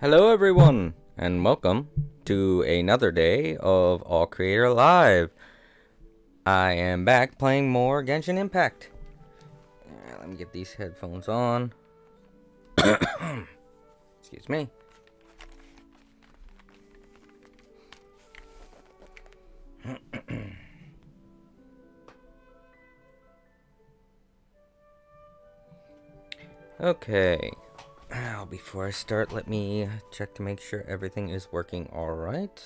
Hello everyone, and welcome to another day of All Creator Live. I am back playing more Genshin Impact. Let me get these headphones on. Excuse me. Okay. Now, before I start, let me check to make sure everything is working alright.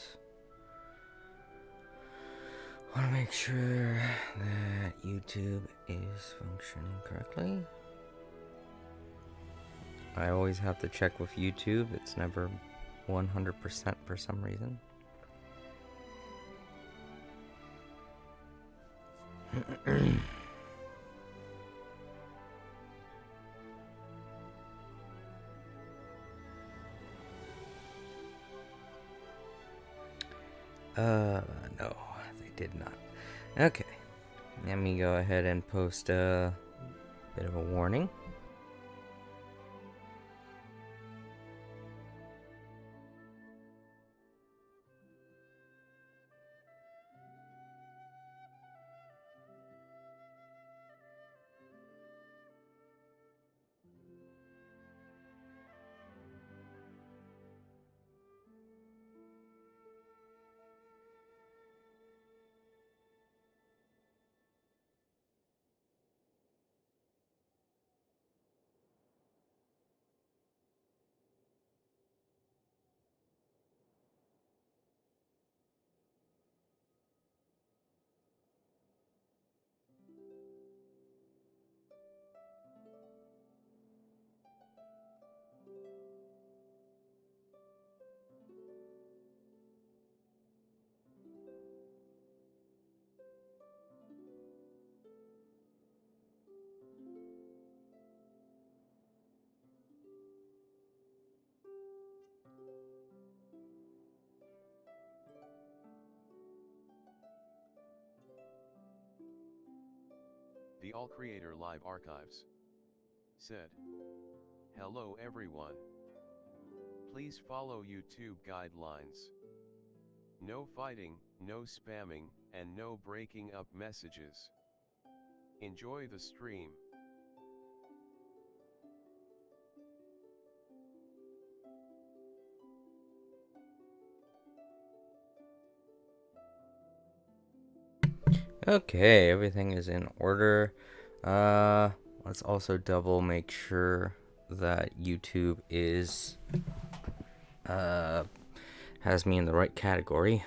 I want to make sure that YouTube is functioning correctly. I always have to check with YouTube. It's never 100% for some reason. No, they did not. Okay, let me go ahead and post a bit of a warning. The All Creator Live Archives said, "Hello everyone. Please follow YouTube guidelines. No fighting, no spamming, and no breaking up messages. Enjoy the stream." Okay, everything is in order. Let's also double make sure that YouTube is has me in the right category.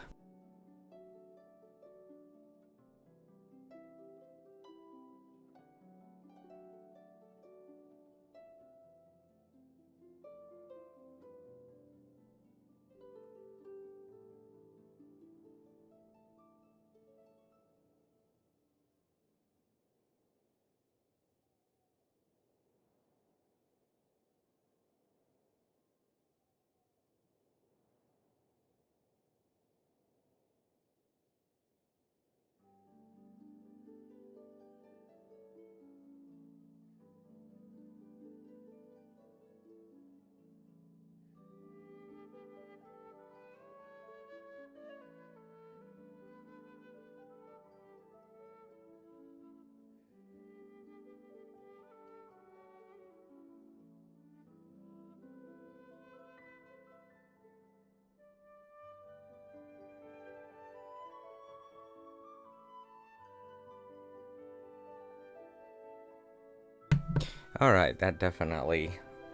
Alright, that definitely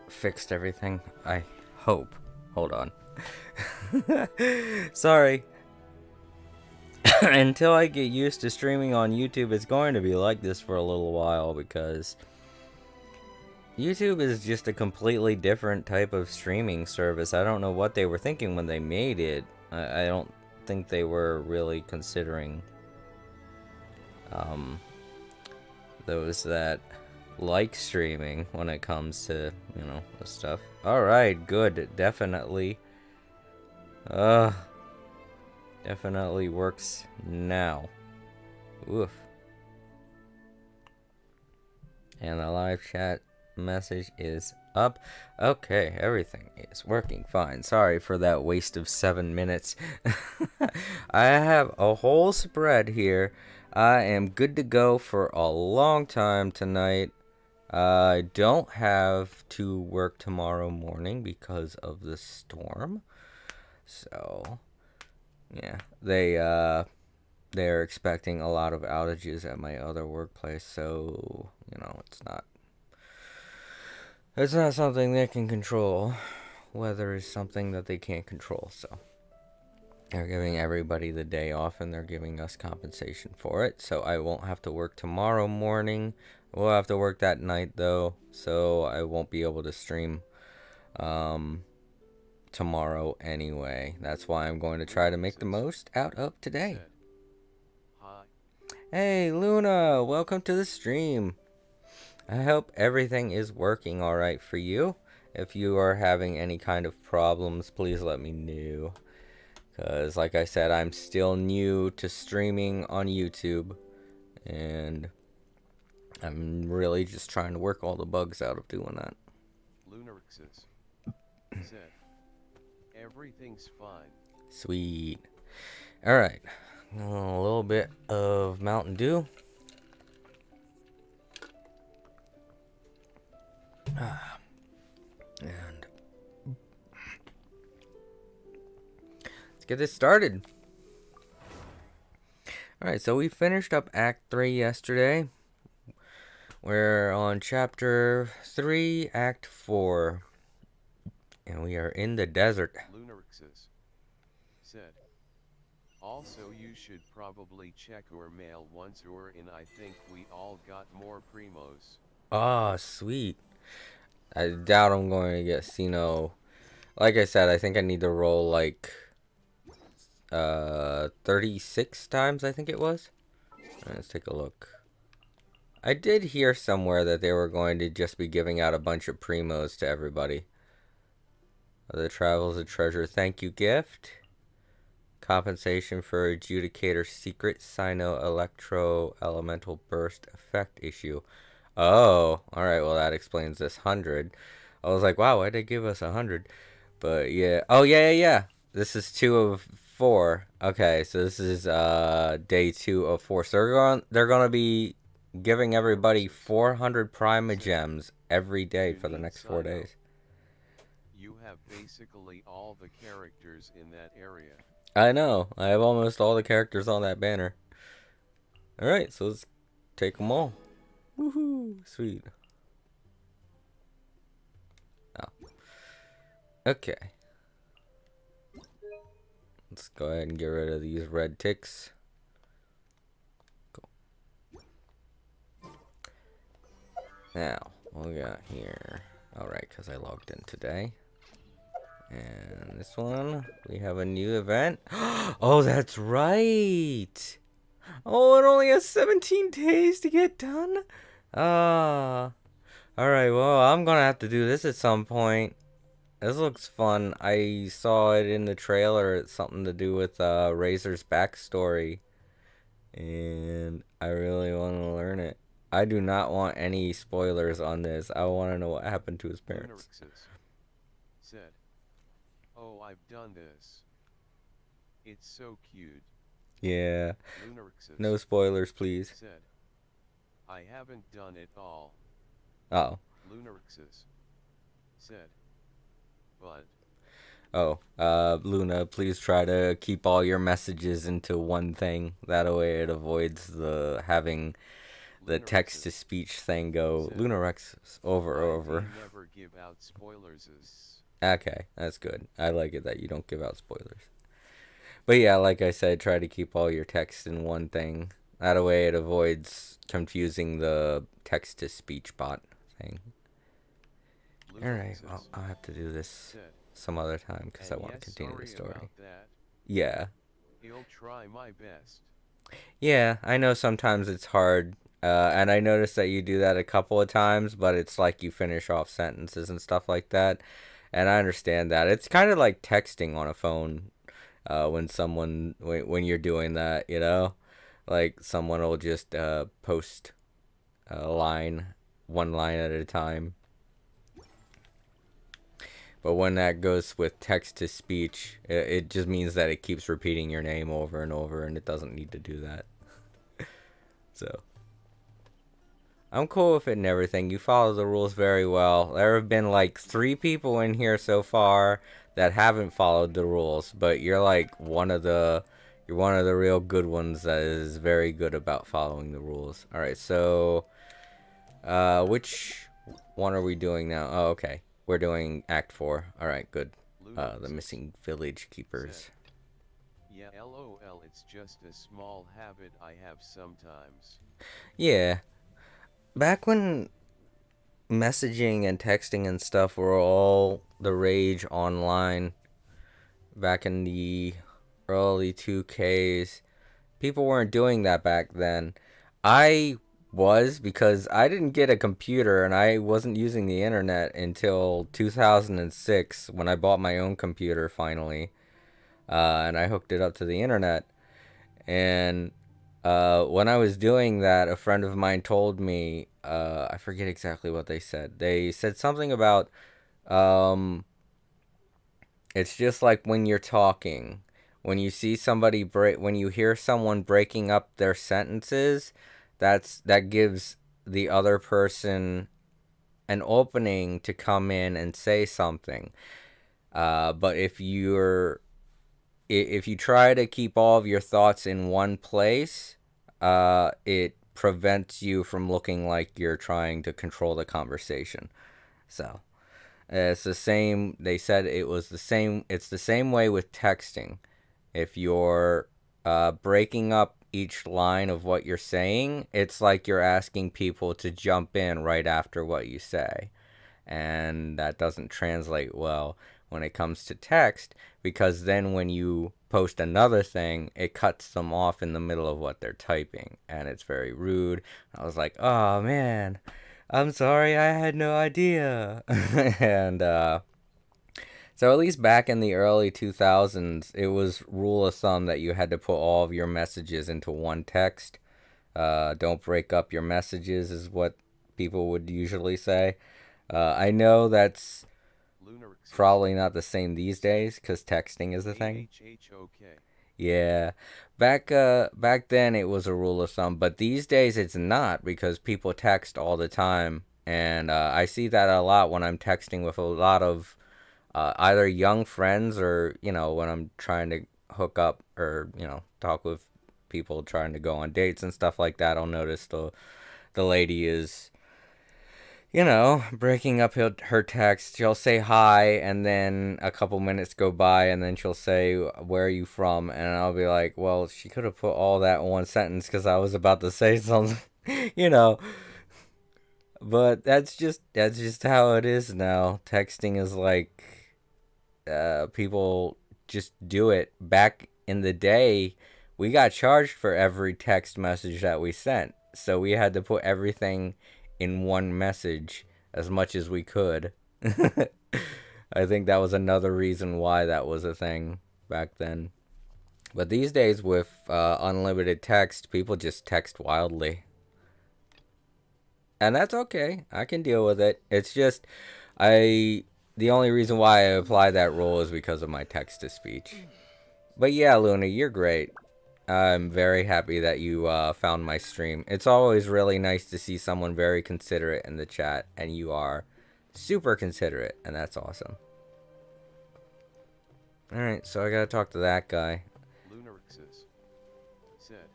fixed everything. I hope. Hold on. Sorry. Until I get used to streaming on YouTube, it's going to be like this for a little while because YouTube is just a completely different type of streaming service. I don't know what they were thinking when they made it. I don't think they were really considering those that like streaming when it comes to, you know, the stuff. Alright, good. Definitely. Definitely works now. Oof. And the live chat message is up. Okay, everything is working fine. Sorry for that waste of 7 minutes. I have a whole spread here. I am good to go for a long time tonight. I don't have to work tomorrow morning because of the storm. So, yeah, they're expecting a lot of outages at my other workplace, so, it's not something they can control. Weather is something that they can't control, so they're giving everybody the day off and they're giving us compensation for it. So I won't have to work tomorrow morning. We'll have to work that night though, so I won't be able to stream tomorrow anyway. That's why I'm going to try to make the most out of today. Said, hi. Hey Luna, welcome to the stream. I hope everything is working alright for you. If you are having any kind of problems, please let me know. Because, like I said, I'm still new to streaming on YouTube. And I'm really just trying to work all the bugs out of doing that. Lunarixes said, everything's fine. Sweet. Alright. A little bit of Mountain Dew. And let's get this started. Alright, so we finished up Act 3 yesterday. We're on Chapter 3, Act 4. And we are in the desert. Lunarixes said, also you should probably check your mail once you're in. I think we all got more primos. Ah, sweet. I doubt I'm going to get Sino. Like I said, I think I need to roll like 36 times, I think it was. Let's take a look. I did hear somewhere that they were going to just be giving out a bunch of primos to everybody. The Travel's a Treasure thank you gift. Compensation for Adjudicator Secret Sino Electro Elemental Burst Effect issue. Oh, alright, well that explains this 100. I was like, wow, why'd they give us 100? But yeah. Oh, yeah. This is 2 of 4. Okay, so this is day 2 of 4. So they're gonna be giving everybody 400 Prima Gems every day for the next 4 days. You have basically all the characters in that area. I know. I have almost all the characters on that banner. Alright, so let's take them all. Woohoo! Sweet. Oh. Okay. Let's go ahead and get rid of these red ticks. Cool. Now, what we got here? Alright, because I logged in today. And this one, we have a new event. Oh, that's right! Oh, it only has 17 days to get done? Ah. Alright, well, I'm gonna have to do this at some point. This looks fun. I saw it in the trailer. It's something to do with Razor's backstory. And I really want to learn it. I do not want any spoilers on this. I want to know what happened to his parents. Lunarixes said, oh, I've done this. It's so cute. Yeah. Lunarixes No spoilers, please. said, I haven't done it all. Oh. Lunarixes said, but Oh. Luna, please try to keep all your messages into one thing. That way it avoids the having the text-to-speech thing go Lunarex over. Never give out spoilers. Okay, that's good. I like it that you don't give out spoilers. But yeah, like I said, try to keep all your text in one thing. That way it avoids confusing the text-to-speech bot thing. Alright, well, I'll have to do this some other time because I want to continue the story. Yeah. I'll try my best. Yeah, I know sometimes it's hard. And I noticed that you do that a couple of times, but it's like you finish off sentences and stuff like that. And I understand that. It's kind of like texting on a phone when you're doing that, you know? Like someone will just post one line at a time. But when that goes with text to speech, it just means that it keeps repeating your name over and over, and it doesn't need to do that. So I'm cool with it and everything. You follow the rules very well. There have been like 3 people in here so far that haven't followed the rules, but you're like one of the real good ones that is very good about following the rules. All right, so which one are we doing now? Oh, okay. We're doing Act 4. All right, good. The missing village keepers. Said, yeah, lol, it's just a small habit I have sometimes. Yeah. Back when messaging and texting and stuff were all the rage online, back in the early 2Ks, people weren't doing that back then. I was, because I didn't get a computer and I wasn't using the internet until 2006 when I bought my own computer finally. And I hooked it up to the internet. And when I was doing that, a friend of mine told me, I forget exactly what they said. They said something about, um, it's just like when you're talking. When you see somebody when you hear someone breaking up their sentences, that gives the other person an opening to come in and say something. But if you try to keep all of your thoughts in one place, it prevents you from looking like you're trying to control the conversation. So it's the same. They said it was the same. It's the same way with texting. If you're breaking up each line of what you're saying, it's like you're asking people to jump in right after what you say. And that doesn't translate well when it comes to text, because then when you post another thing, it cuts them off in the middle of what they're typing, and it's very rude. I was like, oh man, I'm sorry, I had no idea. And so at least back in the early 2000s, it was rule of thumb that you had to put all of your messages into one text. Don't break up your messages is what people would usually say. I know that's probably not the same these days because texting is the thing. Yeah, back then it was a rule of thumb, but these days it's not because people text all the time, and I see that a lot when I'm texting with a lot of either young friends or when I'm trying to hook up or talk with people trying to go on dates and stuff like that. I'll notice the lady is breaking up her text. She'll say hi, and then a couple minutes go by, and then she'll say, "Where are you from?" And I'll be like, "Well, she could have put all that in one sentence because I was about to say something," you know. But that's just how it is now. Texting is like people just do it. Back in the day, we got charged for every text message that we sent, so we had to put everything in one message as much as we could. I think that was another reason why that was a thing back then. But these days, with unlimited text, people just text wildly. And that's okay. I can deal with it. It's just, the only reason why I apply that rule is because of my text to speech. But yeah, Luna, you're great. I'm very happy that you found my stream. It's always really nice to see someone very considerate in the chat, and you are super considerate, and that's awesome. Alright, so I gotta talk to that guy. Lunarixes said,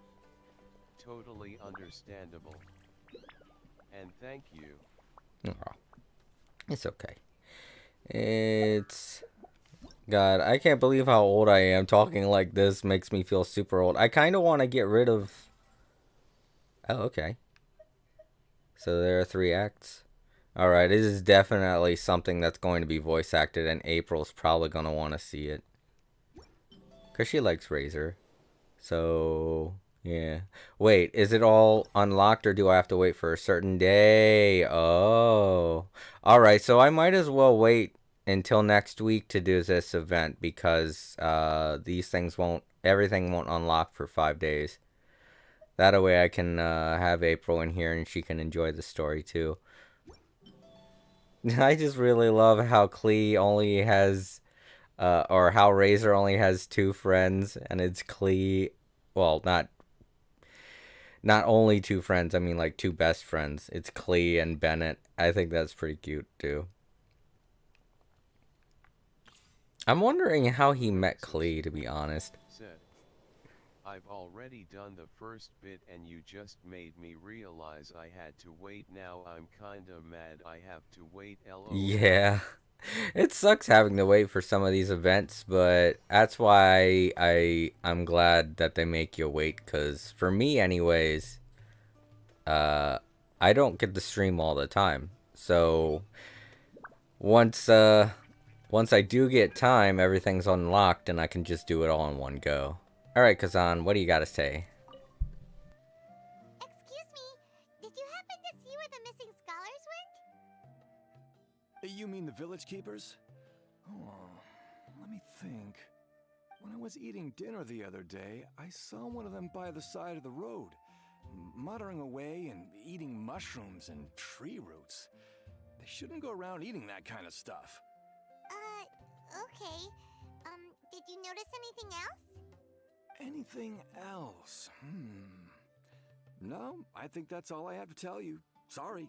totally understandable. And thank you. Oh, it's okay. It's... God, I can't believe how old I am. Talking like this makes me feel super old. I kind of want to get rid of... Oh, okay. So there are 3 acts. Alright, this is definitely something that's going to be voice acted, and April's probably going to want to see it. Because she likes Razor. So, yeah. Wait, is it all unlocked, or do I have to wait for a certain day? Oh. Alright, so I might as well wait until next week to do this event, because these things everything won't unlock for 5 days. That way I can have April in here and she can enjoy the story too. I just really love how Klee only has, or how Razor only has two friends, and it's Klee. Well, not only two friends. I mean, like two best friends. It's Klee and Bennett. I think that's pretty cute too. I'm wondering how he met Klee, to be honest. Said, I've already done the first bit and you just made me realize I had to wait. Now I'm kinda mad I have to wait, lol. Yeah. It sucks having to wait for some of these events, but that's why I'm glad that they make you wait, cuz for me anyways, I don't get to stream all the time. So once once I do get time, everything's unlocked and I can just do it all in one go. All right, Kazan, what do you got to say? Excuse me, did you happen to see where the missing scholars went? You mean the village keepers? Oh, let me think. When I was eating dinner the other day, I saw one of them by the side of the road, muttering away and eating mushrooms and tree roots. They shouldn't go around eating that kind of stuff. Okay. Did you notice anything else? Anything else? No, I think that's all I have to tell you. Sorry.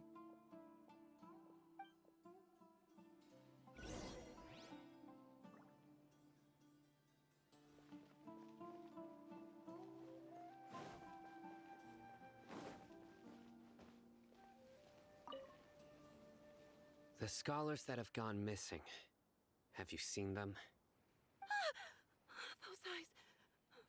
The scholars that have gone missing. Have you seen them? Those eyes.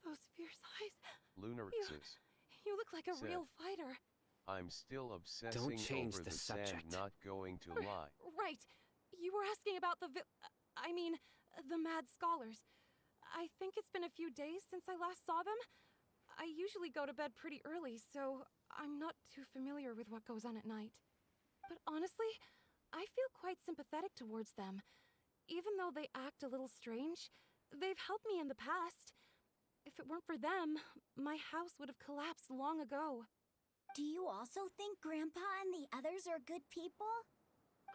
Those fierce eyes. Lunarxus, You look like a Said. real fighter. I'm still obsessing change over the the sand, subject. not going to lie. Right. You were asking about the the mad scholars. I think it's been a few days since I last saw them. I usually go to bed pretty early, so I'm not too familiar with what goes on at night. But honestly, I feel quite sympathetic towards them. Even though they act a little strange, they've helped me in the past. If it weren't for them, my house would have collapsed long ago. Do you also think Grandpa and the others are good people?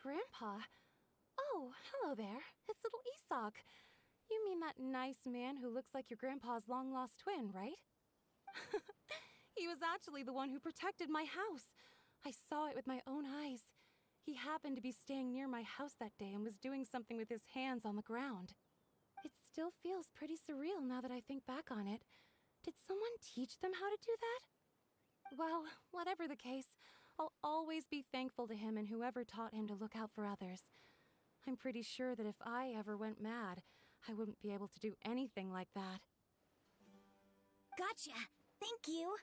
Grandpa? Oh, hello there. It's little Isak. You mean that nice man who looks like your grandpa's long-lost twin, right? He was actually the one who protected my house. I saw it with my own eyes. He happened to be staying near my house that day and was doing something with his hands on the ground. It still feels pretty surreal now that I think back on it. Did someone teach them how to do that? Well, whatever the case, I'll always be thankful to him and whoever taught him to look out for others. I'm pretty sure that if I ever went mad, I wouldn't be able to do anything like that. Gotcha. Thank you.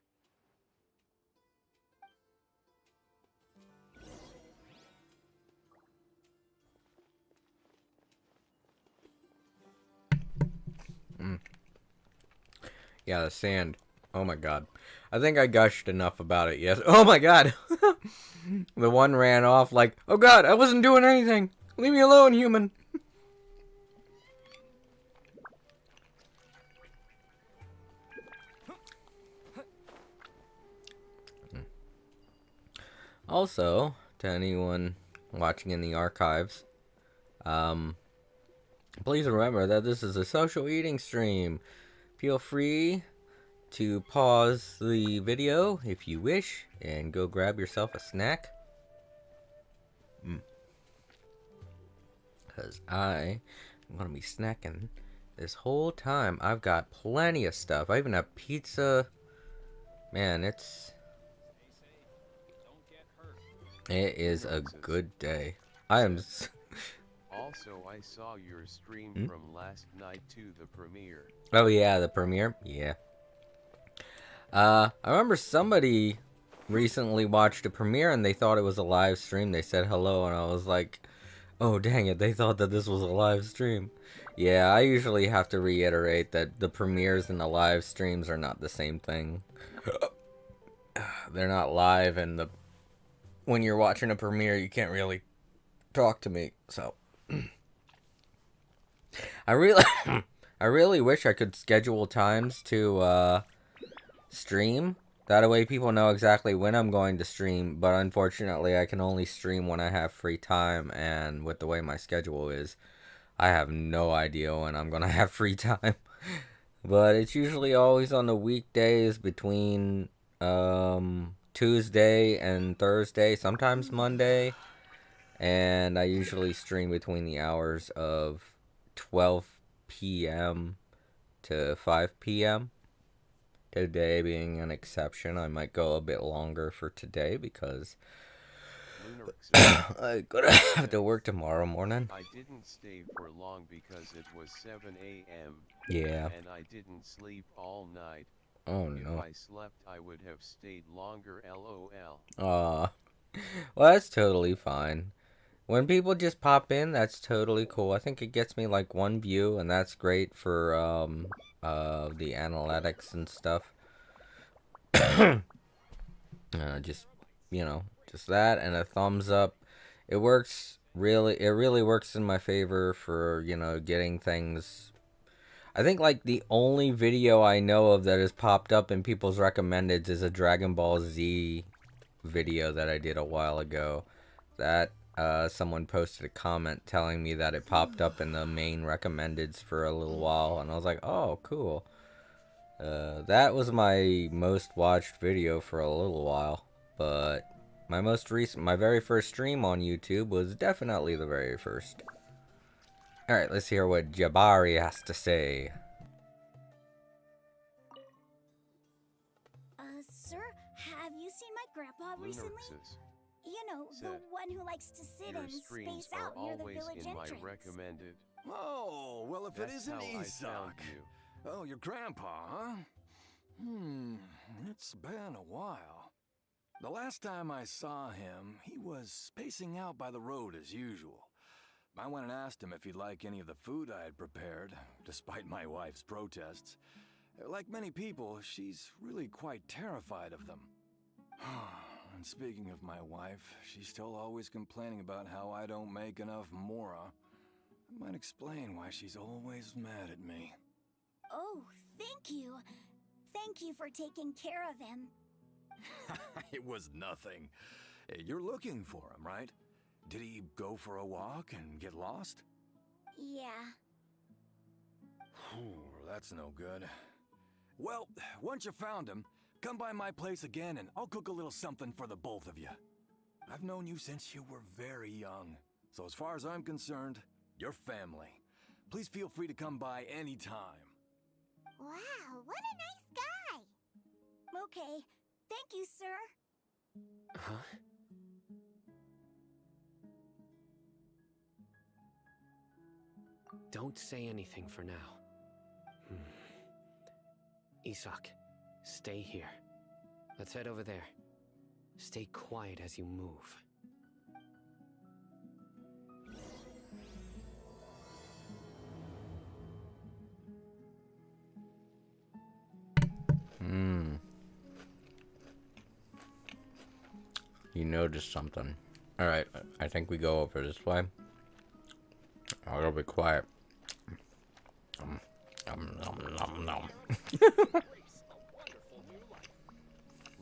Yeah, the sand. Oh my god. I think I gushed enough about it, yes. Oh my god! The one ran off like, oh god, I wasn't doing anything! Leave me alone, human! Also, to anyone watching in the archives, please remember that this is a social eating stream. Feel free to pause the video if you wish and go grab yourself a snack. Because I am going to be snacking this whole time. I've got plenty of stuff. I even have pizza. Man, it is a good day. I am... Also, I saw your stream from last night to the premiere. Oh yeah, the premiere? Yeah. I remember somebody recently watched a premiere and they thought it was a live stream. They said hello and I was like, oh dang it, they thought that this was a live stream. Yeah, I usually have to reiterate that the premieres and the live streams are not the same thing. They're not live, and when you're watching a premiere you can't really talk to me, so... I really wish I could schedule times to stream That way people know exactly when I'm going to stream, but unfortunately I can only stream when I have free time, and with the way my schedule is, I have no idea when I'm gonna have free time. But it's usually always on the weekdays between Tuesday and Thursday, sometimes Monday, and I usually stream between the hours of 12 p.m. to 5 p.m. Today being an exception, I might go a bit longer for today because Lunar I'm gonna have to work tomorrow morning. I didn't stay for long because it was 7 a.m. Yeah. and I didn't sleep all night. Oh If no. I slept, I would have stayed longer. LOL. Well, that's totally fine. When people just pop in, that's totally cool. I think it gets me like one view, and that's great for the analytics and stuff. Just just that and a thumbs up. It works really. It really works in my favor for getting things. I think like the only video I know of that has popped up in people's recommendeds is a Dragon Ball Z video that I did a while ago. That someone posted a comment telling me that it popped up in the main recommendeds for a little while, and I was like, oh, cool. That was my most watched video for a little while, but my very first stream on YouTube was definitely the very first. Alright, let's hear what Jabari has to say. Sir, have you seen my grandpa recently? Lunarxus. You know, the Said, one who likes to sit Your and streams space are out near the always village in my entrance. recommended. Oh, well, if That's it isn't how I found Isak. you. Oh, your grandpa, huh? It's been a while. The last time I saw him, he was spacing out by the road as usual. I went and asked him if he'd like any of the food I had prepared, despite my wife's protests. Like many people, she's really quite terrified of them. And speaking of my wife, she's still always complaining about how I don't make enough Mora. That might explain why she's always mad at me. Oh, thank you. Thank you for taking care of him. It was nothing. You're looking for him, right? Did he go for a walk and get lost? Yeah. That's no good. Well, once you found him, come by my place again and I'll cook a little something for the both of you. I've known you since you were very young, so as far as I'm concerned, you're family. Please feel free to come by anytime. Wow, what a nice guy. Okay, thank you, sir. Huh? Don't say anything for now. Isak, stay here. Let's head over there. Stay quiet as you move. You noticed something. Alright, I think we go over this way. I'll go be quiet.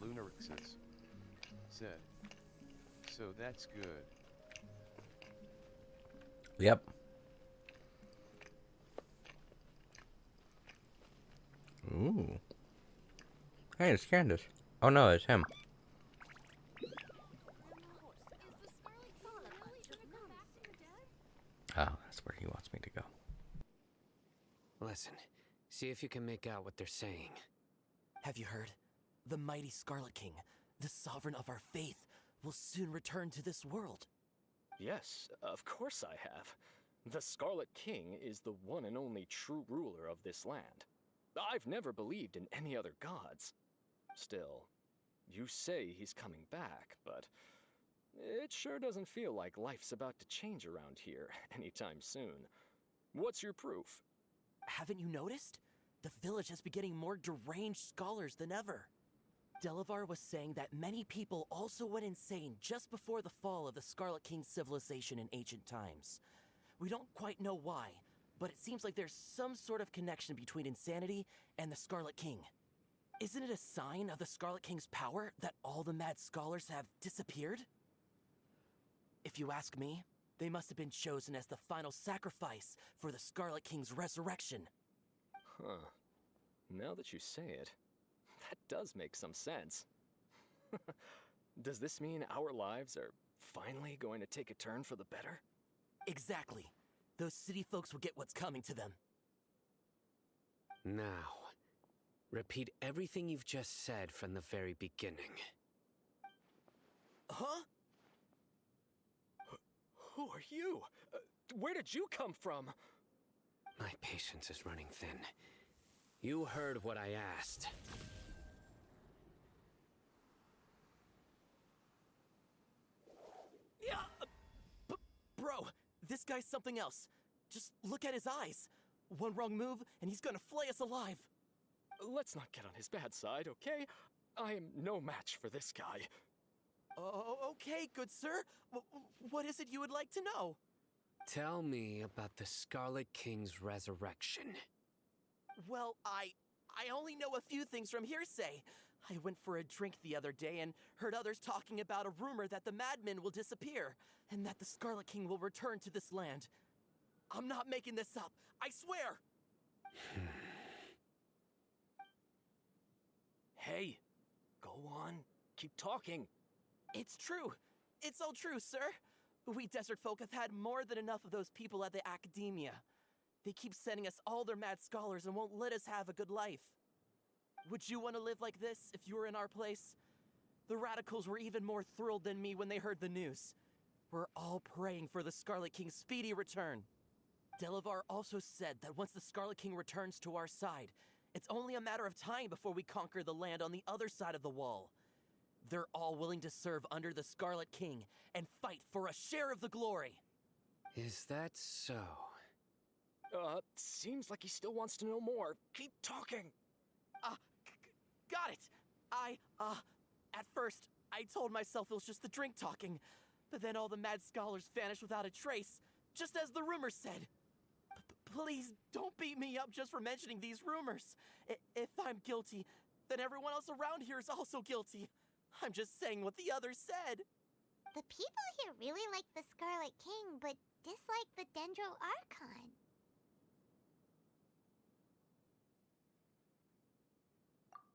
Lunarxus said. So that's good. Yep. Ooh. Hey, it's Candace. Oh no, it's him. Oh, that's where he wants me to go. Listen, see if you can make out what they're saying. Have you heard? The mighty Scarlet King, the sovereign of our faith, will soon return to this world. Yes, of course I have. The Scarlet King is the one and only true ruler of this land. I've never believed in any other gods. Still, you say he's coming back, but it sure doesn't feel like life's about to change around here anytime soon. What's your proof? Haven't you noticed? The village has been getting more deranged scholars than ever. Delavar was saying that many people also went insane just before the fall of the Scarlet King's civilization in ancient times. We don't quite know why, but it seems like there's some sort of connection between insanity and the Scarlet King. Isn't it a sign of the Scarlet King's power that all the mad scholars have disappeared? If you ask me, they must have been chosen as the final sacrifice for the Scarlet King's resurrection. Huh. Now that you say it, that does make some sense. Does this mean our lives are finally going to take a turn for the better? Exactly. Those city folks will get what's coming to them. Now, repeat everything you've just said from the very beginning. Huh? Who are you? Where did you come from? My patience is running thin. You heard what I asked. Yeah. Bro, this guy's something else. Just look at his eyes. One wrong move, and he's gonna flay us alive. Let's not get on his bad side, okay? I am no match for this guy. Oh, okay, good sir. What is it you would like to know? Tell me about the Scarlet King's resurrection. Well, I only know a few things from hearsay. I went for a drink the other day and heard others talking about a rumor that the madmen will disappear and that the Scarlet King will return to this land. I'm not making this up, I swear! Hey, go on. Keep talking. It's true. It's all true, sir. We desert folk have had more than enough of those people at the academia. They keep sending us all their mad scholars and won't let us have a good life. Would you want to live like this if you were in our place? The radicals were even more thrilled than me when they heard the news. We're all praying for the Scarlet King's speedy return. Delavar also said that once the Scarlet King returns to our side, it's only a matter of time before we conquer the land on the other side of the wall. They're all willing to serve under the Scarlet King and fight for a share of the glory. Is that so? Seems like he still wants to know more. Keep talking. Got it. At first, I told myself it was just the drink talking, but then all the mad scholars vanished without a trace, just as the rumors said. Please don't beat me up just for mentioning these rumors. If I'm guilty, then everyone else around here is also guilty. I'm just saying what the others said. The people here really like the Scarlet King, but dislike the Dendro Archon.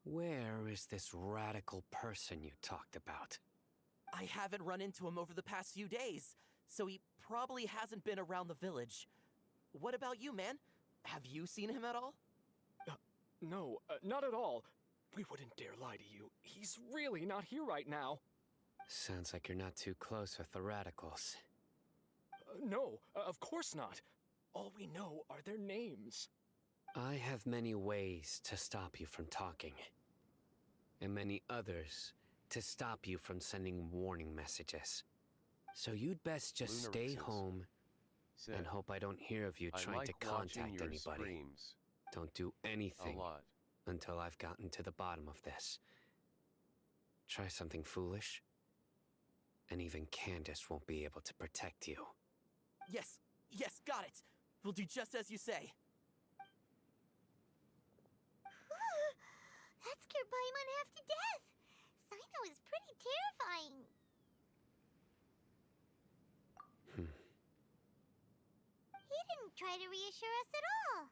Where is this radical person you talked about? I haven't run into him over the past few days, so he probably hasn't been around the village. What about you, man? Have you seen him at all? No, not at all. We wouldn't dare lie to you. He's really not here right now. Sounds like you're not too close with the radicals. No, of course not. All we know are their names. I have many ways to stop you from talking, and many others to stop you from sending warning messages. So you'd best just Lunar stay says- home Said, and hope I don't hear of you I trying like to watching contact your anybody. streams Don't do a anything lot. until I've gotten to the bottom of this. Try something foolish, and even Candace won't be able to protect you. Yes, got it. We'll do just as you say. That scared Paimon half to death. Sino is pretty terrifying. He didn't try to reassure us at all.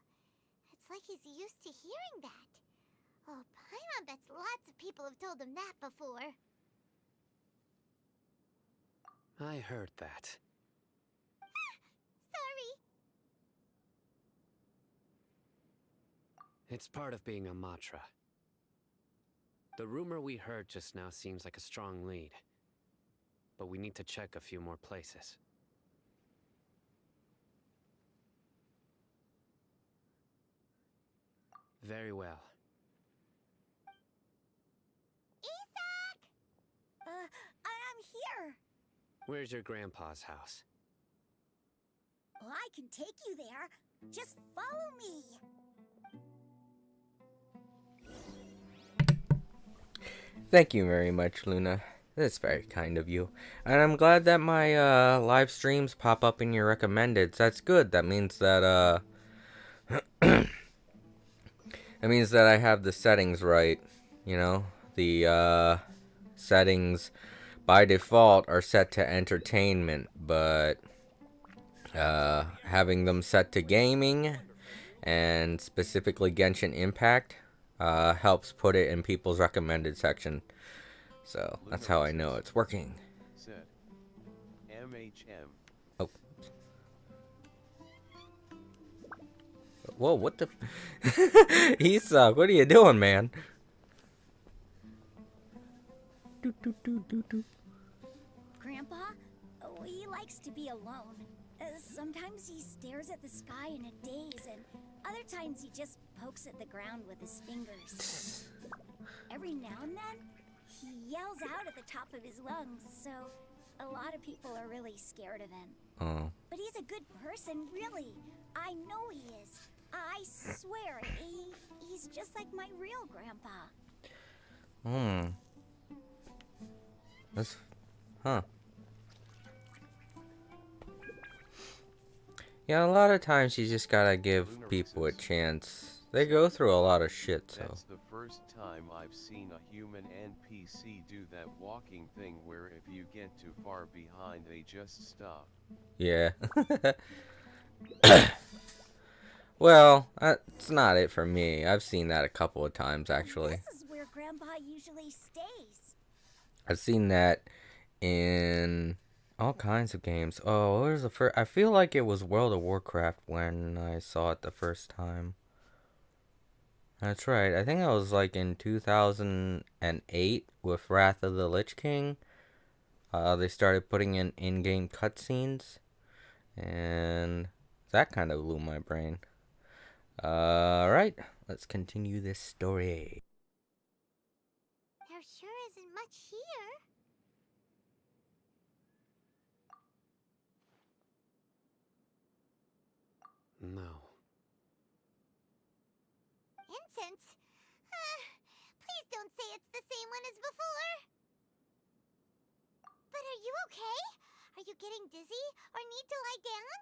It's like he's used to hearing that. Oh, Paimon bets lots of people have told him that before. I heard that. Sorry. It's part of being a Matra. The rumor we heard just now seems like a strong lead, but we need to check a few more places. Very well. Isak! I'm here. Where's your grandpa's house? Well, I can take you there. Just follow me. Thank you very much, Luna. That's very kind of you. And I'm glad that my live streams pop up in your recommendeds. That's good. That means that that means that I have the settings right. You know, the settings by default are set to entertainment, but having them set to gaming and specifically Genshin Impact helps put it in people's recommended section. So that's how I know it's working. Said. MHM. Oh. Whoa, what the? Isak, what are you doing, man? Grandpa? Oh, he likes to be alone. Sometimes he stares at the sky in a daze, and other times he just pokes at the ground with his fingers. Every now and then, he yells out at the top of his lungs, so a lot of people are really scared of him. Oh. But he's a good person, really. I know he is. I swear, he's just like my real grandpa. That's... Huh. Yeah, a lot of times you just gotta give people a chance. They go through a lot of shit, so... That's the first time I've seen a human NPC do that walking thing where if you get too far behind they just stop. Yeah. Well, that's not it for me. I've seen that a couple of times, actually. This is where Grandpa usually stays. I've seen that in all kinds of games. Oh, what was the first? I feel like it was World of Warcraft when I saw it the first time. That's right. I think it was like in 2008 with Wrath of the Lich King. They started putting in-game cutscenes, and that kind of blew my brain. Alright, let's continue this story. There sure isn't much here. No. Incense? Please don't say it's the same one as before. But are you okay? Are you getting dizzy or need to lie down?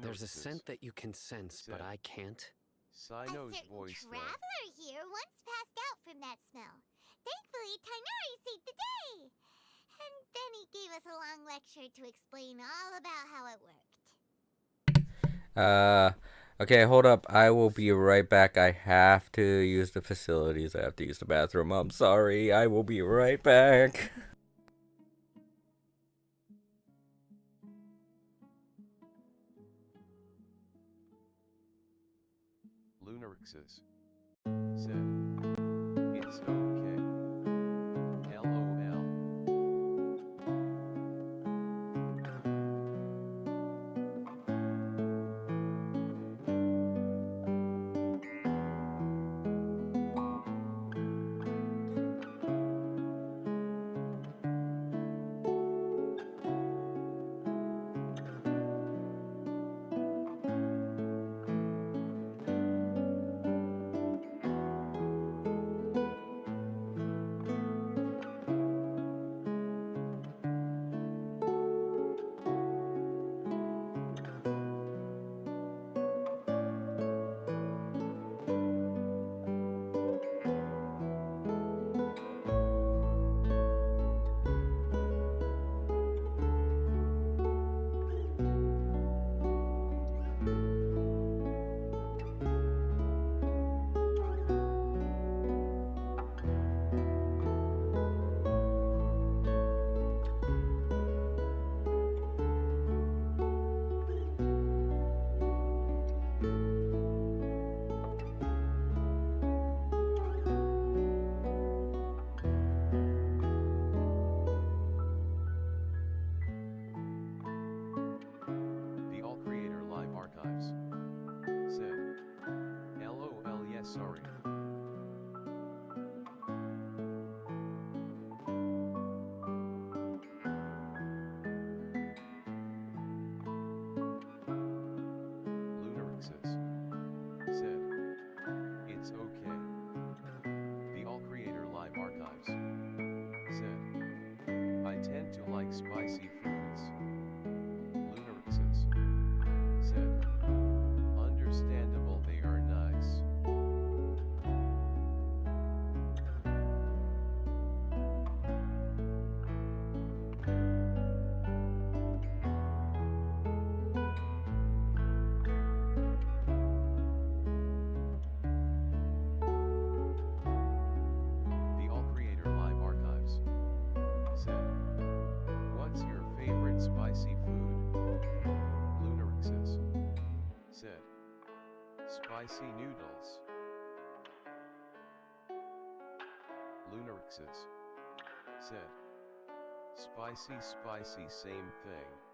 There's a scent that you can sense, but I can't. Cyno's A certain voice though. traveler here once passed out from that smell. Thankfully, Tainari saved the day. And then he gave us a long lecture to explain all about how it worked. Okay, hold up. I will be right back. I have to use the facilities. I have to use the bathroom. I'm sorry. I will be right back. Lunarixus said, "It's okay. LOL." The All Creator Live Archives said, "LOL, yes, sorry." Lunarixus said, "It's okay." The All Creator Live Archives said, "I tend to like spicy foods." Lunarixus said, "Understandable, they are nice." Spicy food. Lunarixis said. Spicy noodles. Lunarixis said. Spicy same thing.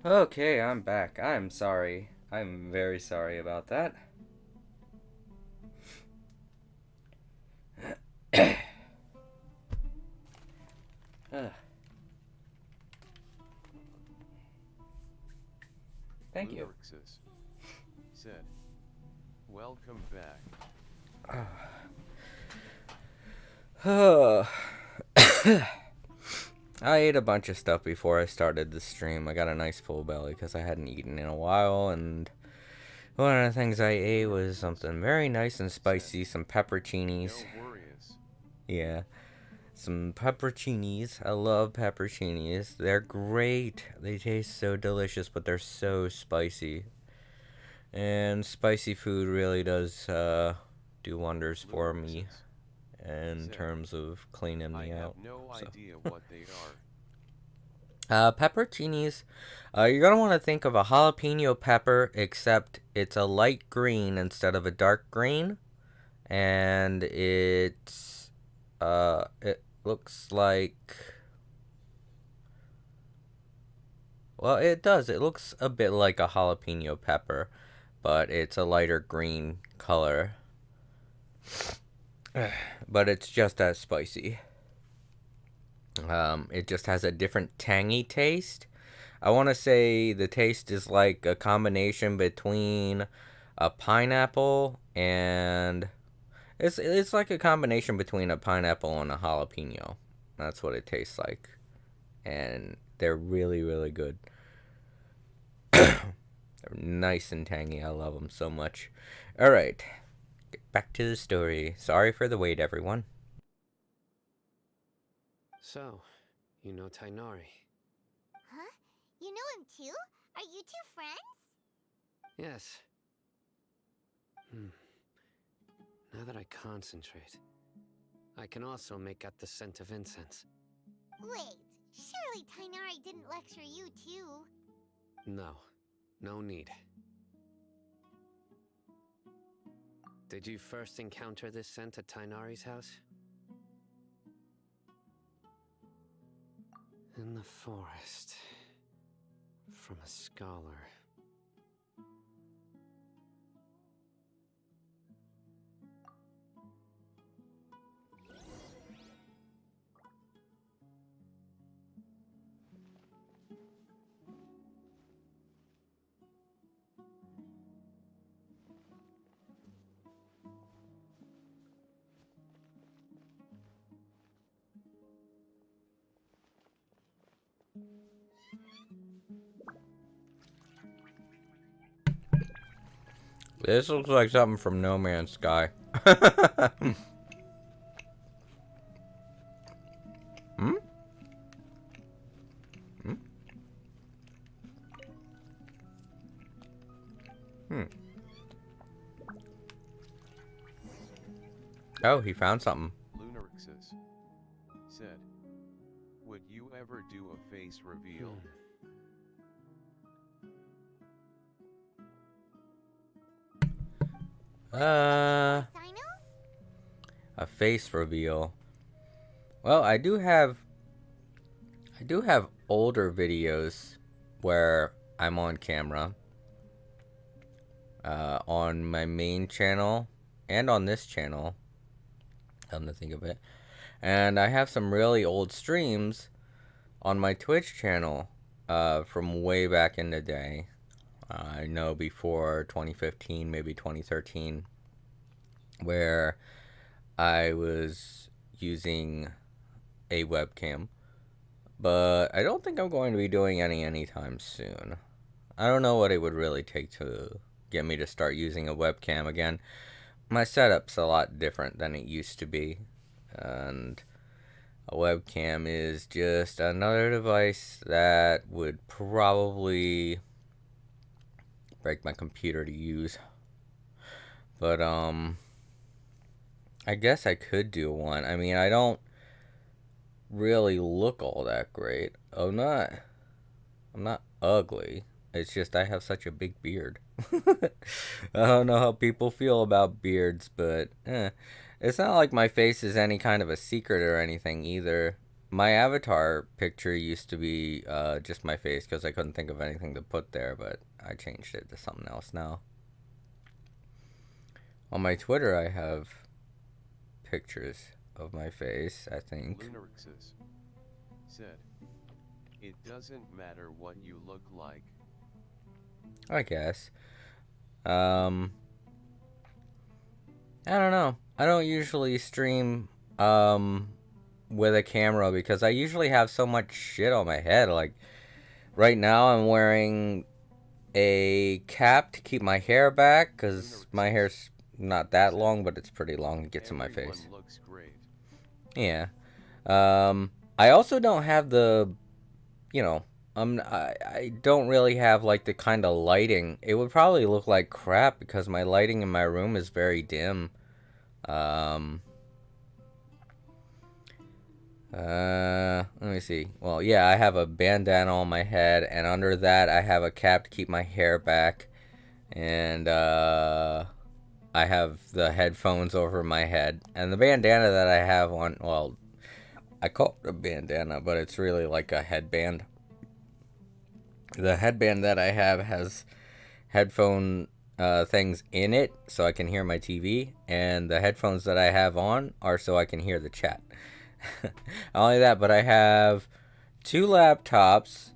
Okay, I'm back. I'm sorry. I'm very sorry about that. Thank you. Lunarixus said, "Welcome back." I ate a bunch of stuff before I started the stream. I got a nice full belly because I hadn't eaten in a while, and one of the things I ate was something very nice and spicy, some pepperoncinis. No worries. Yeah, some pepperoncinis. I love pepperoncinis. They're great. They taste so delicious, but they're so spicy. And spicy food really does do wonders for me in terms of cleaning me I have out. no So. idea what they are. Pepperoncinis, you're going to want to think of a jalapeno pepper, except it's a light green instead of a dark green. And it looks like, well, it does. It looks a bit like a jalapeno pepper, but it's a lighter green color. But it's just as spicy. It just has a different tangy taste. I want to say the taste is like a combination between a pineapple and it's like a combination between a pineapple and a jalapeno. That's what it tastes like. And they're really, really good. They're nice and tangy. I love them so much. All right. Get back to the story. Sorry for the wait, everyone. So, you know Tainari? Huh? You know him too? Are you two friends? Yes. Now that I concentrate, I can also make out the scent of incense. Wait, surely Tainari didn't lecture you too. No, no need. Did you first encounter this scent at Tainari's house? In the forest. From a scholar. This looks like something from No Man's Sky. Hmm? Hmm? Hmm. Oh, he found something. Lunarixus said, "Would you ever do a face reveal?" A face reveal. Well, I do have older videos where I'm on camera. On my main channel and on this channel. Come to think of it. And I have some really old streams on my Twitch channel from way back in the day. I know before 2015, maybe 2013, where I was using a webcam. But I don't think I'm going to be doing any anytime soon. I don't know what it would really take to get me to start using a webcam again. My setup's a lot different than it used to be. And a webcam is just another device that would probably break my computer to use. But I guess I could do one. I mean, I don't really look all that great. I'm not ugly. It's just I have such a big beard. I don't know how people feel about beards, but it's not like my face is any kind of a secret or anything either. my avatar picture used to be just my face because I couldn't think of anything to put there, but I changed it to something else now. On my Twitter, I have pictures of my face, I think. Lunarixus said, "It doesn't matter what you look like." I guess. I don't know. I don't usually stream with a camera because I usually have so much shit on my head. Like right now I'm wearing a cap to keep my hair back cuz my hair's not that long, but it's pretty long. It gets in my face. Looks great. Yeah. I also don't have the, you know, I don't really have like the kind of lighting. It would probably look like crap because my lighting in my room is very dim. Let me see. Well, yeah, I have a bandana on my head, and under that I have a cap to keep my hair back, and I have the headphones over my head, and the bandana that I have on, well, I call it a bandana, but it's really like a headband. The headband that I have has headphone things in it so I can hear my TV, and the headphones that I have on are so I can hear the chat. Not only that, but I have 2 laptops.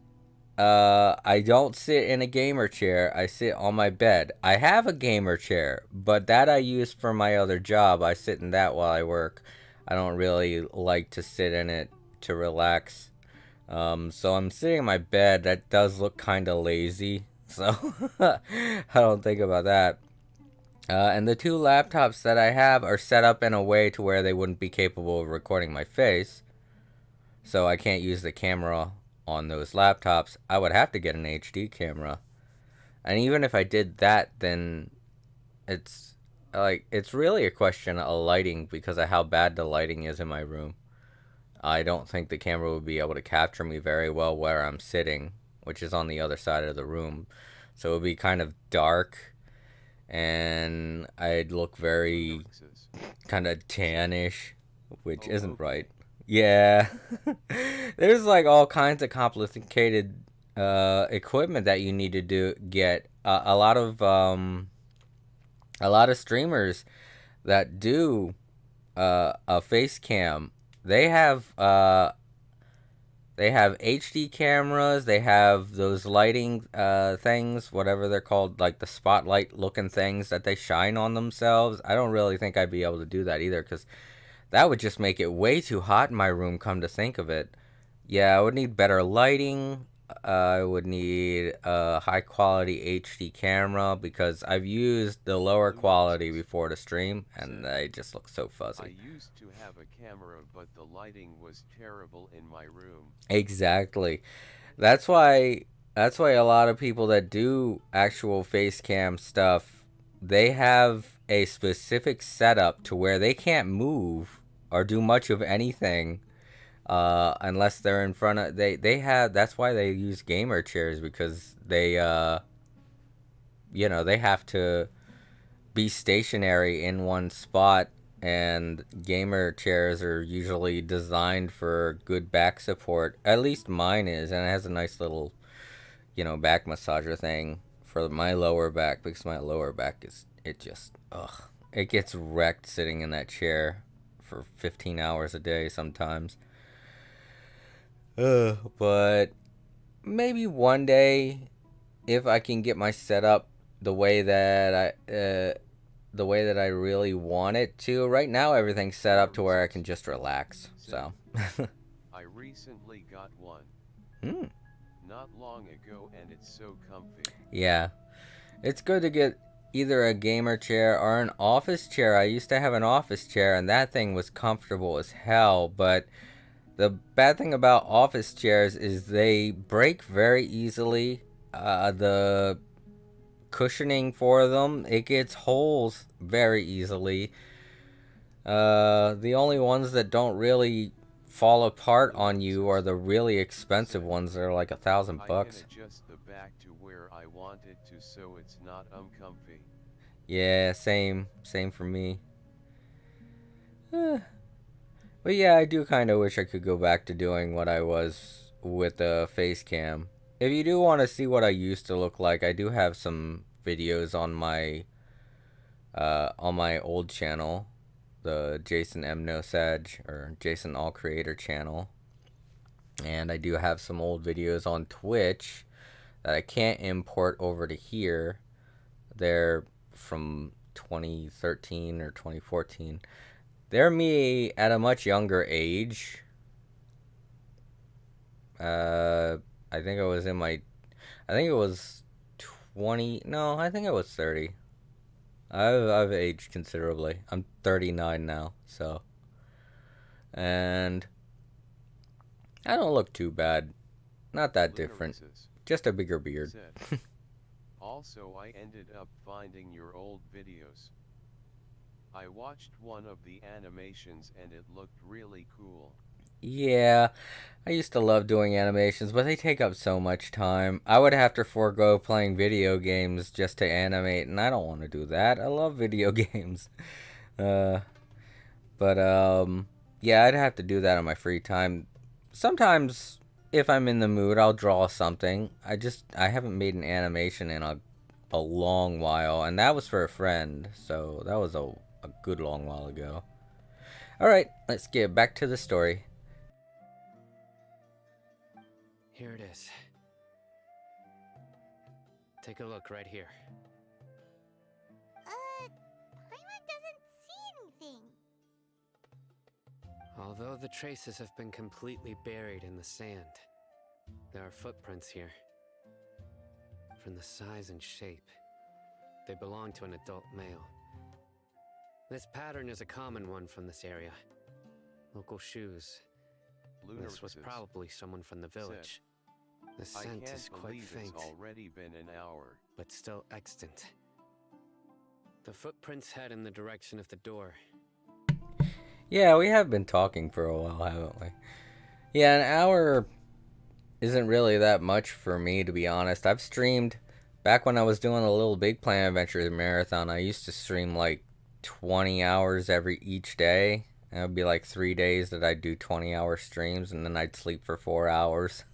I don't sit in a gamer chair. I sit on my bed. I have a gamer chair, but that I use for my other job. I sit in that while I work. I don't really like to sit in it to relax. So I'm sitting in my bed. That does look kind of lazy. So I don't think about that. And the 2 laptops that I have are set up in a way to where they wouldn't be capable of recording my face. So I can't use the camera on those laptops. I would have to get an HD camera. And even if I did that, then it's really a question of lighting because of how bad the lighting is in my room. I don't think the camera would be able to capture me very well where I'm sitting, which is on the other side of the room. So it would be kind of dark, and I'd look very kind of tannish, which isn't right. Yeah. There's like all kinds of complicated equipment that you need to get. A lot of streamers that do a face cam, they have HD cameras, they have those lighting things, whatever they're called, like the spotlight looking things that they shine on themselves. I don't really think I'd be able to do that either because that would just make it way too hot in my room, come to think of it. Yeah, I would need better lighting. I would need a high quality HD camera because I've used the lower quality before to stream and they just look so fuzzy. I used to have a camera, but the lighting was terrible in my room. Exactly. That's why a lot of people that do actual face cam stuff, they have a specific setup to where they can't move or do much of anything unless they're in front of they have. That's why they use gamer chairs, because they they have to be stationary in one spot, and gamer chairs are usually designed for good back support. At least mine is, and it has a nice little back massager thing for my lower back, because my lower back it gets wrecked sitting in that chair for 15 hours a day sometimes. But maybe one day, if I can get my setup the way that I really want it to. Right now, everything's set up to where I can just relax. So. I recently got one. Not long ago, and it's so comfy. Yeah, it's good to get either a gamer chair or an office chair. I used to have an office chair, and that thing was comfortable as hell, but the bad thing about office chairs is they break very easily. The cushioning for them, it gets holes very easily. The only ones that don't really fall apart on you are the really expensive ones that are like $1,000. I can adjust the back to where I want it to, so it's not uncomfy. Yeah, same for me. But yeah, I do kind of wish I could go back to doing what I was with the face cam. If you do want to see what I used to look like, I do have some videos on my old channel, the Jason M No Sag or Jason All Creator channel. And I do have some old videos on Twitch that I can't import over to here. They're from 2013 or 2014. They're me at a much younger age. I think I think it was 20. No, I think it was 30. I've aged considerably. I'm 39 now, so. And I don't look too bad. Not that different. Lunarices Just a bigger beard. said. Also, I ended up finding your old videos. I watched one of the animations and it looked really cool. Yeah, I used to love doing animations, but they take up so much time. I would have to forego playing video games just to animate, and I don't want to do that. I love video games. Uh, but yeah, I'd have to do that on my free time. Sometimes, if I'm in the mood, I'll draw something. I haven't made an animation in a long while, and that was for a friend, so that was a good long while ago. Alright, let's get back to the story. Here it is. Take a look right here. Paimon doesn't see anything. Although the traces have been completely buried in the sand, there are footprints here. From the size and shape, they belong to an adult male. This pattern is a common one from this area. Local shoes. This was Lunarices probably someone from the village. The I scent can't is quite believe faint, it's already been an hour. but still extant. The footprints head in the direction of the door. Yeah, we have been talking for a while, haven't we? Yeah, an hour isn't really that much for me, to be honest. I've streamed, back when I was doing a Little Big Planet Adventures marathon, I used to stream like 20 hours each day. And it would be like 3 days that I'd do 20-hour streams, and then I'd sleep for 4 hours.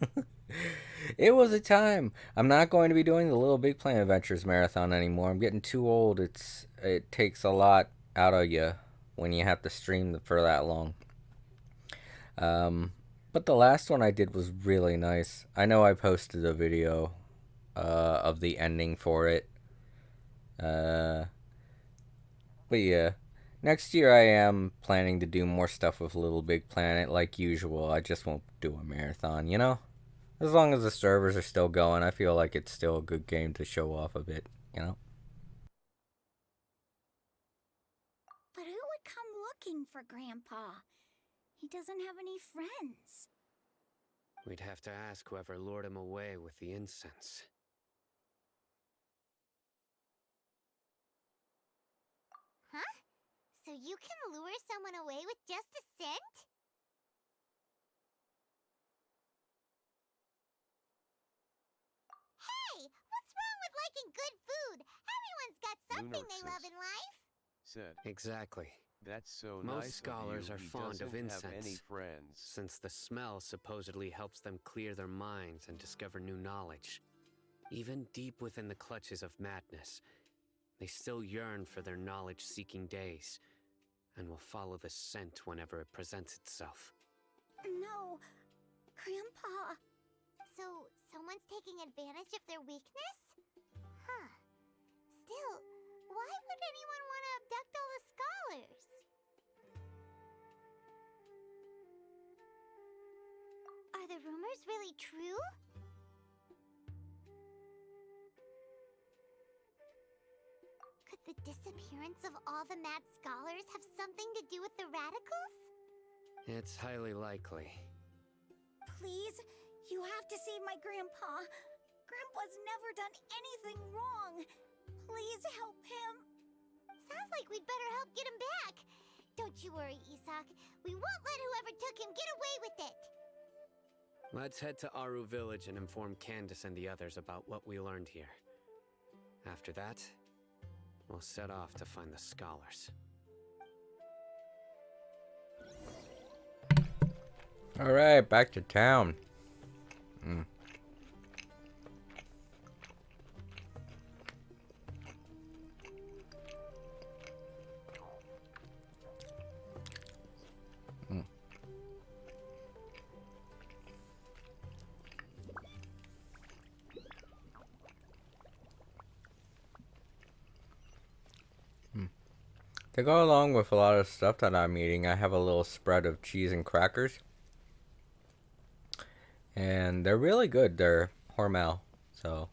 It was a time. I'm not going to be doing the Little Big Planet Adventures marathon anymore. I'm getting too old. It takes a lot out of you when you have to stream for that long. But the last one I did was really nice. I know I posted a video of the ending for it. But yeah, next year I am planning to do more stuff with Little Big Planet like usual. I just won't do a marathon, you know? As long as the servers are still going, I feel like it's still a good game to show off a bit, you know? But who would come looking for Grandpa? He doesn't have any friends. We'd have to ask whoever lured him away with the incense. Huh? So you can lure someone away with just a scent? Hey, what's wrong with liking good food? Everyone's got something they love in life. Said. Exactly. That's so Most nice scholars of are you. He fond of doesn't have incense, any friends. since the smell supposedly helps them clear their minds and discover new knowledge. Even deep within the clutches of madness, they still yearn for their knowledge-seeking days, and will follow the scent whenever it presents itself. No, Grandpa. So, someone's taking advantage of their weakness? Huh. Still, why would anyone want to abduct all the scholars? Are the rumors really true? Could the disappearance of all the mad scholars have something to do with the radicals? It's highly likely. Please, you have to save my Grandpa. Grandpa's never done anything wrong. Please help him. Sounds like we'd better help get him back. Don't you worry, Isak. We won't let whoever took him get away with it. Let's head to Aru Village and inform Candace and the others about what we learned here. After that, we'll set off to find the scholars. All right, back to town. To go along with a lot of stuff that I'm eating, I have a little spread of cheese and crackers. And they're really good. They're Hormel. So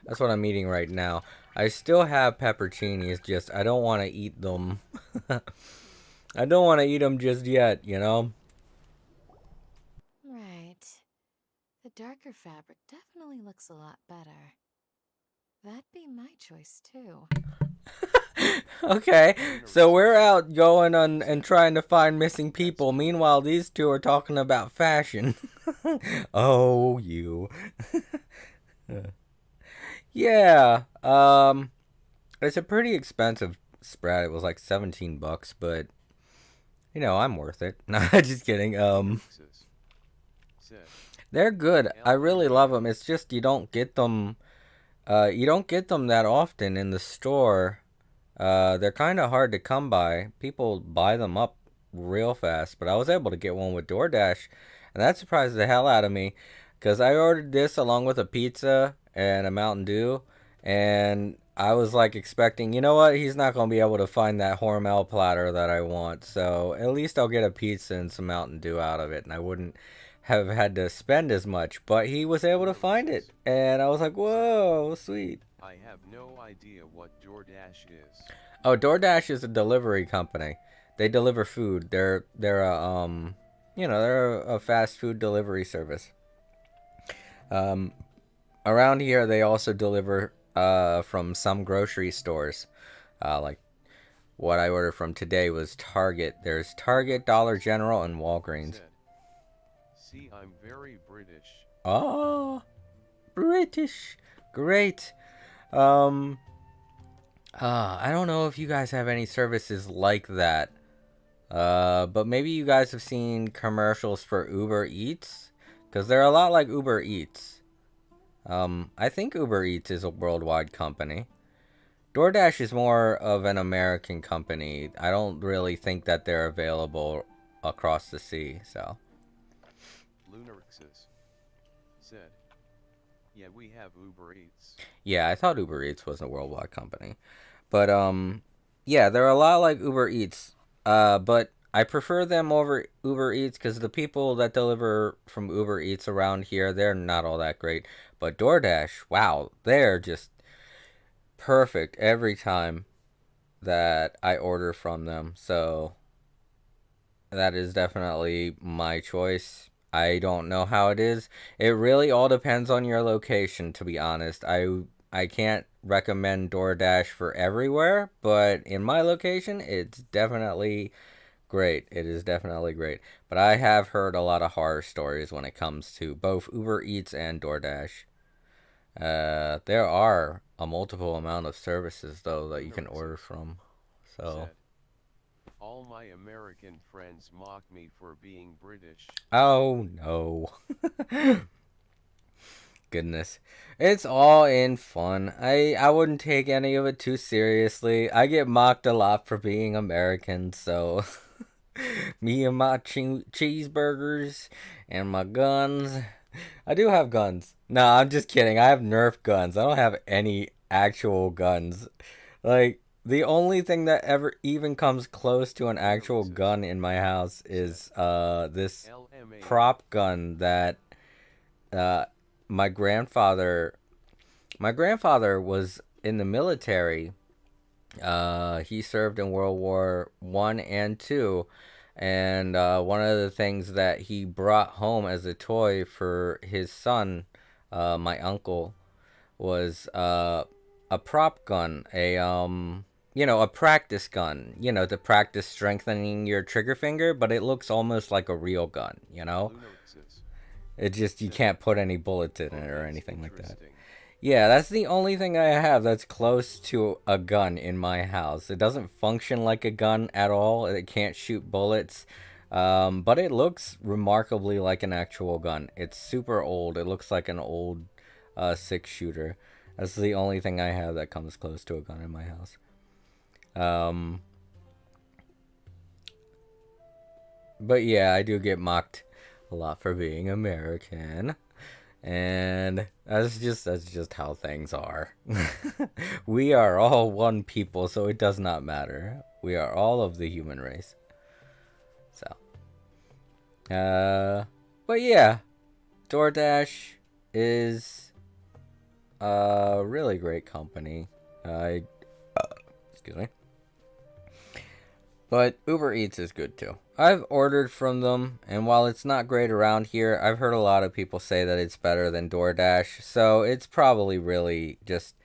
that's what I'm eating right now. I still have pepperoncinis, just I don't want to eat them. I don't want to eat them just yet, you know? Right. The darker fabric definitely looks a lot better. That'd be my choice, too. Okay, so we're out going on and trying to find missing people. Meanwhile, these two are talking about fashion. Oh, you. Yeah, it's a pretty expensive spread. It was like 17 bucks, but you know, I'm worth it. No, just kidding. They're good. I really love them. It's just you don't get them that often in the store. They're kind of hard to come by. People buy them up real fast, but I was able to get one with DoorDash, and that surprised the hell out of me because I ordered this along with a pizza and a Mountain Dew, and I was like expecting, you know what, he's not going to be able to find that Hormel platter that I want, so at least I'll get a pizza and some Mountain Dew out of it, and I wouldn't have had to spend as much, but he was able to find it, and I was like, whoa, sweet. I have no idea what DoorDash is. Oh, DoorDash is a delivery company. They deliver food. They're they're a fast food delivery service. Around here they also deliver from some grocery stores. Like what I ordered from today was Target. There's Target, Dollar General, and Walgreens. See, I'm very British. Oh, British. Great. I don't know if you guys have any services like that. But maybe you guys have seen commercials for Uber Eats, because they're a lot like Uber Eats. I think Uber Eats is a worldwide company. DoorDash is more of an American company. I don't really think that they're available across the sea, so. Lunarixus said, yeah, we have Uber Eats. Yeah, I thought Uber Eats was a worldwide company. But, yeah, they're a lot like Uber Eats. But I prefer them over Uber Eats because the people that deliver from Uber Eats around here, they're not all that great. But DoorDash, wow, they're just perfect every time that I order from them. So that is definitely my choice. I don't know how it is. It really all depends on your location, to be honest. I can't recommend DoorDash for everywhere, but in my location, it's definitely great. It is definitely great. But I have heard a lot of horror stories when it comes to both Uber Eats and DoorDash. There are a multiple amount of services, though, that you can order from. So. All my American friends mock me for being British. Oh, no. Goodness. It's all in fun. I wouldn't take any of it too seriously. I get mocked a lot for being American, so me and my cheeseburgers and my guns. I do have guns. No, I'm just kidding. I have Nerf guns. I don't have any actual guns. Like, the only thing that ever even comes close to an actual gun in my house is this prop gun that my grandfather was in the military. He served in World War I and II, and one of the things that he brought home as a toy for his son, my uncle, was a prop gun, a practice gun, to practice strengthening your trigger finger, but it looks almost like a real gun, It just, you can't put any bullets in it or anything like that. Yeah, that's the only thing I have that's close to a gun in my house. It doesn't function like a gun at all. It can't shoot bullets. But it looks remarkably like an actual gun. It's super old. It looks like an old six-shooter. That's the only thing I have that comes close to a gun in my house. But yeah, I do get mocked a lot for being American. And that's just how things are. We are all one people, so it does not matter. We are all of the human race. So, but yeah, DoorDash is a really great company. I excuse me. But Uber Eats is good too. I've ordered from them, and while it's not great around here, I've heard a lot of people say that it's better than DoorDash. So it's probably really just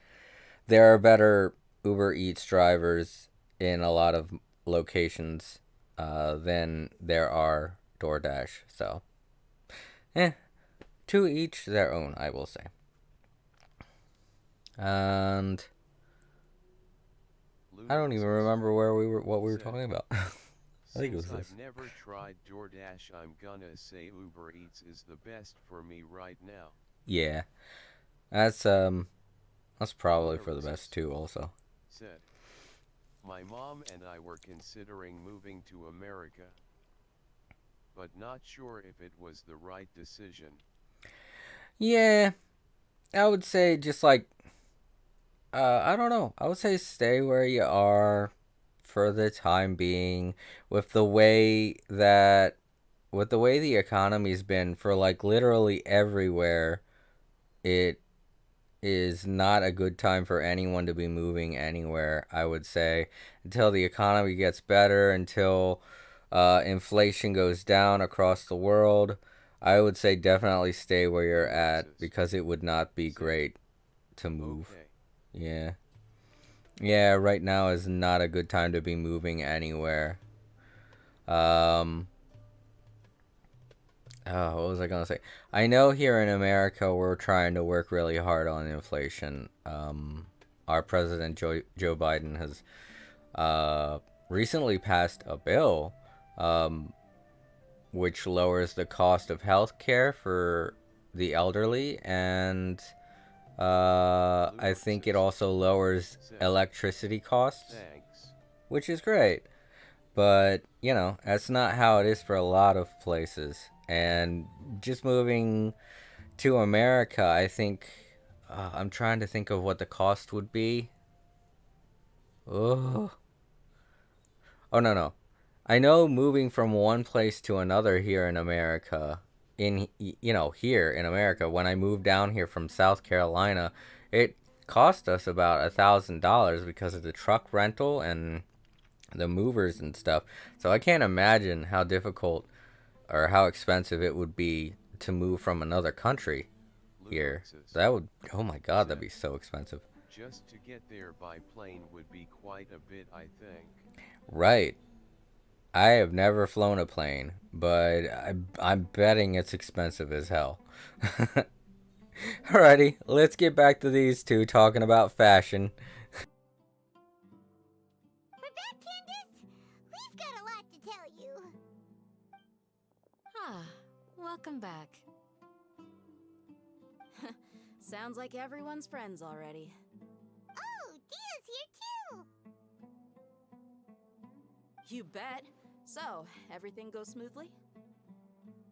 there are better Uber Eats drivers in a lot of locations than there are DoorDash. So, to each their own, I will say. And I don't even remember what we were talking about. I think it was Since this. I've never tried DoorDash, I'm gonna say Uber Eats is the best for me right now. Yeah, that's probably for the best too. Also, Said, my mom and I were considering moving to America, but not sure if it was the right decision. yeah, I would say just like I don't know. I would say stay where you are for the time being with the way that with the way the economy's been for like literally everywhere. It is not a good time for anyone to be moving anywhere, I would say, until the economy gets better, until inflation goes down across the world. I would say definitely stay where you're at because it would not be great to move. Okay. Yeah. Yeah, right now is not a good time to be moving anywhere. Um, Oh, what was I gonna say? I know here in America we're trying to work really hard on inflation. Our president Joe Biden has recently passed a bill, um, which lowers the cost of health care for the elderly, and I think it also lowers electricity costs, Thanks. which is great. But, you know, that's not how it is for a lot of places. And just moving to America, I think I'm trying to think of what the cost would be. Oh, oh no, no. I know moving from one place to another here in America, here in America, when I moved down here from South Carolina, it cost us about $1,000 because of the truck rental and the movers and stuff. So I can't imagine how difficult or how expensive it would be to move from another country here. That would, oh my god, that'd be so expensive. Just to get there by plane would be quite a bit, I think. Right. I have never flown a plane, but I'm betting it's expensive as hell. Alrighty, let's get back to these two talking about fashion. We're back, Candace! We've got a lot to tell you. Ah, welcome back. Sounds like everyone's friends already. Oh, Dia's here too! You bet. So, everything goes smoothly?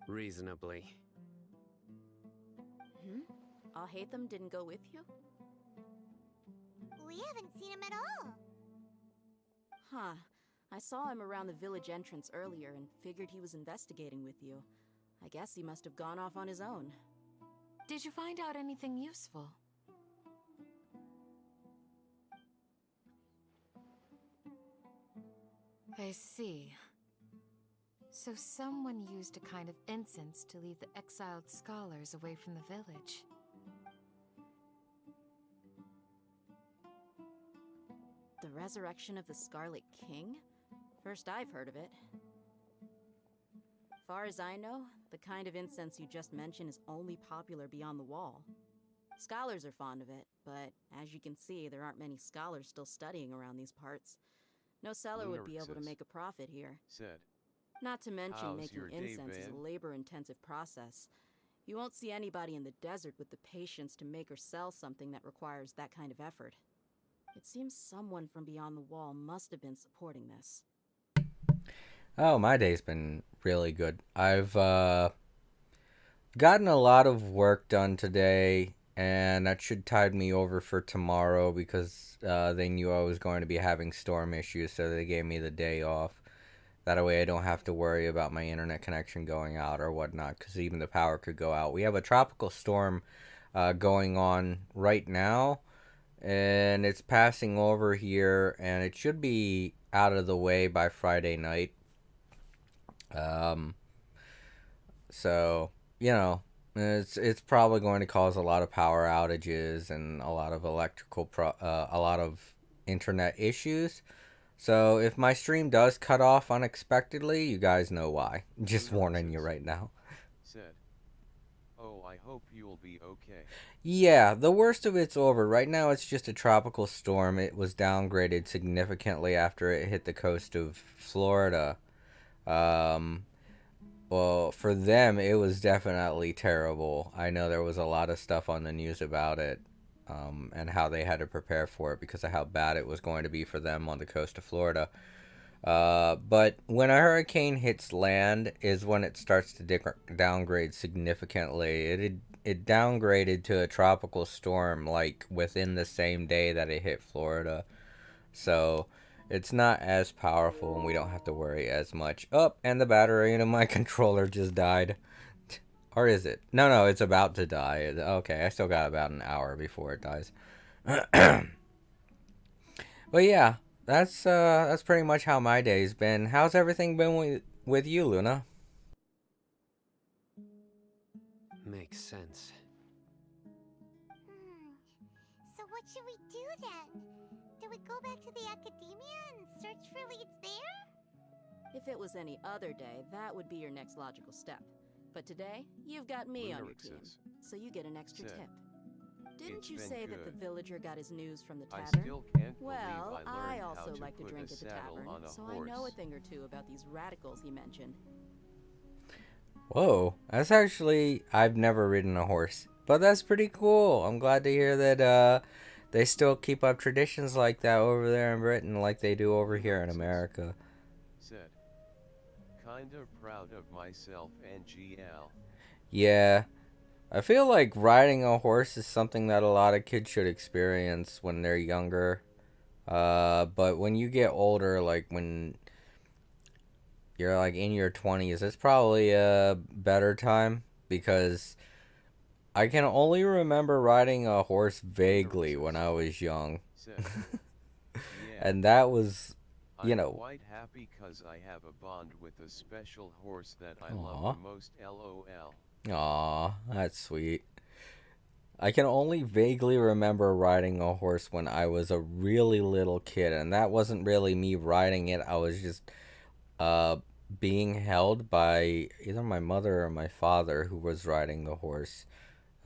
Reasonably. Alhaitham didn't go with you? We haven't seen him at all. Huh. I saw him around the village entrance earlier and figured he was investigating with you. I guess he must have gone off on his own. Did you find out anything useful? I see. So someone used a kind of incense to lead the exiled scholars away from the village. The resurrection of the Scarlet King? First I've heard of it. Far as I know, the kind of incense you just mentioned is only popular beyond the wall. Scholars are fond of it, but as you can see, there aren't many scholars still studying around these parts. No seller would be able to Lunarixus make a profit here. said, Not to mention "How's making your day incense is a been?" labor-intensive process. You won't see anybody in the desert with the patience to make or sell something that requires that kind of effort. It seems someone from beyond the wall must have been supporting this. Oh, my day's been really good. I've gotten a lot of work done today, and that should tide me over for tomorrow because they knew I was going to be having storm issues, so they gave me the day off. That way I don't have to worry about my internet connection going out or whatnot, because even the power could go out. We have a tropical storm going on right now, and it's passing over here, and it should be out of the way by Friday night. So, you know, it's probably going to cause a lot of power outages and a lot of a lot of internet issues. So if my stream does cut off unexpectedly, you guys know why. Just warning you right now. Said, "Oh, I hope you'll be okay." Yeah, the worst of it's over. Right now it's just a tropical storm. It was downgraded significantly after it hit the coast of Florida. Well, for them, it was definitely terrible. I know there was a lot of stuff on the news about it, and how they had to prepare for it because of how bad it was going to be for them on the coast of Florida. But when a hurricane hits land is when it starts to downgrade significantly. It downgraded to a tropical storm like within the same day that it hit Florida. So it's not as powerful and we don't have to worry as much. Oh, and the battery in my controller just died. Or is it? No, it's about to die. Okay, I still got about an hour before it dies. But yeah, that's pretty much how my day's been. How's everything been with you, Luna? Makes sense. So what should we do then? Do we go back to the academia and search for leads there? If it was any other day, that would be your next logical step. But today, you've got me on your team, Lunarixus so you get an extra said, tip. Didn't "It's you been say that the good. villager got his news from the I tavern? still can't Well, believe I learned also how to like to put drink a at the saddle tavern, on a so horse." I know a thing or two about these radicals he mentioned. Whoa, that's actually, I've never ridden a horse, but that's pretty cool. I'm glad to hear that they still keep up traditions like that over there in Britain like they do over here in America. Said, "Kinda proud of myself, NGL." Yeah, I feel like riding a horse is something that a lot of kids should experience when they're younger. But when you get older, like when you're like in your 20s, it's probably a better time because I can only remember riding a horse vaguely when I was young. Said, "Yeah, And that was, you I'm know, quite happy 'cause I have a bond with a special horse that I Aw. love the most, LOL." aw, that's sweet. I can only vaguely remember riding a horse when I was a really little kid, and that wasn't really me riding it. I was just uh being held by either my mother or my father who was riding the horse.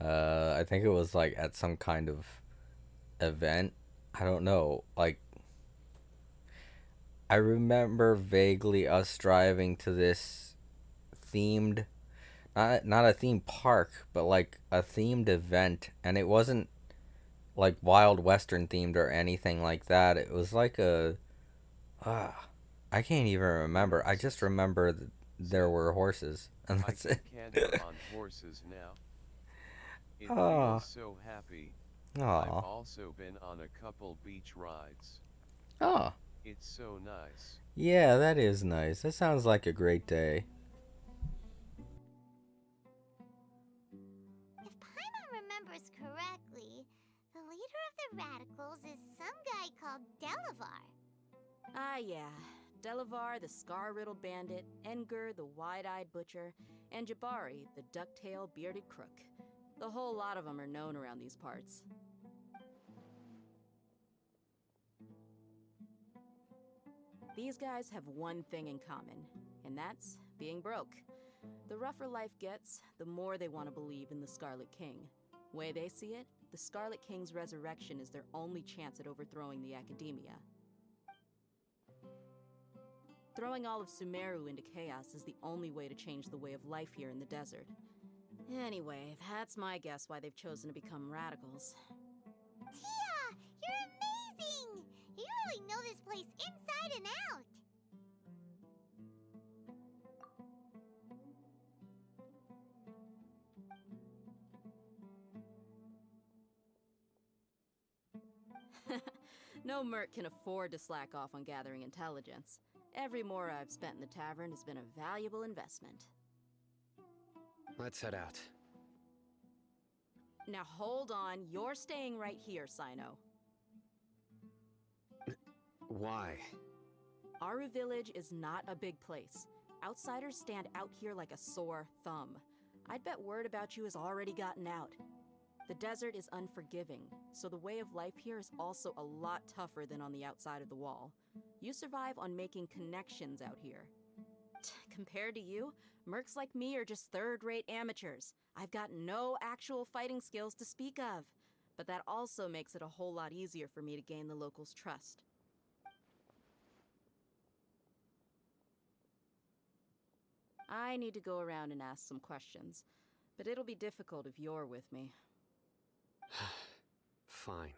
I think it was like at some kind of event. I don't know. Like I remember vaguely us driving to this themed, not a theme park, but like a themed event, and it wasn't like Wild Western themed or anything like that. It was like a I can't even remember. I just remember that there were horses, and I that's can it. canter on horses now. It Aw. feels so happy. I've Aw. also been on a couple beach rides. Oh. It's so nice. Yeah, that is nice. That sounds like a great day. If Paimon remembers correctly, the leader of the radicals is some guy called Delavar. Ah, yeah. Delavar, the scar-riddled bandit, Engur, the wide-eyed butcher, and Jabari, the duck-tailed bearded crook. The whole lot of them are known around these parts. These guys have one thing in common, and that's being broke. The rougher life gets, the more they want to believe in the Scarlet King. Way they see it, the Scarlet King's resurrection is their only chance at overthrowing the Academia. Throwing all of Sumeru into chaos is the only way to change the way of life here in the desert. Anyway, that's my guess why they've chosen to become radicals. Tia! You're amazing! You really know this place inside and out! No merc can afford to slack off on gathering intelligence. Every mora I've spent in the tavern has been a valuable investment. Let's head out. Now hold on, you're staying right here, Sino. Why? Aru Village is not a big place. Outsiders stand out here like a sore thumb. I'd bet word about you has already gotten out. The desert is unforgiving, so the way of life here is also a lot tougher than on the outside of the wall. You survive on making connections out here. Compared to you, mercs like me are just third-rate amateurs. I've got no actual fighting skills to speak of, but that also makes it a whole lot easier for me to gain the locals' trust. I need to go around and ask some questions, but it'll be difficult if you're with me. Fine.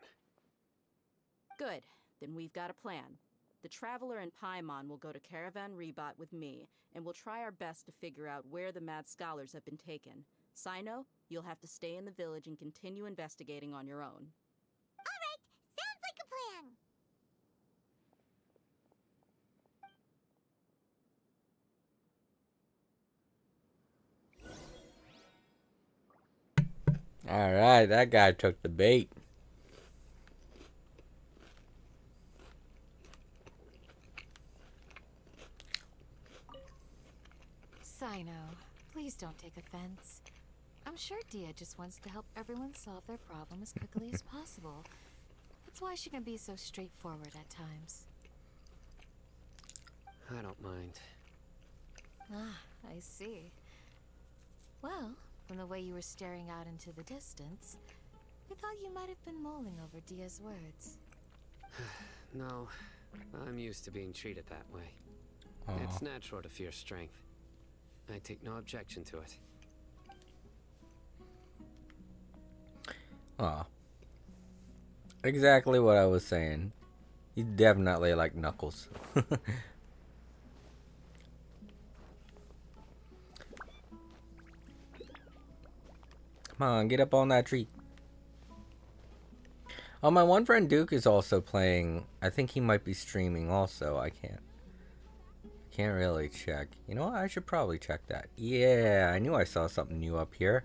Good, then we've got a plan. The Traveler and Paimon will go to Caravan Rebot with me, and we'll try our best to figure out where the mad scholars have been taken. Sino, you'll have to stay in the village and continue investigating on your own. Alright, sounds like a plan! Alright, that guy took the bait. Sino, please don't take offense. I'm sure Dia just wants to help everyone solve their problem as quickly as possible. That's why she can be so straightforward at times. I don't mind. Ah, I see. Well, from the way you were staring out into the distance, I thought you might have been mulling over Dia's words. No, I'm used to being treated that way. Aw. It's natural to fear strength. I take no objection to it. Aw. Exactly what I was saying. You definitely like Knuckles. Come on, get up on that tree. Oh, my one friend Duke is also playing. I think he might be streaming also. I can't really check. You know what? I should probably check that. Yeah, I knew I saw something new up here.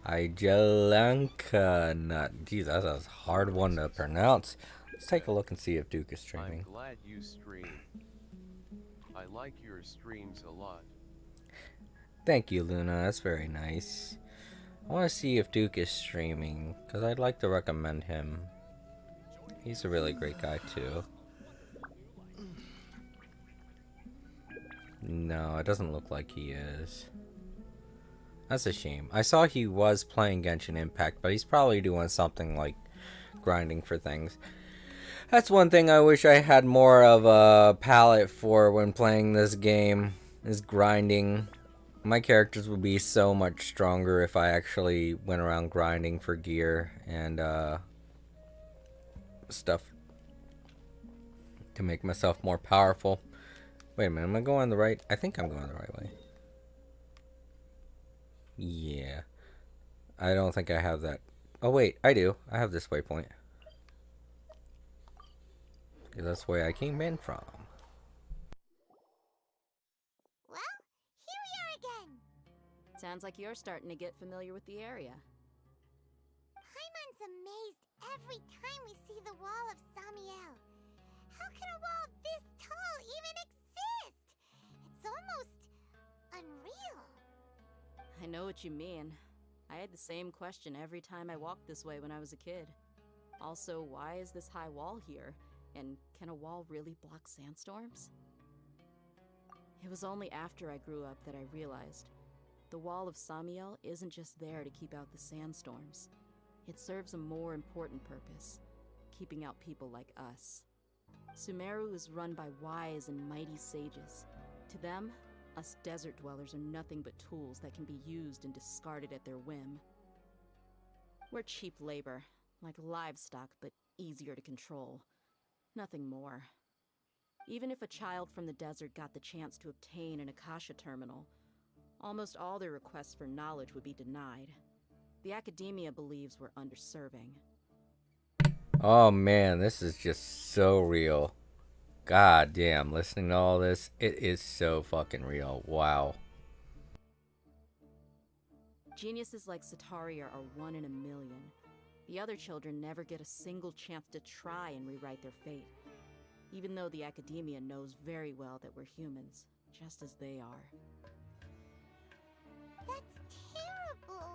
Ijalanka nut. Jeez, that's a hard one to pronounce. Let's take a look and see if Duke is streaming. I'm glad you stream. I like your streams a lot. Thank you, Luna. That's very nice. I want to see if Duke is streaming, because I'd like to recommend him. He's a really great guy, too. No, it doesn't look like he is. That's a shame. I saw he was playing Genshin Impact, but he's probably doing something like grinding for things. That's one thing I wish I had more of a palette for when playing this game, is grinding. My characters would be so much stronger if I actually went around grinding for gear and stuff to make myself more powerful. Wait a minute, am I going the right? I think I'm going the right way. Yeah. I don't think I have that. Oh wait, I do. I have this waypoint. Because that's where I came in from. Well, here we are again! Sounds like you're starting to get familiar with the area. Paimon's amazed every time we see the wall of Samiel. How can a wall this tall even exist? It's almost unreal. I know what you mean. I had the same question every time I walked this way when I was a kid. Also, why is this high wall here? And can a wall really block sandstorms? It was only after I grew up that I realized the Wall of Samiel isn't just there to keep out the sandstorms. It serves a more important purpose, keeping out people like us. Sumeru is run by wise and mighty sages. To them, us desert dwellers are nothing but tools that can be used and discarded at their whim. We're cheap labor, like livestock, but easier to control. Nothing more. Even if a child from the desert got the chance to obtain an Akasha terminal, almost all their requests for knowledge would be denied. The academia believes we're underserving. Oh man, this is just so real. God damn, listening to all this, it is so fucking real. Wow. Geniuses like Sataria are one in a million. The other children never get a single chance to try and rewrite their fate. Even though the academia knows very well that we're humans, just as they are. That's terrible.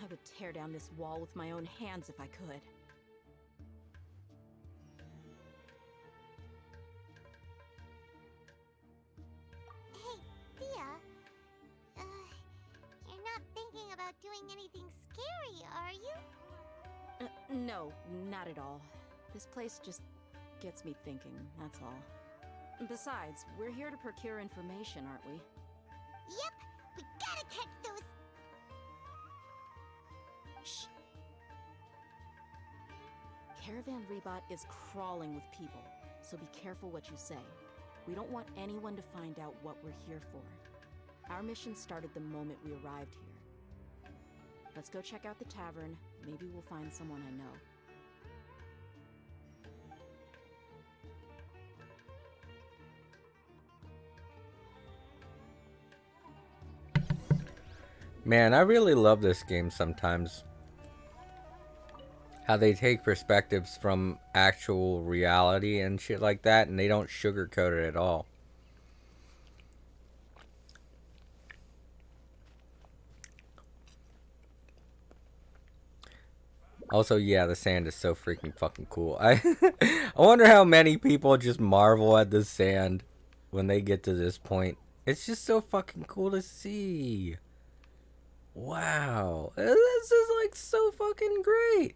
I would tear down this wall with my own hands if I could. Hey, Dia. You're not thinking about doing anything scary, are you? No, not at all. This place just gets me thinking, that's all. Besides, we're here to procure information, aren't we? Yep, we gotta catch those. Shh. Caravan Rebot is crawling with people, so be careful what you say. We don't want anyone to find out what we're here for. Our mission started the moment we arrived here. Let's go check out the tavern. Maybe we'll find someone I know. Man, I really love this game sometimes. How they take perspectives from actual reality and shit like that, and they don't sugarcoat it at all. Also, yeah, the sand is so freaking fucking cool. I wonder how many people just marvel at the sand when they get to this point. It's just so fucking cool to see. Wow. This is like so fucking great.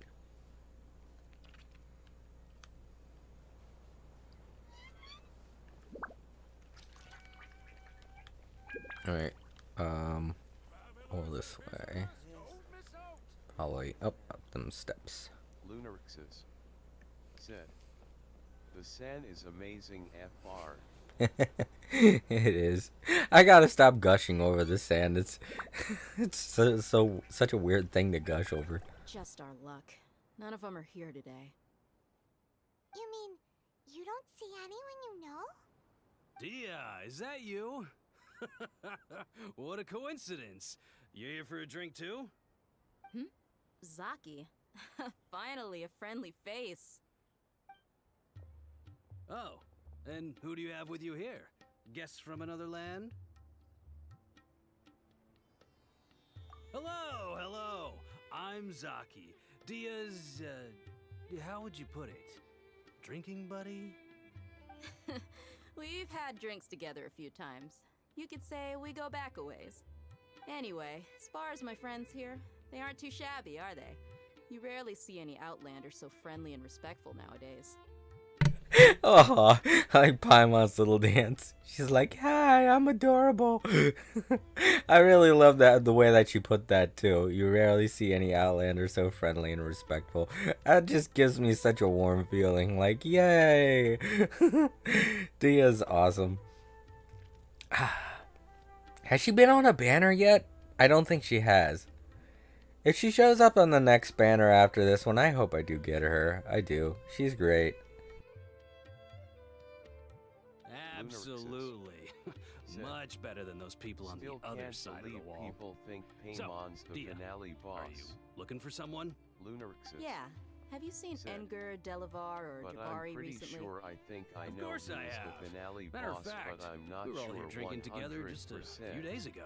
Alright. All this way. Probably up them steps. Lunarixes said, "The sand is amazing, FR." It is. I gotta stop gushing over the sand. It's such a weird thing to gush over. Just our luck. None of them are here today. You mean you don't see anyone you know? Dia, is that you? What a coincidence. You here for a drink too? Zaki. Finally, a friendly face. Oh, and who do you have with you here? Guests from another land? Hello, hello. I'm Zaki. Dia's, how would you put it? Drinking buddy? We've had drinks together a few times. You could say we go back a ways. Anyway, as far as my friends here, they aren't too shabby, are they? You rarely see any Outlanders so friendly and respectful nowadays. Oh, I like Paimon's little dance. She's like, "Hi, I'm adorable." I really love that, the way that you put that too. You rarely see any Outlander so friendly and respectful. That just gives me such a warm feeling. Like, yay! Dia's awesome. Has she been on a banner yet? I don't think she has. If she shows up on the next banner after this one, I hope I do get her. I do. She's great. Absolutely. Much better than those people on the other side of the wall. People think Paymon's the Dia, finale boss. Are you looking for someone? Lunarixes. Yeah. Have you seen Said, Enger, Delavar, or but Jabari I'm pretty recently? sure I think I Of know course who's I have. the finale Matter boss, of fact, but I'm not we were all sure here drinking together just a 100%. few days ago.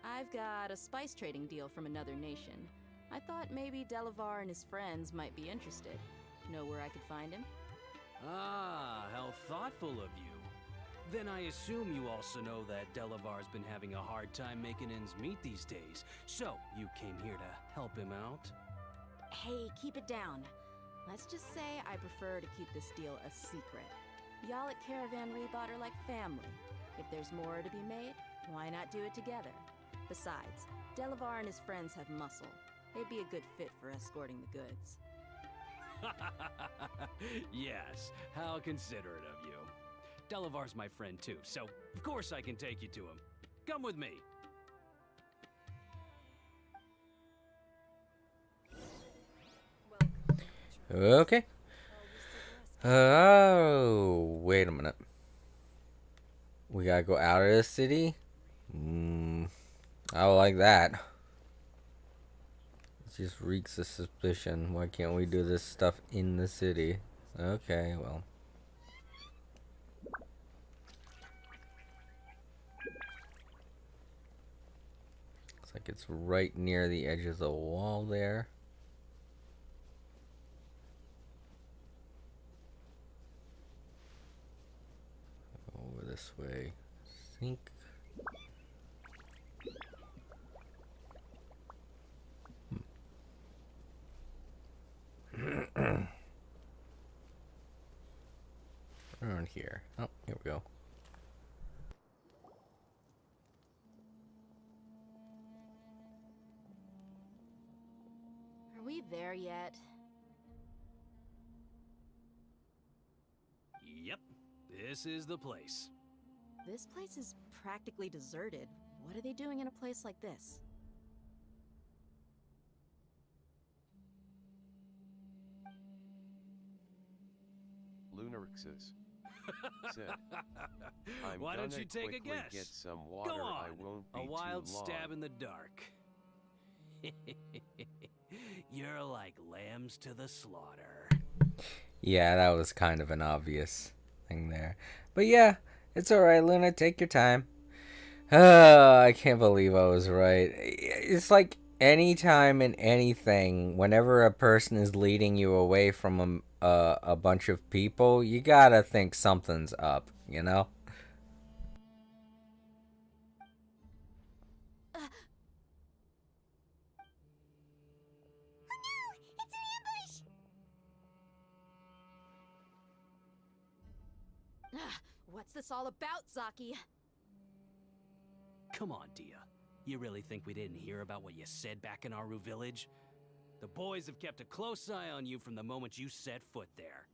I've got a spice trading deal from another nation. I thought maybe Delavar and his friends might be interested. Know where I could find him? Ah, how thoughtful of you. Then I assume you also know that Delavar's been having a hard time making ends meet these days. So, you came here to help him out? Hey, keep it down. Let's just say I prefer to keep this deal a secret. Y'all at Caravan Rebot are like family. If there's more to be made, why not do it together? Besides, Delavar and his friends have muscle. They'd be a good fit for escorting the goods. Yes, how considerate of you. Delavar's my friend too, so of course I can take you to him. Come with me. Okay. Oh, wait a minute. We gotta go out of the city? I don't like that. It just reeks of suspicion. Why can't we do this stuff in the city? Okay, well. Looks like it's right near the edge of the wall there. Over this way. I think. Around here. Oh, here we go. Are we there yet? Yep, this is the place. This place is practically deserted. What are they doing in a place like this? Lunarixes said, I'm Why don't gonna you take a quickly guess? get some water. Go on. I won't be A wild too long. stab in the dark. You're like lambs to the slaughter. Yeah, that was kind of an obvious thing there. But yeah, it's alright, Luna. Take your time. I can't believe I was right. It's like any time in anything, whenever a person is leading you away from a bunch of people, you gotta think something's up, you know? What's this all about, Zaki? Come on, Dia. You really think we didn't hear about what you said back in Aru village? The boys have kept a close eye on you from the moment you set foot there.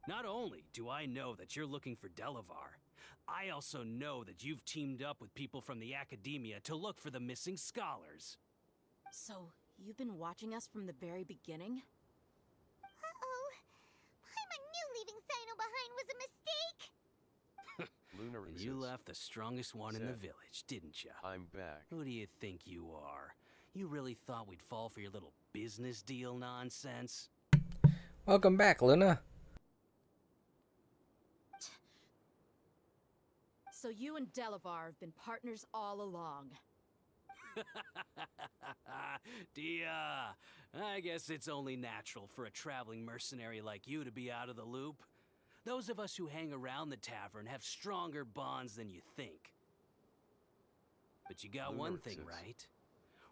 Not only do I know that you're looking for Delavar, I also know that you've teamed up with people from the Academia to look for the missing scholars. So, you've been watching us from the very beginning? Uh-oh. Paimon knew leaving Sino behind was a mistake! And you left the strongest one in the village, didn't you? I'm back. Who do you think you are? You really thought we'd fall for your little business deal nonsense? Welcome back, Luna. So you and Delavar have been partners all along. Dia, I guess it's only natural for a traveling mercenary like you to be out of the loop. Those of us who hang around the tavern have stronger bonds than you think. But you got one thing right.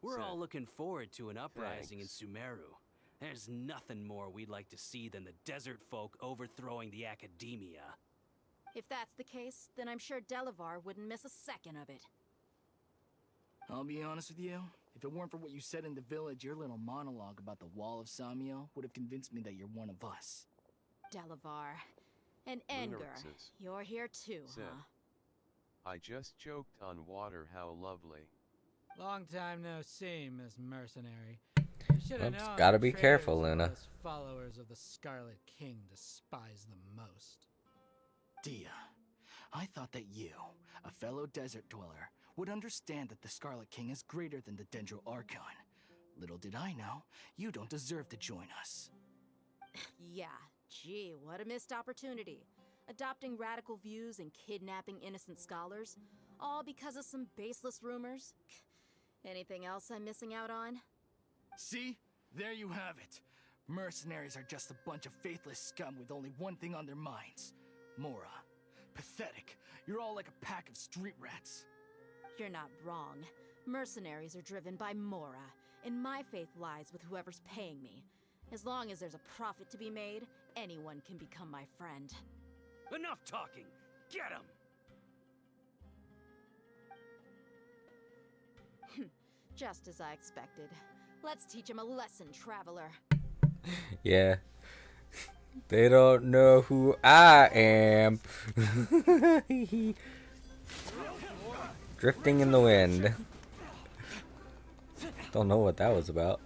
We're all looking forward to an uprising in Sumeru. There's nothing more we'd like to see than the desert folk overthrowing the Academia. If that's the case, then I'm sure Delavar wouldn't miss a second of it. I'll be honest with you. If it weren't for what you said in the village, your little monologue about the Wall of Samiel would have convinced me that you're one of us. Delavar. And Engar, you're here too, huh? I just choked on water, how lovely. Long time no see, Miss Mercenary. You should have known gotta be traitors careful, are Luna. those followers of the Scarlet King despise the most. Dia, I thought that you, a fellow desert dweller, would understand that the Scarlet King is greater than the Dendro Archon. Little did I know, you don't deserve to join us. Yeah, gee, what a missed opportunity. Adopting radical views and kidnapping innocent scholars, all because of some baseless rumors. Anything else I'm missing out on? See? There you have it. Mercenaries are just a bunch of faithless scum with only one thing on their minds. Mora, pathetic. You're all like a pack of street rats. You're not wrong. Mercenaries are driven by Mora, and my faith lies with whoever's paying me. As long as there's a profit to be made, anyone can become my friend. Enough talking! Get him! Just as I expected. Let's teach him a lesson, traveler. Yeah. They don't know who I am. Drifting in the wind. Don't know what that was about.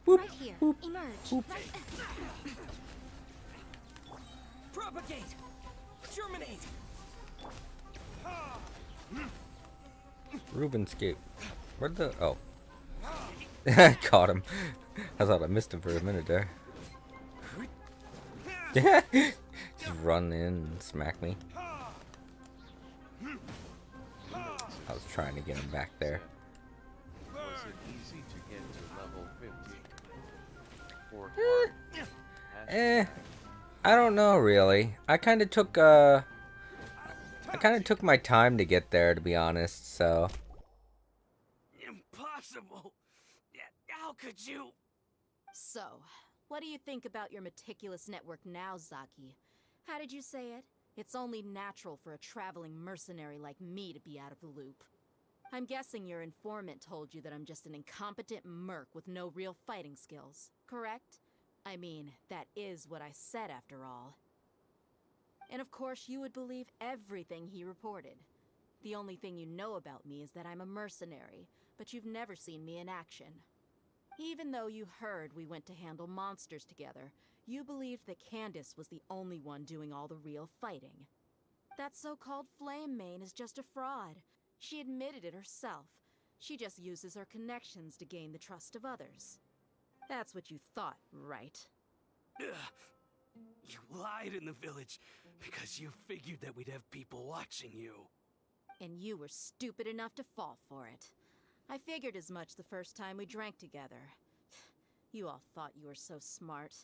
Whoop, Right here. whoop, Emerge. whoop. Propagate! Germinate! Ruben'scape. Where'd the... Oh. Caught him. I thought I missed him for a minute there. Just run in and smack me. I was trying to get him back there. Was it easy to get to level 50? Or hard? I don't know really. I kind of took my time to get there, to be honest, so. Impossible! How could you? So, what do you think about your meticulous network now, Zaki? How did you say it? It's only natural for a traveling mercenary like me to be out of the loop. I'm guessing your informant told you that I'm just an incompetent merc with no real fighting skills, correct? I mean, that is what I said after all. And of course you would believe everything he reported. The only thing you know about me is that I'm a mercenary, but you've never seen me in action. Even though you heard we went to handle monsters together, you believed that Candace was the only one doing all the real fighting. That so-called Flame Mane is just a fraud. She admitted it herself. She just uses her connections to gain the trust of others. That's what you thought, right? Ugh. You lied in the village because you figured that we'd have people watching you. And you were stupid enough to fall for it. I figured as much the first time we drank together. You all thought you were so smart.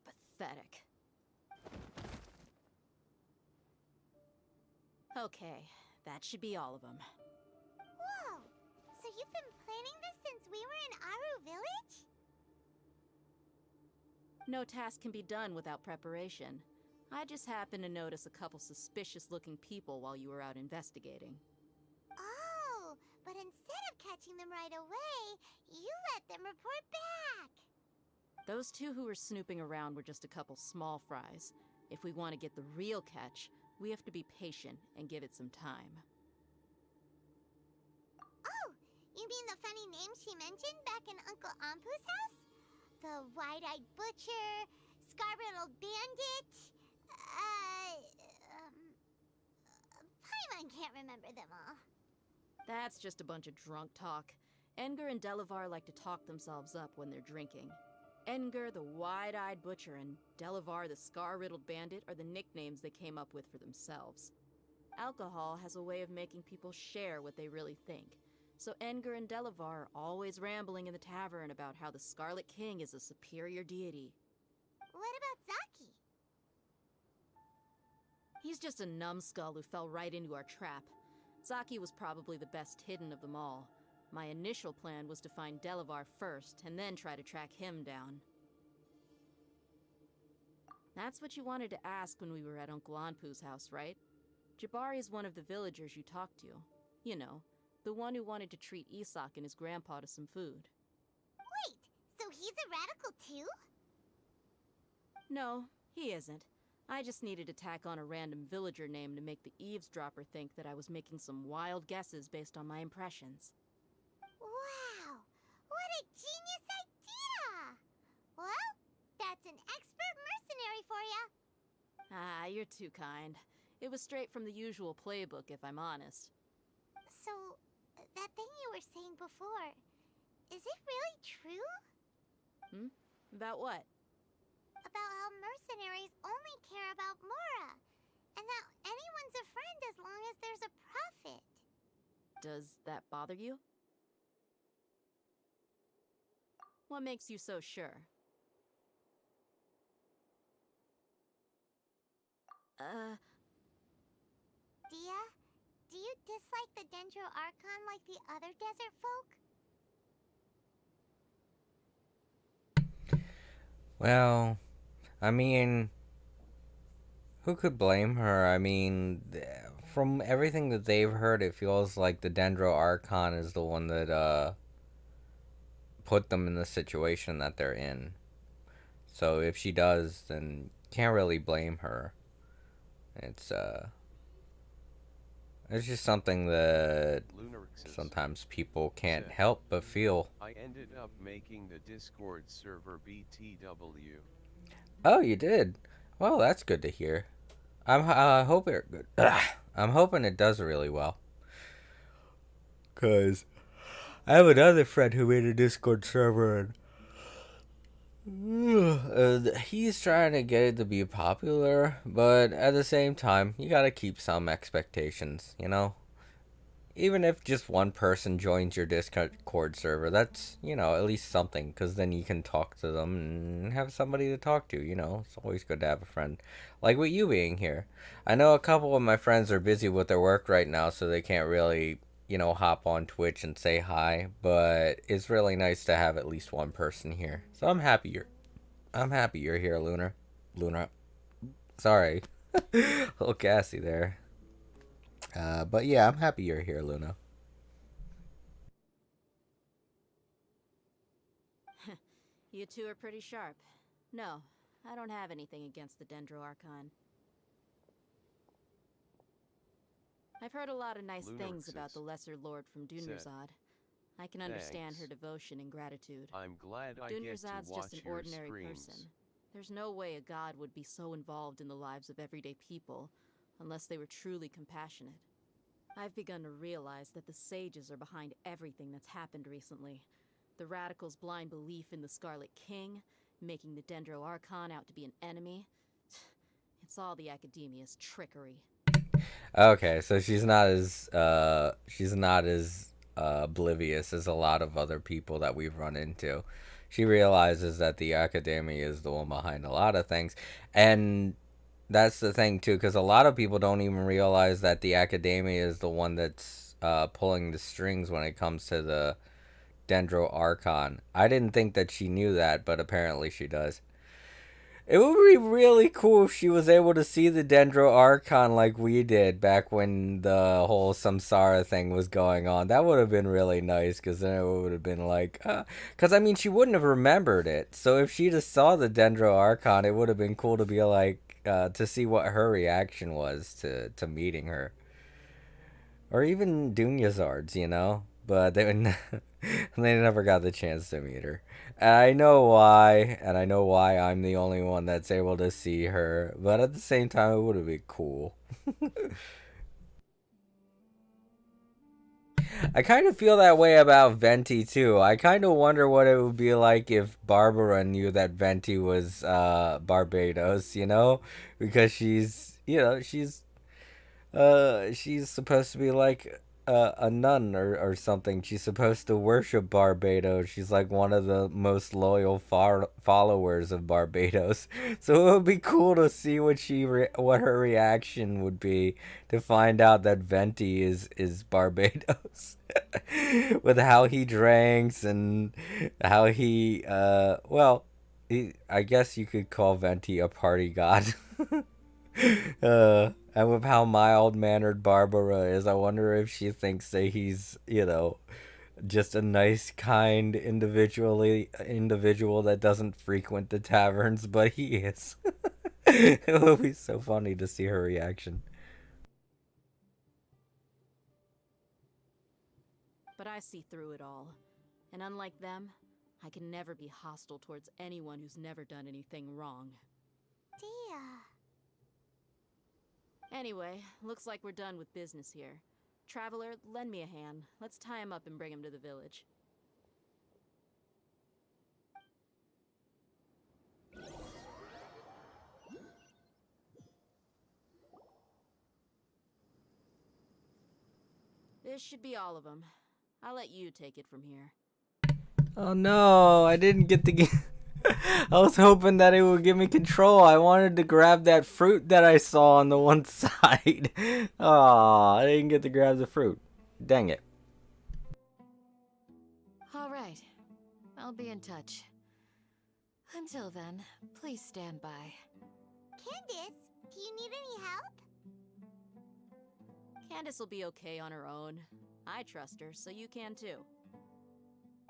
Pathetic. Okay, that should be all of them. Whoa! So you've been planning this since we were in Aru Village? No task can be done without preparation. I just happened to notice a couple suspicious-looking people while you were out investigating. Oh, but instead of catching them right away, you let them report back. Those two who were snooping around were just a couple small fries. If we want to get the real catch, we have to be patient and give it some time. Oh, you mean the funny name she mentioned back in Uncle Ampu's house? The wide-eyed butcher, scar-riddled bandit, Paimon can't remember them all. That's just a bunch of drunk talk. Edgar and Delavar like to talk themselves up when they're drinking. Edgar, the wide-eyed butcher, and Delavar, the scar-riddled bandit, are the nicknames they came up with for themselves. Alcohol has a way of making people share what they really think. So Edgar and Delavar are always rambling in the tavern about how the Scarlet King is a superior deity. What about Zaki? He's just a numbskull who fell right into our trap. Zaki was probably the best hidden of them all. My initial plan was to find Delavar first, and then try to track him down. That's what you wanted to ask when we were at Uncle Anpu's house, right? Jabari is one of the villagers you talked to. You know, the one who wanted to treat Isak and his grandpa to some food. Wait, so he's a radical too? No, he isn't. I just needed to tack on a random villager name to make the eavesdropper think that I was making some wild guesses based on my impressions. Wow, what a genius idea! Well, that's an expert mercenary for ya. Ah, you're too kind. It was straight from the usual playbook, if I'm honest. So, that thing you were saying before, is it really true? About what? About how mercenaries only care about Mora, and that anyone's a friend as long as there's a profit. Does that bother you? What makes you so sure? Dia, do you dislike the Dendro Archon like the other desert folk? Well, I mean, who could blame her? I mean, from everything that they've heard, it feels like the Dendro Archon is the one that put them in the situation that they're in. So if she does, then can't really blame her. It's just something that sometimes people can't help but feel. I ended up making the Discord server BTW. Oh, you did? Well, that's good to hear. I'm hoping it does really well. Cause I have another friend who made a Discord server, and he's trying to get it to be popular, but at the same time, you gotta keep some expectations, you know? Even if just one person joins your Discord server, that's, at least something, because then you can talk to them and have somebody to talk to, It's always good to have a friend. Like with you being here. I know a couple of my friends are busy with their work right now, so they can't really, hop on Twitch and say hi, but it's really nice to have at least one person here. So I'm happy you're here, Luna. Sorry. A little gassy there. But yeah, I'm happy you're here, Luna. You two are pretty sharp. No, I don't have anything against the Dendro Archon. I've heard a lot of nice things about the Lesser Lord from Dunyarzad. I can understand her devotion and gratitude. I'm glad I get to watch just an your ordinary streams. person. There's no way a god would be so involved in the lives of everyday people unless they were truly compassionate. I've begun to realize that the sages are behind everything that's happened recently. The radicals' blind belief in the Scarlet King, making the Dendro Archon out to be an enemy. It's all the academia's trickery. Okay, so she's not as oblivious as a lot of other people that we've run into. She realizes that the academia is the one behind a lot of things, and that's the thing too, because a lot of people don't even realize that the academia is the one that's pulling the strings when it comes to the Dendro Archon. I didn't think that she knew that, but apparently she does. It would be really cool if she was able to see the Dendro Archon like we did back when the whole Samsara thing was going on. That would have been really nice, because then it would have been like... Because, I mean, she wouldn't have remembered it. So if she just saw the Dendro Archon, it would have been cool to be like... to see what her reaction was to meeting her. Or even Dunyarzad's, But they never got the chance to meet her. And I know why, I'm the only one that's able to see her. But at the same time, it would have been cool. I kind of feel that way about Venti, too. I kind of wonder what it would be like if Barbara knew that Venti was Barbados, Because she's supposed to be like a nun or something. She's supposed to worship Barbados. She's like one of the most loyal followers of Barbados. So it would be cool to see what her reaction would be to find out that Venti is Barbados. With how he drinks and how he I guess you could call Venti a party god. And with how mild-mannered Barbara is, I wonder if she thinks that he's, just a nice, kind individual that doesn't frequent the taverns, but he is. It would be so funny to see her reaction. But I see through it all. And unlike them, I can never be hostile towards anyone who's never done anything wrong. Dia. Anyway, looks like we're done with business here. Traveler, lend me a hand. Let's tie him up and bring him to the village. This should be all of them. I'll let you take it from here. Oh no, I didn't get the I was hoping that it would give me control. I wanted to grab that fruit that I saw on the one side. Aw, I didn't get to grab the fruit. Dang it. All right. I'll be in touch. Until then, please stand by. Candace, do you need any help? Candace will be okay on her own. I trust her, so you can too.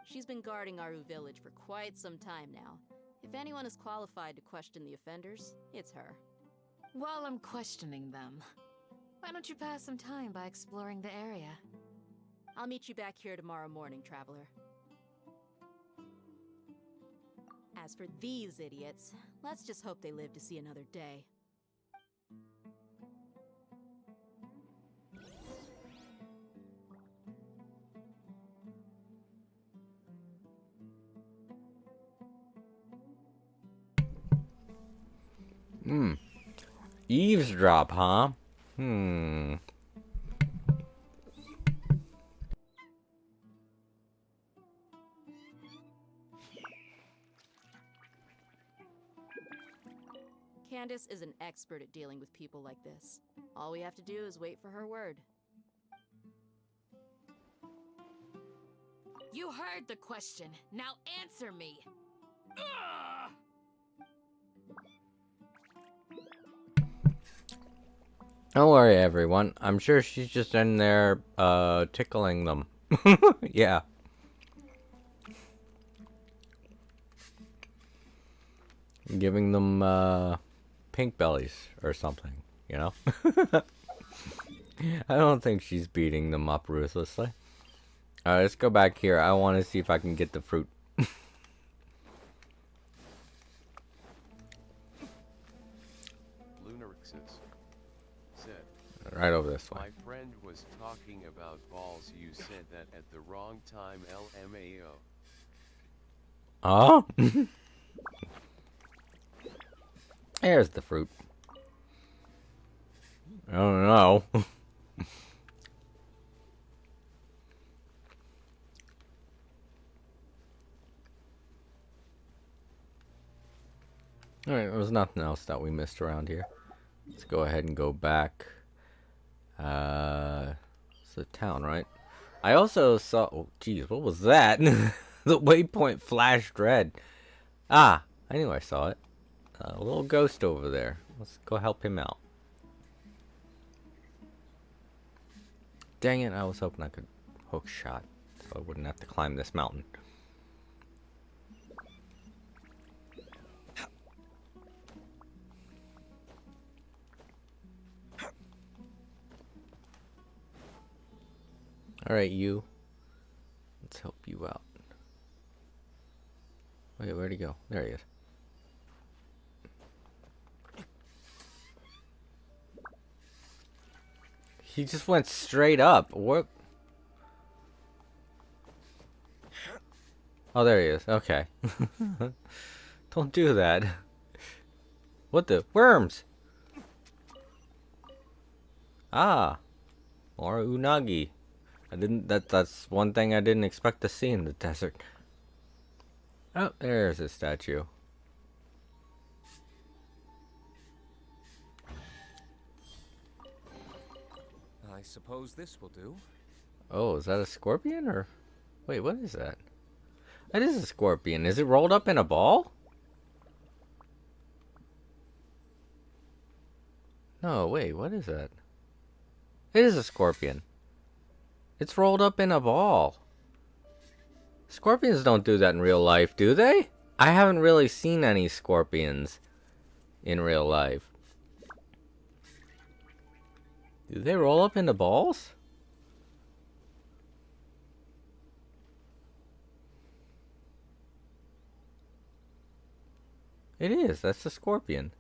She's been guarding Aru village for quite some time now. If anyone is qualified to question the offenders, it's her. While I'm questioning them, why don't you pass some time by exploring the area? I'll meet you back here tomorrow morning, Traveler. As for these idiots, let's just hope they live to see another day. Eavesdrop, huh? Candace is an expert at dealing with people like this. All we have to do is wait for her word. You heard the question. Now answer me. Don't worry, everyone. I'm sure she's just in there, tickling them. Yeah. Giving them, pink bellies or something, you know? I don't think she's beating them up ruthlessly. Alright, let's go back here. I want to see if I can get the fruit. Lunarixus said, Right over this way. my friend was talking about balls. You said that at the wrong time, LMAO. Oh? There's the fruit. I don't know. Alright, there was nothing else that we missed around here. Let's go ahead and go back. It's the town, right? I also saw... Oh, geez, what was that? The waypoint flashed red. Ah, I knew I saw it. A little ghost over there. Let's go help him out. Dang it, I was hoping I could hook shot, so I wouldn't have to climb this mountain. Alright, you. Let's help you out. Wait, where'd he go? There he is. He just went straight up. What? Oh, there he is. Okay. Don't do that. What the? Worms! Ah. More unagi. That's one thing I didn't expect to see in the desert. Oh, there's a statue. I suppose this will do. Oh, is that a scorpion or... Wait, what is that? That is a scorpion. Is it rolled up in a ball? No, wait, what is that? It is a scorpion. It's rolled up in a ball. Scorpions don't do that in real life, do they? I haven't really seen any scorpions in real life. Do they roll up into balls? It is. That's a scorpion.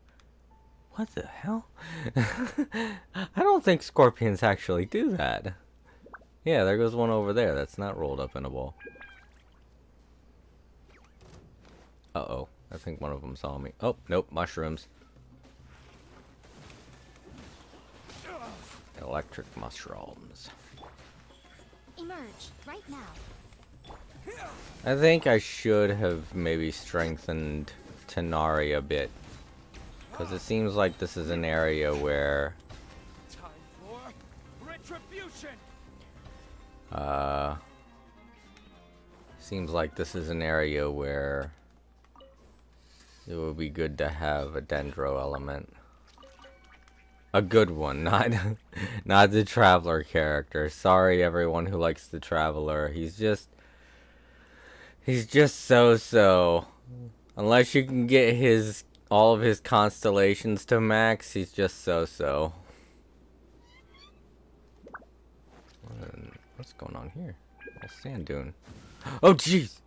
What the hell? I don't think scorpions actually do that. Yeah, there goes one over there that's not rolled up in a ball. Uh-oh. I think one of them saw me. Oh, nope. Mushrooms. Electric mushrooms. Emerge right now. I think I should have maybe strengthened Tenari a bit. Because it seems like this is an area where... Time for retribution. Seems like this is an area where it would be good to have a Dendro element. A good one, not the Traveler character. Sorry everyone who likes the Traveler. He's just so-so. Unless you can get all of his constellations to max, he's just so-so. What's going on here? A sand dune. Oh jeez!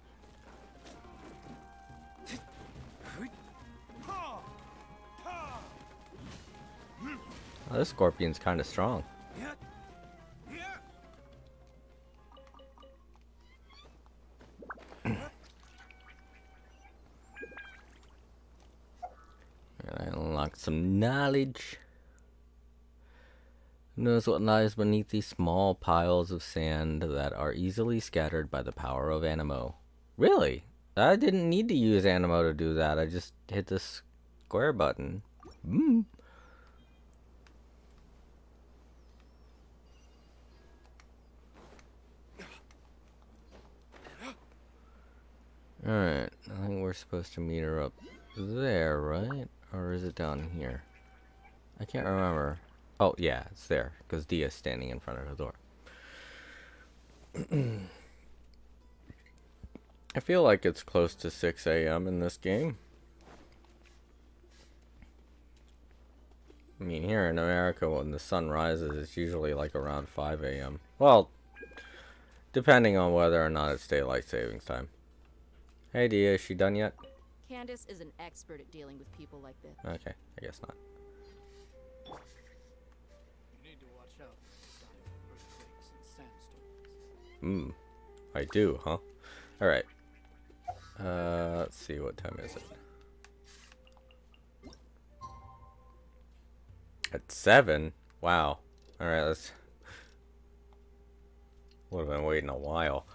Oh, this scorpion's kind of strong. I unlocked some knowledge. Who knows what lies beneath these small piles of sand that are easily scattered by the power of Animo? Really? I didn't need to use Animo to do that. I just hit the square button. Alright, I think we're supposed to meet her up there, right? Or is it down here? I can't remember. Oh, yeah, it's there, because Dia's standing in front of the door. I feel like it's close to 6 a.m. in this game. I mean, here in America, when the sun rises, it's usually like around 5 a.m. Well, depending on whether or not it's daylight savings time. Hey, Dia, is she done yet? Candace is an expert at dealing with people like this. Okay, I guess not. You need to watch out for earthquakes and sandstorms. I do, huh? Alright. Let's see, what time is it? At 7? Wow. Alright, let's... Would have been waiting a while.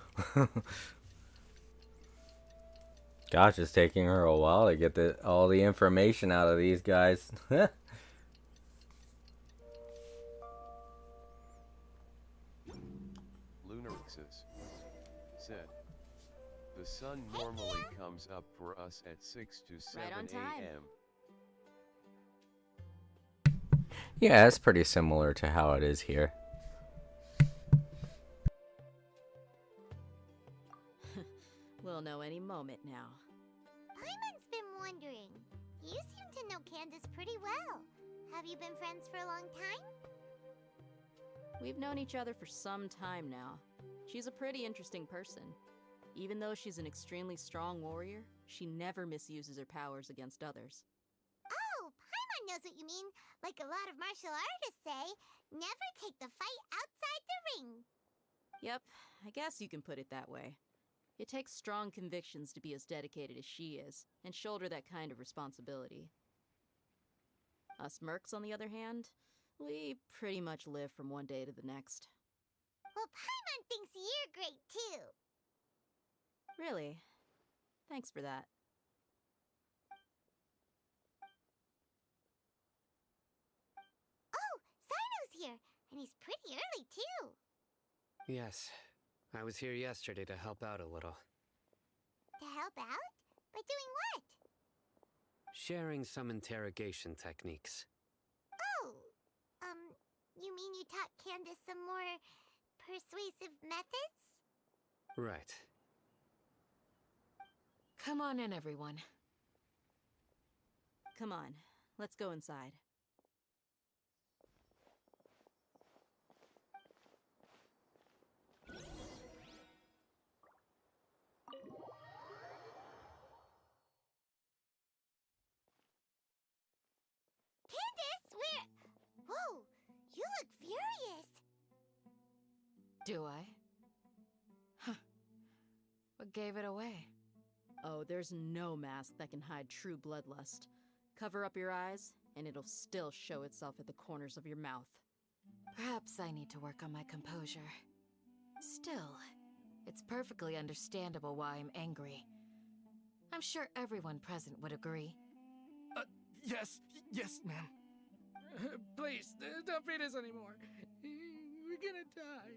Gosh, it's taking her a while to get all the information out of these guys. Lunarixus said, the sun normally comes up for us at 6 to 7 a.m. Yeah, it's pretty similar to how it is here. We'll know any moment now. Paimon's been wondering. You seem to know Candace pretty well. Have you been friends for a long time? We've known each other for some time now. She's a pretty interesting person. Even though she's an extremely strong warrior, she never misuses her powers against others. Oh, Paimon knows what you mean. Like a lot of martial artists say, never take the fight outside the ring. Yep, I guess you can put it that way. It takes strong convictions to be as dedicated as she is, and shoulder that kind of responsibility. Us mercs, on the other hand, we pretty much live from one day to the next. Well, Paimon thinks you're great, too. Really? Thanks for that. Oh, Sino's here, and he's pretty early, too. Yes, I was here yesterday to help out a little. To help out? By doing what? Sharing some interrogation techniques. Oh, you mean you taught Candace some more persuasive methods? Right. Come on in, everyone. Come on, let's go inside. Candace, where... Whoa, you look furious. Do I? Huh. What gave it away? Oh, there's no mask that can hide true bloodlust. Cover up your eyes, and it'll still show itself at the corners of your mouth. Perhaps I need to work on my composure. Still, It's perfectly understandable why I'm angry. I'm sure everyone present would agree. Yes, ma'am. Please, don't beat us anymore. We're gonna die.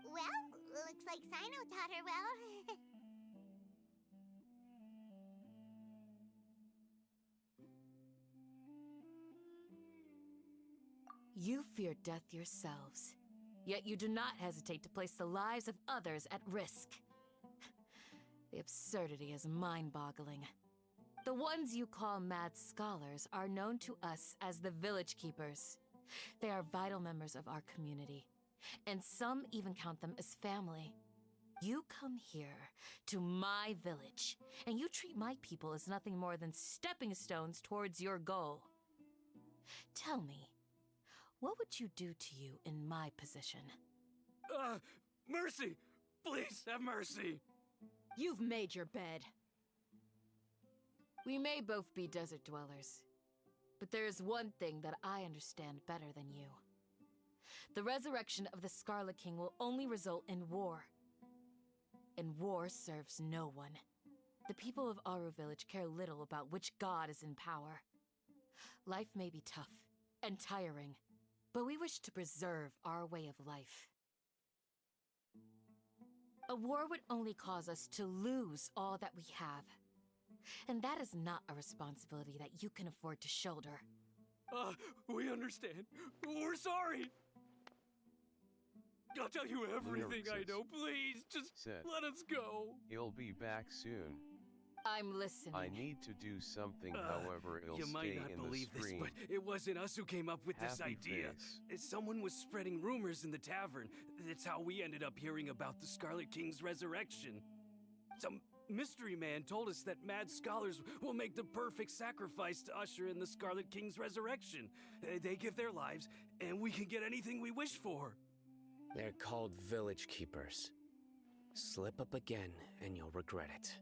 Well, looks like Sino taught her well. You fear death yourselves, yet you do not hesitate to place the lives of others at risk. The absurdity is mind-boggling. The ones you call mad scholars are known to us as the Village Keepers. They are vital members of our community, and some even count them as family. You come here, to my village, and you treat my people as nothing more than stepping stones towards your goal. Tell me, what would you do to you in my position? Mercy! Please, have mercy! You've made your bed. We may both be desert dwellers, but there is one thing that I understand better than you. The resurrection of the Scarlet King will only result in war. And war serves no one. The people of Aru Village care little about which god is in power. Life may be tough and tiring, but we wish to preserve our way of life. A war would only cause us to lose all that we have. And that is not a responsibility that you can afford to shoulder. We understand. We're sorry. I'll tell you everything I know, please. Just let us go. He'll be back soon. I'm listening. I need to do something, however it'll You stay might not in the believe this, stream. but it wasn't us who came up with this Happy idea. face. Someone was spreading rumors in the tavern. That's how we ended up hearing about the Scarlet King's resurrection. Some mystery man told us that mad scholars will make the perfect sacrifice to usher in the Scarlet King's resurrection. They give their lives, and we can get anything we wish for. They're called Village Keepers. Slip up again, and you'll regret it.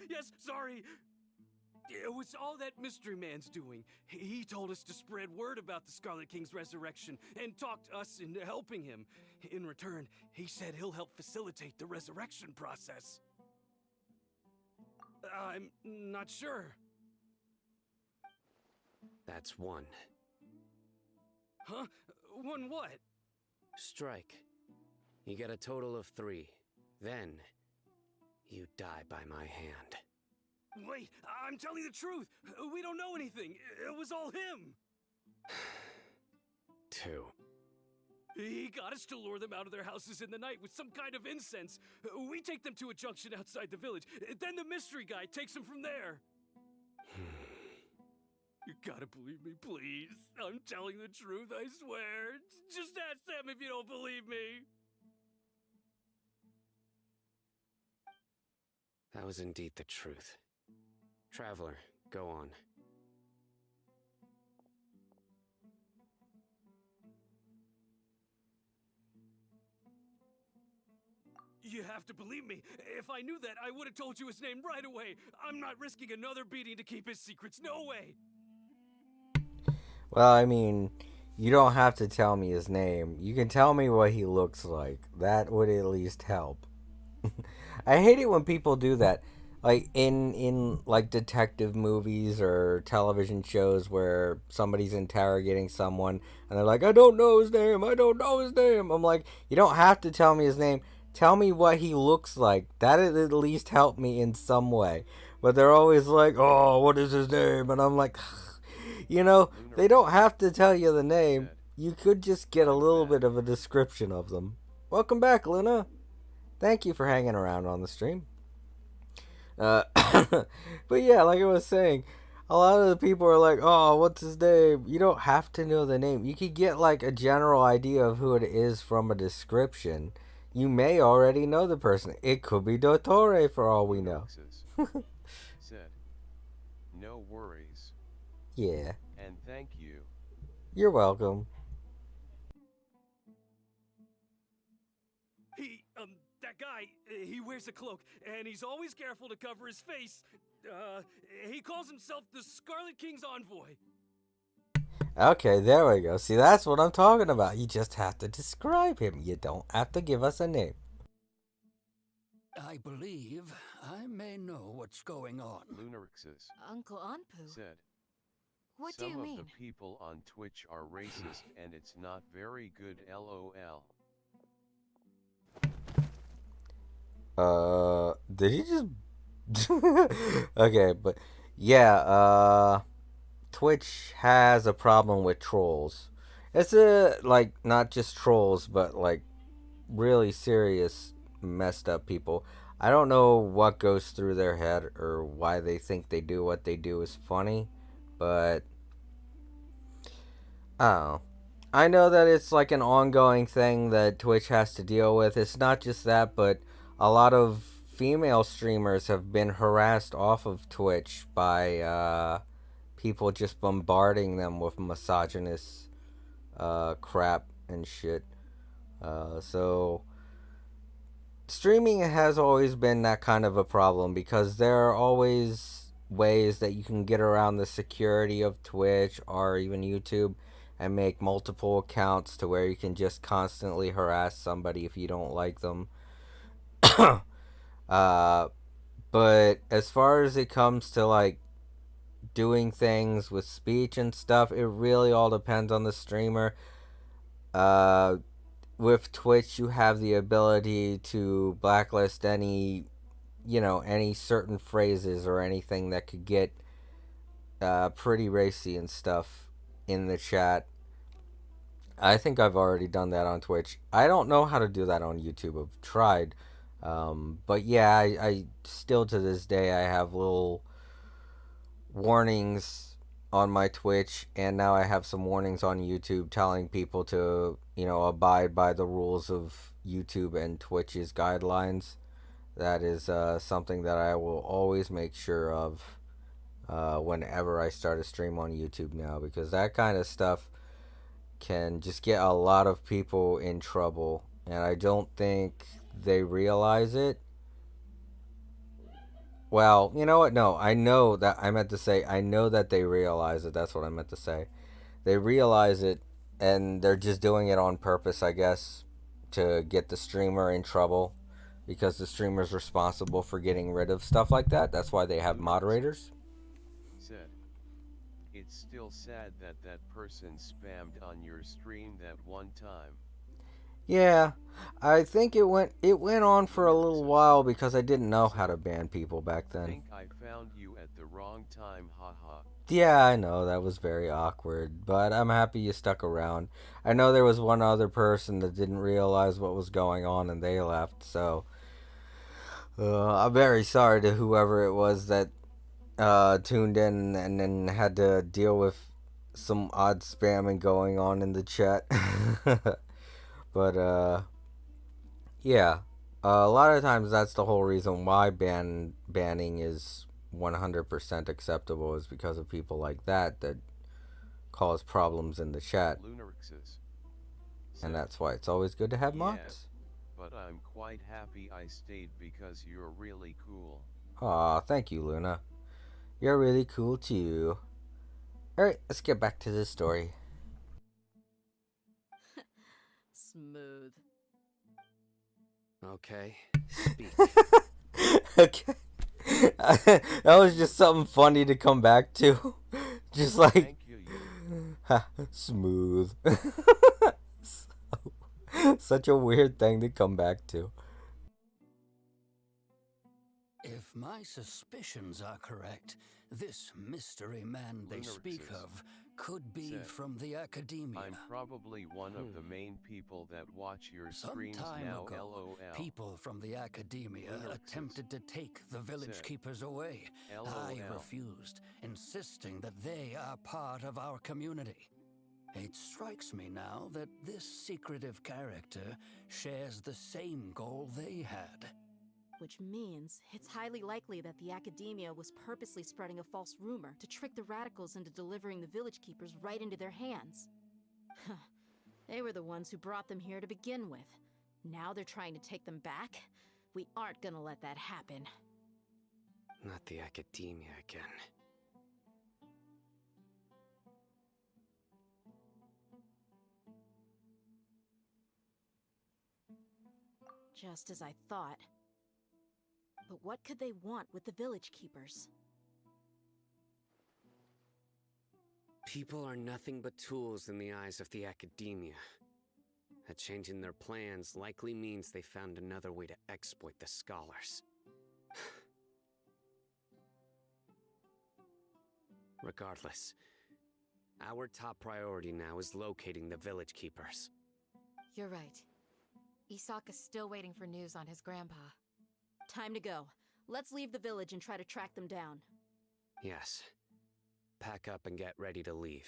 Yes, sorry. It was all that mystery man's doing. He told us to spread word about the Scarlet King's resurrection and talked us into helping him. In return, he said he'll help facilitate the resurrection process. I'm not sure. That's one. Huh? One what? Strike. You get a total of 3. Then, you die by my hand. Wait, I'm telling the truth. We don't know anything. It was all him. 2. He got us to lure them out of their houses in the night with some kind of incense. We take them to a junction outside the village. Then the mystery guy takes them from there. You gotta believe me, please. I'm telling the truth, I swear. Just ask them if you don't believe me. That was indeed the truth. Traveler, go on. You have to believe me. If I knew that, I would have told you his name right away. I'm not risking another beating to keep his secrets. No way. Well, I mean, you don't have to tell me his name. You can tell me what he looks like. That would at least help. I hate it when people do that. Like in like detective movies or television shows where somebody's interrogating someone and they're like, I don't know his name. I don't know his name. I'm like, you don't have to tell me his name. Tell me what he looks like. That'd at least help me in some way. But they're always like, oh, what is his name? And I'm like, you know, they don't have to tell you the name. You could just get a little bit of a description of them. Welcome back, Luna. Thank you for hanging around on the stream. But yeah, like I was saying, a lot of the people are like, oh, what's his name? You don't have to know the name. You could get like a general idea of who it is from a description. You may already know the person. It could be Dottore for all we know. Said, no worries. Yeah. And thank you. You're welcome. That guy, he wears a cloak, and he's always careful to cover his face. He calls himself the Scarlet King's envoy. Okay, there we go. See, that's what I'm talking about. You just have to describe him. You don't have to give us a name. I believe I may know what's going on. Lunarixus Uncle Anpu? said, What do some you of mean? the people on Twitch are racist and it's not very good lol. Did he just... Okay, but yeah, Twitch has a problem with trolls. It's like, not just trolls, but like really serious, messed up people. I don't know what goes through their head or why they think they do what they do is funny, but I don't know. I know that it's like an ongoing thing that Twitch has to deal with. It's not just that, but a lot of female streamers have been harassed off of Twitch by people just bombarding them with misogynist crap and shit. So streaming has always been that kind of a problem because there are always ways that you can get around the security of Twitch or even YouTube and make multiple accounts to where you can just constantly harass somebody if you don't like them. uh, but as far as it comes to like doing things with speech and stuff, it really all depends on the streamer. Uh, with Twitch, you have the ability to blacklist any, any certain phrases or anything that could get pretty racy and stuff in the chat. I think I've already done that on Twitch. I don't know how to do that on YouTube. I've tried. But yeah, I still to this day, I have little warnings on my Twitch, and now I have some warnings on YouTube telling people to, abide by the rules of YouTube and Twitch's guidelines. That is something that I will always make sure of whenever I start a stream on YouTube now, because that kind of stuff can just get a lot of people in trouble, and I don't think they realize it. Well, you know what? No, I know that I meant to say I know that they realize it. That's what I meant to say. They realize it, and they're just doing it on purpose, I guess, to get the streamer in trouble, because the streamer's responsible for getting rid of stuff like that. That's why they have moderators. Said, it's still sad that that person spammed on your stream that one time. Yeah, I think it went on for a little while because I didn't know how to ban people back then. Think I found you at the wrong time, haha. Yeah, I know, that was very awkward, but I'm happy you stuck around. I know there was one other person that didn't realize what was going on and they left, so I'm very sorry to whoever it was that tuned in and then had to deal with some odd spamming going on in the chat. But yeah, a lot of times that's the whole reason why banning is 100% acceptable, is because of people like that cause problems in the chat. And that's why it's always good to have mods. But I'm quite happy I stayed because you're really cool. Aw, thank you, Luna. You're really cool too. Alright, let's get back to the story. Smooth. Okay, speak. Okay. That was just something funny to come back to. Just like... Thank you. Smooth. Such a weird thing to come back to. If my suspicions are correct, this mystery man they speak of could be from the Academia. I'm probably one of the main people that watch your streams now, lol. People from the Academia attempted to take the village keepers away. I refused, insisting that they are part of our community. It strikes me now that this secretive character shares the same goal they had. Which means it's highly likely that the Academia was purposely spreading a false rumor to trick the radicals into delivering the village keepers right into their hands. They were the ones who brought them here to begin with. Now they're trying to take them back? We aren't gonna let that happen. Not the Academia again. Just as I thought. But what could they want with the village keepers? People are nothing but tools in the eyes of the academia. A change in their plans likely means they found another way to exploit the scholars. Regardless, our top priority now is locating the village keepers. You're right. Isak is still waiting for news on his grandpa. Time to go. Let's leave the village and try to track them down. Yes. Pack up and get ready to leave.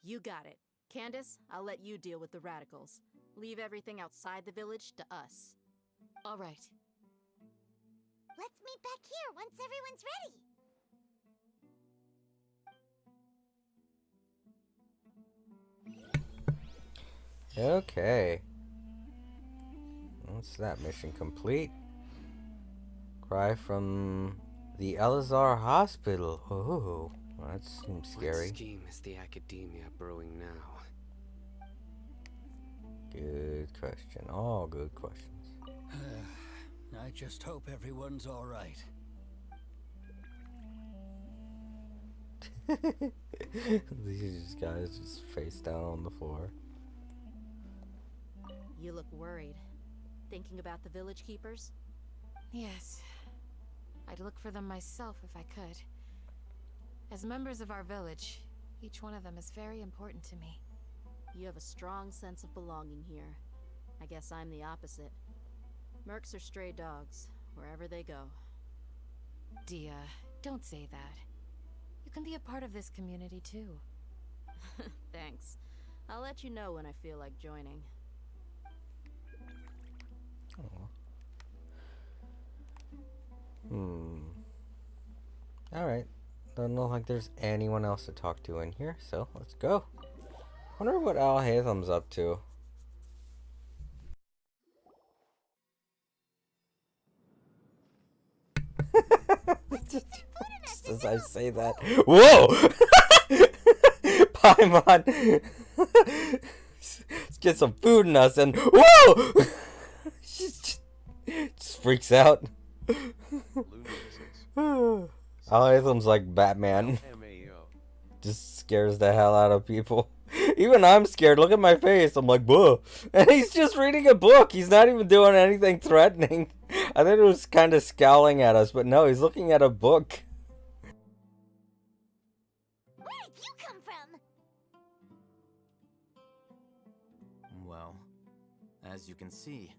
You got it. Candace, I'll let you deal with the radicals. Leave everything outside the village to us. All right. Let's meet back here once everyone's ready. Okay. What's that mission complete? Cry from the Elazar Hospital. Oh, that seems scary. What scheme is the academia brewing now? Good question. All good questions. I just hope everyone's all right. These guys just face down on the floor. You look worried. Thinking about the village keepers? Yes. I'd look for them myself if I could. As members of our village, each one of them is very important to me. You have a strong sense of belonging here. I guess I'm the opposite. Mercs are stray dogs, wherever they go. Dia, don't say that. You can be a part of this community too. Thanks. I'll let you know when I feel like joining. Alright. Doesn't look like there's anyone else to talk to in here, so let's go. Wonder what Al Haytham's up to. just as I say that. Whoa! Paimon! Let's get some food in us and whoa! just freaks out. Al Haytham's like Batman. Just scares the hell out of people. Even I'm scared. Look at my face. I'm like, whoa. And he's just reading a book. He's not even doing anything threatening. I think it was kind of scowling at us, but no, he's looking at a book. Where did you come from? Well, as you can see,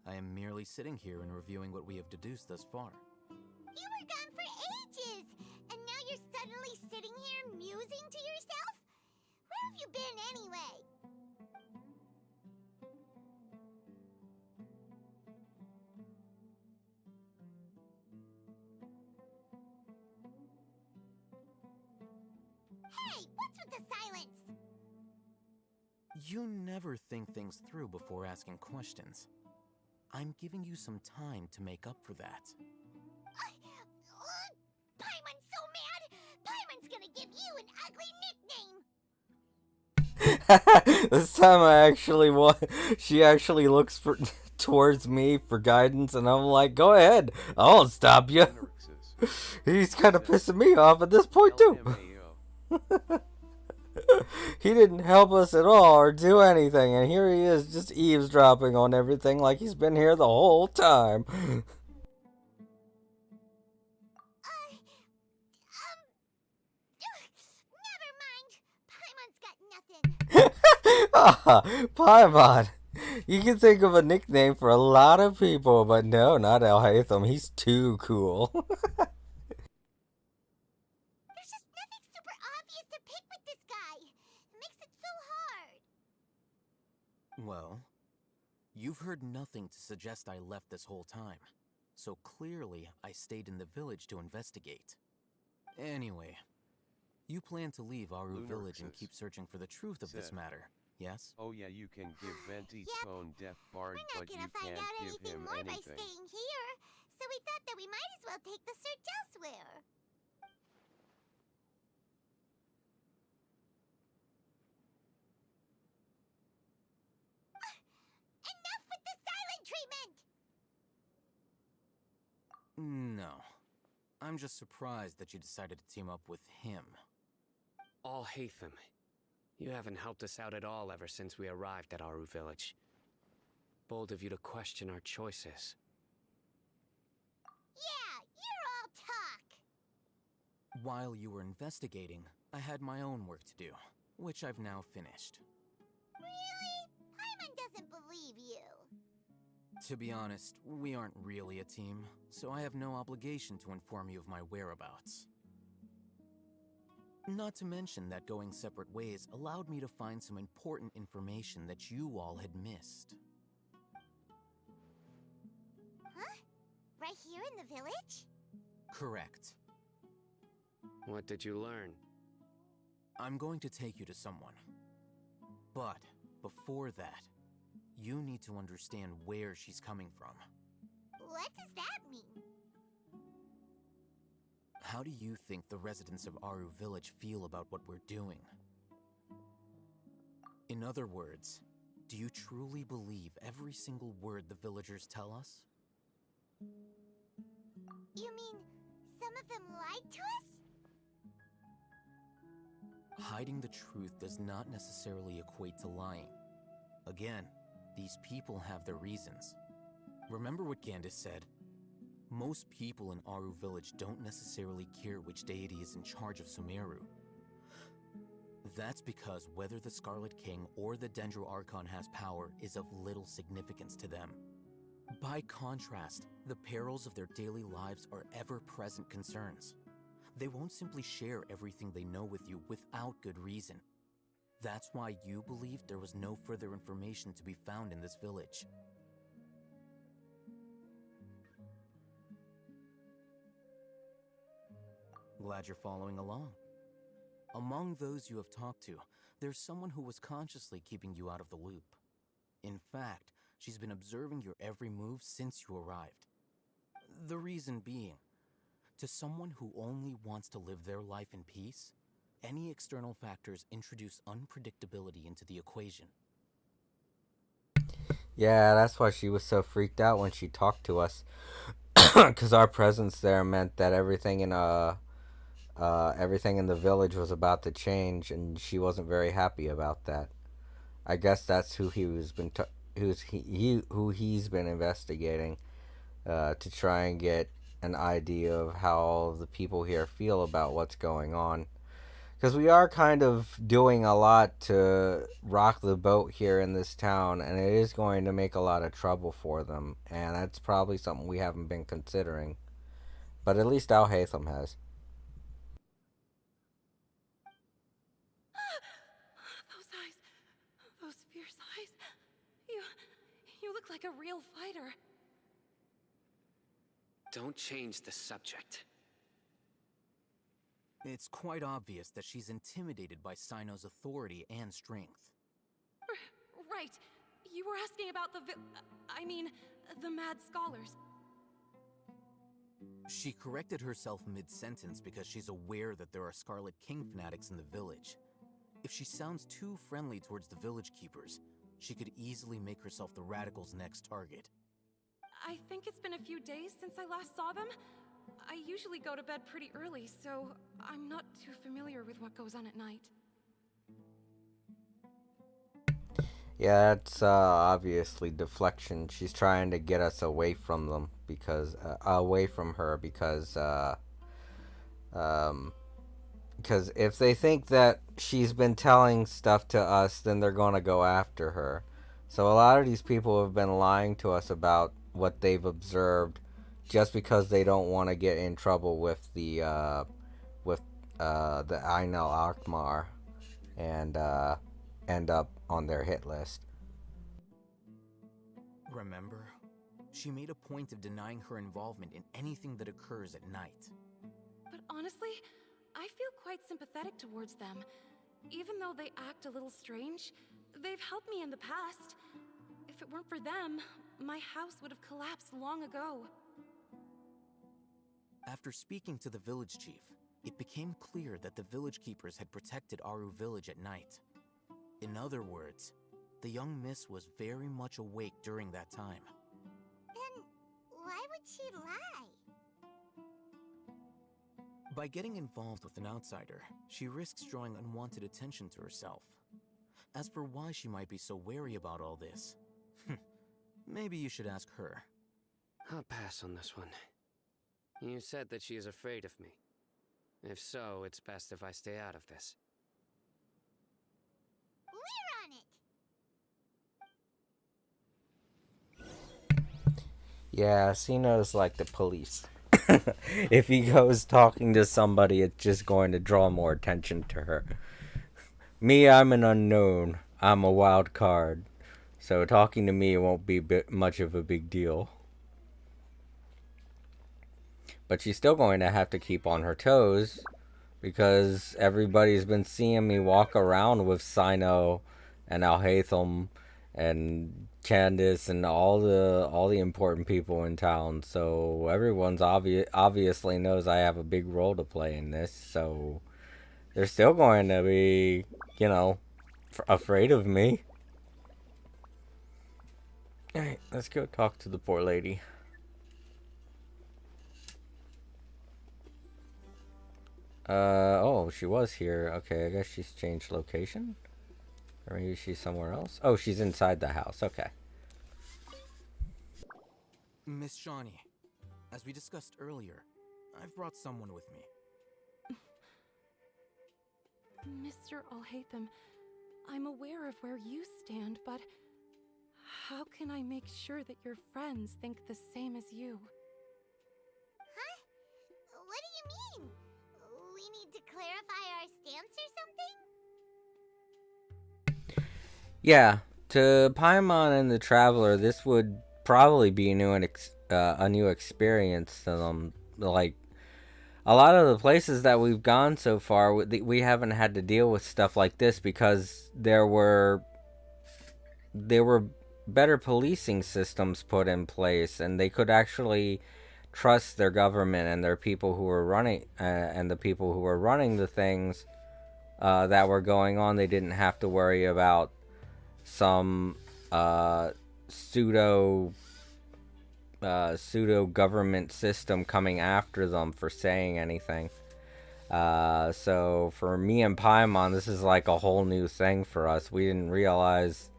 I am merely sitting here and reviewing what we have deduced thus far. You were gone for ages, and now you're suddenly sitting here musing to yourself? Where have you been anyway? Hey, what's with the silence? You never think things through before asking questions. I'm giving you some time to make up for that. Paimon's so mad! Paimon's gonna give you an ugly nickname! This time I actually want. She actually looks towards me for guidance, and I'm like, go ahead. I won't stop you. He's kind of pissing me off at this point, too. He didn't help us at all or do anything, and here he is just eavesdropping on everything like he's been here the whole time. Never mind. Paimon's got nothing. Paimon. You can think of a nickname for a lot of people, but no, not Al Haytham. He's too cool. There's just nothing super obvious to pick with this guy. It makes it so hard. Well, you've heard nothing to suggest I left this whole time, so clearly I stayed in the village to investigate. Anyway, you plan to leave Aru village and keep searching for the truth of this matter, yes? Oh yeah, you can give Venti Tone Deaf Bard, We're but not you gonna find can't out give anything him more by anything. staying here, so we thought that we might as well take the search elsewhere. Enough with the silent treatment! I'm just surprised that you decided to team up with him. All Hatham, you haven't helped us out at all ever since we arrived at Aru Village. Bold of you to question our choices. Yeah, you're all talk. While you were investigating, I had my own work to do, which I've now finished. Really? Paimon doesn't believe you. To be honest, we aren't really a team, so I have no obligation to inform you of my whereabouts. Not to mention that going separate ways allowed me to find some important information that you all had missed. Huh? Right here in the village? Correct. What did you learn? I'm going to take you to someone. But before that, you need to understand where she's coming from. What does that mean? How do you think the residents of Aru Village feel about what we're doing? In other words, do you truly believe every single word the villagers tell us? You mean some of them lied to us? Hiding the truth does not necessarily equate to lying. Again, these people have their reasons. Remember what Gandis said? Most people in Aru Village don't necessarily care which deity is in charge of Sumeru. That's because whether the Scarlet King or the Dendro Archon has power is of little significance to them. By contrast, the perils of their daily lives are ever-present concerns. They won't simply share everything they know with you without good reason. That's why you believed there was no further information to be found in this village. Glad you're following along. Among those you have talked to, there's someone who was consciously keeping you out of the loop. In fact, she's been observing your every move since you arrived. The reason being, to someone who only wants to live their life in peace, any external factors introduce unpredictability into the equation. Yeah, that's why she was so freaked out when she talked to us. Because our presence there meant that everything in the village was about to change, and she wasn't very happy about that. I guess that's who he's been investigating, to try and get an idea of how the people here feel about what's going on. Because we are kind of doing a lot to rock the boat here in this town, and it is going to make a lot of trouble for them, and that's probably something we haven't been considering. But at least Al Hatham has. Those eyes. Those fierce eyes. You look like a real fighter. Don't change the subject. It's quite obvious that she's intimidated by Sino's authority and strength. Right. You were asking about the Mad Scholars. She corrected herself mid-sentence because she's aware that there are Scarlet King fanatics in the village. If she sounds too friendly towards the village keepers, she could easily make herself the Radicals' next target. I think it's been a few days since I last saw them. I usually go to bed pretty early, so I'm not too familiar with what goes on at night. Yeah, it's obviously deflection. She's trying to get us away from them because if they think that she's been telling stuff to us, then they're gonna go after her. So a lot of these people have been lying to us about what they've observed, just because they don't want to get in trouble with the Ainel Akmar and end up on their hit list. Remember? She made a point of denying her involvement in anything that occurs at night. But honestly, I feel quite sympathetic towards them. Even though they act a little strange, they've helped me in the past. If it weren't for them, my house would have collapsed long ago. After speaking to the village chief, it became clear that the village keepers had protected Aru Village at night. In other words, the young miss was very much awake during that time. Then why would she lie? By getting involved with an outsider, she risks drawing unwanted attention to herself. As for why she might be so wary about all this, maybe you should ask her. I'll pass on this one. You said that she is afraid of me. If so, it's best if I stay out of this. Yeah, Sino's like the police. If he goes talking to somebody, it's just going to draw more attention to her. Me, I'm an unknown. I'm a wild card. So talking to me won't be much of a big deal. But she's still going to have to keep on her toes, because everybody's been seeing me walk around with Sino and Alhaitham and Candace and all the important people in town. So everyone's obviously knows I have a big role to play in this. So they're still going to be, you know, afraid of me. Alright, let's go talk to the poor lady. Oh, she was here. Okay, I guess she's changed location. Or maybe she's somewhere else. Oh, she's inside the house. Okay. Miss Shawnee, as we discussed earlier, I've brought someone with me. Mr. Alhaitham, I'm aware of where you stand, but how can I make sure that your friends think the same as you? Huh? What do you mean? We need to clarify our stance or something? Yeah, to Paimon and the Traveler, this would probably be a new experience to them. Like, a lot of the places that we've gone so far, we haven't had to deal with stuff like this because there were better policing systems put in place, and they could actually trust their government and their people who were running and the people who were running the things that were going on. They didn't have to worry about some pseudo government system coming after them for saying anything. So for me and Paimon, this is like a whole new thing for us. We didn't realize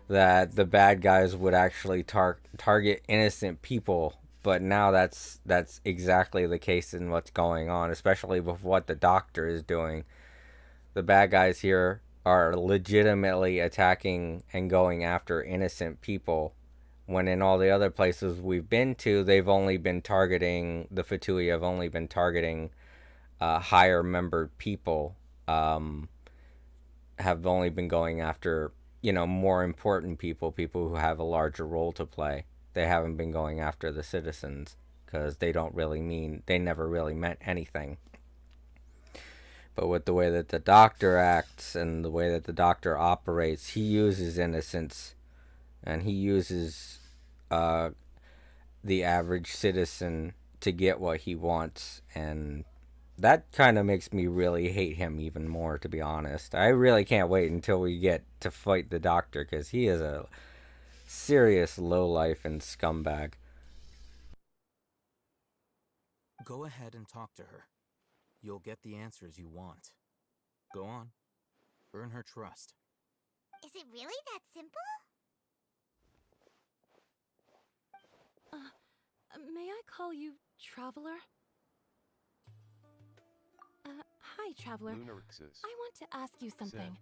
that the bad guys would actually target innocent people, but now that's exactly the case in what's going on, especially with what the doctor is doing. The bad guys here are legitimately attacking and going after innocent people, when in all the other places we've been to, they've only been targeting, the Fatui have only been targeting higher membered people, have only been going after, you know, more important people who have a larger role to play. They haven't been going after the citizens, because they never really meant anything. But with the way that the doctor acts and the way that the doctor operates, he uses innocence, and he uses the average citizen to get what he wants, and that kind of makes me really hate him even more, to be honest. I really can't wait until we get to fight the doctor, because he is a serious lowlife and scumbag. Go ahead and talk to her. You'll get the answers you want. Go on. Earn her trust. Is it really that simple? May I call you Traveler? Hi, Traveler. Lunarixus I want to ask you something.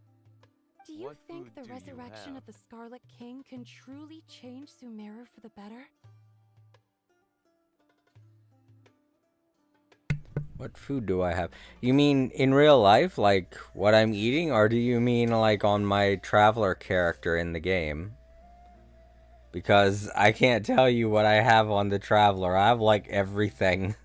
Do you "What think food the do you resurrection have?" of the Scarlet King can truly change Sumeru for the better? What food do I have? You mean in real life, like what I'm eating, or do you mean like on my Traveler character in the game? Because I can't tell you what I have on the Traveler. I have like everything.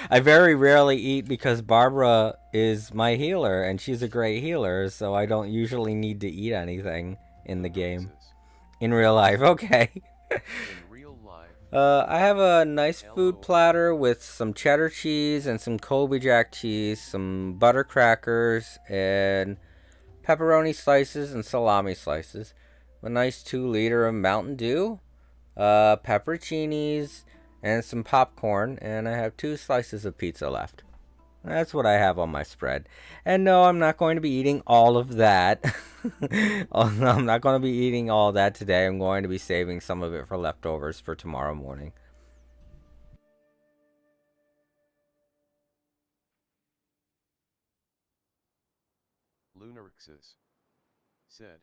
I very rarely eat because Barbara is my healer, and she's a great healer, so I don't usually need to eat anything in the game. In real life, okay. In real life, I have a nice food platter with some cheddar cheese and some Colby Jack cheese, some butter crackers, and pepperoni slices and salami slices. A nice 2-liter of Mountain Dew, pepperoncinis, and some popcorn, and I have 2 slices of pizza left. That's what I have on my spread. And no, I'm not going to be eating all of that. I'm not going to be eating all that today. I'm going to be saving some of it for leftovers for tomorrow morning. Lunarixus said,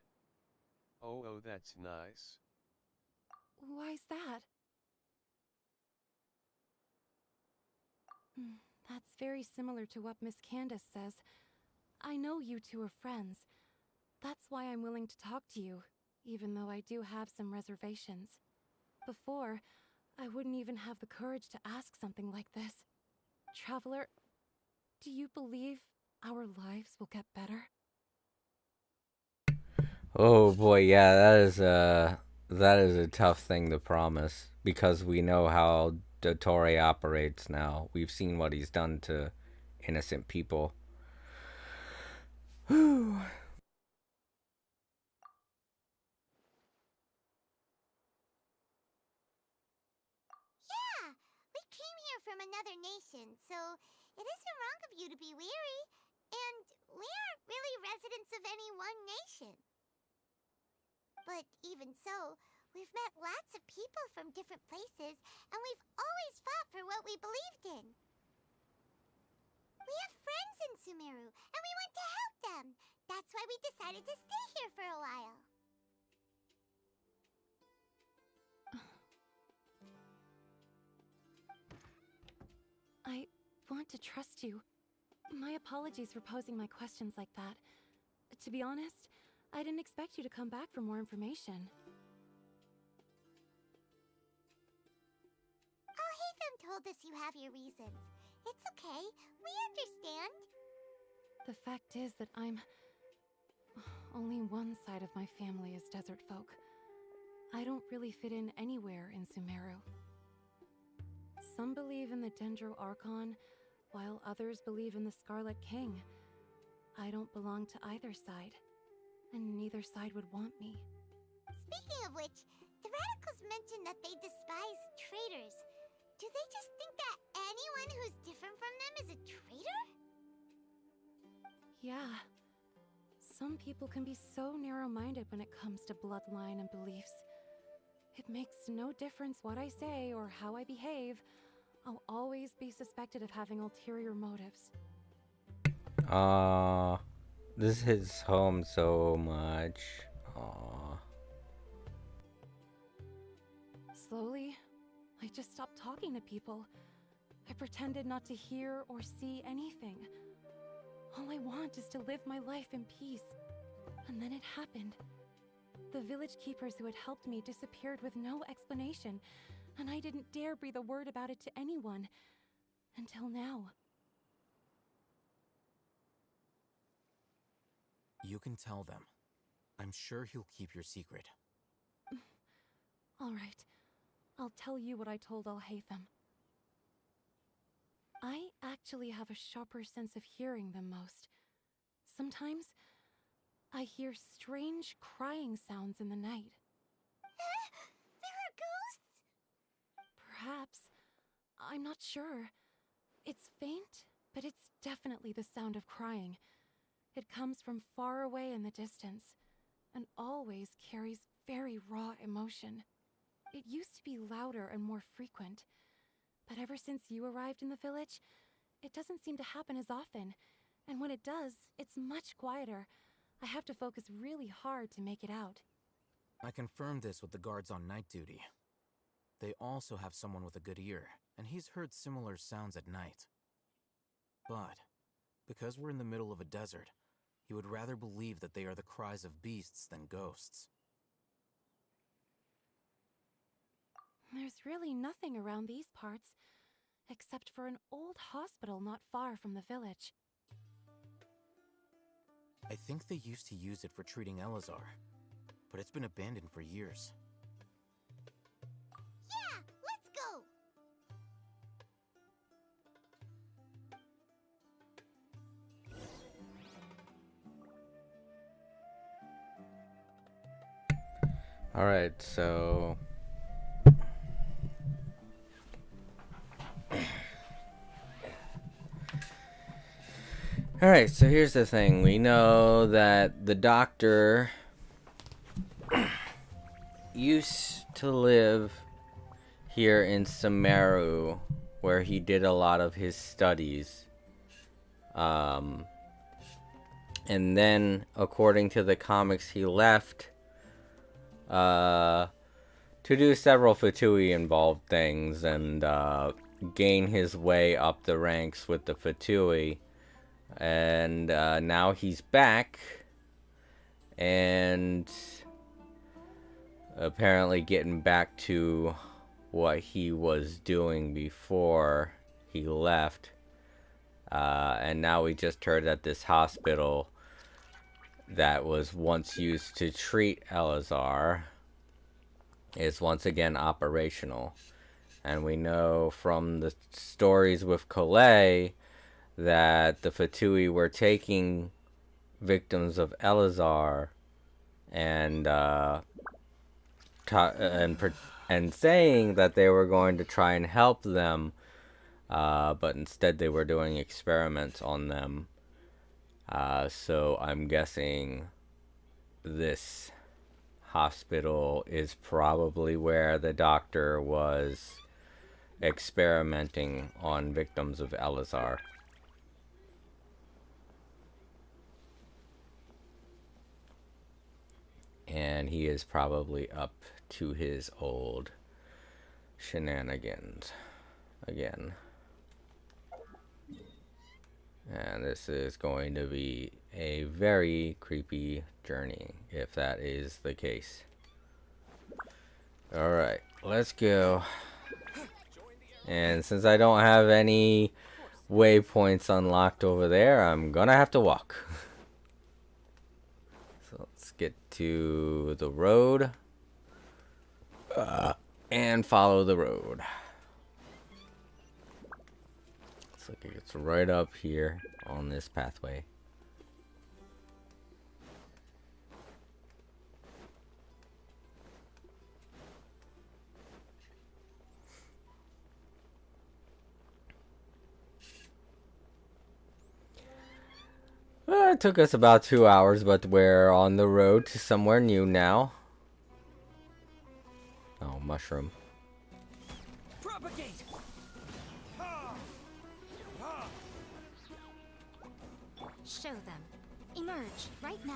oh, that's nice. Why's that? That's very similar to what Miss Candace says. I know you two are friends. That's why I'm willing to talk to you, even though I do have some reservations. Before, I wouldn't even have the courage to ask something like this. Traveler, do you believe our lives will get better? Oh boy, yeah, that is a tough thing to promise, because we know how Dottore operates now. We've seen what he's done to innocent people. Whew. Yeah, we came here from another nation, so it isn't wrong of you to be weary. And we aren't really residents of any one nation. But even so, we've met lots of people from different places, and we've always fought for what we believed in. We have friends in Sumeru, and we want to help them. That's why we decided to stay here for a while. I want to trust you. My apologies for posing my questions like that. To be honest, I didn't expect you to come back for more information. Al-Haytham told us you have your reasons. It's okay, we understand. The fact is that only one side of my family is desert folk. I don't really fit in anywhere in Sumeru. Some believe in the Dendro Archon, while others believe in the Scarlet King. I don't belong to either side, and neither side would want me. Speaking of which, the radicals mentioned that they despise traitors. Do they just think that anyone who's different from them is a traitor? Yeah. Some people can be so narrow-minded when it comes to bloodline and beliefs. It makes no difference what I say or how I behave. I'll always be suspected of having ulterior motives. This hits home so much. Slowly, I just stopped talking to people. I pretended not to hear or see anything. All I want is to live my life in peace. And then it happened. The village keepers who had helped me disappeared with no explanation, and I didn't dare breathe a word about it to anyone. Until now. You can tell them. I'm sure he'll keep your secret. All right. I'll tell you what I told Al-Haytham. I actually have a sharper sense of hearing than most. Sometimes, I hear strange crying sounds in the night. There are ghosts? Perhaps. I'm not sure. It's faint, but it's definitely the sound of crying. It comes from far away in the distance, and always carries very raw emotion. It used to be louder and more frequent, but ever since you arrived in the village, it doesn't seem to happen as often, and when it does, it's much quieter. I have to focus really hard to make it out. I confirmed this with the guards on night duty. They also have someone with a good ear, and he's heard similar sounds at night. But, because we're in the middle of a desert, he would rather believe that they are the cries of beasts than ghosts. There's really nothing around these parts, except for an old hospital not far from the village. I think they used to use it for treating Elazar, but it's been abandoned for years. Yeah, let's go! Alright, so... Alright, so here's the thing. We know that the doctor used to live here in Sumeru, where he did a lot of his studies. And then, according to the comics, he left to do several Fatui involved things and gain his way up the ranks with the Fatui. And now he's back and apparently getting back to what he was doing before he left. And now we just heard that this hospital that was once used to treat Elazar is once again operational. And we know from the stories with Colette that the Fatui were taking victims of Elazar and saying that they were going to try and help them, but instead they were doing experiments on them. So I'm guessing this hospital is probably where the doctor was experimenting on victims of Elazar. And he is probably up to his old shenanigans again. And this is going to be a very creepy journey, if that is the case. Alright, let's go. And since I don't have any waypoints unlocked over there, I'm gonna have to walk. So let's get to the road. And follow the road. Looks like it's right up here on this pathway. It took us about 2 hours, but we're on the road to somewhere new now. Oh, mushroom. Propagate! Show them. Emerge right now.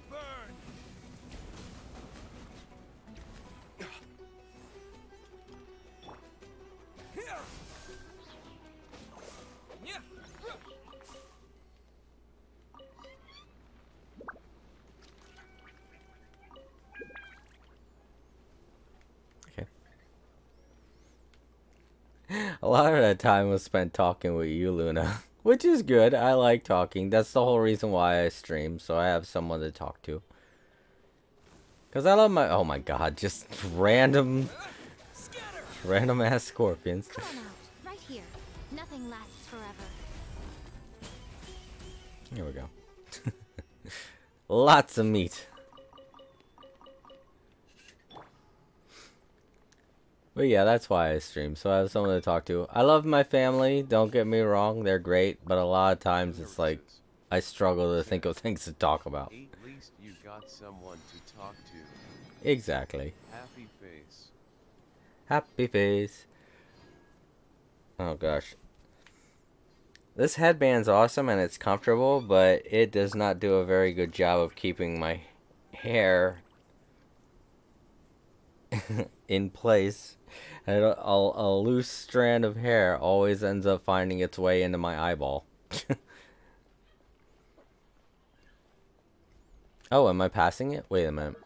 Burn! A lot of that time was spent talking with you, Luna. Which is good. I like talking. That's the whole reason why I stream, so I have someone to talk to. Because I love my... Oh my god, just random ass scorpions. Come on out. Right here. Nothing lasts forever. Here we go. Lots of meat. But yeah, that's why I stream, so I have someone to talk to. I love my family, don't get me wrong, they're great, but a lot of times it's like, I struggle to think of things to talk about. At least you got someone to talk to. Exactly. Happy face. Happy face. Oh gosh. This headband's awesome and it's comfortable, but it does not do a very good job of keeping my hair in place. And a loose strand of hair always ends up finding its way into my eyeball. Oh, am I passing it? Wait a minute.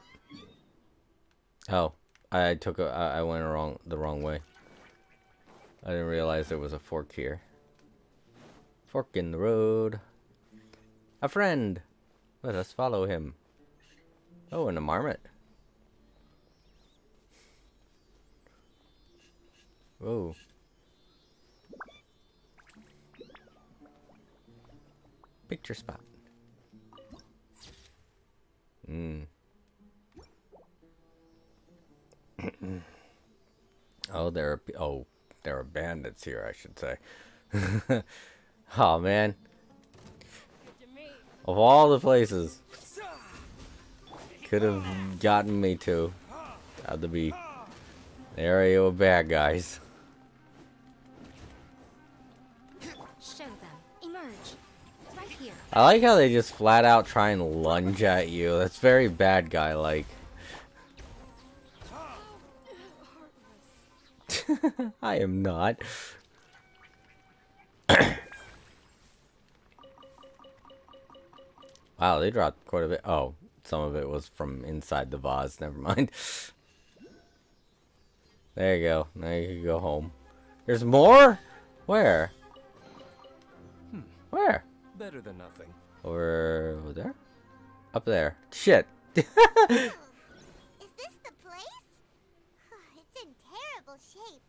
Oh, I went the wrong way. I didn't realize there was a fork here. Fork in the road. A friend. Let us follow him. Oh, and a marmot. Whoa. Picture spot. Oh, there are bandits here, I should say. Oh man. Of all the places could have gotten me to, had to be the area of bad guys. Show them. Emerge. Right here. I like how they just flat out try and lunge at you. That's very bad guy like. I am not. Wow, they dropped quite a bit. Oh, some of it was from inside the vase. Never mind. There you go. Now you can go home. There's more? Where? Where? Better than nothing. Over there? Up there. Shit. Is this the place? It's in terrible shape,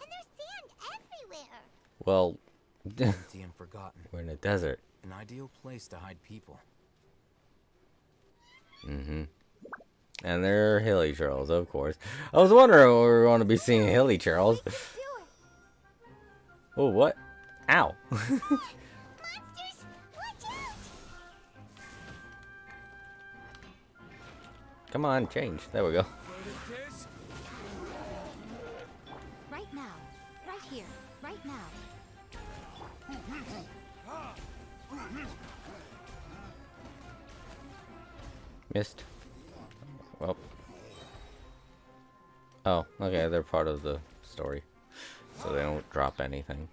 and there's sand everywhere. Well, Empty and forgotten. we're in a desert. An ideal place to hide people. Mm-hmm. And there are hilly trails, of course. I was wondering when we were going to be seeing hilly trails. Oh, what? Ow. Monsters, watch out! Come on, change. There we go. Right now. Right here. Right now. Missed. Well. Oh, okay, they're part of the story. So they don't drop anything.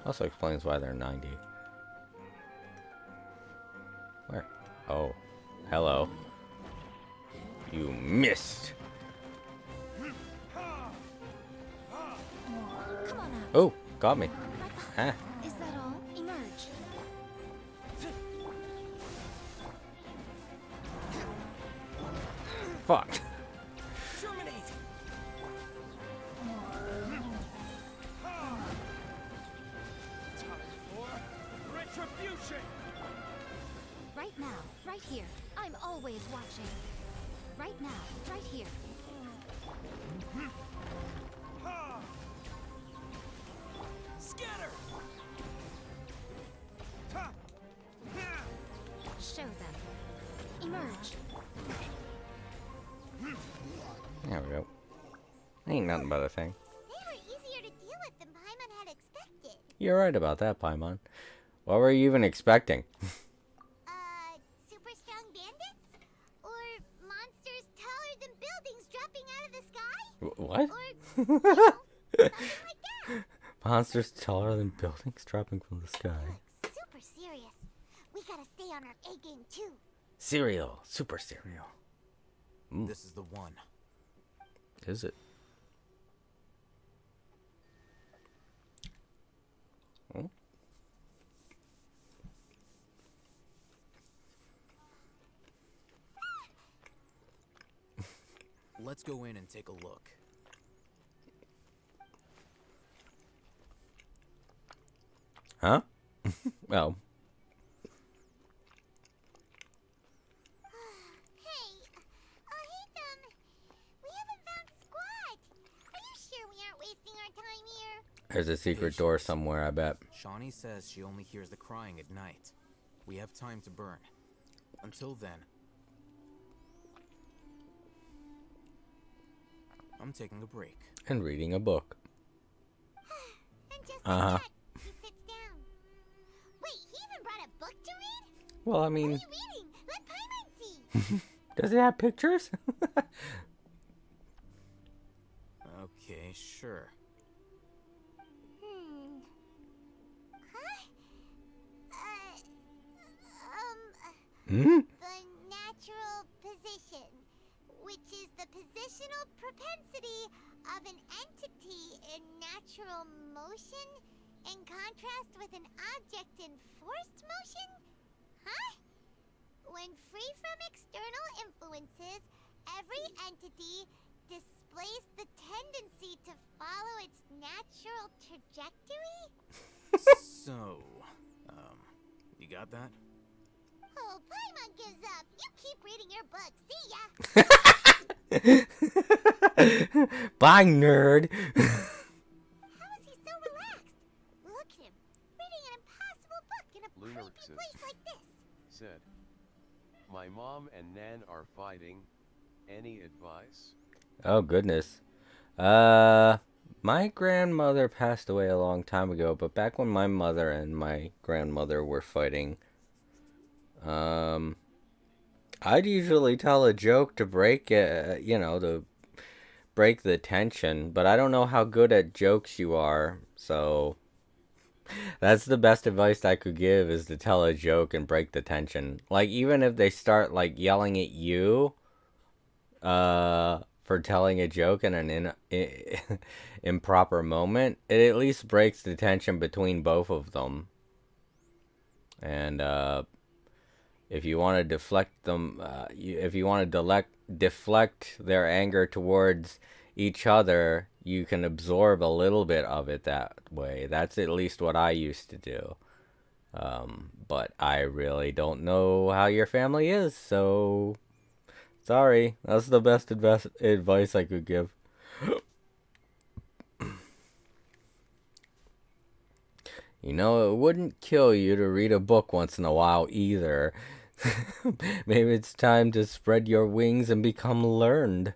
Also explains why they're 90. Where? Oh. Hello. You missed. Oh, got me. Ah. Is that all? Emerge. Fuck. Right now. Right here. I'm always watching. Right now. Right here. Scatter! Show them. Emerge. There we go. Ain't nothing but a thing. They were easier to deal with than Paimon had expected. You're right about that, Paimon. What were you even expecting? Super strong bandits? Or monsters taller than buildings dropping out of the sky? What? Or, you know, something like that. Monsters taller than buildings dropping from the sky. Super serious. We gotta stay on our A game too. Cereal. Super cereal. Mm. This is the one. Is it? Oh. Let's go in and take a look. Huh? Oh. Hey, we haven't found Squad. Are you sure we aren't wasting our time here? There's a secret door somewhere, I bet. Shawnee says she only hears the crying at night. We have time to burn. Until then, I'm taking a break. And reading a book. And just Uh-huh. like that, he sits down. Wait, he even brought a book to read? Well, I mean, What are you reading? Let Paimon see. does it have pictures? Okay, sure. Hmm? The natural position, which is the positional propensity of an entity in natural motion in contrast with an object in forced motion? Huh? When free from external influences, every entity displays the tendency to follow its natural trajectory? So, you got that? Oh, Paimon! Paimon gives up. You keep reading your book. See ya. Bye, nerd. How is he so relaxed? Look at him, reading an impossible book in a creepy place like this. Said, my mom and Nan are fighting. Any advice? Oh, goodness. My grandmother passed away a long time ago, but back when my mother and my grandmother were fighting, I'd usually tell a joke to break it, to break the tension, but I don't know how good at jokes you are, so that's the best advice I could give, is to tell a joke and break the tension. Like, even if they start, like, yelling at you, for telling a joke in an improper moment, it at least breaks the tension between both of them. And, if you want to deflect them, if you want to deflect their anger towards each other, you can absorb a little bit of it that way. That's at least what I used to do. But I really don't know how your family is, so sorry. That's the best advice I could give. You know, it wouldn't kill you to read a book once in a while either. Maybe it's time to spread your wings and become learned.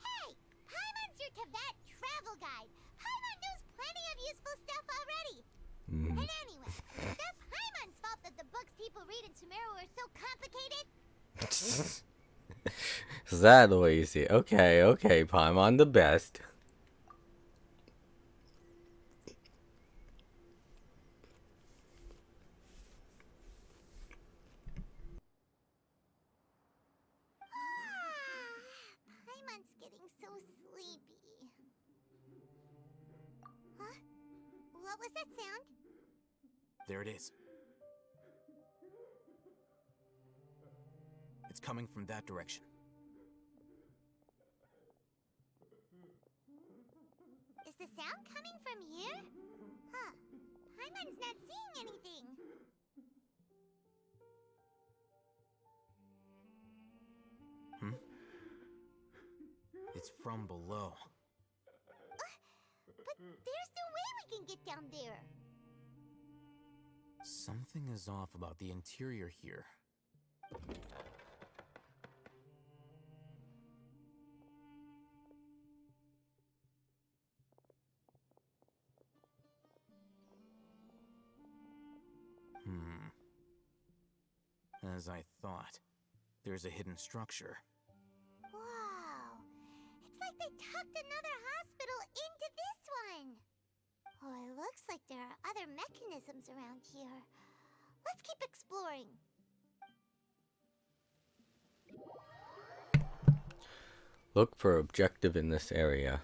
Hey, Paimon's your Tibet travel guide. Paimon knows plenty of useful stuff already. And anyway, is that Paimon's fault that the books people read in Sumeru are so complicated? Is that the way you see it? Okay, Paimon, the best. Paimon's getting so sleepy. Huh? What was that sound? There it is. It's coming from that direction. Is the sound coming from here? Huh. Paimon's not seeing anything. It's from below. But there's no way we can get down there. Something is off about the interior here. As I thought, there's a hidden structure. Wow. It's like they tucked another hospital into this one. Oh, it looks like there are other mechanisms around here. Let's keep exploring. Look for objective in this area.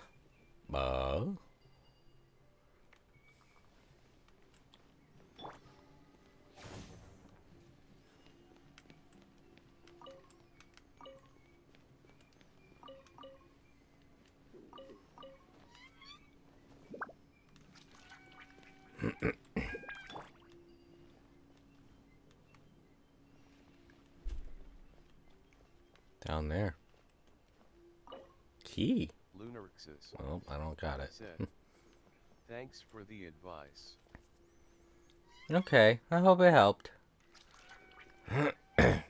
Down there. Key. Lunarixus. Well, I don't got it. Said, thanks for the advice. Okay, I hope it helped. I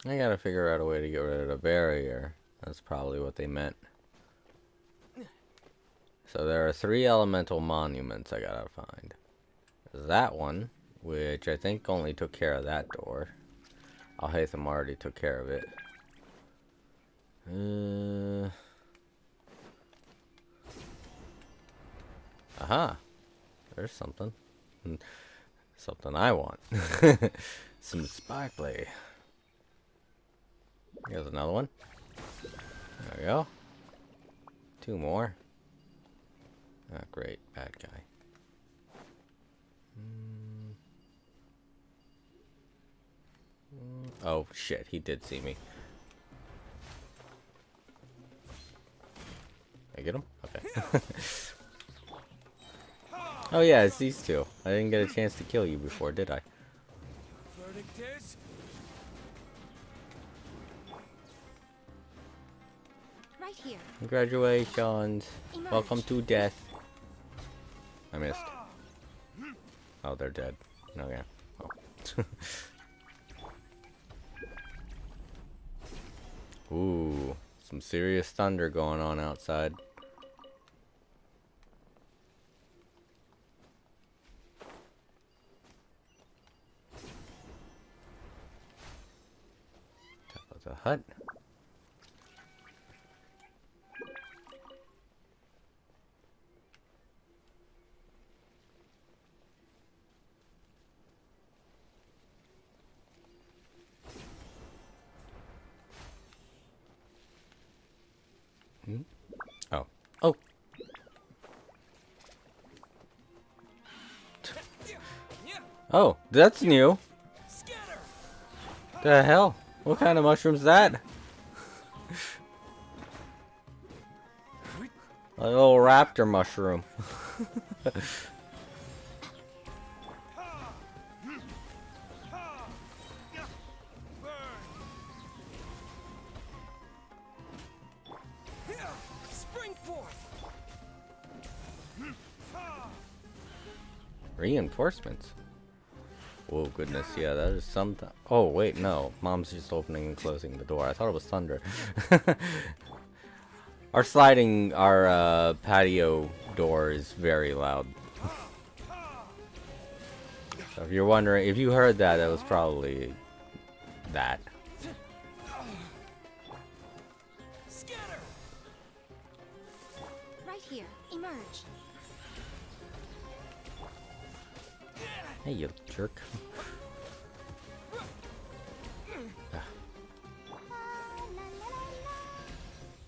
gotta figure out a way to get rid of the barrier. That's probably what they meant. So there are 3 elemental monuments I gotta find. There's that one, which I think only took care of that door. Alhaitham already took care of it. Aha! There's something. Something I want. Some sparkly. Here's another one. There we go. 2 more. Ah, great. Bad guy. Oh, shit. He did see me. I get him? Okay. Oh yeah, it's these two. I didn't get a chance to kill you before, did I? Verdict is Right here. Congratulations. Emerge. Welcome to death. I missed. Oh, they're dead. Okay. Oh. Ooh, some serious thunder going on outside. Top of the hut. Oh. Oh. Oh, that's new. The hell? What kind of mushroom's that? A little raptor mushroom. Spring forth. Reinforcements. Oh goodness, yeah, that is some. Oh wait, no, Mom's just opening and closing the door. I thought it was thunder. Our patio door is very loud. So if you're wondering, if you heard that, it was probably that. Right here. Emerge. Hey, you jerk.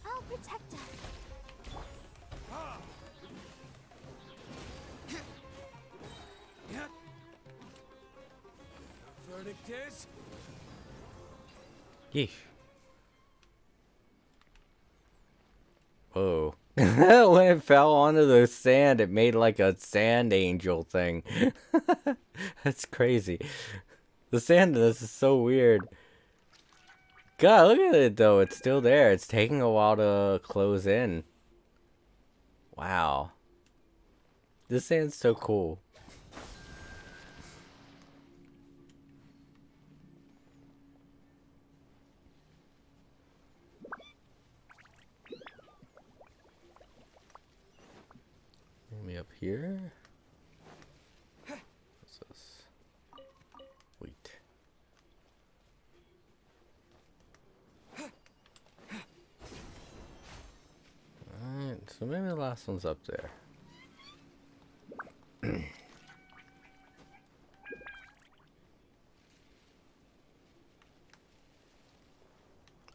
I'll protect us. verdict is Yeesh. Whoa. When it fell onto the sand, it made like a sand angel thing. That's crazy. The sand in this is so weird. God, look at it though. It's still there. It's taking a while to close in. Wow. This sand's so cool. Maybe up here? What's this? Wheat. Alright, so maybe the last one's up there.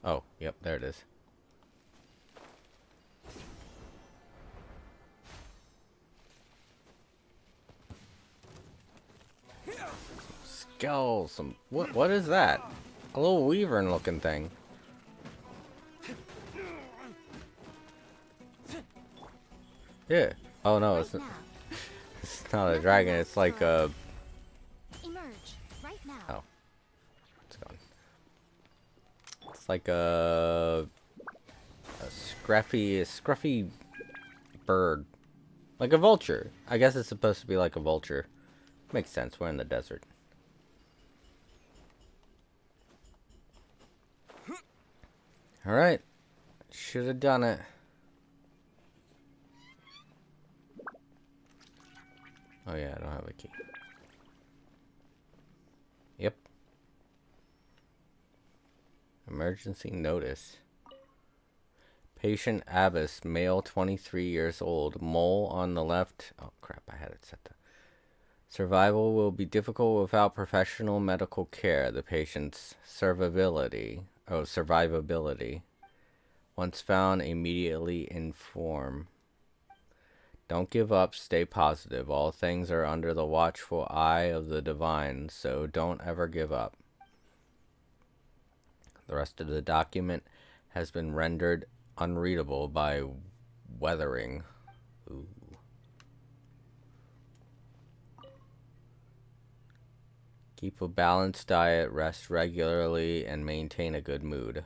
Oh, yep, there it is. Skull, some what is that? A little wyvern looking thing. Yeah. Oh no, it's not, it's not a dragon, it's like a Emerge. Right now. oh. It's gone. It's like a scruffy bird. Like a vulture. I guess it's supposed to be like a vulture. Makes sense, we're in the desert. Alright. Should have done it. Oh yeah, I don't have a key. Yep. Emergency notice. Patient Abbas, male 23 years old, mole on the left. Oh crap, I had it set to. Survival will be difficult without professional medical care. The patient's survivability. Once found, immediately inform. Don't give up, stay positive. All things are under the watchful eye of the divine, so don't ever give up. The rest of the document has been rendered unreadable by weathering. Ooh. Keep a balanced diet, rest regularly, and maintain a good mood.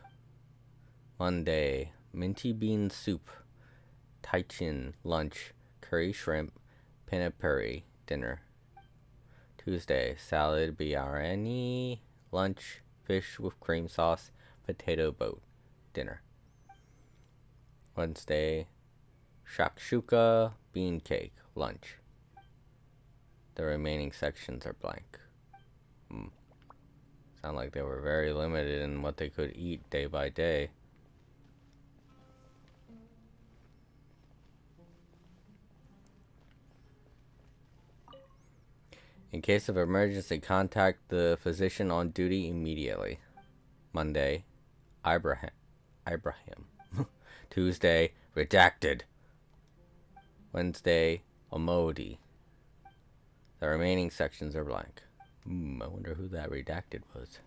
Monday, minty bean soup. Taichin, lunch. Curry shrimp. Pinapuri, dinner. Tuesday, salad biryani, lunch. Fish with cream sauce. Potato boat, dinner. Wednesday, shakshuka, bean cake, lunch. The remaining sections are blank. Sound like they were very limited in what they could eat day by day. In case of emergency, contact the physician on duty immediately. Monday, Ibrahim. Tuesday, redacted. Wednesday, Omodi. The remaining sections are blank. I wonder who that redacted was.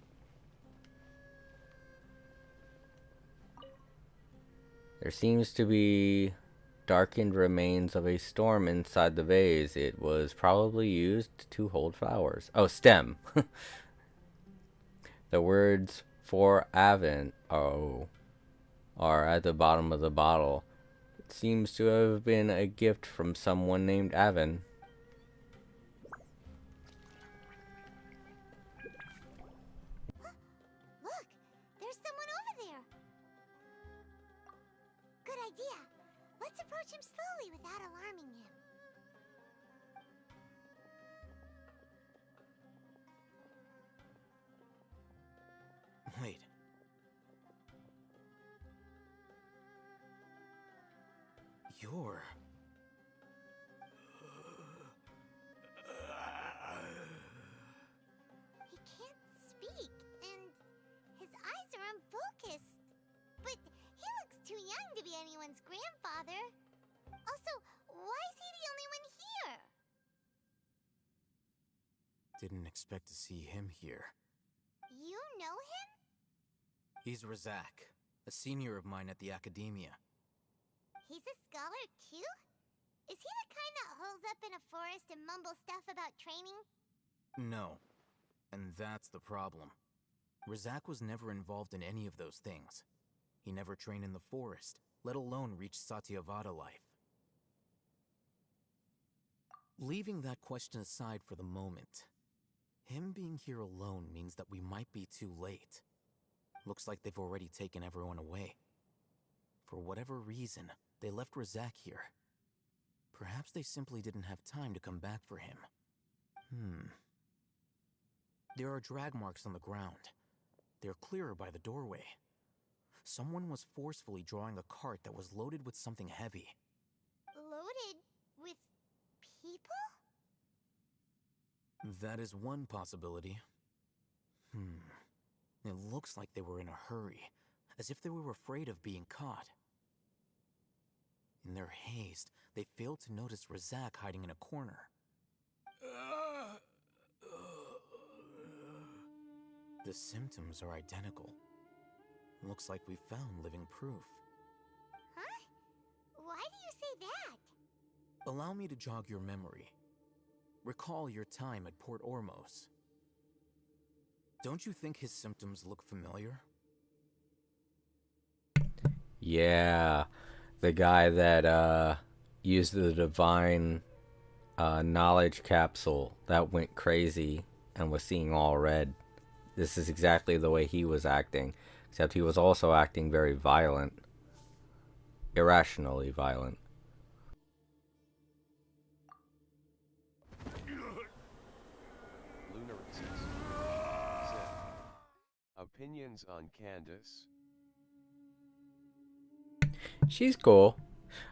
There seems to be darkened remains of a storm inside the vase. It was probably used to hold flowers. Oh, stem. The words for Avon are at the bottom of the bottle. It seems to have been a gift from someone named Avon. Look, there's someone over there. Good idea. Let's approach him slowly without alarming him. Wait. You're... He can't speak, and his eyes are unfocused. But he looks too young to be anyone's grandfather. Also, why is he the only one here? Didn't expect to see him here. You know him? He's Razak, a senior of mine at the academia. He's a scholar too? Is he the kind that holes up in a forest and mumbles stuff about training? No. And that's the problem. Razak was never involved in any of those things. He never trained in the forest, let alone reach Satyavada life. Leaving that question aside for the moment, him being here alone means that we might be too late. Looks like they've already taken everyone away. For whatever reason, they left Razak here. Perhaps they simply didn't have time to come back for him. There are drag marks on the ground. They're clearer by the doorway. Someone was forcefully drawing a cart that was loaded with something heavy. Loaded with people? That is one possibility. It looks like they were in a hurry, as if they were afraid of being caught. In their haste, they failed to notice Razak hiding in a corner. The symptoms are identical. Looks like we found living proof. Huh? Why do you say that? Allow me to jog your memory. Recall your time at Port Ormos. Don't you think his symptoms look familiar? Yeah, the guy that used the divine knowledge capsule that went crazy and was seeing all red. This is exactly the way he was acting, except he was also acting very violent. Irrationally violent. Opinions on Candace? She's cool.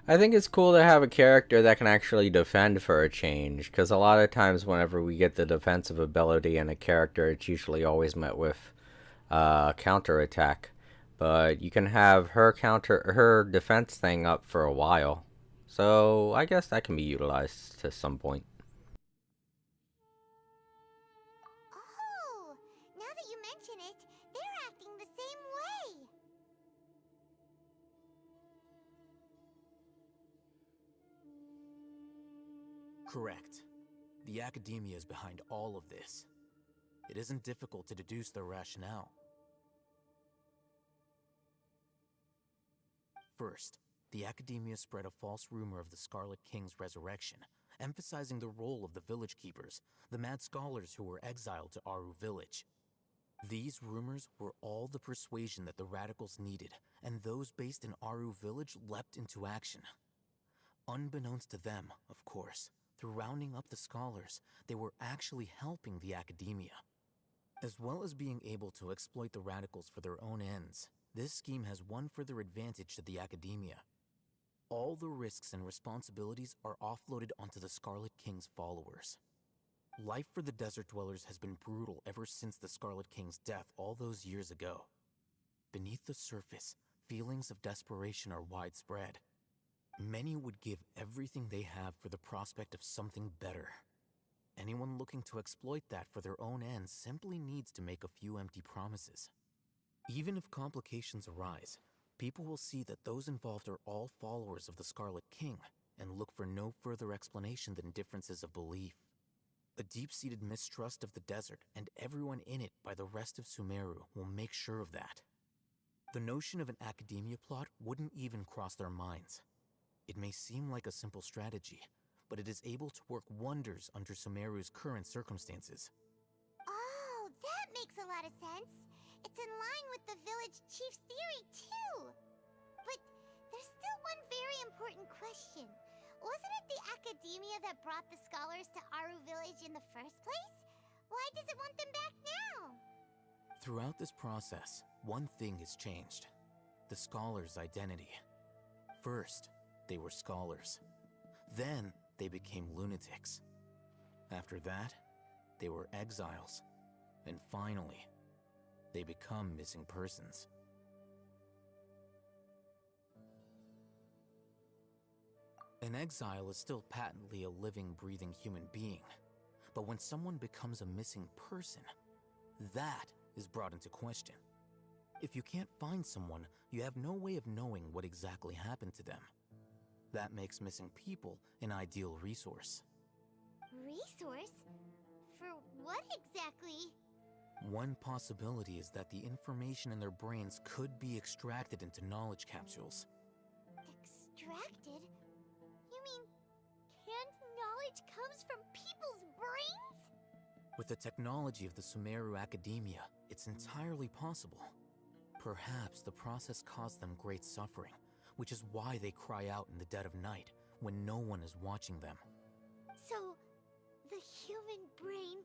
I think it's cool to have a character that can actually defend for a change, because a lot of times whenever we get the defensive ability in a character, it's usually always met with counterattack. But you can have her defense thing up for a while. So I guess that can be utilized to some point. Oh, now that you mention it, they're acting the same way. Correct. The academia is behind all of this. it isn't difficult to deduce their rationale. First, the Academia spread a false rumor of the Scarlet King's resurrection, emphasizing the role of the village keepers, the mad scholars who were exiled to Aru Village. These rumors were all the persuasion that the radicals needed, and those based in Aru Village leapt into action. Unbeknownst to them, of course, through rounding up the scholars, they were actually helping the Academia. As well as being able to exploit the radicals for their own ends, this scheme has one further advantage to the Academia. All the risks and responsibilities are offloaded onto the Scarlet King's followers. Life for the Desert Dwellers has been brutal ever since the Scarlet King's death all those years ago. Beneath the surface, feelings of desperation are widespread. Many would give everything they have for the prospect of something better. Anyone looking to exploit that for their own ends simply needs to make a few empty promises. Even if complications arise, people will see that those involved are all followers of the Scarlet King and look for no further explanation than differences of belief. A deep-seated mistrust of the desert and everyone in it by the rest of Sumeru will make sure of that. The notion of an academia plot wouldn't even cross their minds. It may seem like a simple strategy, but it is able to work wonders under Sumeru's current circumstances. Oh, that makes a lot of sense. It's in line with the village chief's theory, too. But there's still one very important question. Wasn't it the Academia that brought the scholars to Aru Village in the first place? Why does it want them back now? Throughout this process, one thing has changed. The scholars' identity. First, they were scholars. Then, they became lunatics. After that, they were exiles. And finally, they become missing persons. An exile is still patently a living, breathing human being. But when someone becomes a missing person, that is brought into question. If you can't find someone, you have no way of knowing what exactly happened to them. That makes missing people an ideal resource. Resource? For what exactly? One possibility is that the information in their brains could be extracted into knowledge capsules. Extracted? You mean canned knowledge comes from people's brains? With the technology of the Sumeru Academia, it's entirely possible. Perhaps the process caused them great suffering, which is why they cry out in the dead of night when no one is watching them. So, the human brain...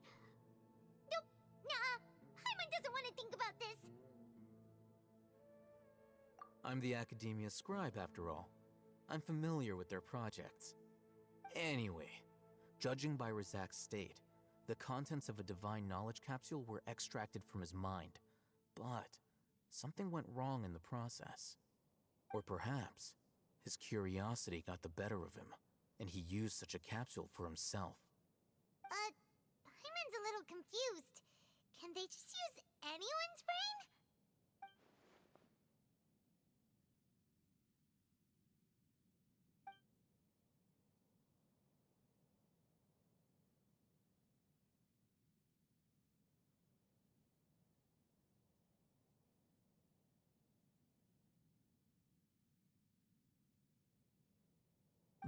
Nope, nah, Hyman doesn't want to think about this. I'm the Academia scribe, after all. I'm familiar with their projects. Anyway, judging by Razak's state, the contents of a divine knowledge capsule were extracted from his mind, but something went wrong in the process. Or perhaps, his curiosity got the better of him, and he used such a capsule for himself. Hyman's a little confused. Can they just use anyone's brain?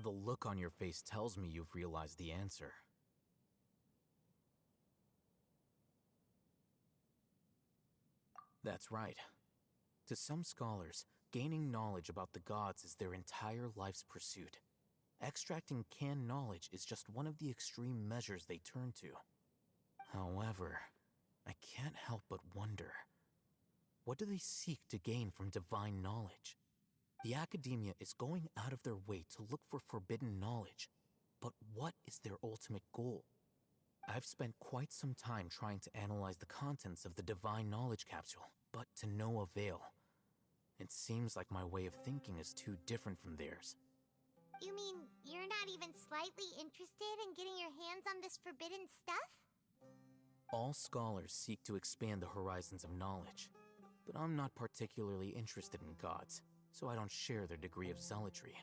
The look on your face tells me you've realized the answer. That's right. To some scholars, gaining knowledge about the gods is their entire life's pursuit. Extracting canned knowledge is just one of the extreme measures they turn to. However, I can't help but wonder, what do they seek to gain from divine knowledge? The Academia is going out of their way to look for forbidden knowledge, but what is their ultimate goal? I've spent quite some time trying to analyze the contents of the divine knowledge capsule, but to no avail. It seems like my way of thinking is too different from theirs. You mean you're not even slightly interested in getting your hands on this forbidden stuff? All scholars seek to expand the horizons of knowledge, but I'm not particularly interested in gods, so I don't share their degree of zealotry.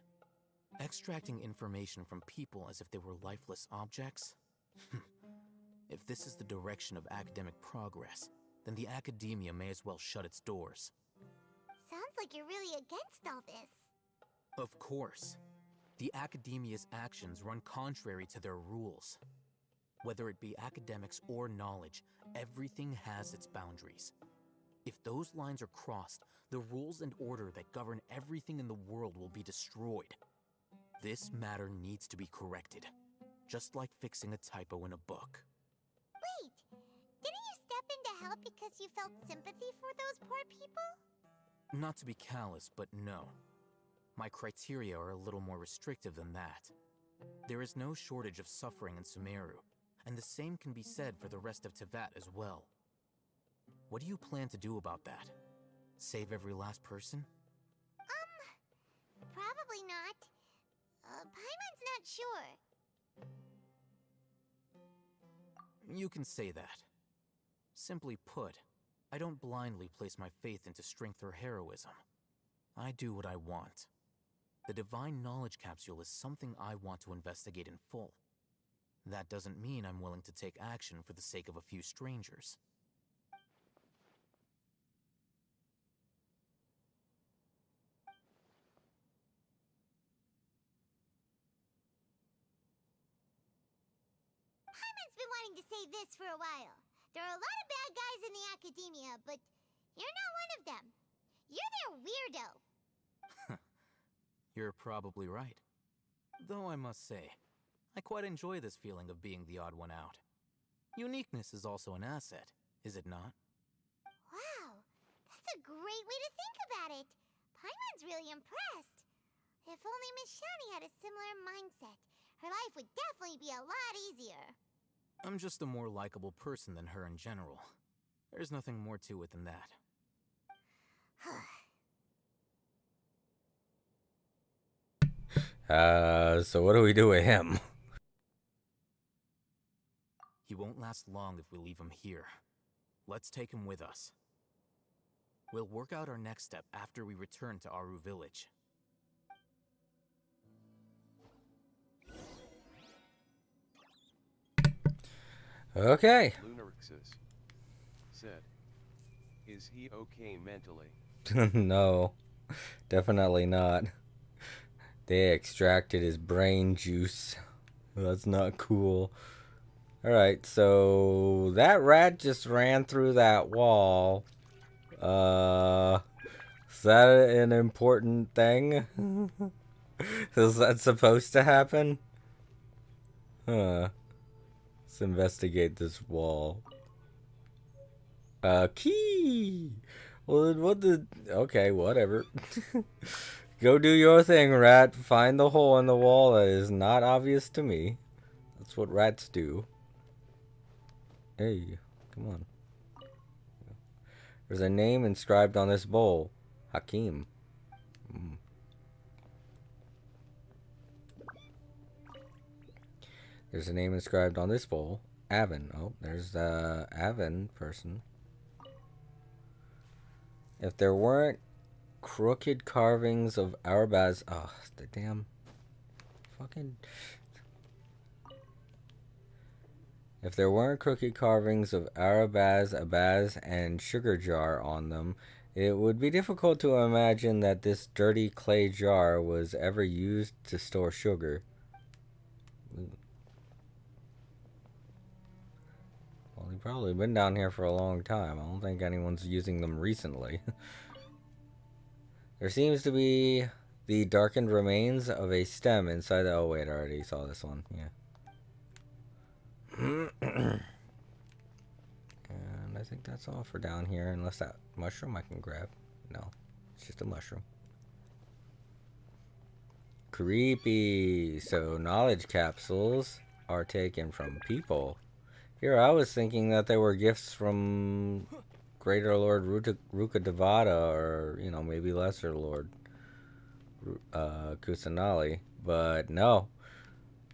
Extracting information from people as if they were lifeless objects? If this is the direction of academic progress, then the academia may as well shut its doors. Sounds like you're really against all this. Of course. The academia's actions run contrary to their rules. Whether it be academics or knowledge, everything has its boundaries. If those lines are crossed, the rules and order that govern everything in the world will be destroyed. This matter needs to be corrected, just like fixing a typo in a book. Wait, didn't you step in to help because you felt sympathy for those poor people? Not to be callous, but no. My criteria are a little more restrictive than that. There is no shortage of suffering in Sumeru, and the same can be said for the rest of Teyvat as well. What do you plan to do about that? Save every last person? Probably not. Paimon's not sure. You can say that. Simply put, I don't blindly place my faith into strength or heroism. I do what I want. The Divine Knowledge Capsule is something I want to investigate in full. That doesn't mean I'm willing to take action for the sake of a few strangers. Paimon's been wanting to say this for a while. There are a lot of bad guys in the academia, but you're not one of them. You're their weirdo. You're probably right. Though I must say, I quite enjoy this feeling of being the odd one out. Uniqueness is also an asset, is it not? Wow, that's a great way to think about it. Paimon's really impressed. If only Miss Shani had a similar mindset, her life would definitely be a lot easier. I'm just a more likable person than her in general. There's nothing more to it than that. So what do we do with him? He won't last long if we leave him here. Let's take him with us. We'll work out our next step after we return to Aru Village. Okay. Lunarixus said, "Is he okay mentally?" No, definitely not. They extracted his brain juice. That's not cool. Alright, so that rat just ran through that wall. Is that an important thing? Is that supposed to happen? Huh. Let's investigate this wall. Key! Well, what the... Okay, whatever. Go do your thing, rat. Find the hole in the wall that is not obvious to me. That's what rats do. Hey, come on. There's a name inscribed on this bowl. Hakim. There's a name inscribed on this bowl. Avon. Oh, there's the Avon person. If there weren't crooked carvings of Arabaz... Oh, the damn... Fucking... If there weren't crooked carvings of Arabaz, Abaz, and Sugar Jar on them, it would be difficult to imagine that this dirty clay jar was ever used to store sugar. Well, they've probably been down here for a long time. I don't think anyone's using them recently. There seems to be the darkened remains of a stem inside the... Oh, wait, I already saw this one. Yeah. And I think that's all for down here, unless that mushroom I can grab. No, it's just a mushroom. Creepy. So knowledge capsules are taken from people. Here I was thinking that they were gifts from Greater Lord Ruka Devata, or, you know, maybe Lesser Lord Kusanali. But no.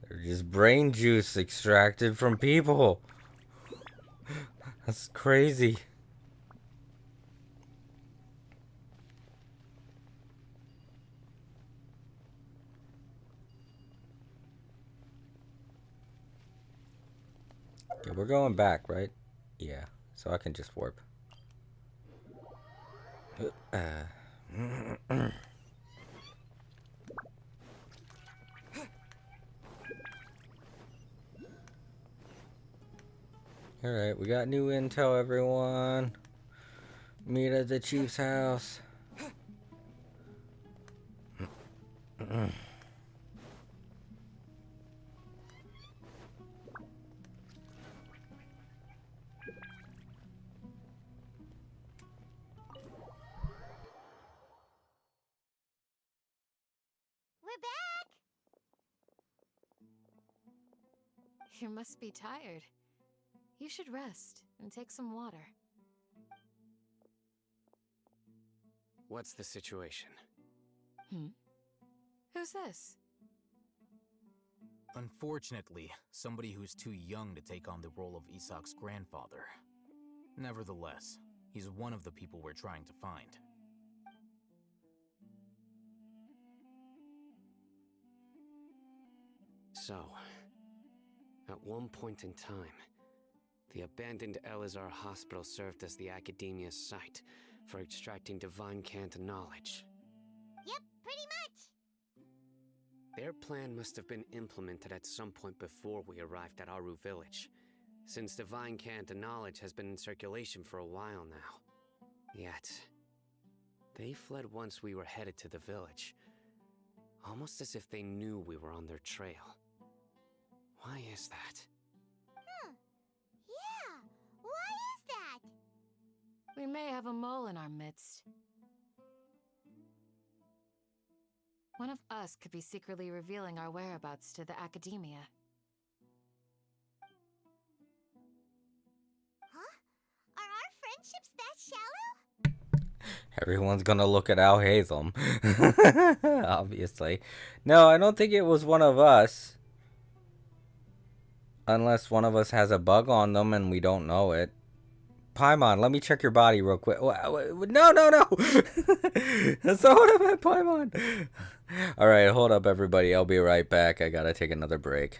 They're just brain juice extracted from people. That's crazy. Yeah, we're going back, right? Yeah, so I can just warp. Alright, we got new intel, everyone. Meet at the chief's house. We're back! You must be tired. You should rest and take some water. What's the situation? Who's this? Unfortunately, somebody who's too young to take on the role of Isak's grandfather. Nevertheless, he's one of the people we're trying to find. So, at one point in time, the abandoned Elazar Hospital served as the Academia's site for extracting divine cant knowledge. Yep, pretty much. Their plan must have been implemented at some point before we arrived at Aru Village, since divine cant knowledge has been in circulation for a while now. Yet, they fled once we were headed to the village, almost as if they knew we were on their trail. Why is that? Yeah, why is that? We may have a mole in our midst. One of us could be secretly revealing our whereabouts to the Academia. Huh? Are our friendships that shallow? Everyone's gonna look at Al Hatham. Obviously. No, I don't think it was one of us. Unless one of us has a bug on them and we don't know it. Paimon, let me check your body real quick. No, no, no! That's not what I meant, Paimon. Alright, hold up, everybody. I'll be right back. I gotta take another break.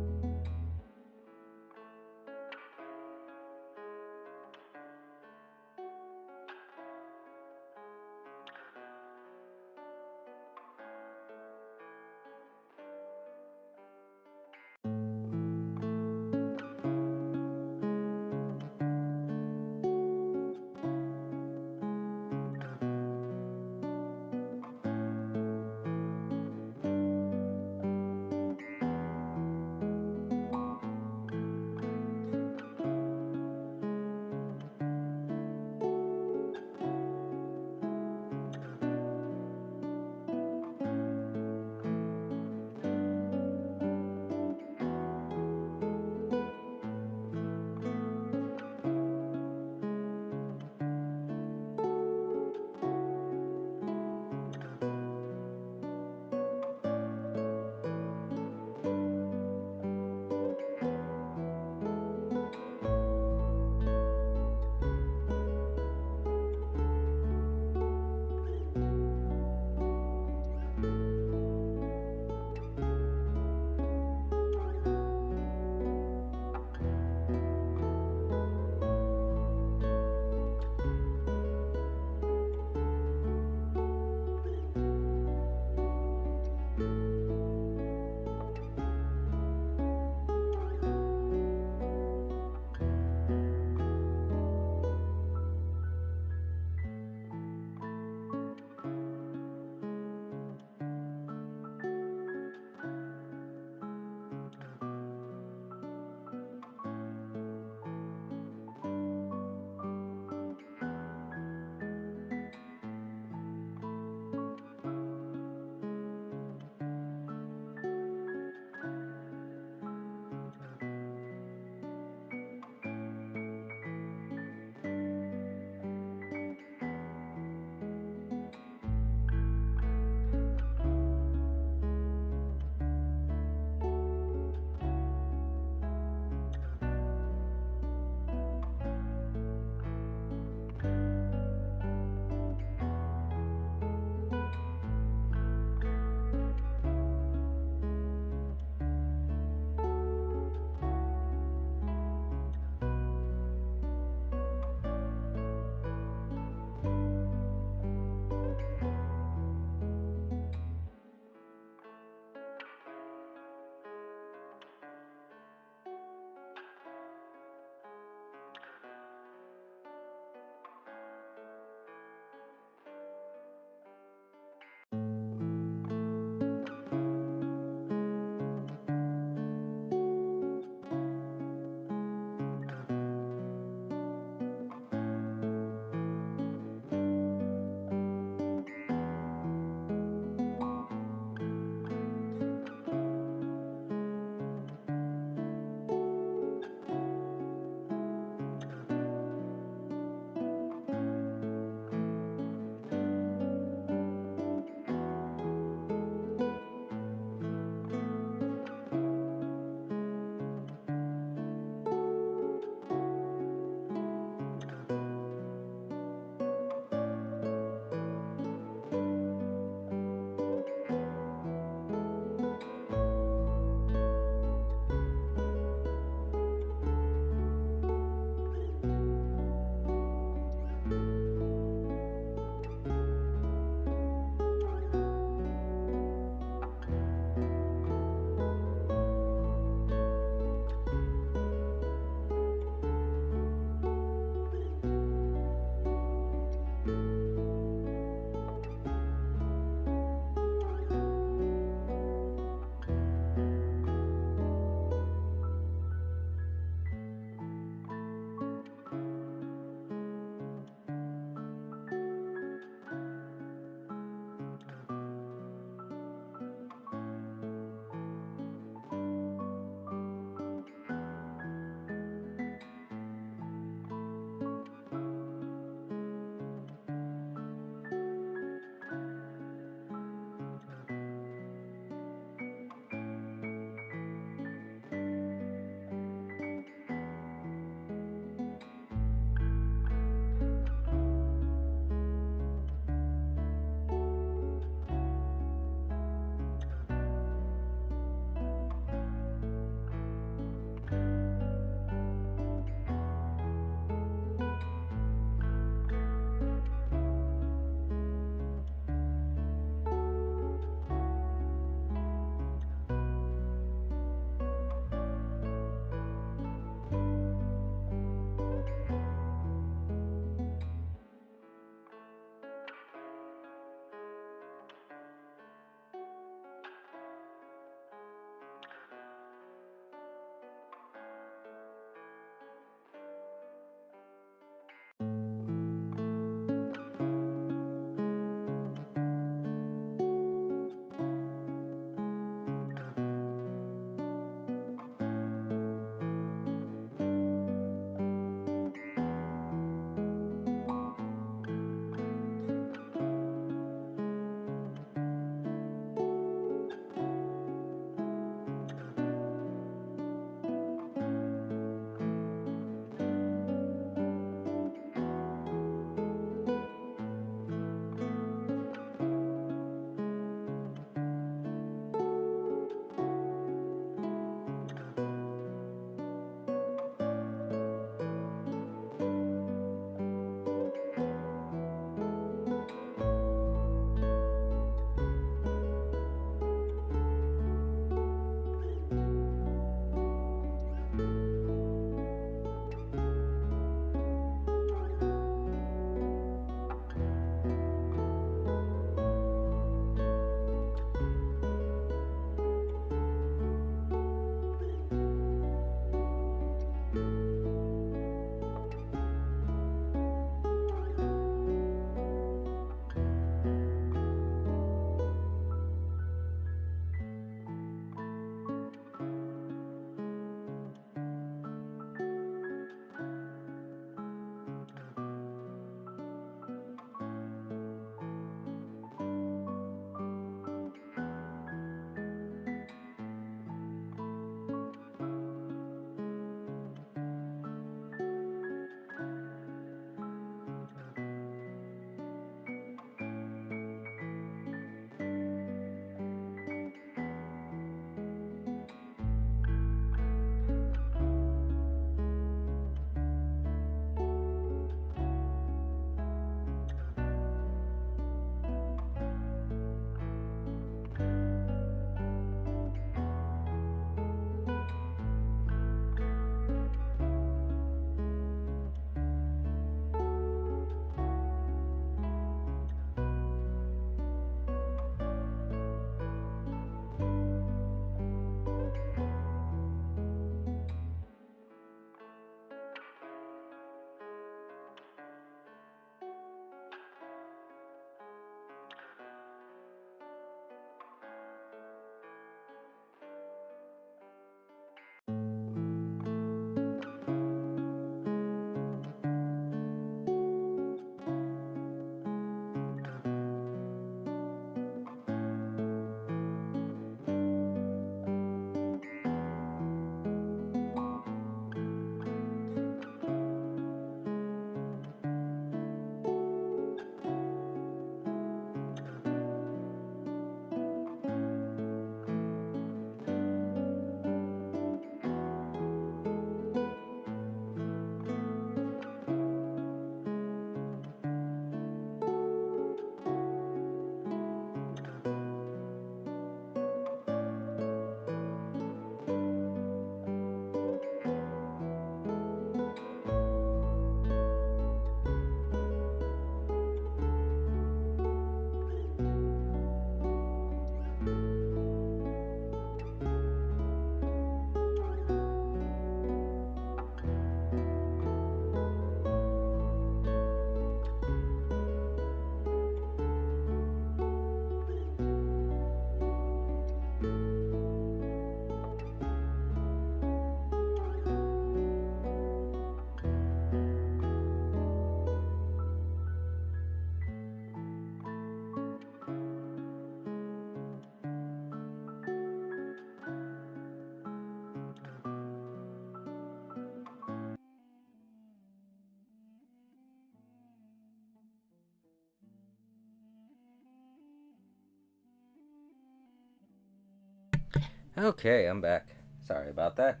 Okay, I'm back. Sorry about that.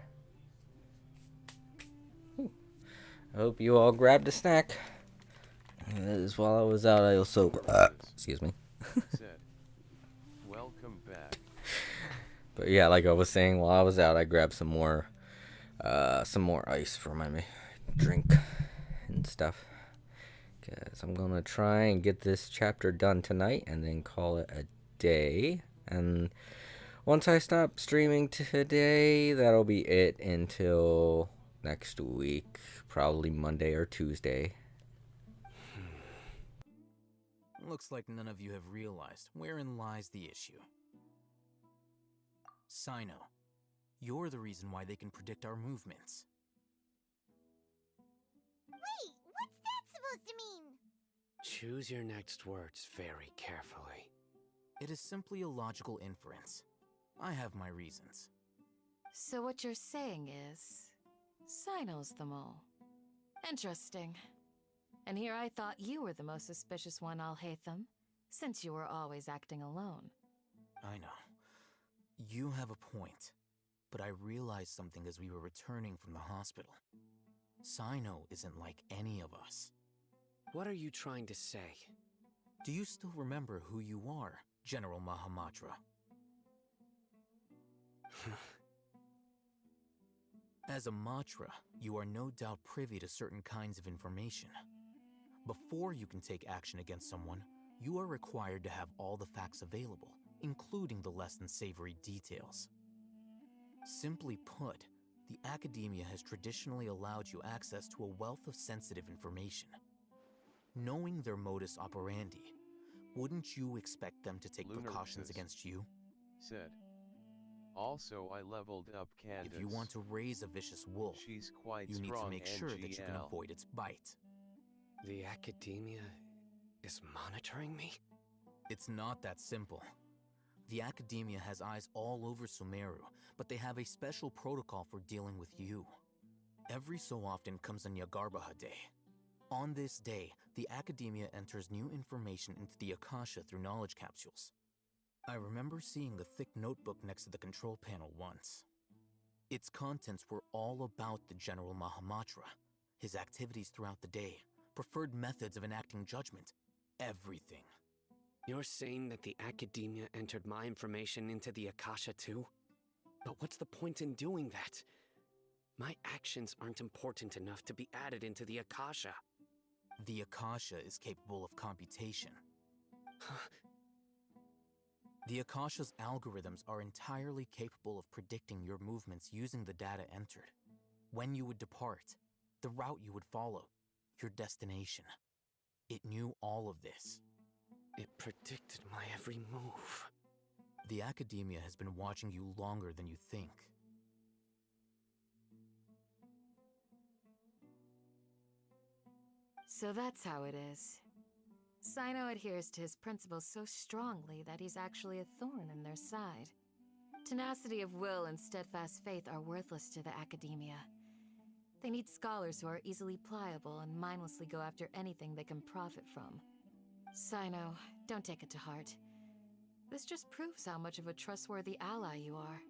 I hope you all grabbed a snack. As while I was out, I also excuse me. Said, welcome back. But yeah, like I was saying, while I was out, I grabbed some more ice for my drink and stuff. Cause I'm gonna try and get this chapter done tonight, and then call it a day. And once I stop streaming today, that'll be it until next week, probably Monday or Tuesday. Looks like none of you have realized wherein lies the issue. Sino, you're the reason why they can predict our movements. Wait, what's that supposed to mean? Choose your next words very carefully. It is simply a logical inference. I have my reasons. So what you're saying is, Sino's the mole. Interesting. And here I thought you were the most suspicious one, Alhaitham, since you were always acting alone. I know. You have a point. But I realized something as we were returning from the hospital. Sino isn't like any of us. What are you trying to say? Do you still remember who you are, General Mahamatra? As a Matra, you are no doubt privy to certain kinds of information. Before you can take action against someone, you are required to have all the facts available, including the less than savory details. Simply put, the academia has traditionally allowed you access to a wealth of sensitive information. Knowing their modus operandi, wouldn't you expect them to take precautions against you? Said. Also, I leveled up Candace. If you want to raise a vicious wolf, she's quite you need to strong make sure NGL. that you can avoid its bite. The academia is monitoring me? It's not that simple. The academia has eyes all over Sumeru, but they have a special protocol for dealing with you. Every so often comes a Nyagarbaha Day. On this day, the academia enters new information into the Akasha through knowledge capsules. I remember seeing a thick notebook next to the control panel once. Its contents were all about the General Mahamatra, his activities throughout the day, preferred methods of enacting judgment, everything. You're saying that the academia entered my information into the Akasha too? But what's the point in doing that? My actions aren't important enough to be added into the Akasha. The Akasha is capable of computation. The Akasha's algorithms are entirely capable of predicting your movements using the data entered. When you would depart, the route you would follow, your destination. It knew all of this. It predicted my every move. The academia has been watching you longer than you think. So that's how it is. Sino adheres to his principles so strongly that he's actually a thorn in their side. Tenacity of will and steadfast faith are worthless to the academia. They need scholars who are easily pliable and mindlessly go after anything they can profit from. Sino, don't take it to heart. This just proves how much of a trustworthy ally you are.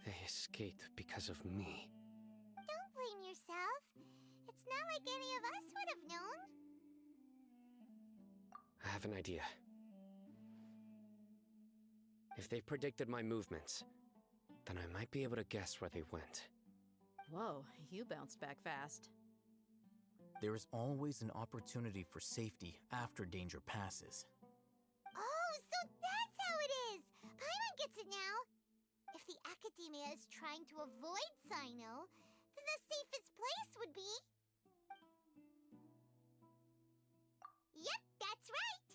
They escaped because of me. Don't blame yourself. It's not like any of us would have known. I have an idea. If they predicted my movements, then I might be able to guess where they went. Whoa, you bounced back fast. There is always an opportunity for safety after danger passes. Oh, so that's how it is! Paimon gets it now! If the academia is trying to avoid Sino, then the safest place would be... Yep, that's right!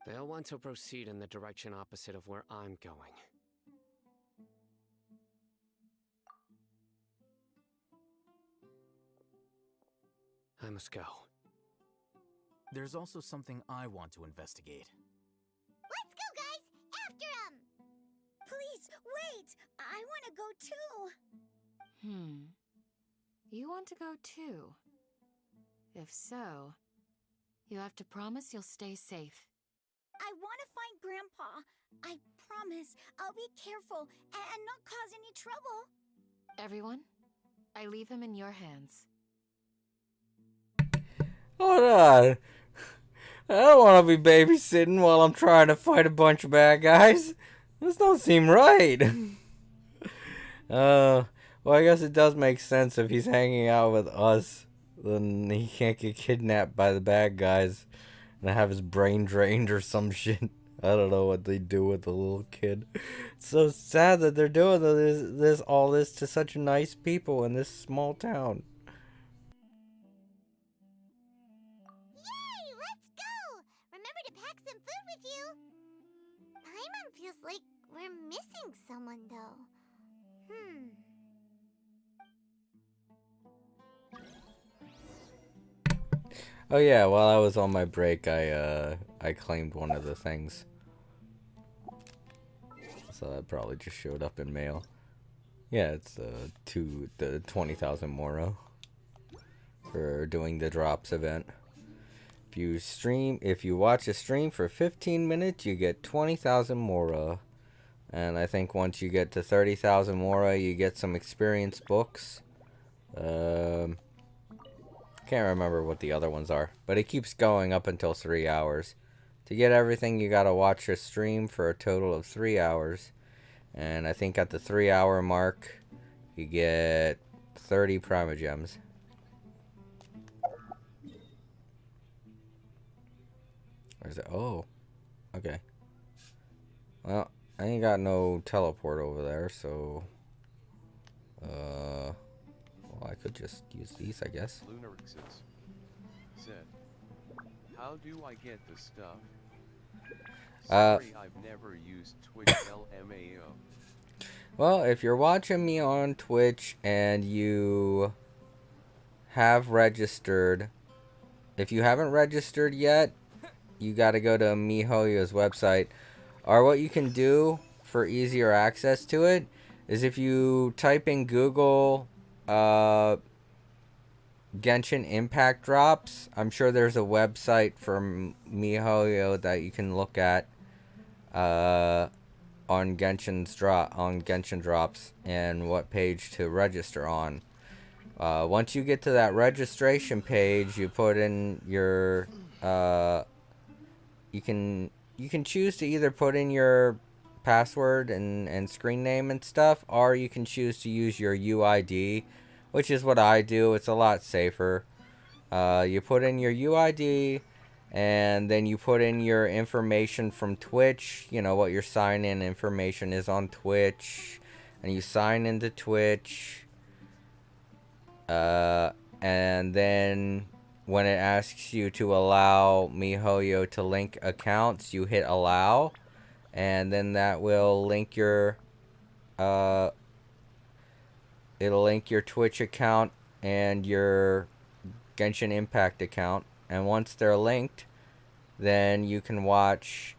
They'll want to proceed in the direction opposite of where I'm going. I must go. There's also something I want to investigate. Let's go, guys! After him! Please, wait! I want to go too! You want to go too? If so, you have to promise you'll stay safe. I want to find Grandpa. I promise. promise I'll be careful and not cause any trouble. Everyone, I leave him in your hands. Hold on. I don't want to be babysitting while I'm trying to fight a bunch of bad guys. This don't seem right. Well, I guess it does make sense if he's hanging out with us. Then he can't get kidnapped by the bad guys and have his brain drained or some shit. I don't know what they do with the little kid. It's so sad that they're doing all this to such nice people in this small town. Yay! Let's go! Remember to pack some food with you. Paimon feels like we're missing someone, though. Oh yeah, while I was on my break, I claimed one of the things. So that probably just showed up in mail. Yeah, it's the 20,000 Moro for doing the drops event. If you watch a stream for 15 minutes, you get 20,000 Moro. And I think once you get to 30,000 Moro, you get some experience books. Can't remember what the other ones are, but it keeps going up until 3 hours. To get everything, you gotta watch a stream for a total of 3 hours. And I think at the 3 hour mark, you get 30 Primogems. Where's it? Oh, okay. Well, I ain't got no teleport over there, so... well, I could just use these, I guess. Lunarixus said, how do I get the stuff? Sorry, I've never used Twitch LMAO. Well, if you're watching me on Twitch and you have registered, if you haven't registered yet, you gotta go to MiHoYo's website. Or what you can do for easier access to it is if you type in Google Genshin Impact drops, I'm sure there's a website for MiHoYo that you can look at on Genshin drops and what page to register on. Once you get to that registration page, you put in your you can choose to either put in your password and screen name and stuff, or you can choose to use your UID, which is what I do. It's a lot safer. You put in your UID, and then you put in your information from Twitch, you know, what your sign-in information is on Twitch, and you sign into Twitch, and then when it asks you to allow MiHoYo to link accounts, you hit allow, and then that will link your it'll link your Twitch account and your Genshin Impact account, and once they're linked, then you can watch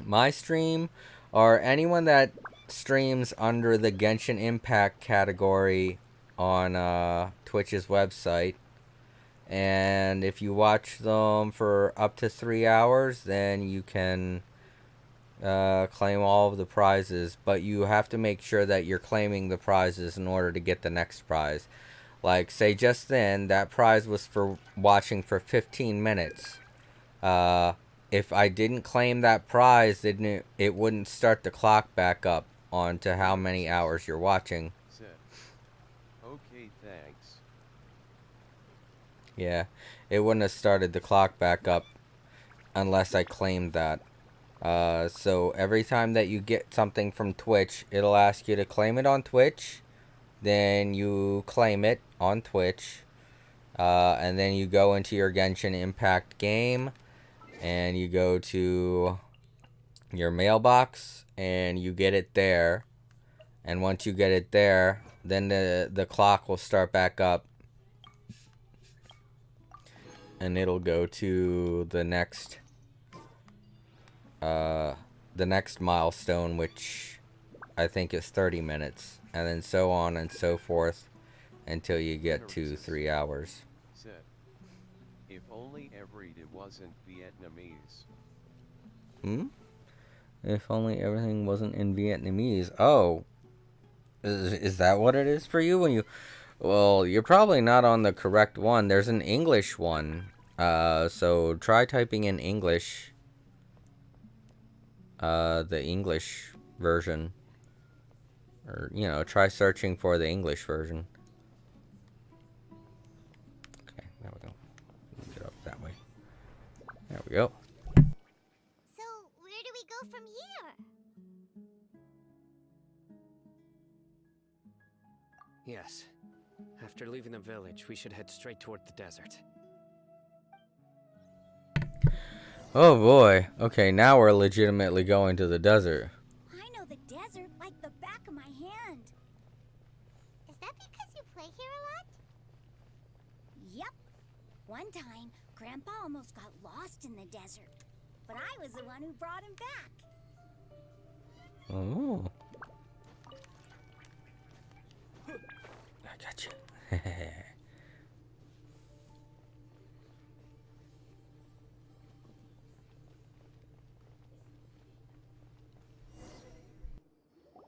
my stream or anyone that streams under the Genshin Impact category on Twitch's website. And if you watch them for up to 3 hours, then you can claim all of the prizes, but you have to make sure that you're claiming the prizes in order to get the next prize. Like, say just then, that prize was for watching for 15 minutes. If I didn't claim that prize, then it wouldn't start the clock back up on to how many hours you're watching. Okay, thanks. Yeah, it wouldn't have started the clock back up unless I claimed that. So every time that you get something from Twitch, it'll ask you to claim it on Twitch. Then you claim it on Twitch. And then you go into your Genshin Impact game. And you go to your mailbox. And you get it there. And once you get it there, then the clock will start back up. And it'll go to the next milestone, which I think is 30 minutes, and then so on and so forth until you get to 3 hours. Said, if only Everett wasn't Vietnamese. If only everything wasn't in Vietnamese. Oh, is that what it is for you when you? Well, you're probably not on the correct one. There's an English one. So try typing in English. The English version. Or, you know, try searching for the English version. Okay, there we go. Get up that way. There we go. So, where do we go from here? Yes. After leaving the village, we should head straight toward the desert. Oh boy. Okay, now we're legitimately going to the desert. I know the desert like the back of my hand. Is that because you play here a lot? Yep. One time, Grandpa almost got lost in the desert, but I was the one who brought him back. Oh. I got you.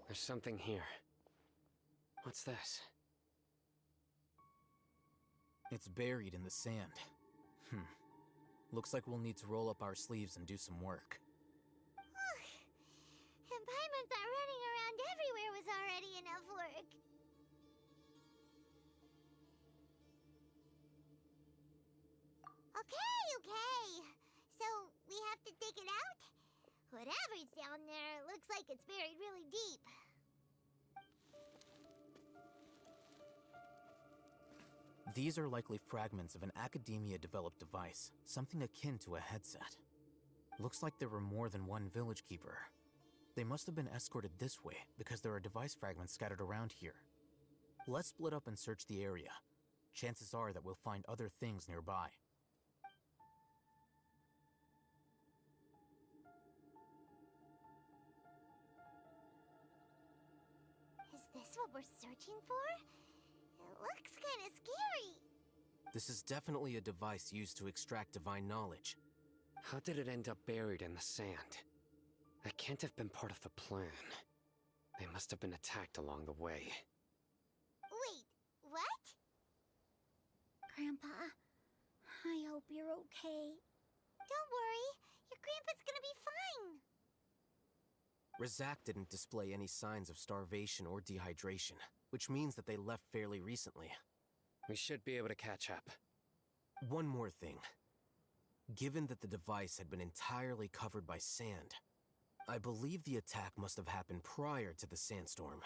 There's something here. What's this? It's buried in the sand. Looks like we'll need to roll up our sleeves and do some work. And Paimon thought running around everywhere was already enough work. Okay. So, we have to dig it out? Whatever's down there, looks like it's buried really deep. These are likely fragments of an Academia-developed device, something akin to a headset. Looks like there were more than one village keeper. They must have been escorted this way because there are device fragments scattered around here. Let's split up and search the area. Chances are that we'll find other things nearby. Is this what we're searching for? It looks kind of scary. This is definitely a device used to extract divine knowledge. How did it end up buried in the sand? That can't have been part of the plan. They must have been attacked along the way. Wait, what? Grandpa, I hope you're okay. Don't worry, your grandpa's gonna be fine. Razak didn't display any signs of starvation or dehydration, which means that they left fairly recently. We should be able to catch up. One more thing. Given that the device had been entirely covered by sand, I believe the attack must have happened prior to the sandstorm.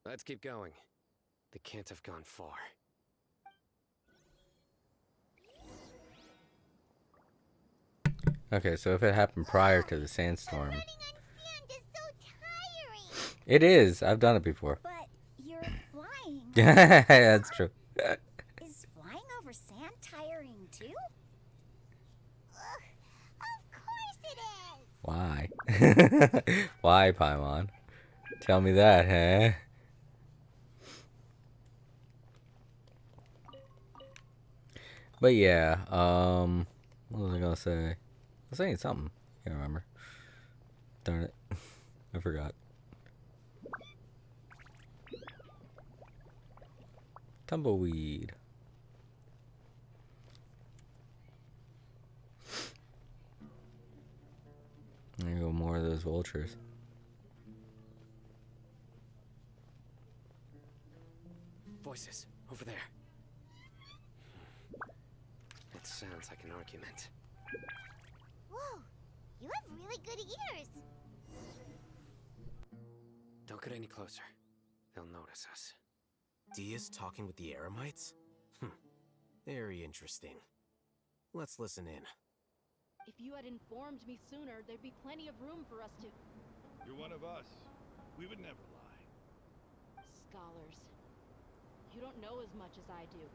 Let's keep going. They can't have gone far. Okay, so if it happened prior to the sandstorm. Running on sand is so tiring. It is. I've done it before. But you're flying. That's true. Is flying over sand tiring too? Of course it is. Why? Why, Paimon? Tell me that, huh? But yeah, what was I gonna say? I was saying something. Can't remember. Darn it. I forgot. Tumbleweed. There you go, more of those vultures. Voices, over there. It sounds like an argument. Whoa, you have really good ears. Don't get any closer. They'll notice us. Dia's talking with the Eremites? Very interesting. Let's listen in. If you had informed me sooner, there'd be plenty of room for us to... You're one of us. We would never lie. Scholars. You don't know as much as I do.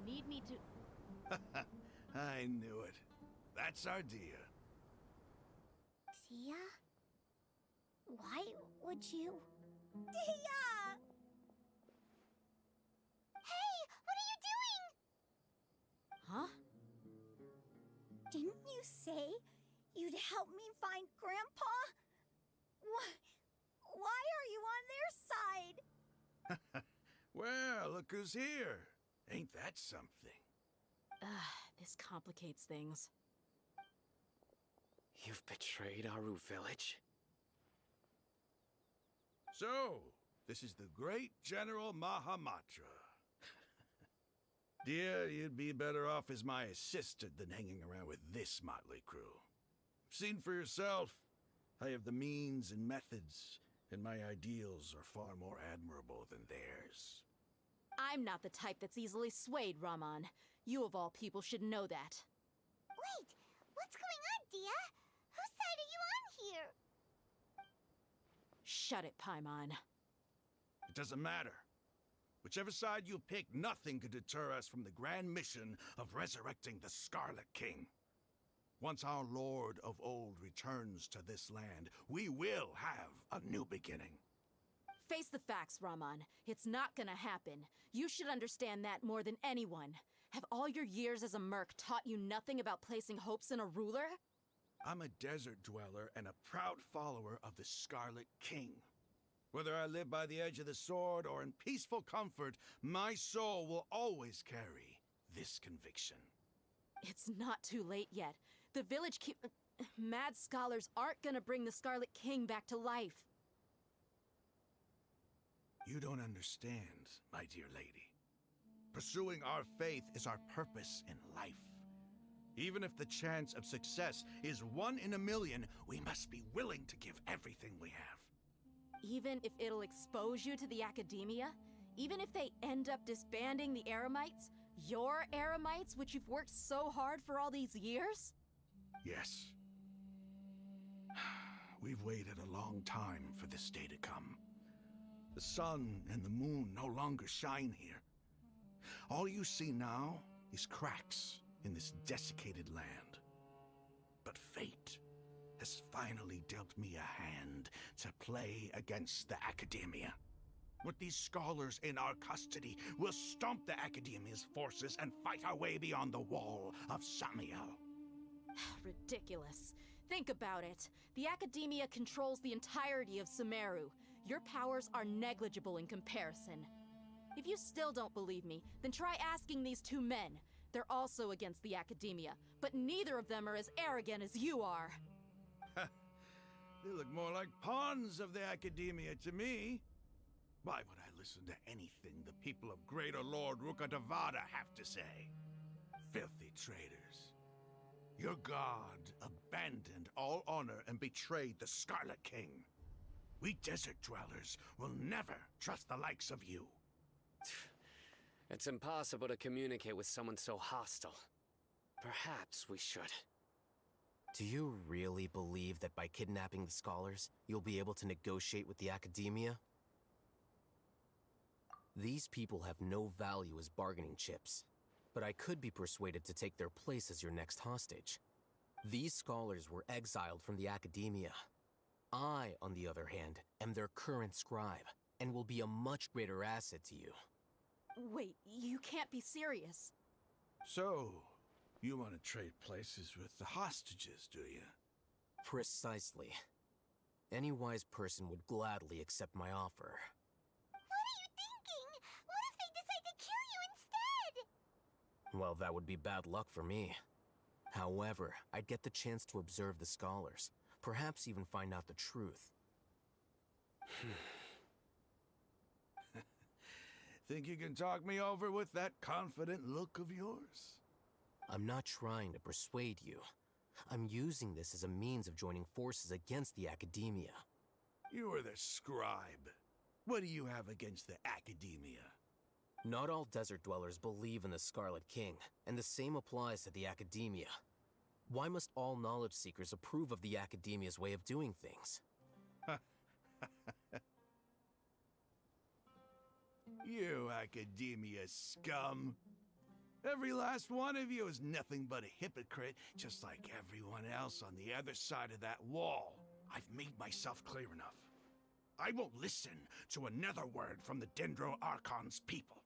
Need me to... I knew it. That's our Dia. Dia? Why would you... Dia! Hey, what are you doing? Huh? Didn't you say you'd help me find Grandpa? Why are you on their side? Well, look who's here. Ain't that something? This complicates things. You've betrayed Aru village? So, this is the great General Mahamatra. Dear, you'd be better off as my assistant than hanging around with this motley crew. Seen for yourself. I have the means and methods, and my ideals are far more admirable than theirs. I'm not the type that's easily swayed, Raman. You of all people should know that. Wait, what's going on, Dia? Whose side are you on here? Shut it, Paimon. It doesn't matter. Whichever side you pick, nothing could deter us from the grand mission of resurrecting the Scarlet King. Once our Lord of Old returns to this land, we will have a new beginning. Face the facts, Raman. It's not gonna happen. You should understand that more than anyone. Have all your years as a merc taught you nothing about placing hopes in a ruler? I'm a desert dweller and a proud follower of the Scarlet King. Whether I live by the edge of the sword or in peaceful comfort, my soul will always carry this conviction. It's not too late yet. The village mad scholars aren't gonna bring the Scarlet King back to life. You don't understand, my dear lady. Pursuing our faith is our purpose in life. Even if the chance of success is 1 in a million, we must be willing to give everything we have. Even if it'll expose you to the academia? Even if they end up disbanding the Eremites? Your Eremites, which you've worked so hard for all these years? Yes. We've waited a long time for this day to come. The sun and the moon no longer shine here. All you see now is cracks in this desiccated land. But fate has finally dealt me a hand to play against the Academia. With these scholars in our custody, we'll stomp the Academia's forces and fight our way beyond the wall of Samiel. Ridiculous. Think about it. The Academia controls the entirety of Sumeru. Your powers are negligible in comparison. If you still don't believe me, then try asking these 2 men. They're also against the Academia, but neither of them are as arrogant as you are. They look more like pawns of the Academia to me. Why would I listen to anything the people of Greater Lord Rukkhadevada have to say? Filthy traitors. Your god abandoned all honor and betrayed the Scarlet King. We desert dwellers will never trust the likes of you. It's impossible to communicate with someone so hostile. Perhaps we should. Do you really believe that by kidnapping the scholars, you'll be able to negotiate with the Academia? These people have no value as bargaining chips, but I could be persuaded to take their place as your next hostage. These scholars were exiled from the Academia. I, on the other hand, am their current scribe, and will be a much greater asset to you. Wait, you can't be serious. So, you want to trade places with the hostages, do you? Precisely. Any wise person would gladly accept my offer. What are you thinking? What if they decide to kill you instead? Well, that would be bad luck for me. However, I'd get the chance to observe the scholars, perhaps even find out the truth. Think you can talk me over with that confident look of yours? I'm not trying to persuade you. I'm using this as a means of joining forces against the Academia. You are the scribe. What do you have against the Academia? Not all desert dwellers believe in the Scarlet King, and the same applies to the Academia. Why must all knowledge seekers approve of the Academia's way of doing things? You Academia scum. Every last one of you is nothing but a hypocrite, just like everyone else on the other side of that wall. I've made myself clear enough. I won't listen to another word from the Dendro Archon's people.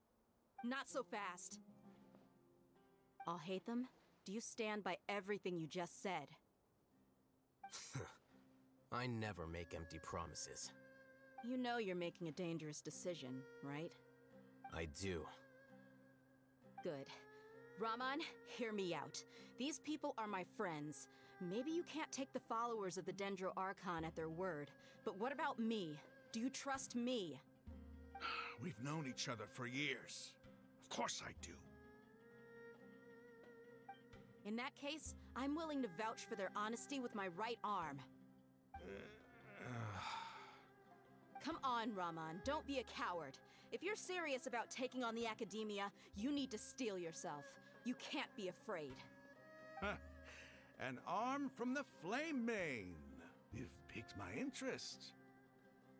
Not so fast. I'll hate them, Do you stand by everything you just said? I never make empty promises. You know you're making a dangerous decision, right? I do. Good. Raman, hear me out. These people are my friends. Maybe you can't take the followers of the Dendro Archon at their word, but what about me? Do you trust me? We've known each other for years. Of course I do. In that case, I'm willing to vouch for their honesty with my right arm. Come on, Raman, don't be a coward. If you're serious about taking on the Academia, you need to steel yourself. You can't be afraid. An arm from the Flame Mane. You've piqued my interest.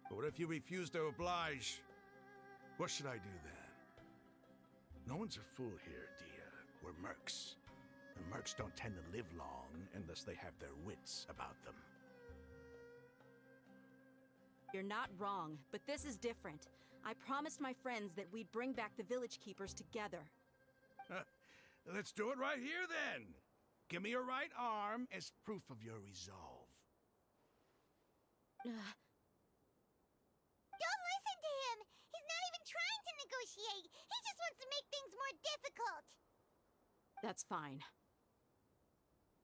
But what if you refuse to oblige? What should I do then? No one's a fool here, Dia. We're mercs. And mercs don't tend to live long unless they have their wits about them. You're not wrong, but this is different. I promised my friends that we'd bring back the village keepers together. Let's do it right here then. Give me your right arm as proof of your resolve. Don't listen to him! He's not even trying to negotiate! He just wants to make things more difficult! That's fine.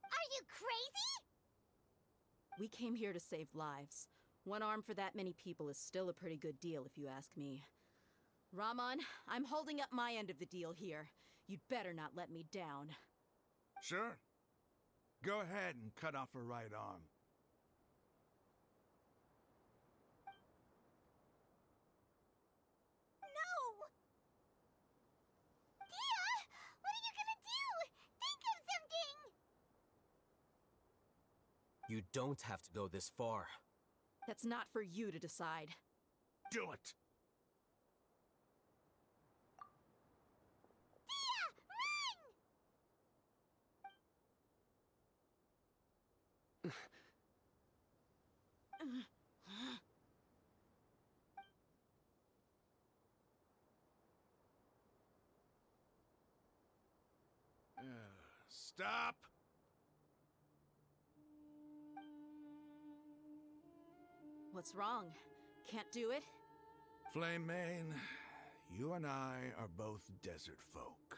Are you crazy? We came here to save lives. One arm for that many people is still a pretty good deal, if you ask me. Raman, I'm holding up my end of the deal here. You'd better not let me down. Sure. Go ahead and cut off her right arm. No! Dia! What are you gonna do? Think of something! You don't have to go this far. That's not for you to decide. Do it! Dia! Run! Stop! What's wrong? Can't do it? Flame Mane, you and I are both desert folk.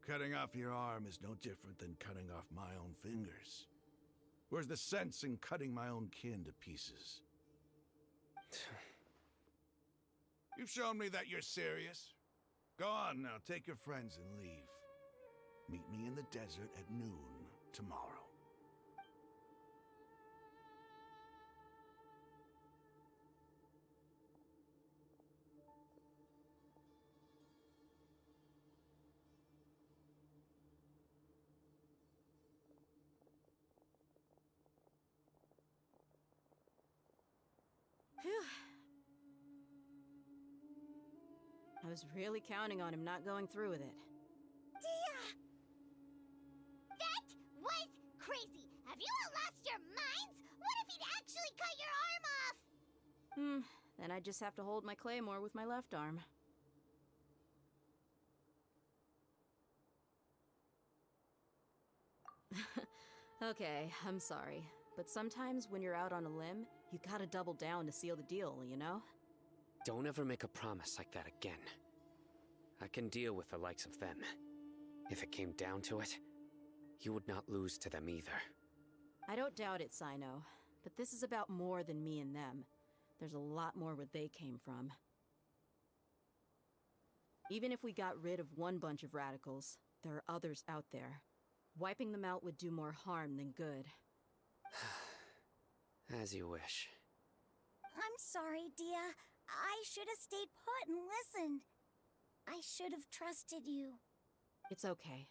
Cutting off your arm is no different than cutting off my own fingers. Where's the sense in cutting my own kin to pieces? You've shown me that you're serious. Go on now, take your friends and leave. Meet me in the desert at noon tomorrow. Phew. I was really counting on him not going through with it. Dia! That was crazy! Have you all lost your minds? What if he'd actually cut your arm off? Then I just have to hold my claymore with my left arm. Okay, I'm sorry. But sometimes when you're out on a limb, you gotta double down to seal the deal, you know? Don't ever make a promise like that again. I can deal with the likes of them. If it came down to it, you would not lose to them either. I don't doubt it, Sino. But this is about more than me and them. There's a lot more where they came from. Even if we got rid of one bunch of radicals, there are others out there. Wiping them out would do more harm than good. As you wish. I'm sorry, Dia. I should have stayed put and listened. I should have trusted you. It's okay.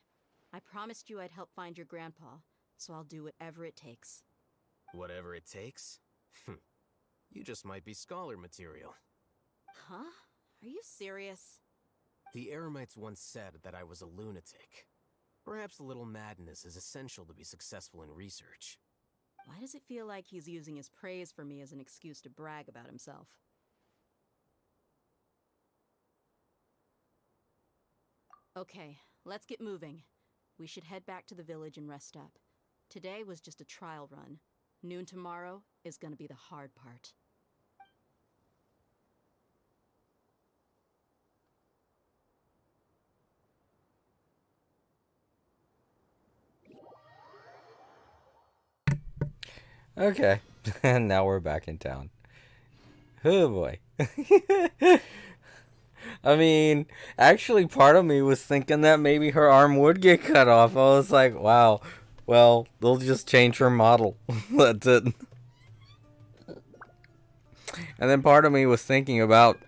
I promised you I'd help find your grandpa, so I'll do whatever it takes. Whatever it takes? You just might be scholar material. Huh? Are you serious? The Eremites once said that I was a lunatic. Perhaps a little madness is essential to be successful in research. Why does it feel like he's using his praise for me as an excuse to brag about himself? Okay, let's get moving. we should head back to the village and rest up. Today was just a trial run. Noon tomorrow is gonna be the hard part. Okay, and now we're back in town. Oh boy. I mean, actually, part of me was thinking that maybe her arm would get cut off. I was like, wow, well, they'll just change her model. That's it. And then part of me was thinking about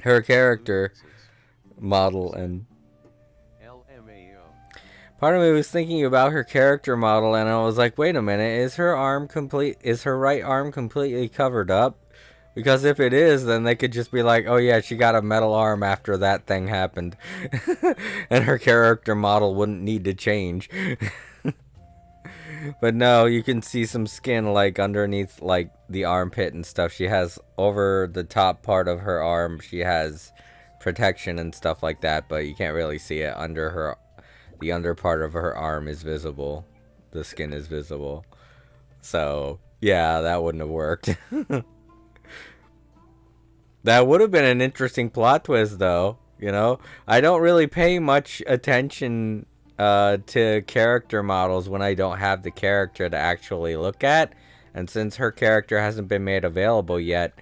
her character model, and part of me was thinking about her character model, and I was like, wait a minute, is her right arm completely covered up? Because if it is, then they could just be like, oh yeah, she got a metal arm after that thing happened. And her character model wouldn't need to change. But no, you can see some skin like underneath like the armpit and stuff. She has over the top part of her arm, she has protection and stuff like that, but you can't really see it under her. The under part of her arm is visible. The skin is visible. So yeah, that wouldn't have worked. That would have been an interesting plot twist, though. You know, I don't really pay much attention to character models when I don't have the character to actually look at. And since her character hasn't been made available yet,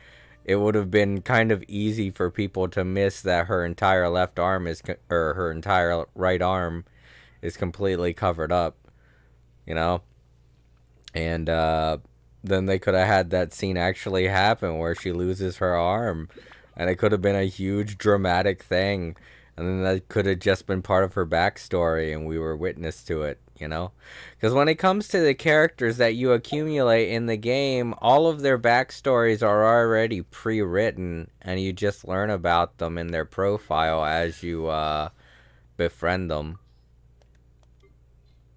it would have been kind of easy for people to miss that her entire left arm is, or her entire right arm is completely covered up. You know? And, then they could have had that scene actually happen where she loses her arm, and it could have been a huge dramatic thing, and then that could have just been part of her backstory and we were witness to it, you know? Because when it comes to the characters that you accumulate in the game, all of their backstories are already pre-written, and you just learn about them in their profile as you befriend them.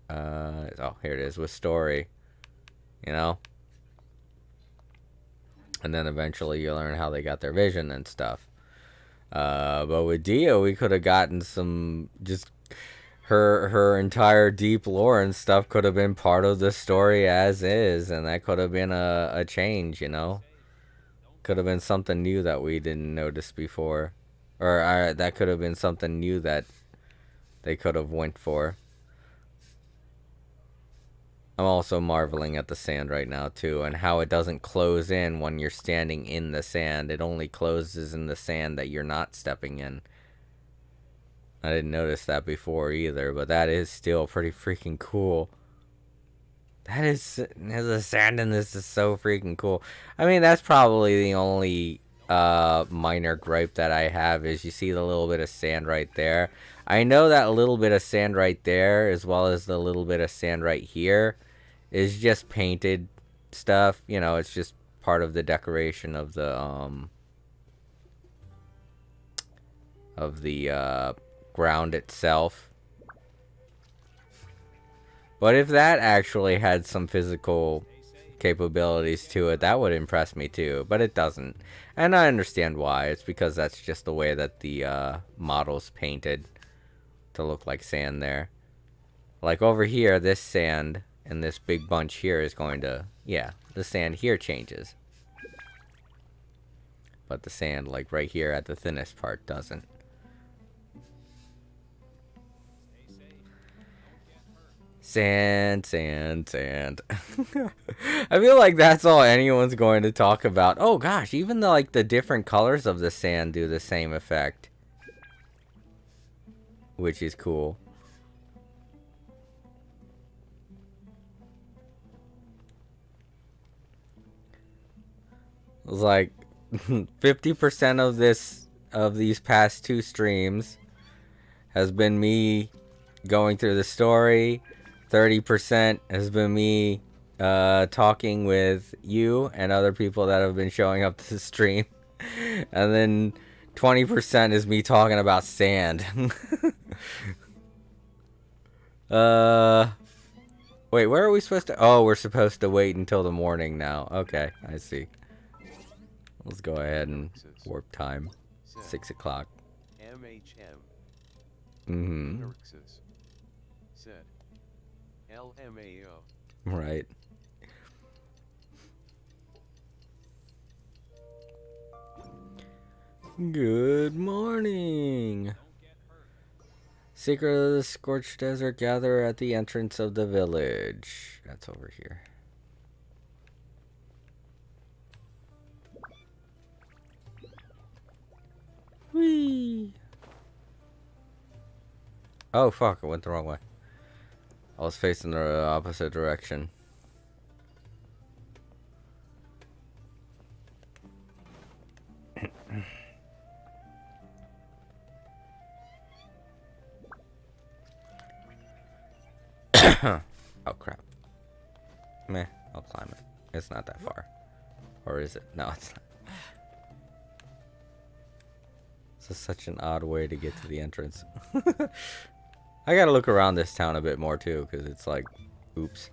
Oh, here it is with story, you know? And then eventually you learn how they got their vision and stuff. But with Dia, we could have gotten some, just her entire deep lore and stuff could have been part of the story as is. And that could have been a change, you know? Could have been something new that we didn't notice before. Or that could have been something new that they could have went for. I'm also marveling at the sand right now, too, and how it doesn't close in when you're standing in the sand. It only closes in the sand that you're not stepping in. I didn't notice that before either, but that is still pretty freaking cool. That is, the sand in this is so freaking cool. I mean, that's probably the only minor gripe that I have is you see the little bit of sand right there. I know that little bit of sand right there, as well as the little bit of sand right here, is just painted stuff. You know, it's just part of the decoration of the ground itself. But if that actually had some physical capabilities to it, that would impress me too. But it doesn't. And I understand why. It's because that's just the way that the model's painted to look like sand there. Like over here, this sand and this big bunch here is going to, yeah, the sand here changes. But the sand, like right here at the thinnest part, doesn't. Sand, sand, sand. I feel like that's all anyone's going to talk about. Oh gosh, even the different colors of the sand do the same effect. Which is cool. It was like 50% of these past 2 streams has been me going through the story. 30% has been me talking with you and other people that have been showing up to the stream. And then 20% is me talking about sand. Wait, where are we supposed to? Oh, we're supposed to wait until the morning now. Okay, I see. Let's go ahead and warp time. 6 o'clock. MHM. Mm-hmm. Nurxus said. LMAO. Right. Good morning. Secret of the Scorched Desert, gather at the entrance of the village. That's over here. Whee! Oh fuck, I went the wrong way. I was facing the opposite direction. Oh crap. Meh, I'll climb it. It's not that far. Or is it? No, it's not. This is such an odd way to get to the entrance. I gotta look around this town a bit more too, because it's like, oops.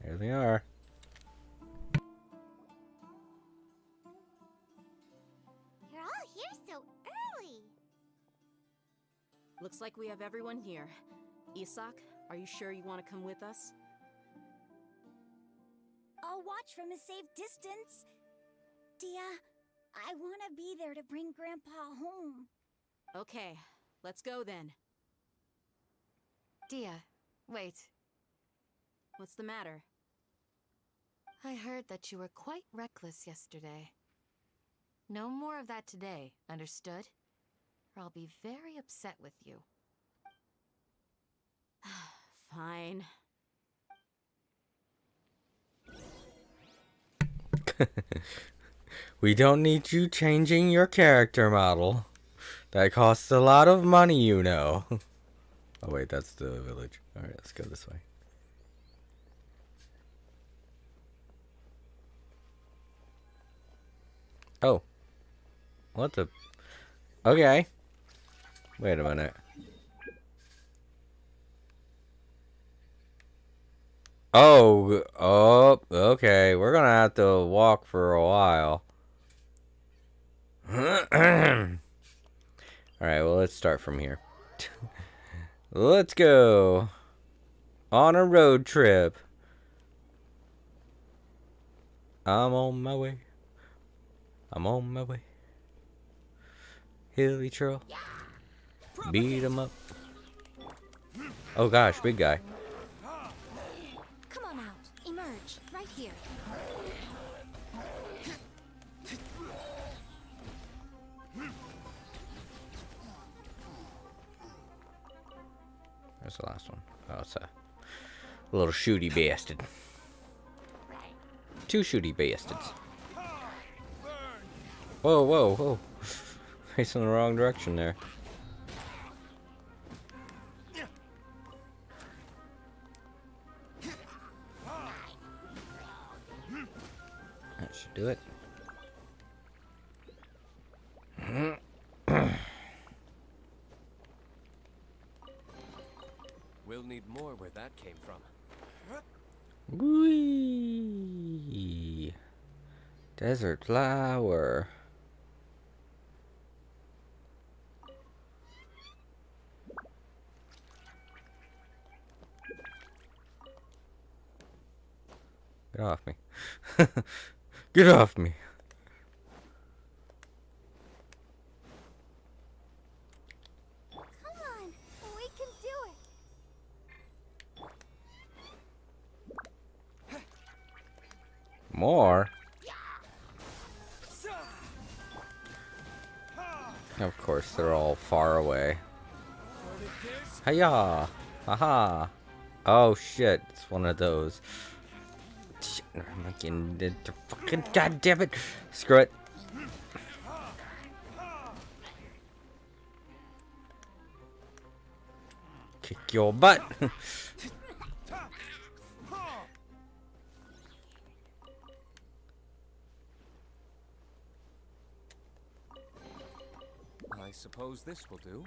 There they are. You're all here so early. Looks like we have everyone here. Isak, are you sure you want to come with us? I'll watch from a safe distance. Dia, I want to be there to bring Grandpa home. Okay, let's go then. Dia, wait. What's the matter? I heard that you were quite reckless yesterday. No more of that today, understood? Or I'll be very upset with you. Fine. We don't need you changing your character model. That costs a lot of money, you know. Oh wait, that's the village. Alright, let's go this way. Oh. What the? Okay. Wait a minute. Oh, okay. We're gonna have to walk for a while. Alright, well, let's start from here. Let's go on a road trip. I'm on my way. I'm on my way. Hilly trail. Beat him up. Oh gosh, big guy. Come on out. Emerge. Right here. There's the last one. Oh, it's a little shooty bastard. Two shooty bastards. Whoa, whoa, whoa. Facing the wrong direction there. That should do it. We'll need more where that came from. Whee! Desert flower. Get off me. Get off me. Come on, we can do it. More? Of course, they're all far away. Hiya! Haha! Oh shit, it's one of those. Shit, fucking goddamn it! Screw it. Kick your butt! I suppose this will do.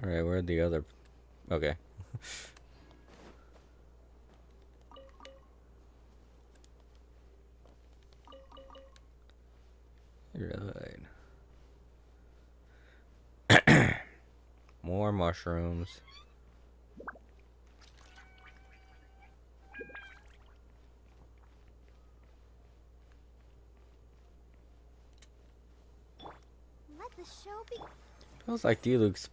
Alright, where'd the other Okay. Right. More mushrooms. Let the show be. Feels like D-Luke's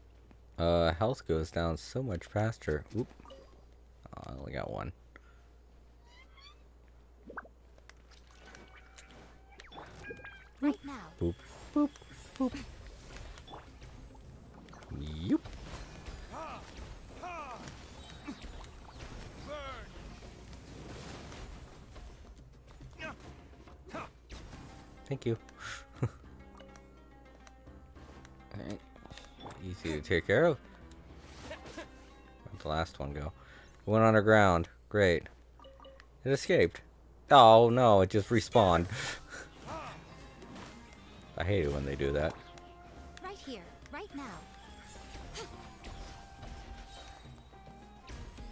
health goes down so much faster. Oop. Oh, I only got one. Right now. Boop, boop, boop. Yup. Thank you. Alright. Easy to take care of. Where'd the last one go? It went underground. Great. It escaped. Oh no, it just respawned. I hate it when they do that. Right here, right now.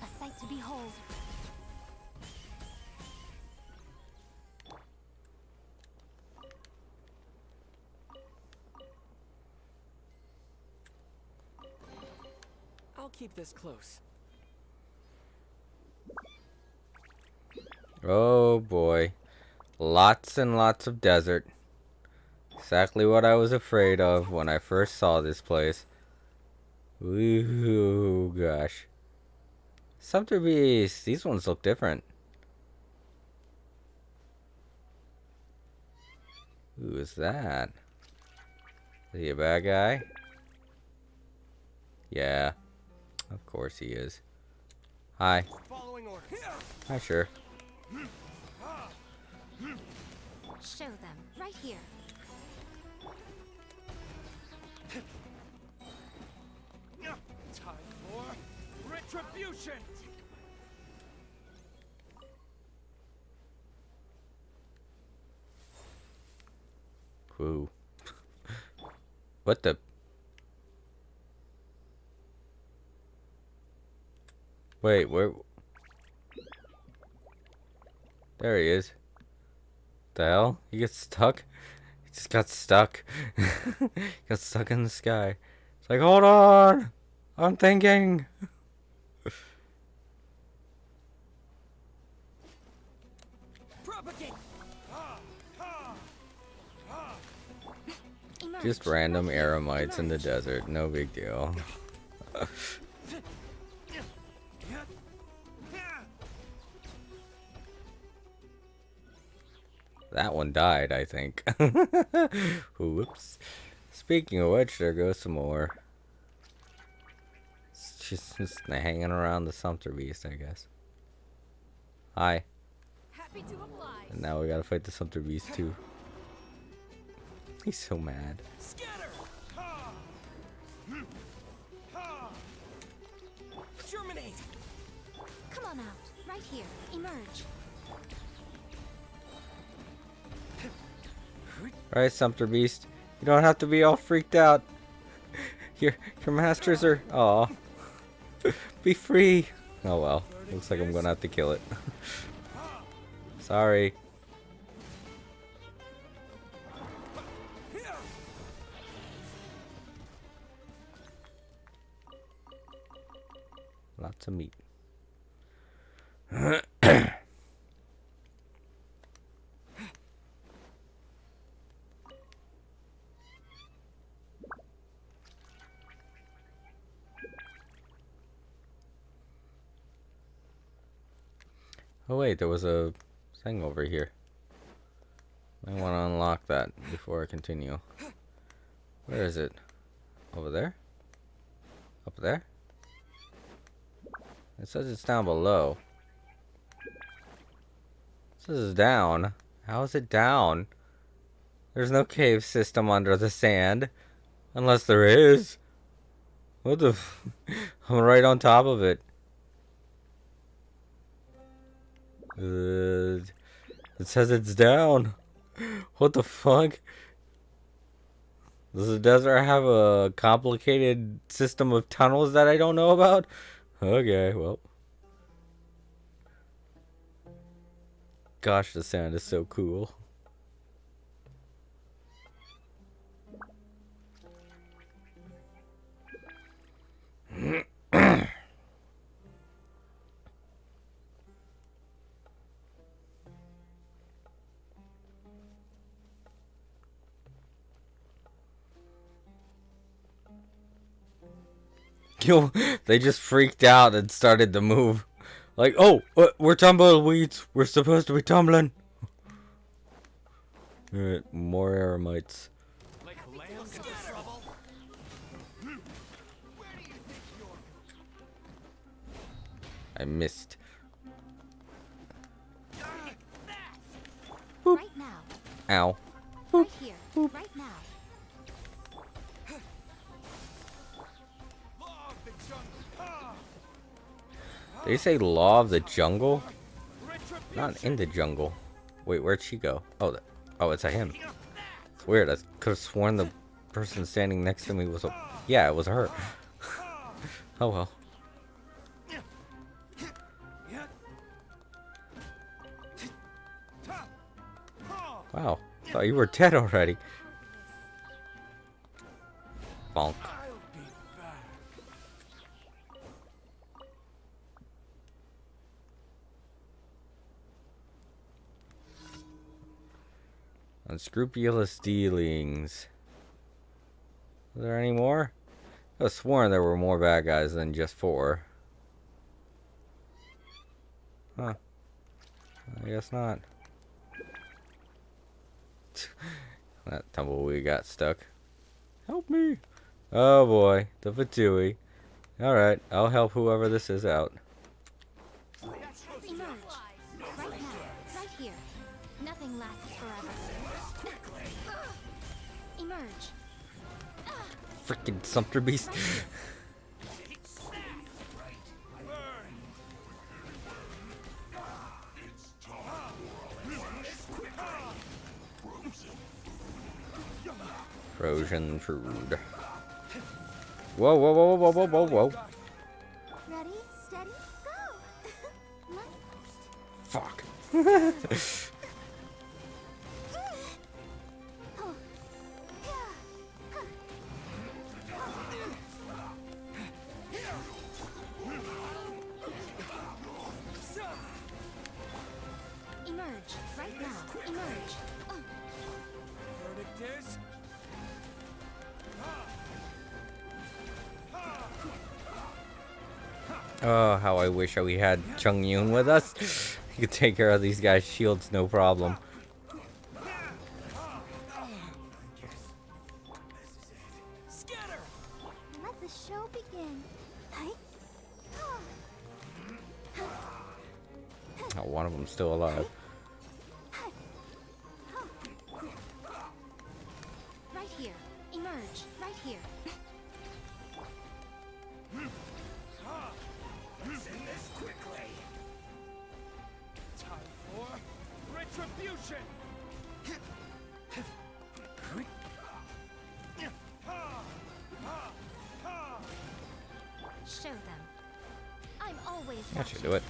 A sight to behold. I'll keep this close. Oh boy. Lots and lots of desert. Exactly what I was afraid of when I first saw this place. Ooh, gosh. Sumter Beast. These ones look different. Who is that? Is he a bad guy? Yeah. Of course he is. Hi. Hi, sure. Show them, right here. Time for retribution! Whoa. What the? Wait, where? There he is. The hell? He gets stuck? He just got stuck. Got stuck in the sky. It's like, hold on! I'm thinking! Just random eremites in the desert. No big deal. That one died, I think. Whoops. Speaking of which, there goes some more. It's just hanging around the Sumter Beast, I guess. Hi. Happy to oblige. And now we gotta fight the Sumter Beast too. He's so mad. Germinate! Come on out, right here. Emerge. Alright, Sumter Beast. You don't have to be all freaked out. Your masters are... Aw. Be free. Oh well. Looks like I'm gonna have to kill it. Sorry. Lots of meat. Oh wait, there was a thing over here. I want to unlock that before I continue. Where is it? Over there? Up there? It says it's down below. It says it's down. How is it down? There's no cave system under the sand. Unless there is. What the f... I'm right on top of it. It says it's down. What the fuck? Does the desert have a complicated system of tunnels that I don't know about? Okay, well. Gosh, the sound is so cool. Yo, they just freaked out and started to move. Like, oh, we're tumbleweeds. We're supposed to be tumbling. Alright, more eremites. I missed. Boop. Right now. Ow. Right here. Right now. They say law of the jungle? Not in the jungle. Wait, where'd she go? Oh, oh, it's a him. It's weird. I could have sworn the person standing next to me was a... Yeah, it was her. Oh, well. Wow. Thought you were dead already. Bonk. Unscrupulous dealings. Is there any more? I was sworn there were more bad guys than just 4. Huh. I guess not. That tumbleweed got stuck. Help me! Oh boy, the Fatui. Alright, I'll help whoever this is out. Emerge. Right now. Right here. Nothing lasts forever. Emerge. Freaking Sumpter Beast. Frozen food. Whoa, whoa, whoa, whoa, whoa, whoa, whoa. Ready, steady, go. Fuck. Emerge. Right now. Emerge. Verdict is... Oh, how I wish we had Chung Yun with us. He could take care of these guys' shields, no problem. Let the show begin. Oh, one of them's still alive. Right here. Emerge. Right here. this quickly. Time for retribution. Show them. I'm always That should do it.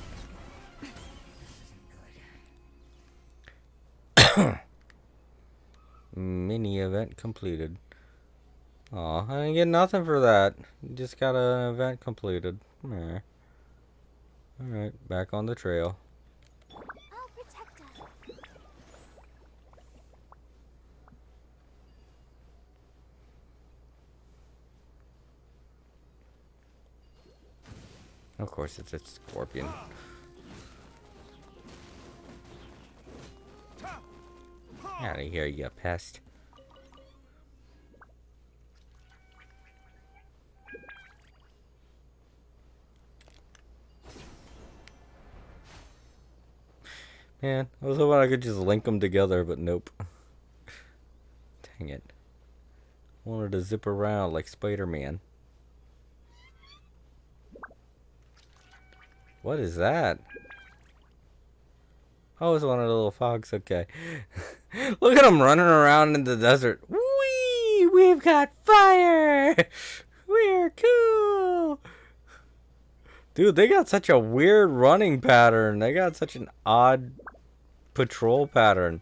Mini event completed. Aw, I didn't get nothing for that. Just got an event completed. Meh. Alright, back on the trail. I'll protect us. Of course, it's a scorpion. Out of here, you pest. Man, I was hoping I could just link them together, but nope. Dang it. Wanted to zip around like Spider-Man. What is that? Oh, it's one of the little fogs. Okay. Look at him running around in the desert. Wee! we've got fire! We're cool! Dude, they got such a weird running pattern. They got such an odd patrol pattern.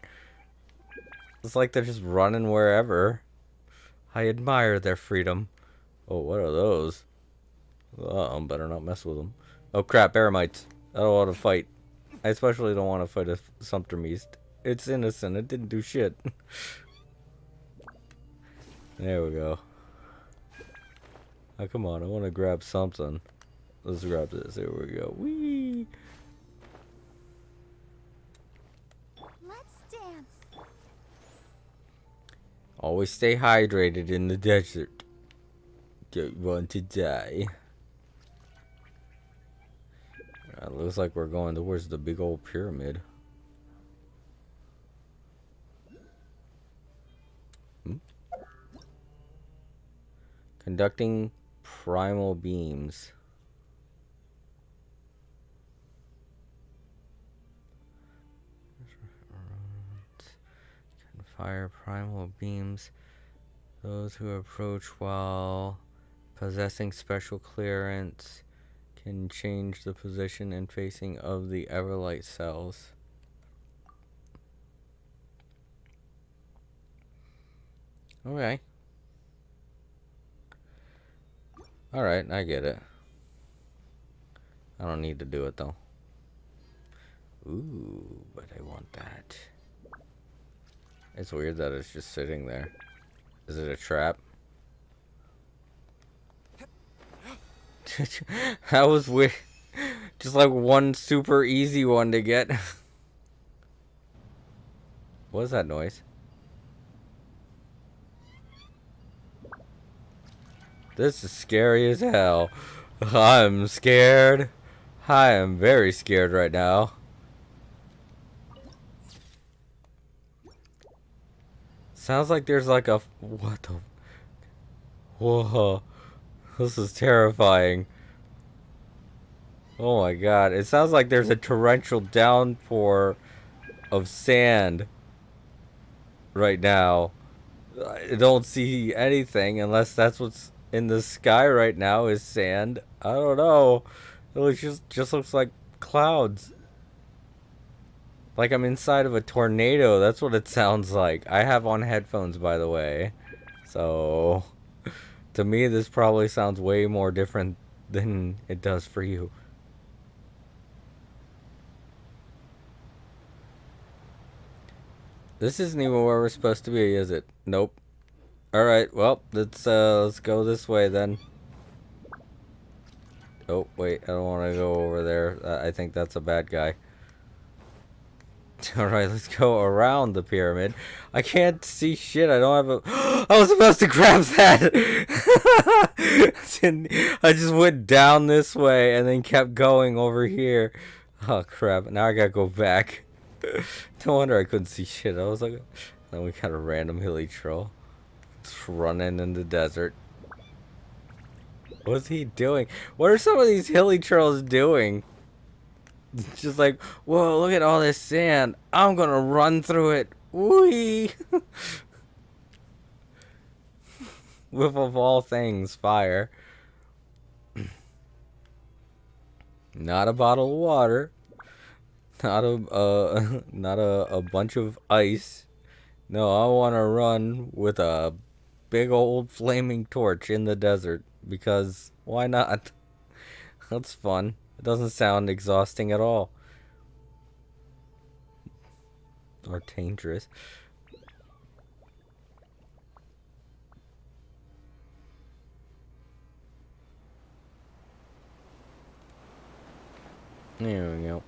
It's like they're just running wherever. I admire their freedom. Oh, what are those? Better not mess with them. Oh crap, Eremites. I don't want to fight. I especially don't want to fight a Sumptermeist. It's innocent. It didn't do shit. There we go. Oh, come on. I want to grab something. Let's grab this. Here we go. Whee! Let's dance. Always stay hydrated in the desert. Don't want to die. Looks like we're going towards the big old pyramid. Conducting primal beams. Can fire primal beams. Those who approach while possessing special clearance can change the position and facing of the Everlight cells. Okay. Alright, I get it. I don't need to do it though. Ooh, but I want that. It's weird that it's just sitting there. Is it a trap? That was weird. Just like one super easy one to get. What is that noise? This is scary as hell. I'm scared. I am very scared right now. Sounds like there's like a... What the... Whoa. This is terrifying. Oh my god. It sounds like there's a torrential downpour of sand right now. I don't see anything unless that's what's in the sky right now is sand. I don't know. It looks just looks like clouds. Like I'm inside of a tornado. That's what it sounds like. I have on headphones, by the way. So, to me, this probably sounds way more different than it does for you. This isn't even where we're supposed to be, is it? Nope. Alright, well, let's go this way then. Oh, wait, I don't want to go over there. I think that's a bad guy. Alright, let's go around the pyramid. I can't see shit. I don't have a... I was supposed to grab that! I just went down this way and then kept going over here. Oh, crap. Now I gotta go back. No wonder I couldn't see shit. I was like... Then we got a random hilly troll. Just running in the desert. What's he doing? What are some of these hilly trolls doing? Just like, whoa, look at all this sand. I'm gonna run through it. Whee! With, of all things, fire. Not a bottle of water. Not a bunch of ice. No, I want to run with a big old flaming torch in the desert. Because, why not? That's fun. It doesn't sound exhausting at all. Or dangerous. There we go.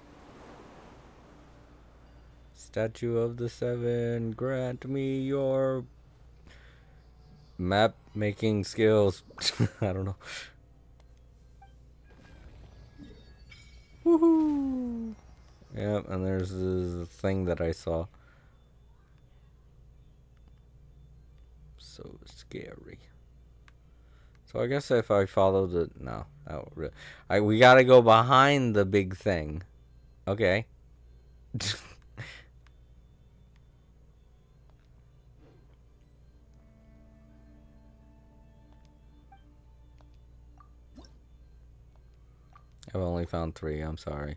Statue of the Seven, grant me your map making skills. I don't know. Woohoo! Yep, and there's this thing that I saw. So scary. So I guess if I follow the... No. We gotta go behind the big thing. Okay. I've only found 3. I'm sorry.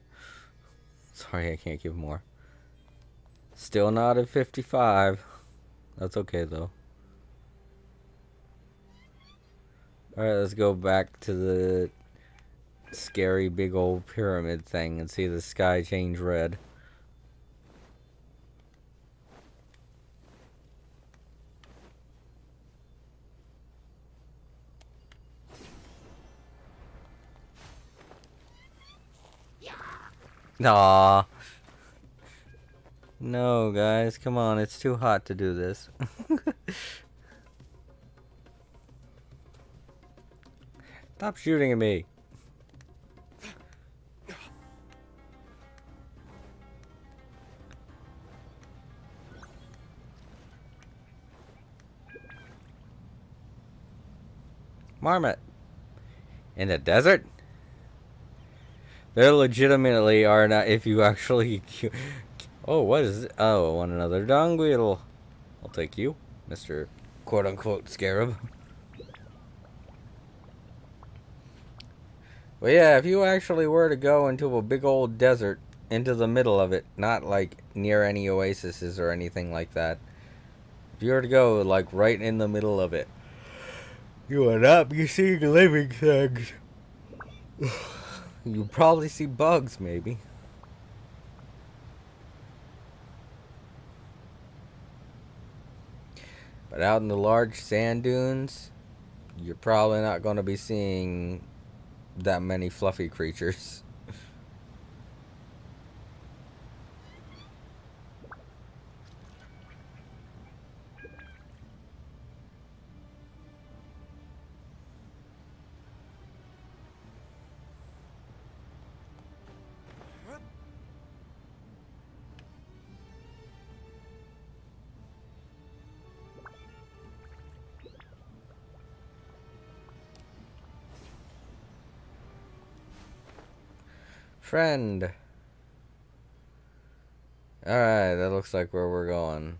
Sorry, I can't give more. Still not at 55. That's okay, though. Alright, let's go back to the scary big old pyramid thing and see the sky change red. Aww. No, guys, come on. It's too hot to do this. Stop shooting at me. Marmot. In the desert? There legitimately are not, if you actually... Oh, what is it? Oh, I want another Dongweedle. I'll take you, Mr. quote-unquote Scarab. But yeah, if you actually were to go into a big old desert, into the middle of it, not like near any oases or anything like that. If you were to go like right in the middle of it, you would not be seeing living things. You probably see bugs, maybe. But out in the large sand dunes, you're probably not going to be seeing that many fluffy creatures. Friend. Alright, that looks like where we're going.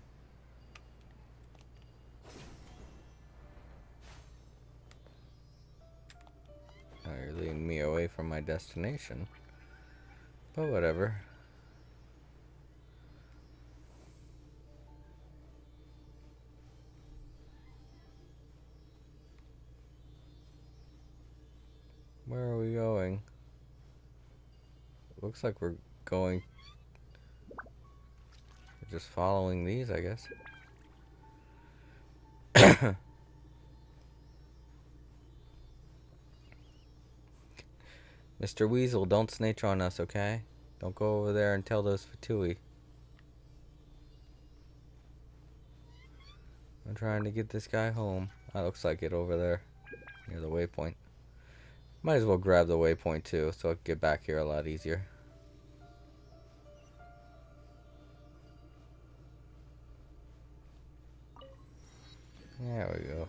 Oh, you're leading me away from my destination. But whatever. Where are we going? Looks like we're going... We're just following these, I guess. Mr. Weasel, don't snitch on us, okay? Don't go over there and tell those Fatui. I'm trying to get this guy home. That looks like it over there, near the waypoint. Might as well grab the waypoint too, so I can get back here a lot easier. There we go.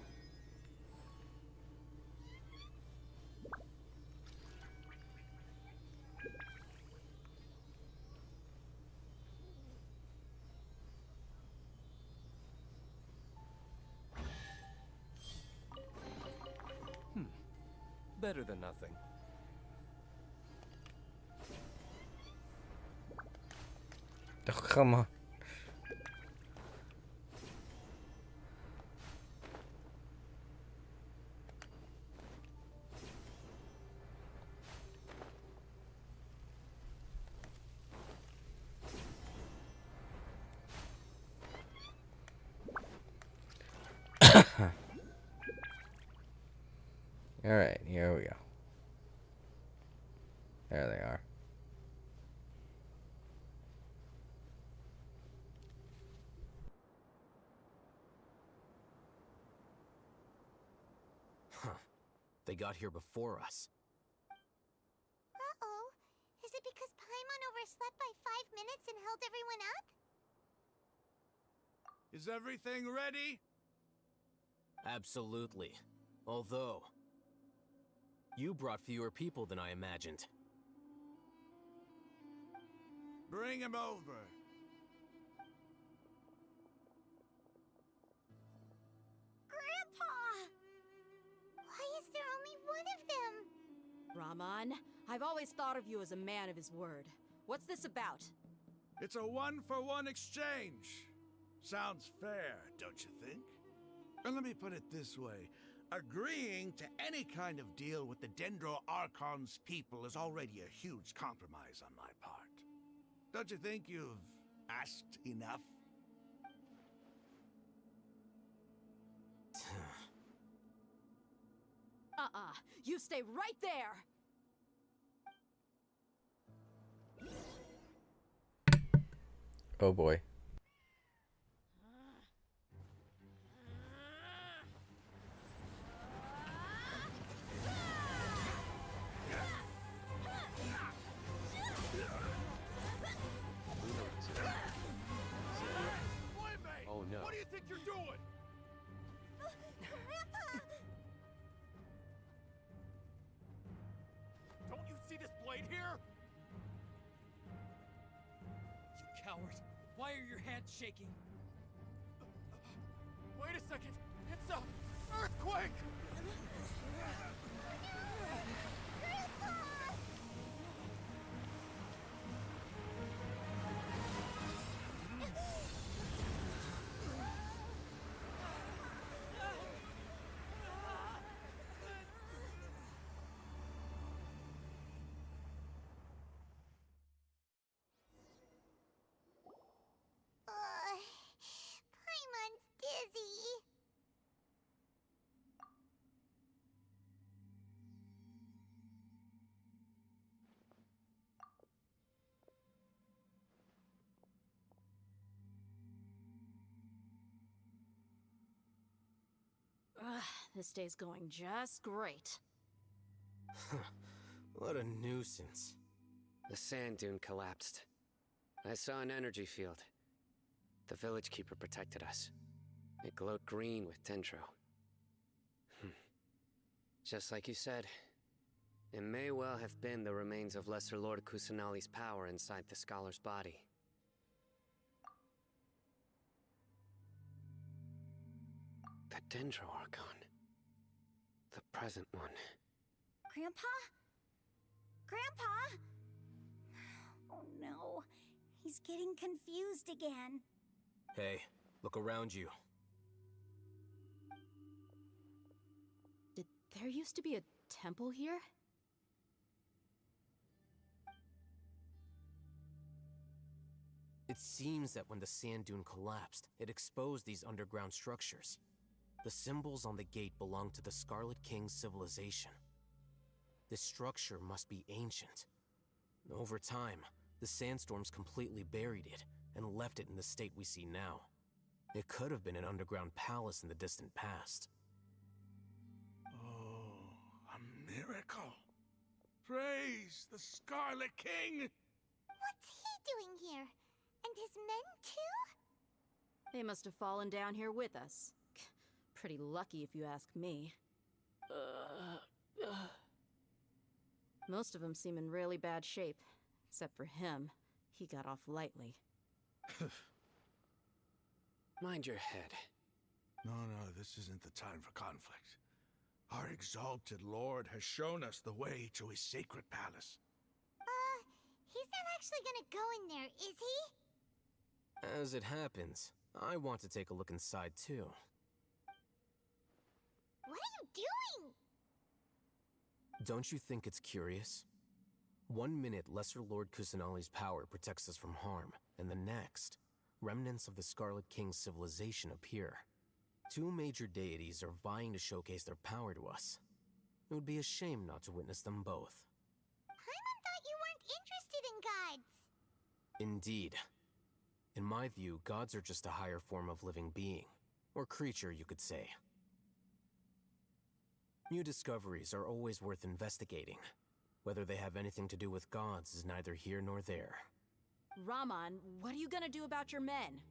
Better than nothing. Oh, come on. Alright, here we go. There they are. Huh. They got here before us. Uh-oh. Is it because Paimon overslept by 5 minutes and held everyone up? Is everything ready? Absolutely. Although, you brought fewer people than I imagined. Bring him over. Grandpa! Why is there only one of them? Raman, I've always thought of you as a man of his word. What's this about? It's a one-for-one exchange. Sounds fair, don't you think? And let me put it this way. Agreeing to any kind of deal with the Dendro Archon's people is already a huge compromise on my part. Don't you think you've asked enough? You stay right there! Oh boy. Oh no. What do you think you're doing? Grandpa! Don't you see this blade here? You coward. Why are your hands shaking? Wait a second. It's a earthquake! Paimon's dizzy. This day's going just great. What a nuisance. The sand dune collapsed. I saw an energy field. The village keeper protected us. It glowed green with dendro. Just like you said, it may well have been the remains of Lesser Lord Kusanali's power inside the scholar's body. The Dendro Archon. The present one. Grandpa? Grandpa? Oh no. He's getting confused again. Hey, look around you. Did there used to be a temple here? It seems that when the sand dune collapsed, it exposed these underground structures. The symbols on the gate belong to the Scarlet King's civilization. This structure must be ancient. Over time, the sandstorms completely buried it and left it in the state we see now. It could have been an underground palace in the distant past. Oh, a miracle. Praise the Scarlet King! What's he doing here? And his men too? They must have fallen down here with us. Pretty lucky if you ask me. Most of them seem in really bad shape. Except for him. He got off lightly. Mind your head. No, this isn't the time for conflict. Our exalted lord has shown us the way to his sacred palace. He's not actually gonna go in there, is he? As it happens, I want to take a look inside too. What are you doing? Don't you think it's curious? 1 minute, Lesser Lord Kusanali's power protects us from harm, and the next, remnants of the Scarlet King's civilization appear. Two major deities are vying to showcase their power to us. It would be a shame not to witness them both. Paimon thought you weren't interested in gods. Indeed. In my view, gods are just a higher form of living being, or creature, you could say. New discoveries are always worth investigating. Whether they have anything to do with gods is neither here nor there. Raman, what are you gonna do about your men?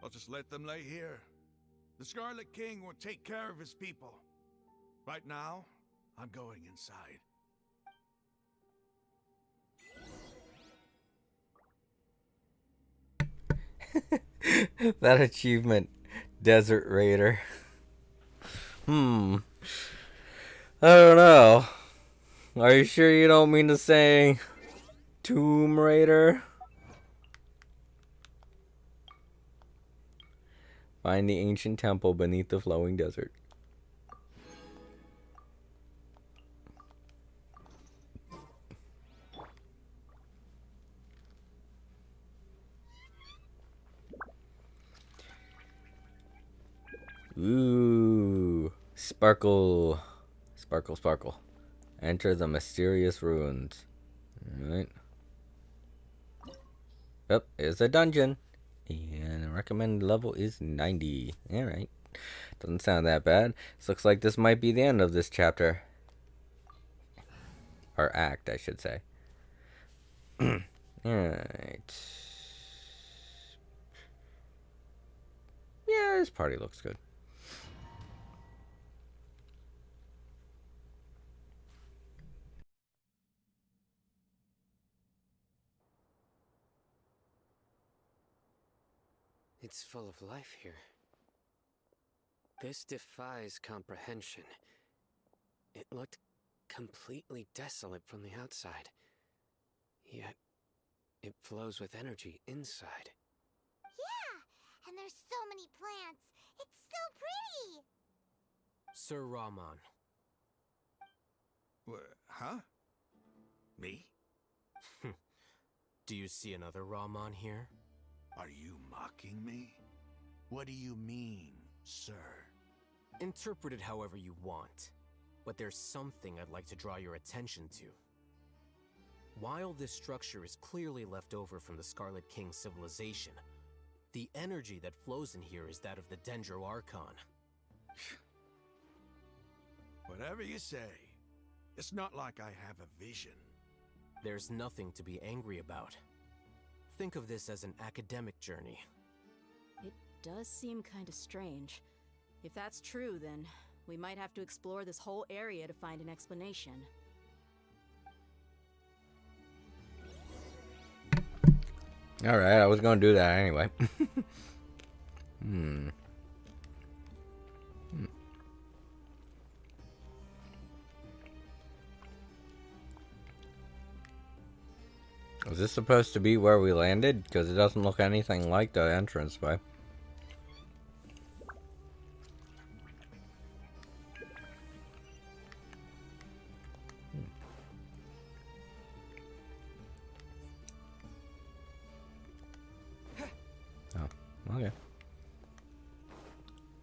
I'll just let them lay here. The Scarlet King will take care of his people. Right now, I'm going inside. That achievement, Desert Raider. I don't know. Are you sure you don't mean to say Tomb Raider? Find the ancient temple beneath the flowing desert. Ooh, sparkle, sparkle, sparkle. Enter the mysterious ruins. Alright. Yep, it's a dungeon. And the recommended level is 90. Alright. Doesn't sound that bad. This looks like this might be the end of this chapter. Or act, I should say. Alright. Yeah, this party looks good. It's full of life here. This defies comprehension. It looked completely desolate from the outside. Yet, it flows with energy inside. Yeah, and there's so many plants. It's so pretty. Sir Rahman. Huh? Me? Do you see another Rahman here? Are you mocking me? What do you mean, sir? Interpret it however you want, but there's something I'd like to draw your attention to. While this structure is clearly left over from the Scarlet King civilization, the energy that flows in here is that of the Dendro Archon. Whatever you say. It's not like I have a vision. There's nothing to be angry about. Think of this as an academic journey. It does seem kind of strange. If that's true, then we might have to explore this whole area to find an explanation. Alright, I was gonna do that anyway. Is this supposed to be where we landed? Because it doesn't look anything like the entrance way. Oh, okay.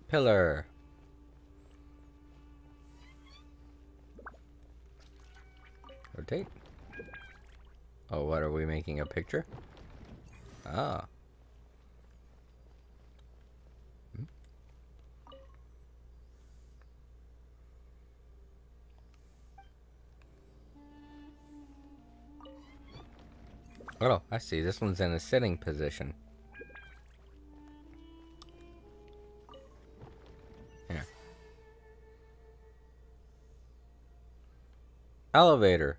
Pillar. Rotate. Oh, what are we making a picture? Ah. Oh, I see. This one's in a sitting position. Here. Elevator.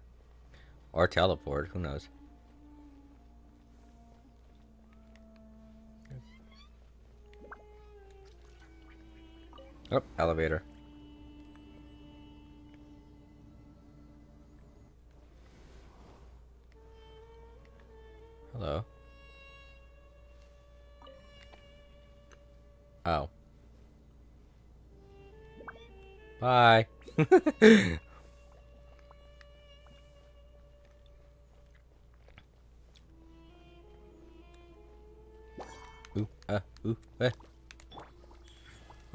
Or teleport, who knows? Oh, elevator. Hello. Oh. Bye. Ooh, ooh, eh.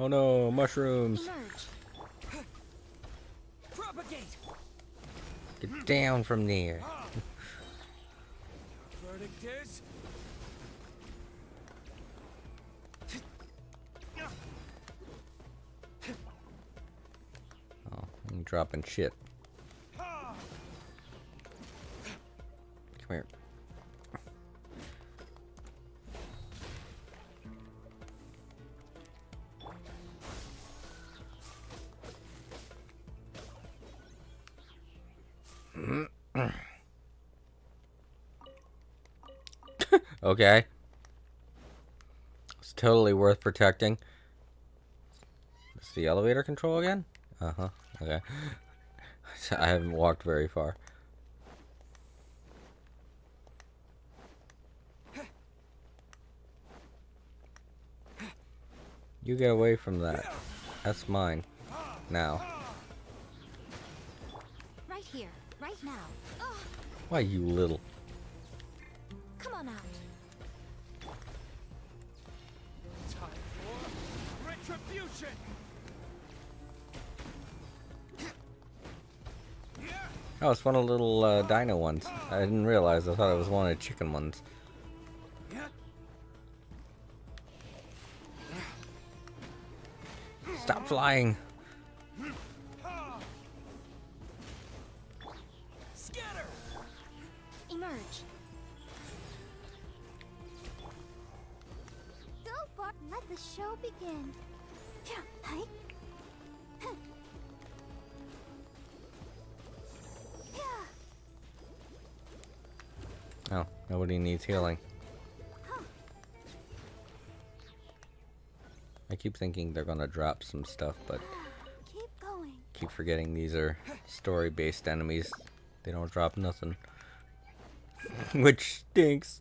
Oh no, mushrooms. Propagate. Get down from there. Verdict is Oh, I'm dropping shit. Come here. Okay. It's totally worth protecting. Is the elevator control again? Uh-huh. Okay. I haven't walked very far. You get away from that. That's mine. Now. Right here, right now. Ugh. Why, you little... Come on out. Time for retribution! Oh, it's one of the little dino ones. I didn't realize. I thought it was one of the chicken ones. Stop flying. Scatter! Emerge. Go far. Let the show begin. Yeah, hi. Huh. Yeah. Oh, nobody needs healing. I keep thinking they're gonna drop some stuff, but Keep going. keep forgetting these are story-based enemies. They don't drop nothing. Which stinks.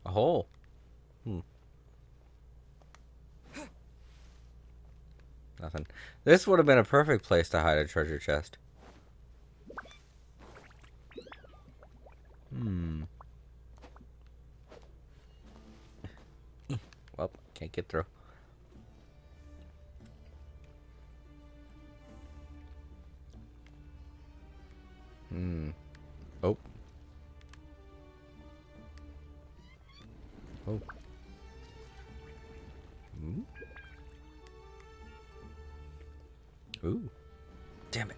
A hole. Nothing. This would have been a perfect place to hide a treasure chest. Well, can't get through. Oh. Oh. Ooh. Damn it.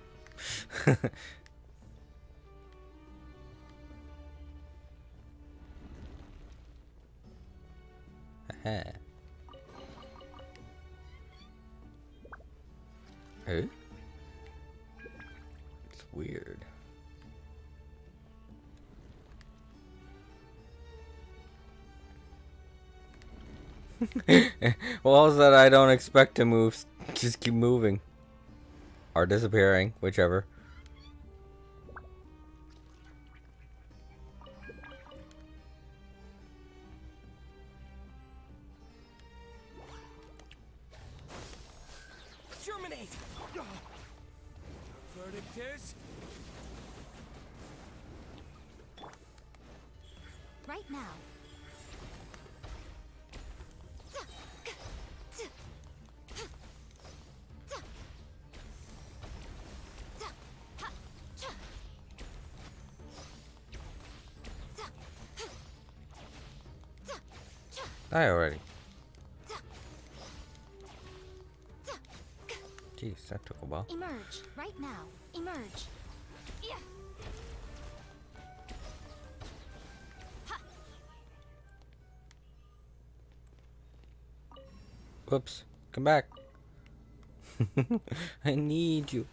Haha. Hey? It's weird. Walls that I don't expect to move just keep moving. Or disappearing, whichever. Germinate! Verdict is... Right now. Die already. Jeez, that took a while. Emerge. Right now. Emerge. Yeah. Whoops. Come back. I need you.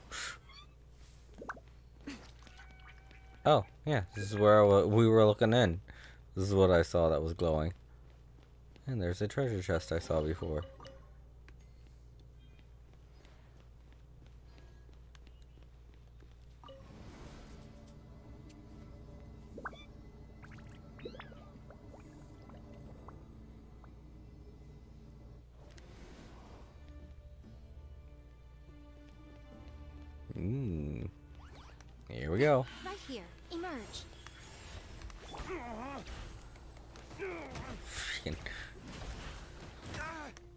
Oh, yeah. This is where we were looking in. This is what I saw that was glowing. And there's a treasure chest I saw before. Here we go. Right here. Emerge. Freaking.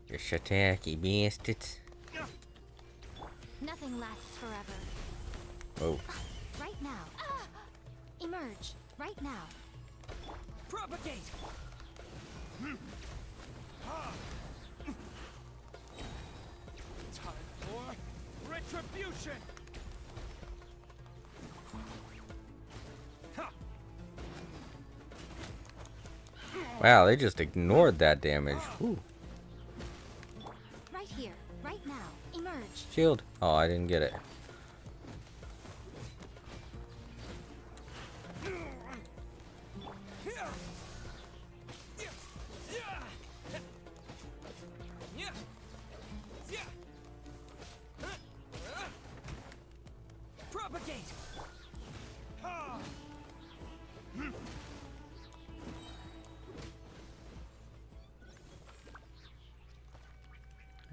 You shiitake bastards. Nothing lasts forever. Oh. Right now. Emerge. Right now. Propagate! Time for retribution! Wow, they just ignored that damage. Whew. Right here. Right now. Emerge. Shield. Oh, I didn't get it.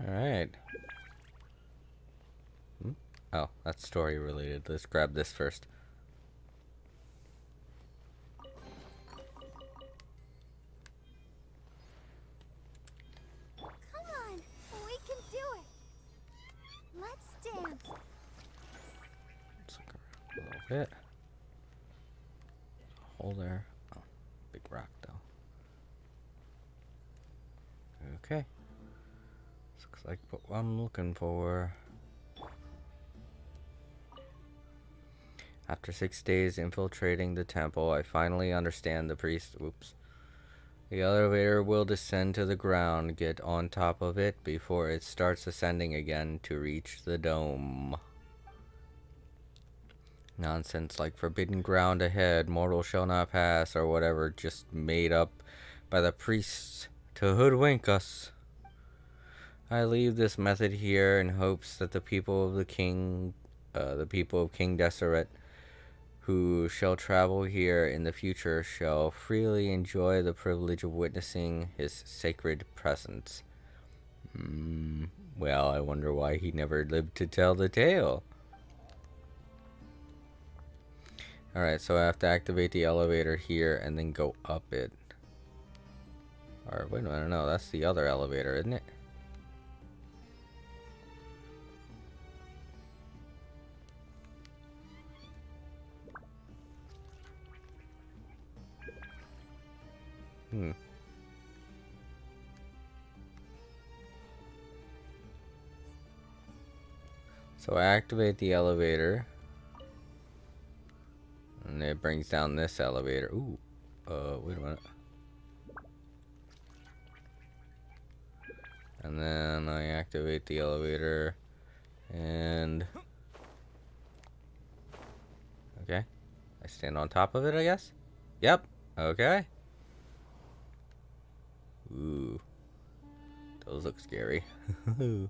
Alright. Oh, that's story related. Let's grab this first. Come on, we can do it. Let's dance. Let's look around a little bit. Hole there. Oh, big rock though. Okay. This looks like what I'm looking for. After 6 days infiltrating the temple, I finally understand the priest. Oops. The elevator will descend to the ground. Get on top of it before it starts ascending again to reach the dome. Nonsense like forbidden ground ahead, mortal shall not pass, or whatever, just made up by the priests to hoodwink us. I leave this method here in hopes that the people of King Deseret, who shall travel here in the future, shall freely enjoy the privilege of witnessing his sacred presence. Well, I wonder why he never lived to tell the tale. Alright, so I have to activate the elevator here and then go up it. Or, wait a minute, no, that's the other elevator, isn't it? So I activate the elevator. And it brings down this elevator. Ooh. Wait a minute. And then I activate the elevator. And... okay. I stand on top of it, I guess? Yep. Okay. Ooh. Those look scary. Oh,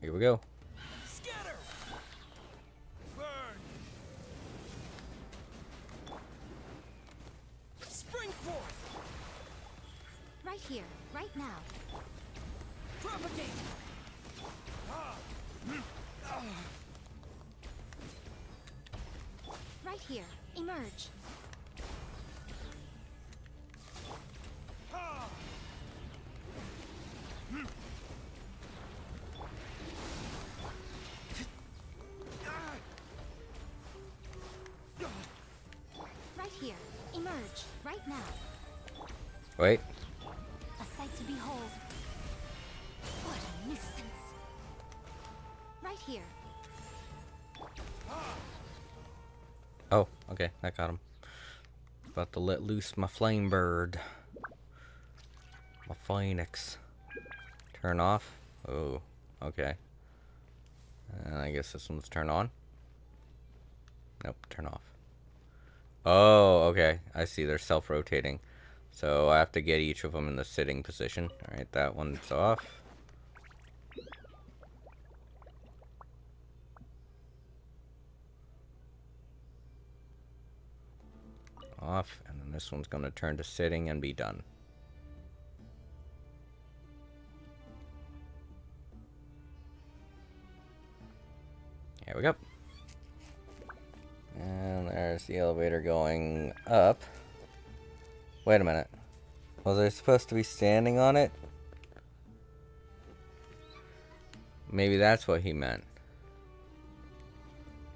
here we go. Scatter! Burn! Spring forth! Right here, right now. Propagate! Right here, emerge. Right here, emerge, right now. Wait. A sight to behold. What a nuisance. Right here. Oh, okay, I got him. About to let loose my flame bird. My phoenix. Turn off. Oh, okay. And I guess this one's turn on. Nope, turn off. Oh, okay. I see, they're self-rotating. So I have to get each of them in the sitting position. Alright, that one's off. Off, and then this one's going to turn to sitting and be done. Here we go. And there's the elevator going up. Wait a minute. Was I supposed to be standing on it? Maybe that's what he meant.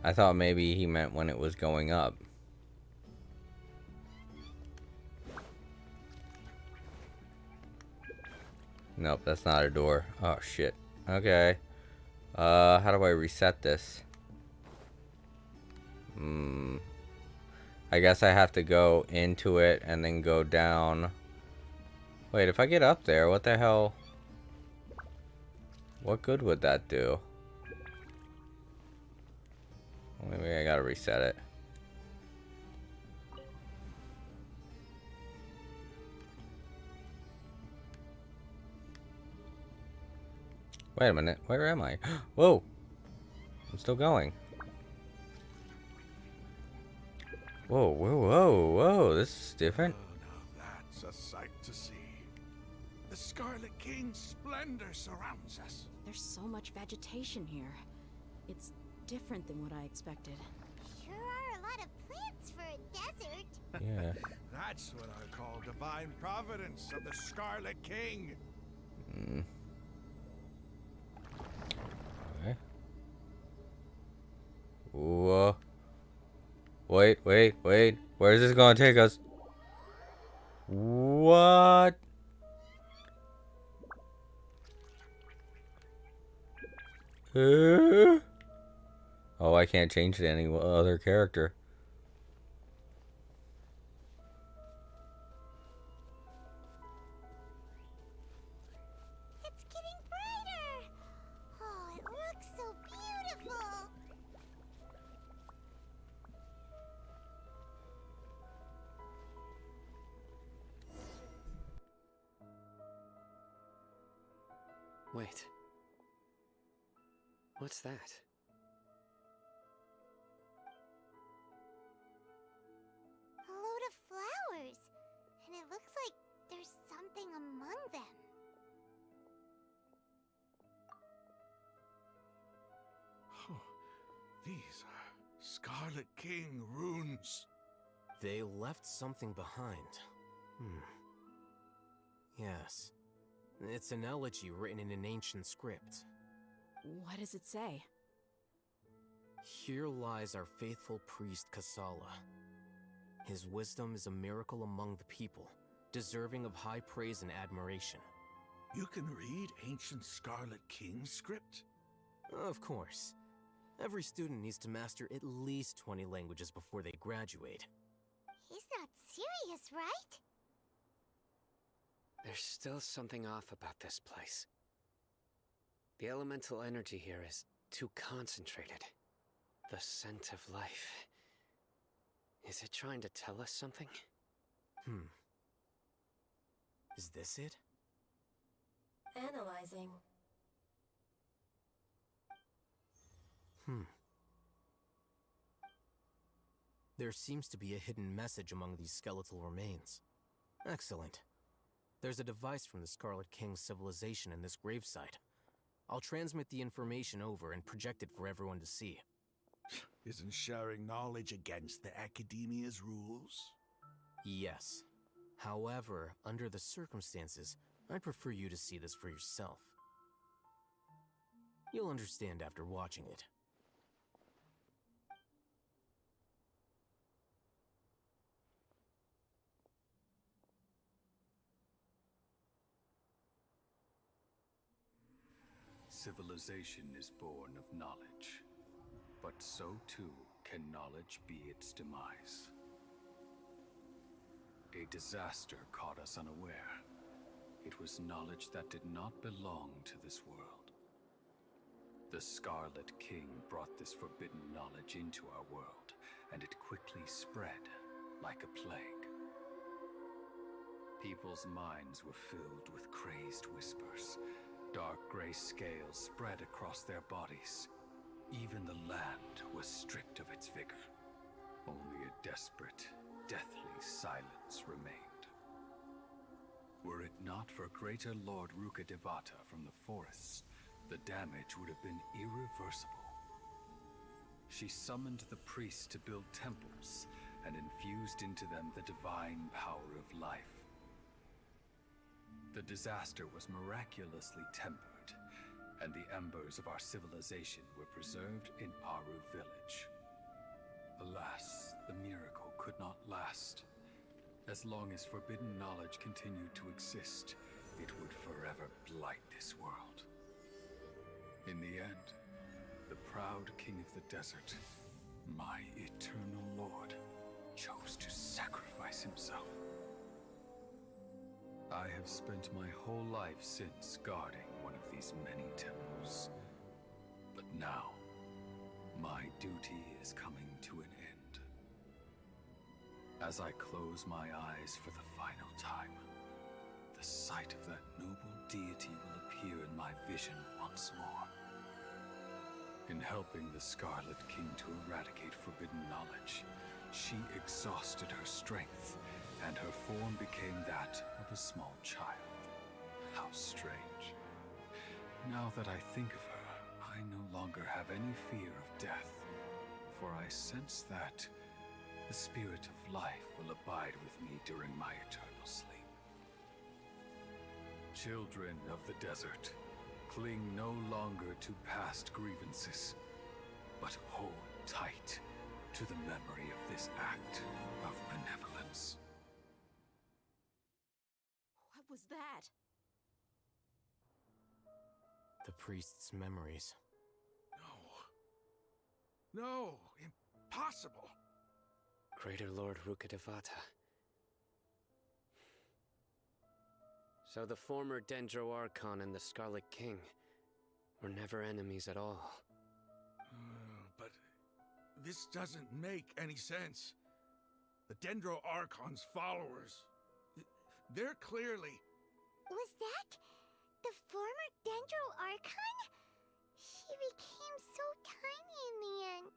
I thought maybe he meant when it was going up. Nope, that's not a door. Oh, shit. Okay. How do I reset this? I guess I have to go into it and then go down. Wait, if I get up there, what the hell? What good would that do? Maybe I gotta reset it. Wait a minute, where am I? Whoa! I'm still going. Whoa, whoa, whoa, whoa, this is different. Oh, now that's a sight to see. Scarlet King's splendor surrounds us. There's so much vegetation here. It's different than what I expected. Sure are a lot of plants for a desert. Yeah. That's what I call divine providence of the Scarlet King. Mm. Okay. Whoa. Wait. Where is this gonna take us? What? Oh, I can't change to any other character. It's getting brighter. Oh, it looks so beautiful. Wait. What's that? A load of flowers. And it looks like there's something among them. These are Scarlet King runes. They left something behind. Yes. It's an elegy written in an ancient script. What does it say? Here lies our faithful priest Kasala. His wisdom is a miracle among the people, deserving of high praise and admiration. You can read ancient Scarlet King script? Of course. Every student needs to master at least 20 languages before they graduate. He's not serious, right? There's still something off about this place. The elemental energy here is too concentrated. The scent of life. Is it trying to tell us something? Is this it? Analyzing. There seems to be a hidden message among these skeletal remains. Excellent. There's a device from the Scarlet King's civilization in this gravesite. I'll transmit the information over and project it for everyone to see. Isn't sharing knowledge against the Academia's rules? Yes. However, under the circumstances, I'd prefer you to see this for yourself. You'll understand after watching it. Civilization is born of knowledge, but so too can knowledge be its demise. A disaster caught us unaware. It was knowledge that did not belong to this world. The Scarlet King brought this forbidden knowledge into our world, and it quickly spread like a plague. People's minds were filled with crazed whispers. Dark gray scales spread across their bodies. Even the land was stripped of its vigor. Only a desperate, deathly silence remained. Were it not for greater Lord Ruka Devata from the forests, the damage would have been irreversible. She summoned the priests to build temples and infused into them the divine power of life. The disaster was miraculously tempered, and the embers of our civilization were preserved in Aru village. Alas, the miracle could not last. As long as forbidden knowledge continued to exist, it would forever blight this world. In the end, the proud king of the desert, my eternal lord, chose to sacrifice himself. I have spent my whole life since guarding one of these many temples. But now, my duty is coming to an end. As I close my eyes for the final time, the sight of that noble deity will appear in my vision once more. In helping the Scarlet King to eradicate forbidden knowledge, she exhausted her strength, and her form became that of a small child. How strange. Now that I think of her, I no longer have any fear of death, for I sense that the spirit of life will abide with me during my eternal sleep. Children of the desert, cling no longer to past grievances, but hold tight to the memory of this act of benevolence. What was that? The priest's memories. No, impossible. Greater Lord Rukkhadevata. So the former Dendro Archon and the Scarlet King were never enemies at all. But this doesn't make any sense. The Dendro Archon's followers, they're clearly... Was that the former Dendro Archon? She became so tiny in the end.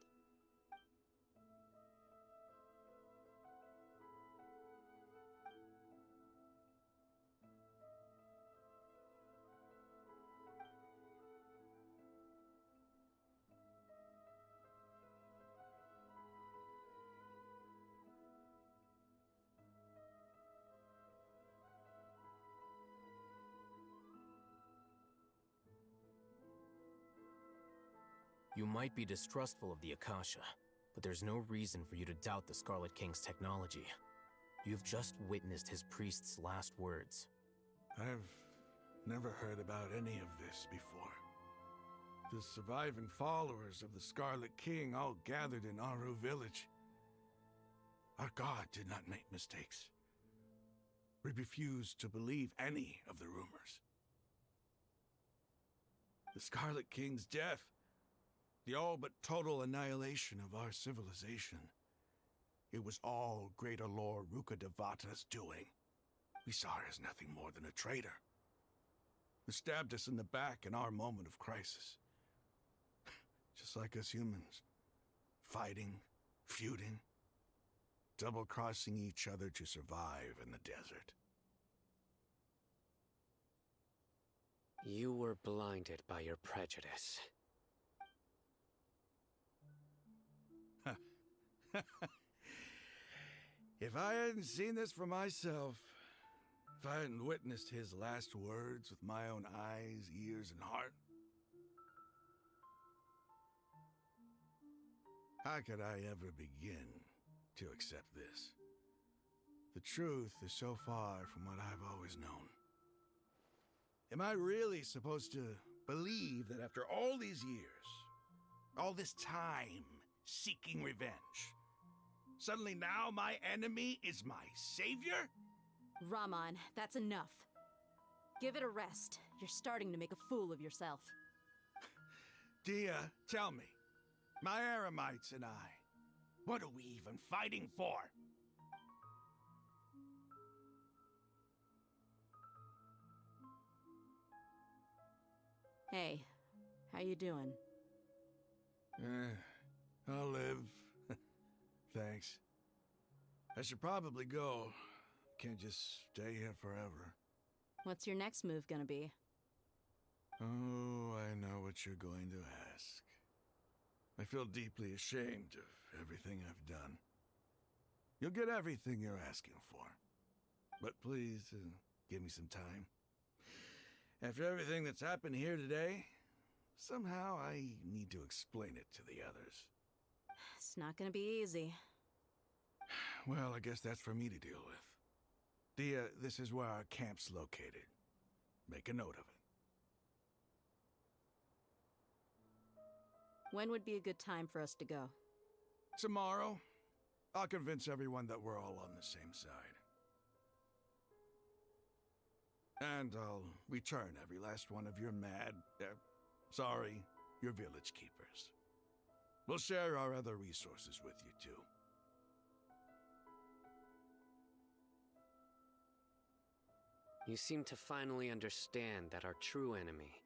You might be distrustful of the Akasha, but there's no reason for you to doubt the Scarlet King's technology. You've just witnessed his priest's last words. I've never heard about any of this before. The surviving followers of the Scarlet King all gathered in Aru village. Our god did not make mistakes. We refused to believe any of the rumors. The Scarlet King's death, the all but total annihilation of our civilization, it was all Greater Lord Rukkhadevata's doing. We saw her as nothing more than a traitor, who stabbed us in the back in our moment of crisis. Just like us humans. Fighting, feuding, double-crossing each other to survive in the desert. You were blinded by your prejudice. If I hadn't seen this for myself, if I hadn't witnessed his last words with my own eyes, ears, and heart, how could I ever begin to accept this? The truth is so far from what I've always known. Am I really supposed to believe that after all these years, all this time seeking revenge, suddenly now my enemy is my savior? Raman, that's enough. Give it a rest. You're starting to make a fool of yourself. Dia, tell me, my Eremites and I, what are we even fighting for? Hey, how you doing? I'll live. Thanks. I should probably go. Can't just stay here forever. What's your next move gonna be? Oh, I know what you're going to ask. I feel deeply ashamed of everything I've done. You'll get everything you're asking for. But please, give me some time. After everything that's happened here today, somehow I need to explain it to the others. It's not gonna be easy. Well, I guess that's for me to deal with. Dia, this is where our camp's located. Make a note of it. When would be a good time for us to go? Tomorrow, I'll convince everyone that we're all on the same side. And I'll return every last one of your your village keepers. We'll share our other resources with you too. You seem to finally understand that our true enemy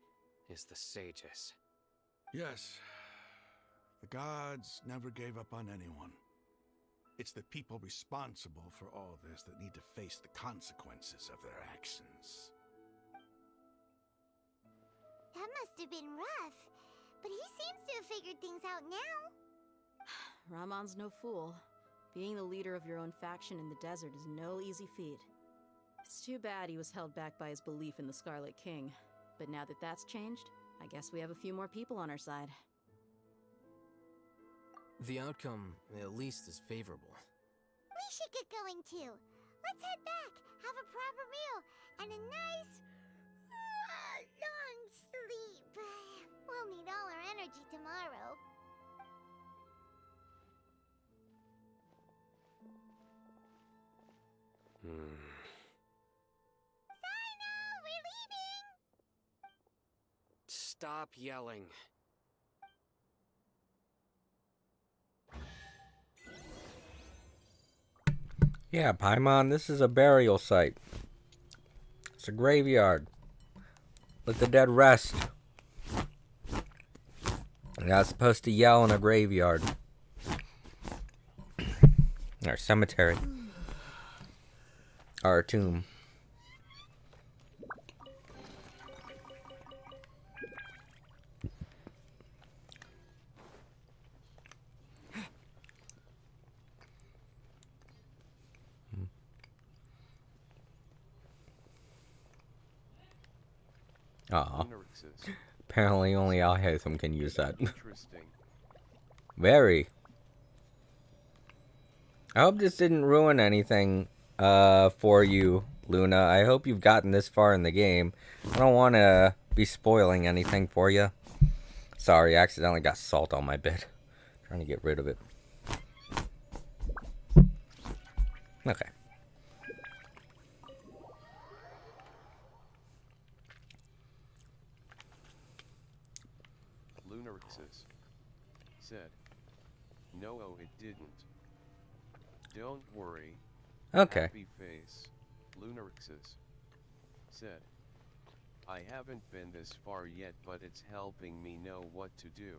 is the sages. Yes. The gods never gave up on anyone. It's the people responsible for all this that need to face the consequences of their actions. That must have been rough. But he seems to have figured things out now. Ramon's no fool. Being the leader of your own faction in the desert is no easy feat. It's too bad he was held back by his belief in the Scarlet King. But now that that's changed, I guess we have a few more people on our side. The outcome, at least, is favorable. We should get going too. Let's head back, have a proper meal, and a nice, long sleep. We'll need all our energy tomorrow. Sino, we're leaving! Stop yelling. Yeah, Paimon, this is a burial site. It's a graveyard. Let the dead rest. You're not supposed to yell in a graveyard. Or cemetery. Or a tomb. Aw. Apparently only Alhaitham can use that. Interesting. Very. I hope this didn't ruin anything for you, Luna. I hope you've gotten this far in the game. I don't want to be spoiling anything for you. Sorry, I accidentally got salt on my bed. Trying to get rid of it. Okay. Lunarixus said, "No, it didn't. Don't worry." Okay. Happy face. Lunarixus said, "I haven't been this far yet, but it's helping me know what to do."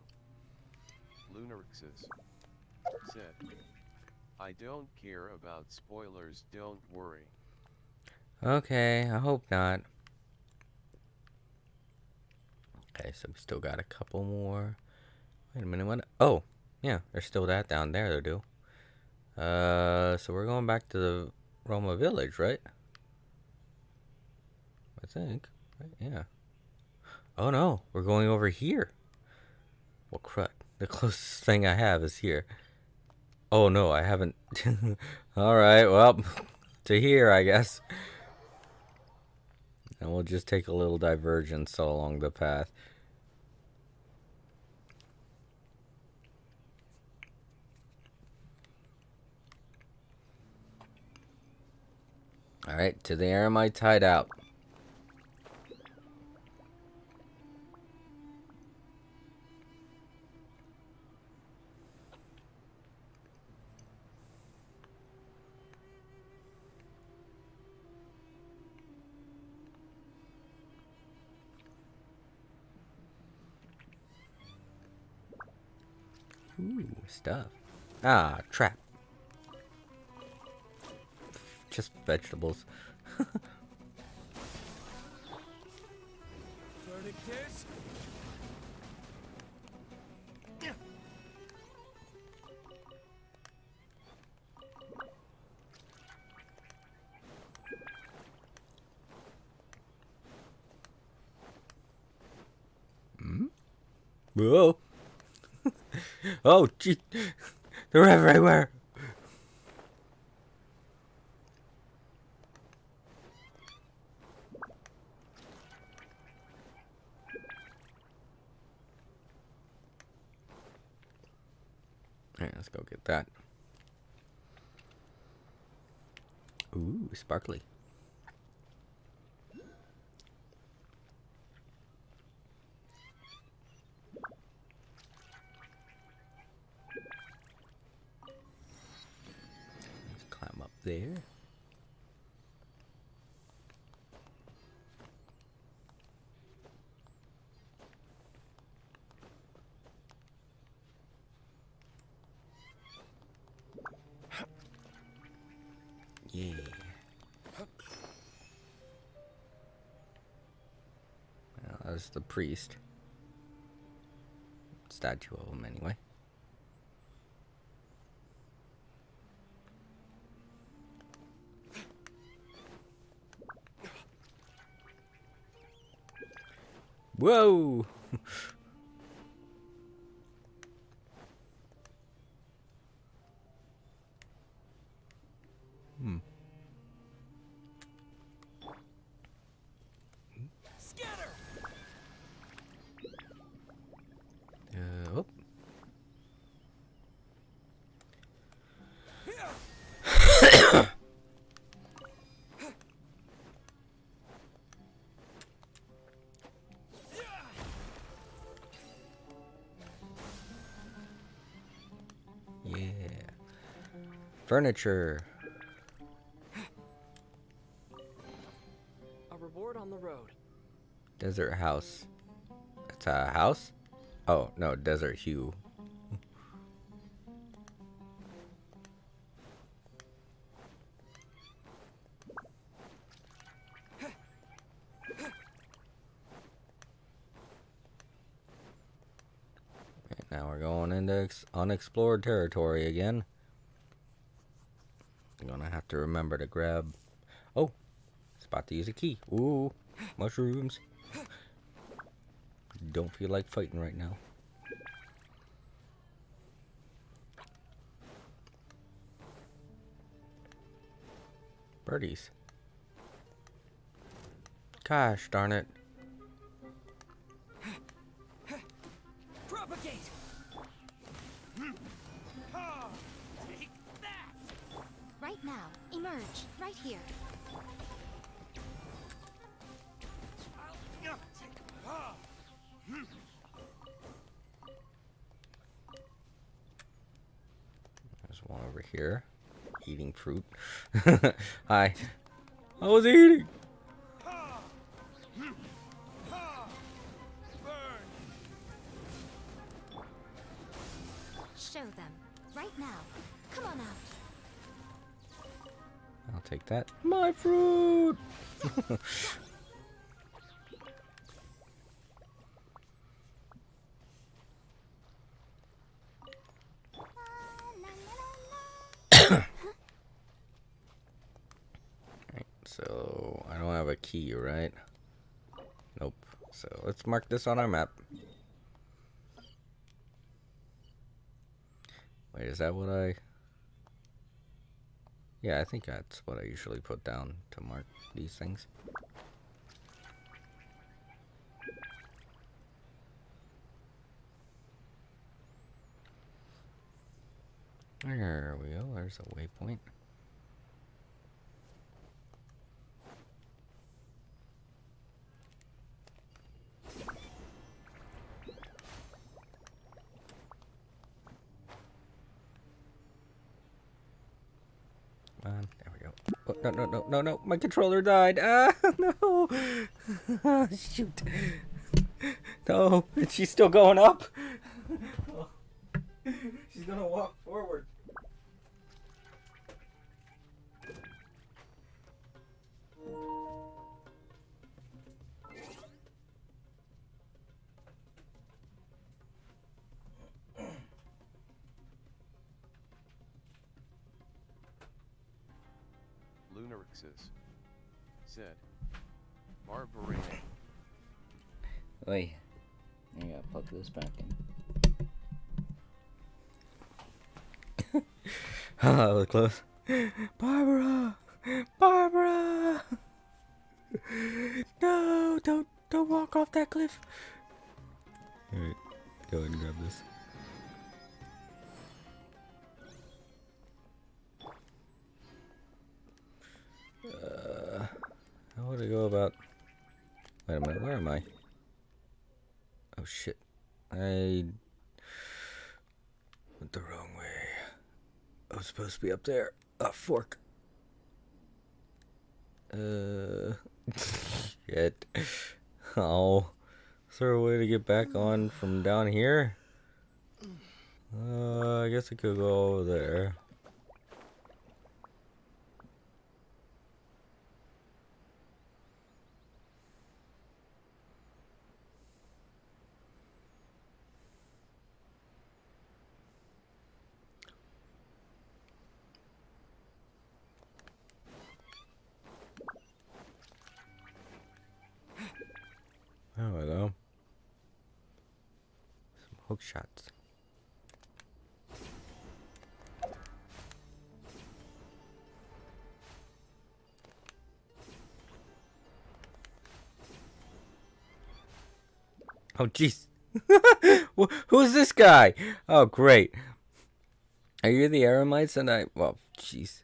Lunarixus said, "I don't care about spoilers, don't worry." Okay, I hope not. Okay, so we still got a couple more. Wait a minute, what? Oh, yeah, there's still that down there to do. So we're going back to the Roma village, right? I think. Right? Yeah. Oh no, we're going over here. Well, crud. The closest thing I have is here. Oh no, I haven't. Alright, well, to here, I guess. And we'll just take a little divergence along the path. Alright, to the Aramite hideout. Ooh, stuff. Ah, trap. Just vegetables. Verdict is... Hmm? Whoa. Oh, gee. They're everywhere. Alright, let's go get that. Ooh, sparkly. Let's climb up there. Yeah. Well, as the priest. Statue of him, anyway. Whoa! Scatter! Oh. Yeah. Furniture. A reward on the road. Desert house. It's a house? Oh, no, desert hue. Now we're going into unexplored territory again. I'm gonna have to remember to grab... Oh, it's about to use a key. Ooh, mushrooms. Don't feel like fighting right now. Birdies. Gosh darn it. Propagate! Take that! Right now, emerge, right here. There's one over here. Eating fruit. Hi. I was eating. Show them, right now. Come on out. I'll take that. My fruit! Right, so I don't have a key, right? Nope. So let's mark this on our map. Wait, is that what I... Yeah, I think that's what I usually put down to mark these things. There we go, there's a waypoint. There we go. Oh, no, no, no, no, no. My controller died. Ah, no. Shoot. No, she's still going up. She's gonna walk forward. Lunarixes said, Barbarina. Wait, I gotta plug this back in. That was close. Barbara! Barbara! No, don't walk off that cliff. Alright, go ahead and grab this. How would I go about... Wait a minute, where am I? Oh shit. I went the wrong way. I was supposed to be up there. Oh, fork. Shit. Oh. Is there a way to get back on from down here? I guess I could go over there. hook shots. Oh, jeez. Who's this guy? Oh, great. Are you the Aramites? And well, jeez.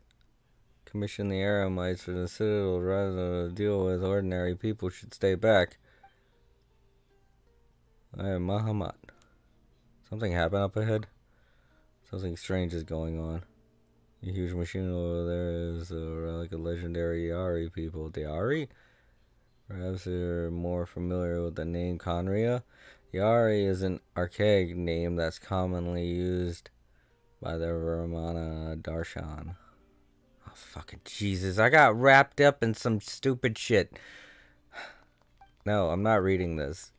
Commission the Aramites for the Citadel rather than deal with ordinary people should stay back. I am Muhammad. Something happened up ahead? Something strange is going on. A huge machine over there is like a legendary Yari people. The Yari? Perhaps you're more familiar with the name Conria. Yari is an archaic name that's commonly used by the Ramana Darshan. Oh, fucking Jesus. I got wrapped up in some stupid shit. No, I'm not reading this.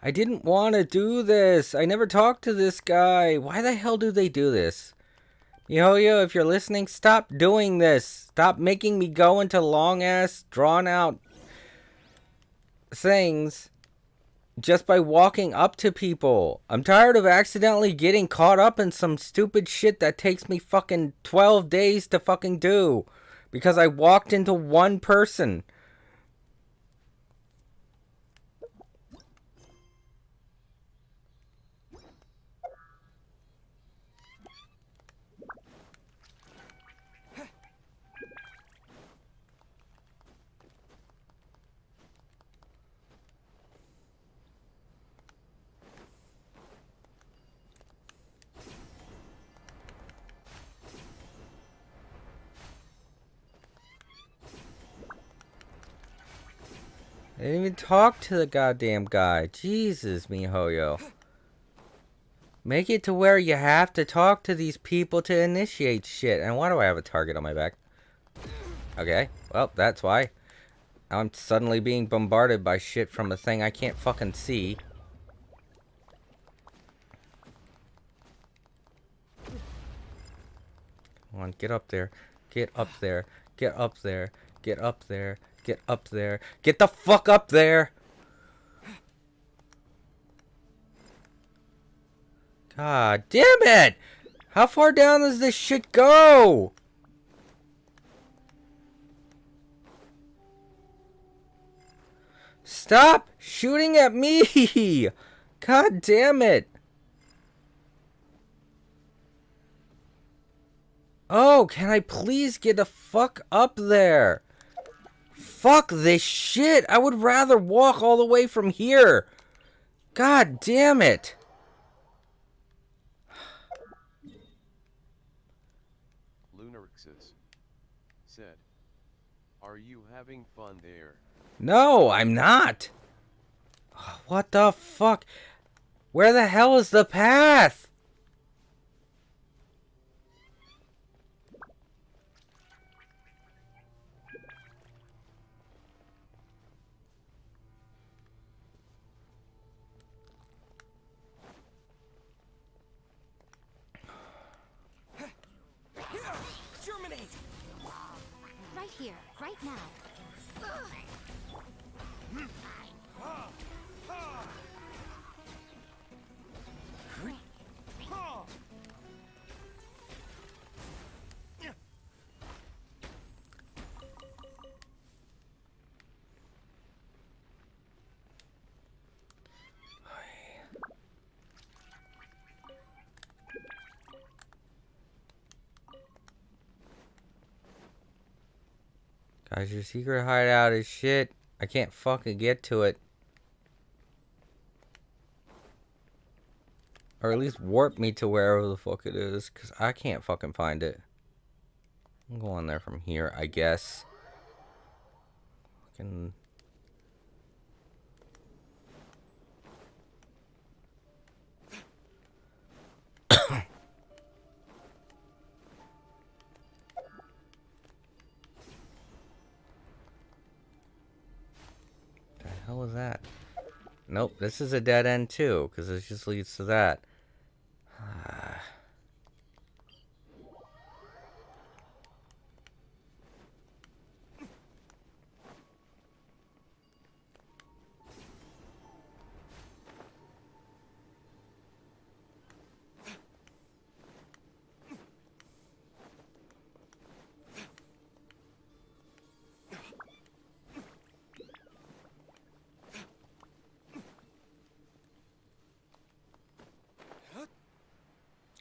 I didn't want to do this. I never talked to this guy. Why the hell do they do this? Mihoyo, if you're listening, stop doing this. Stop making me go into long-ass, drawn-out things just by walking up to people. I'm tired of accidentally getting caught up in some stupid shit that takes me fucking 12 days to fucking do. Because I walked into one person. I didn't even talk to the goddamn guy. Jesus, Mihoyo. Make it to where you have to talk to these people to initiate shit. And why do I have a target on my back? Okay, well, that's why. I'm suddenly being bombarded by shit from a thing I can't fucking see. Come on, get up there. Get up there. Get up there. Get up there. Get up there. Get the fuck up there! God damn it! How far down does this shit go? Stop shooting at me! God damn it! Oh, can I please get the fuck up there? Fuck this shit! I would rather walk all the way from here! God damn it! Lunarixus said, "Are you having fun there?" No, I'm not! What the fuck? Where the hell is the path? Germinate! Right here, right now. Guys, your secret hideout is shit. I can't fucking get to it. Or at least warp me to wherever the fuck it is, because I can't fucking find it. I'm going there from here, I guess. Fucking... The hell is that? Nope, this is a dead end too, because this just leads to that.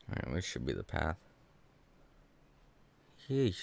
Alright, which should be the path? Yeesh.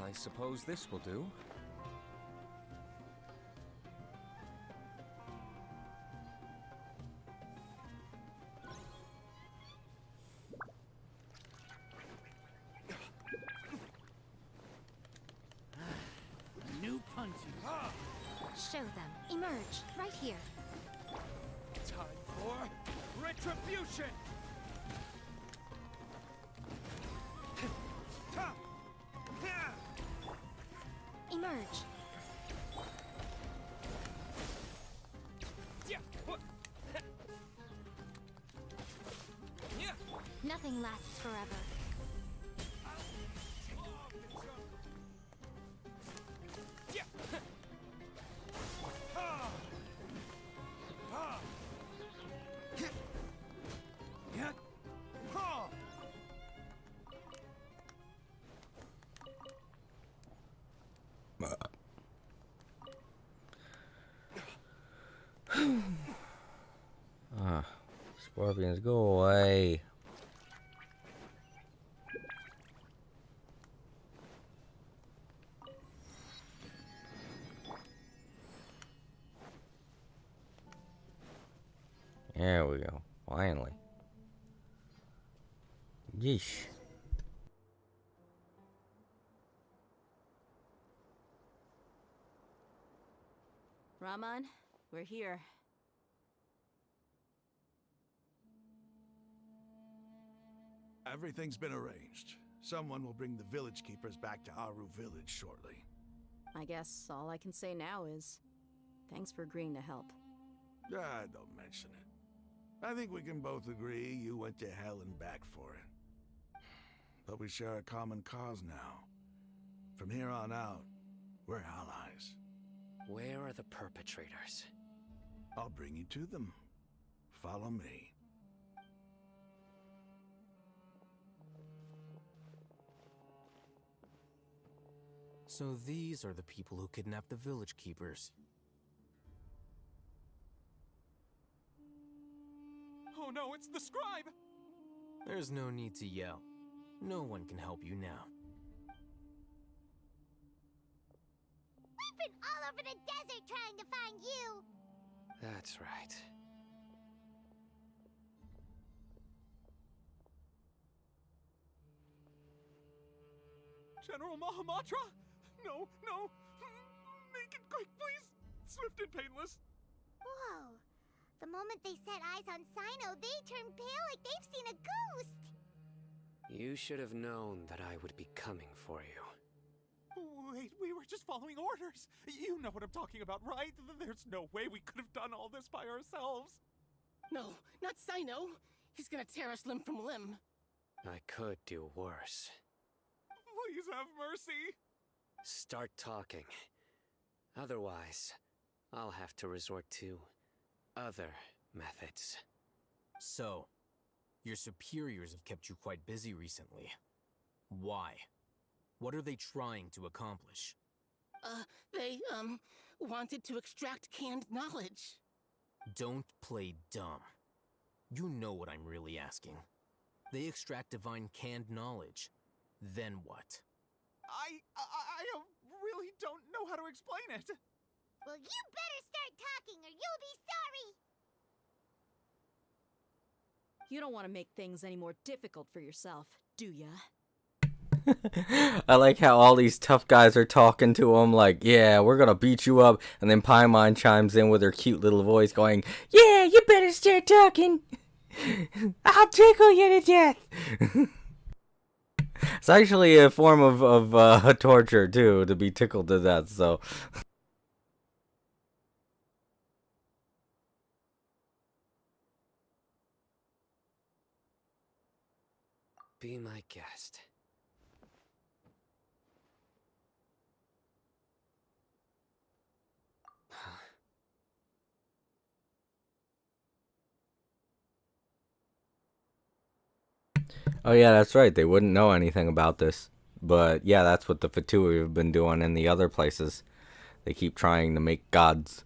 I suppose this will do. New punches. Show them. Emerge. Right here. Time for retribution. Emerge. Nothing lasts forever. Scorpions, go away. There we go. Finally. Yeesh. Raman, we're here. Everything's been arranged. Someone will bring the village keepers back to Aru village shortly. I guess all I can say now is thanks for agreeing to help. Ah, don't mention it. I think we can both agree you went to hell and back for it. But we share a common cause now. From here on out, we're allies. Where are the perpetrators? I'll bring you to them. Follow me. So these are the people who kidnapped the village keepers. Oh no, it's the scribe! There's no need to yell. No one can help you now. We've been all over the desert trying to find you! That's right. General Mahamatra? No, no! Make it quick, please! Swift and painless! Whoa. The moment they set eyes on Sino, they turn pale like they've seen a ghost! You should have known that I would be coming for you. Wait, we were just following orders! You know what I'm talking about, right? There's no way we could have done all this by ourselves! No, not Sino! He's gonna tear us limb from limb! I could do worse. Please have mercy! Start talking. Otherwise, I'll have to resort to other methods. So, your superiors have kept you quite busy recently. Why? What are they trying to accomplish? They, wanted to extract canned knowledge. Don't play dumb. You know what I'm really asking. They extract divine canned knowledge. Then what? I really don't know how to explain it. Well, you better start talking or you'll be sorry! You don't want to make things any more difficult for yourself, do ya? I like how all these tough guys are talking to him like, yeah, we're gonna beat you up. And then Paimon chimes in with her cute little voice going, yeah, you better start talking. I'll tickle you to death. It's actually a form of torture, too, to be tickled to death, so... Be my guest. Oh yeah, that's right. They wouldn't know anything about this. But yeah, that's what the Fatui have been doing in the other places. They keep trying to make gods.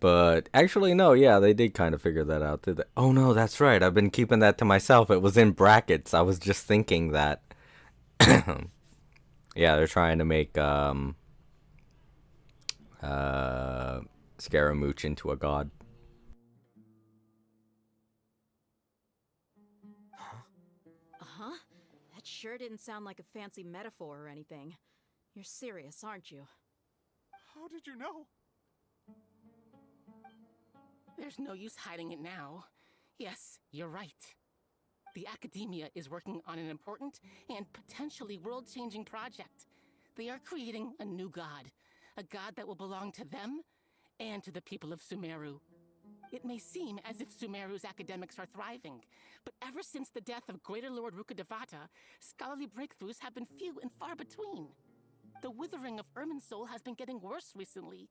But actually, no, yeah, they did kind of figure that out, did they? Oh no, that's right. I've been keeping that to myself. It was in brackets. I was just thinking that. Yeah, they're trying to make Scaramouche into a god. Uh-huh. That sure didn't sound like a fancy metaphor or anything. You're serious, aren't you? How did you know? There's no use hiding it now. Yes, you're right. The Academia is working on an important and potentially world-changing project. They are creating a new god. A god that will belong to them and to the people of Sumeru. It may seem as if Sumeru's academics are thriving, but ever since the death of Greater Lord Rukkhadevata, scholarly breakthroughs have been few and far between. The withering of Irminsul has been getting worse recently.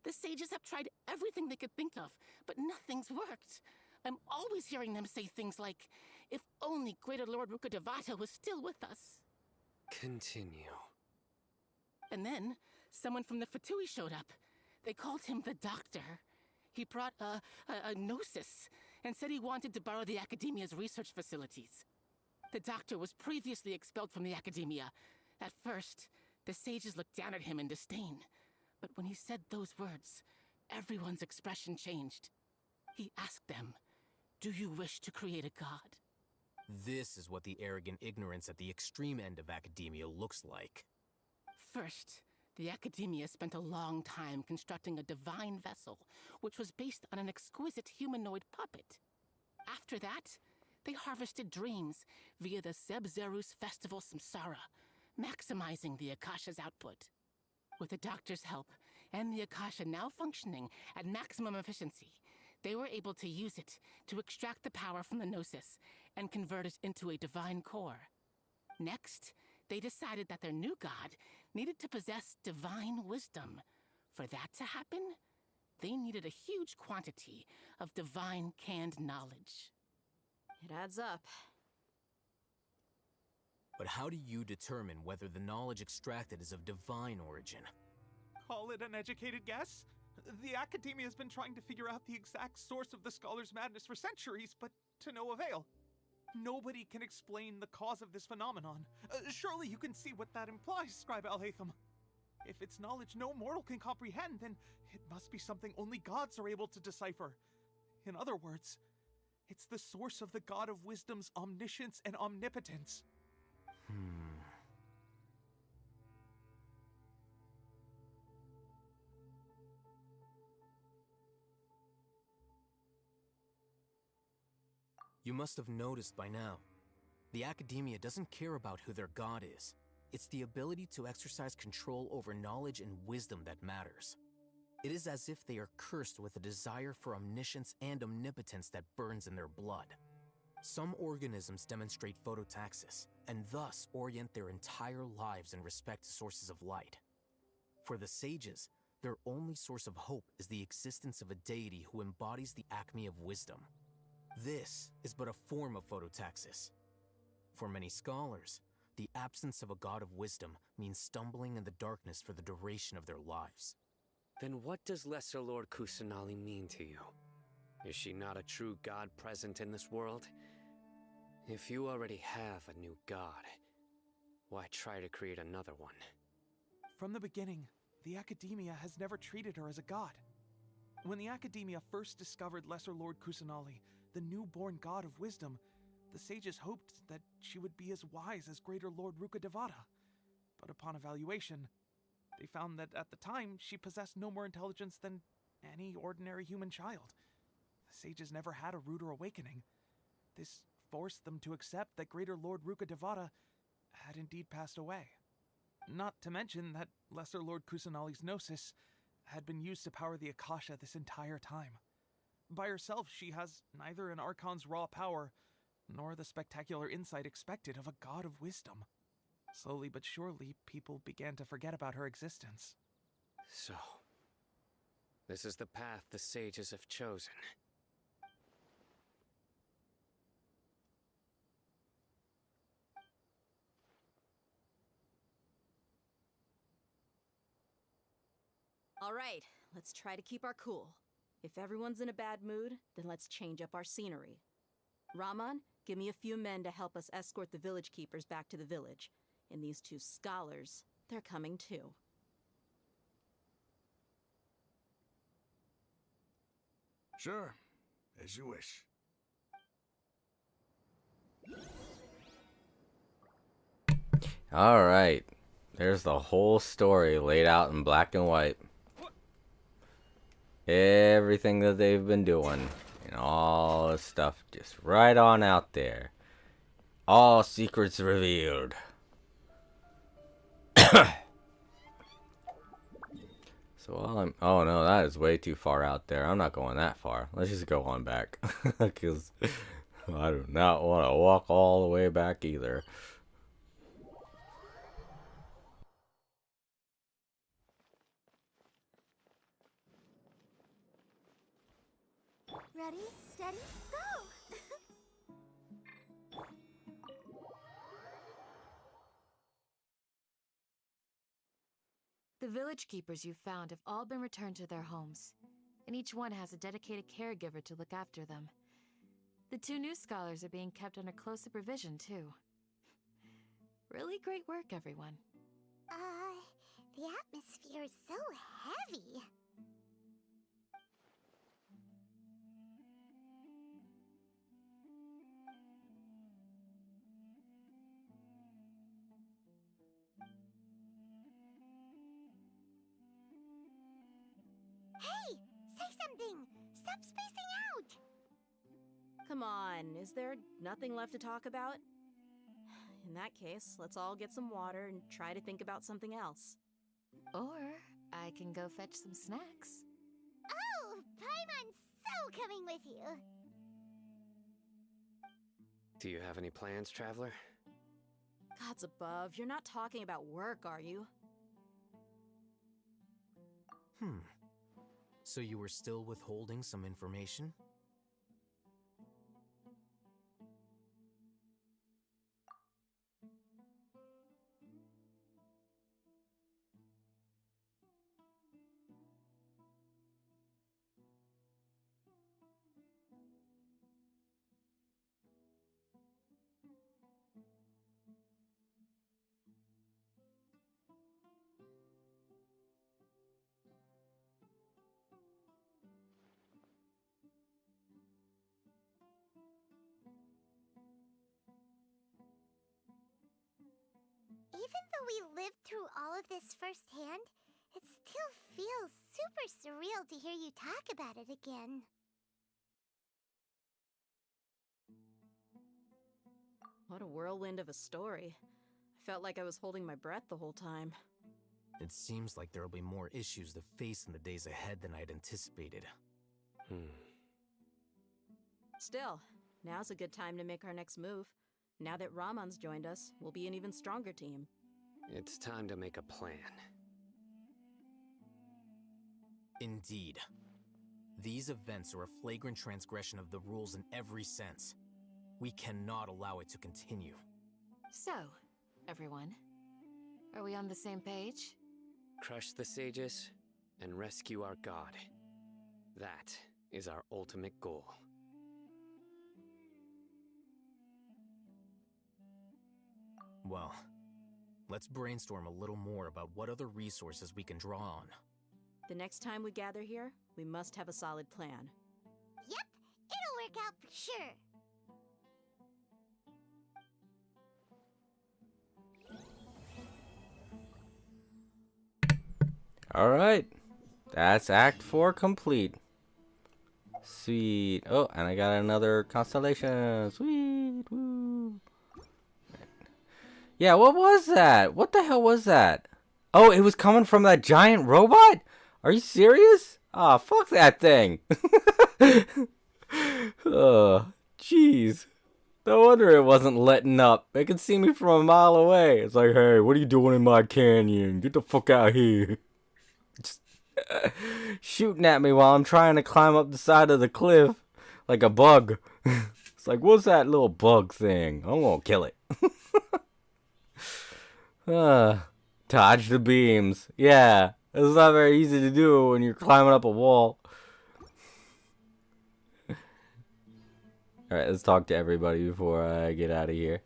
The sages have tried everything they could think of, but nothing's worked. I'm always hearing them say things like, if only Greater Lord Rukkhadevata was still with us. Continue. And then, someone from the Fatui showed up. They called him the Doctor. He brought a gnosis and said he wanted to borrow the Academia's research facilities. The Doctor was previously expelled from the Academia. At first, the sages looked down at him in disdain. But when he said those words, everyone's expression changed. He asked them, do you wish to create a god? This is what the arrogant ignorance at the extreme end of academia looks like. First, the Academia spent a long time constructing a divine vessel, which was based on an exquisite humanoid puppet. After that, they harvested dreams via the Zeb-Zerus Festival Samsara, maximizing the Akasha's output. With the Doctor's help, and the Akasha now functioning at maximum efficiency, they were able to use it to extract the power from the Gnosis and convert it into a divine core. Next, they decided that their new god needed to possess divine wisdom. For that to happen, they needed a huge quantity of divine canned knowledge. It adds up. But how do you determine whether the knowledge extracted is of divine origin? Call it an educated guess? The Academia has been trying to figure out the exact source of the Scholar's madness for centuries, but to no avail. Nobody can explain the cause of this phenomenon. Surely you can see what that implies, Scribe Alhaitham. If it's knowledge no mortal can comprehend, then it must be something only gods are able to decipher. In other words, it's the source of the God of Wisdom's omniscience and omnipotence. You must have noticed by now. The Academia doesn't care about who their god is. It's the ability to exercise control over knowledge and wisdom that matters. It is as if they are cursed with a desire for omniscience and omnipotence that burns in their blood. Some organisms demonstrate phototaxis, and thus orient their entire lives in respect to sources of light. For the sages, their only source of hope is the existence of a deity who embodies the acme of wisdom. This is but a form of phototaxis. For many scholars, the absence of a god of wisdom means stumbling in the darkness for the duration of their lives. Then what does Lesser Lord Kusanali mean to you? Is she not a true god present in this world? If you already have a new god, why try to create another one? From the beginning, the Academia has never treated her as a god. When the Academia first discovered Lesser Lord Kusanali, the newborn god of wisdom, the sages hoped that she would be as wise as Greater Lord Rukkhadevata. But upon evaluation, they found that at the time she possessed no more intelligence than any ordinary human child. The sages never had a ruder awakening. This forced them to accept that Greater Lord Rukkhadevata had indeed passed away. Not to mention that Lesser Lord Kusanali's gnosis had been used to power the Akasha this entire time. By herself, she has neither an Archon's raw power, nor the spectacular insight expected of a god of wisdom. Slowly but surely, people began to forget about her existence. So, this is the path the sages have chosen. All right, let's try to keep our cool. If everyone's in a bad mood, then let's change up our scenery. Raman, give me a few men to help us escort the village keepers back to the village. And these two scholars, they're coming too. Sure, as you wish. All right. There's the whole story laid out in black and white. Everything that they've been doing and all this stuff just right on out there. All secrets revealed. So while I'm... Oh no, that is way too far out there. I'm not going that far. Let's just go on back. Because I do not want to walk all the way back either. Ready, steady, go! The village keepers you've found have all been returned to their homes, and each one has a dedicated caregiver to look after them. The two new scholars are being kept under close supervision, too. Really great work, everyone. The atmosphere is so heavy. Hey! Say something! Stop spacing out! Come on, is there nothing left to talk about? In that case, let's all get some water and try to think about something else. Or I can go fetch some snacks. Oh! Paimon's so coming with you! Do you have any plans, traveler? Gods above, you're not talking about work, are you? So you were still withholding some information? we lived through all of this firsthand, it still feels super surreal to hear you talk about it again. What a whirlwind of a story. I felt like I was holding my breath the whole time. It seems like there will be more issues to face in the days ahead than I'd anticipated. Still, now's a good time to make our next move. Now that Ramon's joined us, we'll be an even stronger team. It's time to make a plan. Indeed. These events are a flagrant transgression of the rules in every sense. We cannot allow it to continue. So, everyone, are we on the same page? Crush the sages and rescue our god. That is our ultimate goal. Well, let's brainstorm a little more about what other resources we can draw on. The next time we gather here, we must have a solid plan. Yep, it'll work out for sure. Alright. That's Act 4 complete. Sweet. Oh, and I got another constellation. Sweet. Woo. Yeah, what was that? What the hell was that? Oh, it was coming from that giant robot? Are you serious? Ah, fuck that thing. Oh, jeez. No wonder it wasn't letting up. They could see me from a mile away. It's like, hey, what are you doing in my canyon? Get the fuck out of here. Just shooting at me while I'm trying to climb up the side of the cliff like a bug. It's like, what's that little bug thing? I'm gonna kill it. Dodge the beams. Yeah, it's not very easy to do when you're climbing up a wall. Alright, let's talk to everybody before I get out of here.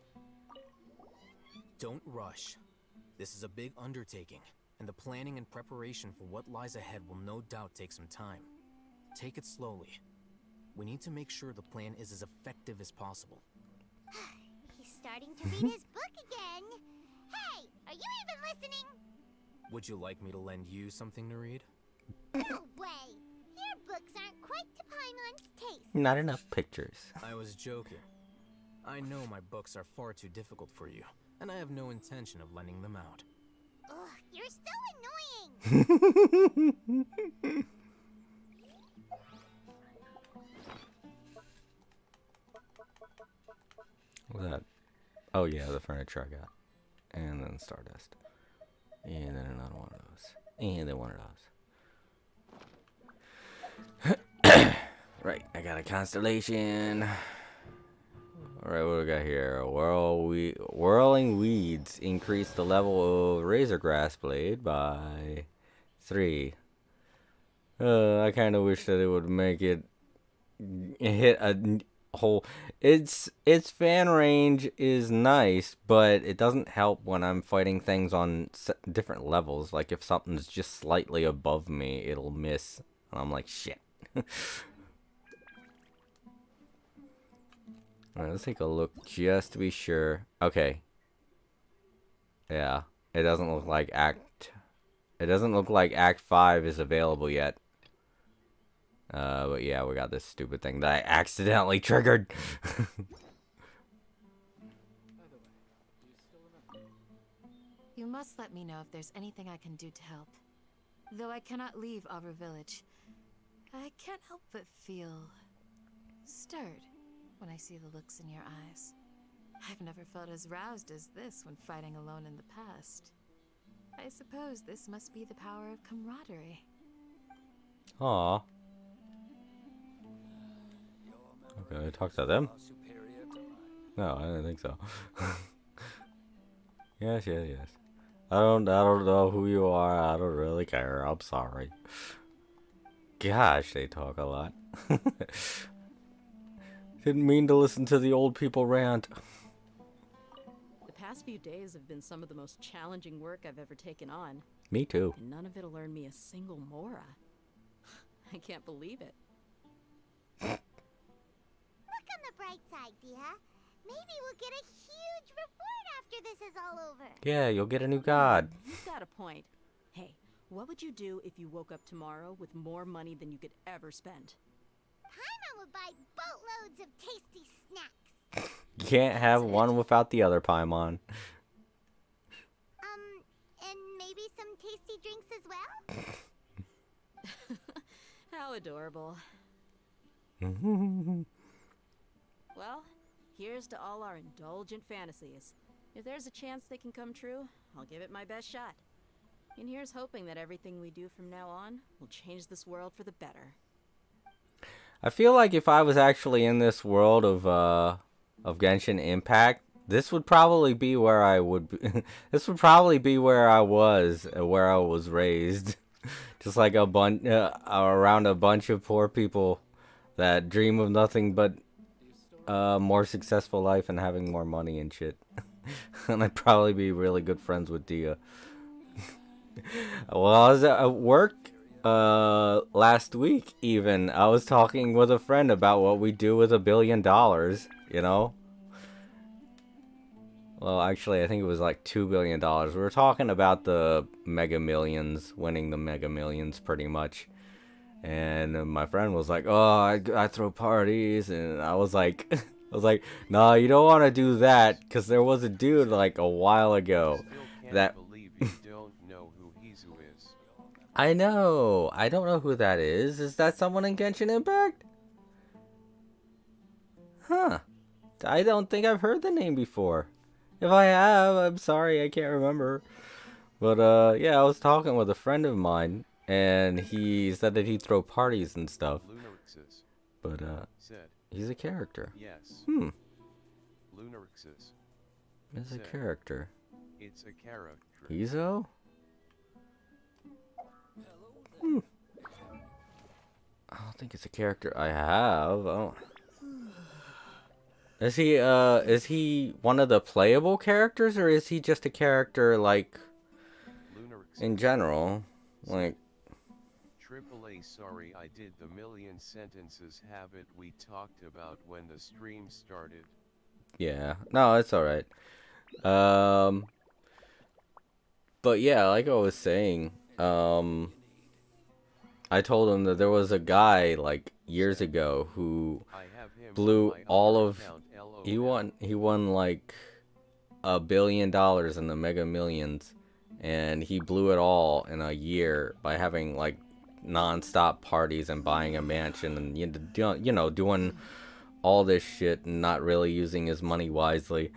Don't rush. This is a big undertaking, and the planning and preparation for what lies ahead will no doubt take some time. Take it slowly. We need to make sure the plan is as effective as possible. He's starting to read his book again. Hey, are you even listening? Would you like me to lend you something to read? No way. Your books aren't quite to Paimon's taste. Not enough pictures. I was joking. I know my books are far too difficult for you, and I have no intention of lending them out. Ugh, you're so annoying. What's that? Oh yeah, the furniture I got. And then Stardust. And then another one of those. And then one of those. Right, I got a constellation. Alright, what do we got here? Whirling weeds increase the level of razor grass blade by 3. I kind of wish that it would make it hit a hole. Its fan range is nice, but it doesn't help when I'm fighting things on different levels. Like if something's just slightly above me, it'll miss. And I'm like, shit. Alright, let's take a look just to be sure. Okay. Yeah, it doesn't look like Act 5 is available yet. But yeah, we got this stupid thing that I accidentally triggered. You must let me know if there's anything I can do to help. Though I cannot leave our village, I can't help but feel stirred when I see the looks in your eyes. I've never felt as roused as this when fighting alone in the past. I suppose this must be the power of camaraderie. Aww. Okay, talk to them? No, I didn't think so. Yes. I don't know who you are. I don't really care. I'm sorry. Gosh, they talk a lot. Didn't mean to listen to the old people rant. The past few days have been some of the most challenging work I've ever taken on. Me too. And none of it'll earn me a single mora. I can't believe it. Look on the bright side, Dia. Maybe we'll get a huge reward after this is all over. Yeah, you'll get a new god. You've got a point. Hey, what would you do if you woke up tomorrow with more money than you could ever spend? Paimon would buy boatloads of tasty snacks. You can't have one without the other, Paimon. And maybe some tasty drinks as well? How adorable. Well, here's to all our indulgent fantasies. If there's a chance they can come true, I'll give it my best shot. And here's hoping that everything we do from now on will change this world for the better. I feel like if I was actually in this world of Genshin Impact, this would probably be where I would be. This would probably be where I was raised. Just like around a bunch of poor people that dream of nothing but more successful life and having more money and shit. And I'd probably be really good friends with Dia. Well, I was at work last week even. I was talking with a friend about what we do with $1 billion, you know? Well, actually, I think it was like $2 billion. We were talking about the Mega Millions, winning the Mega Millions pretty much. And my friend was like, "Oh, I throw parties," and I was like, "No, you don't want to do that, because there was a dude like a while ago that." Believe you don't know who Hizu is. I know. I don't know who that is. Is that someone in Genshin Impact? Huh. I don't think I've heard the name before. If I have, I'm sorry, I can't remember. But yeah, I was talking with a friend of mine, and he said that he'd throw parties and stuff. But he's a character. Yes. Lunarixus. He's a character. It's a character. Hizo? I don't think it's a character I have. Oh. Is he one of the playable characters, or is he just a character like in general? Like AAA, sorry, I did the million sentences habit we talked about when the stream started. Yeah. No, it's alright. But yeah, like I was saying, I told him that there was a guy like years ago who blew all of he won like $1 billion in the Mega Millions, and he blew it all in a year by having like non-stop parties and buying a mansion and you know doing all this shit and not really using his money wisely,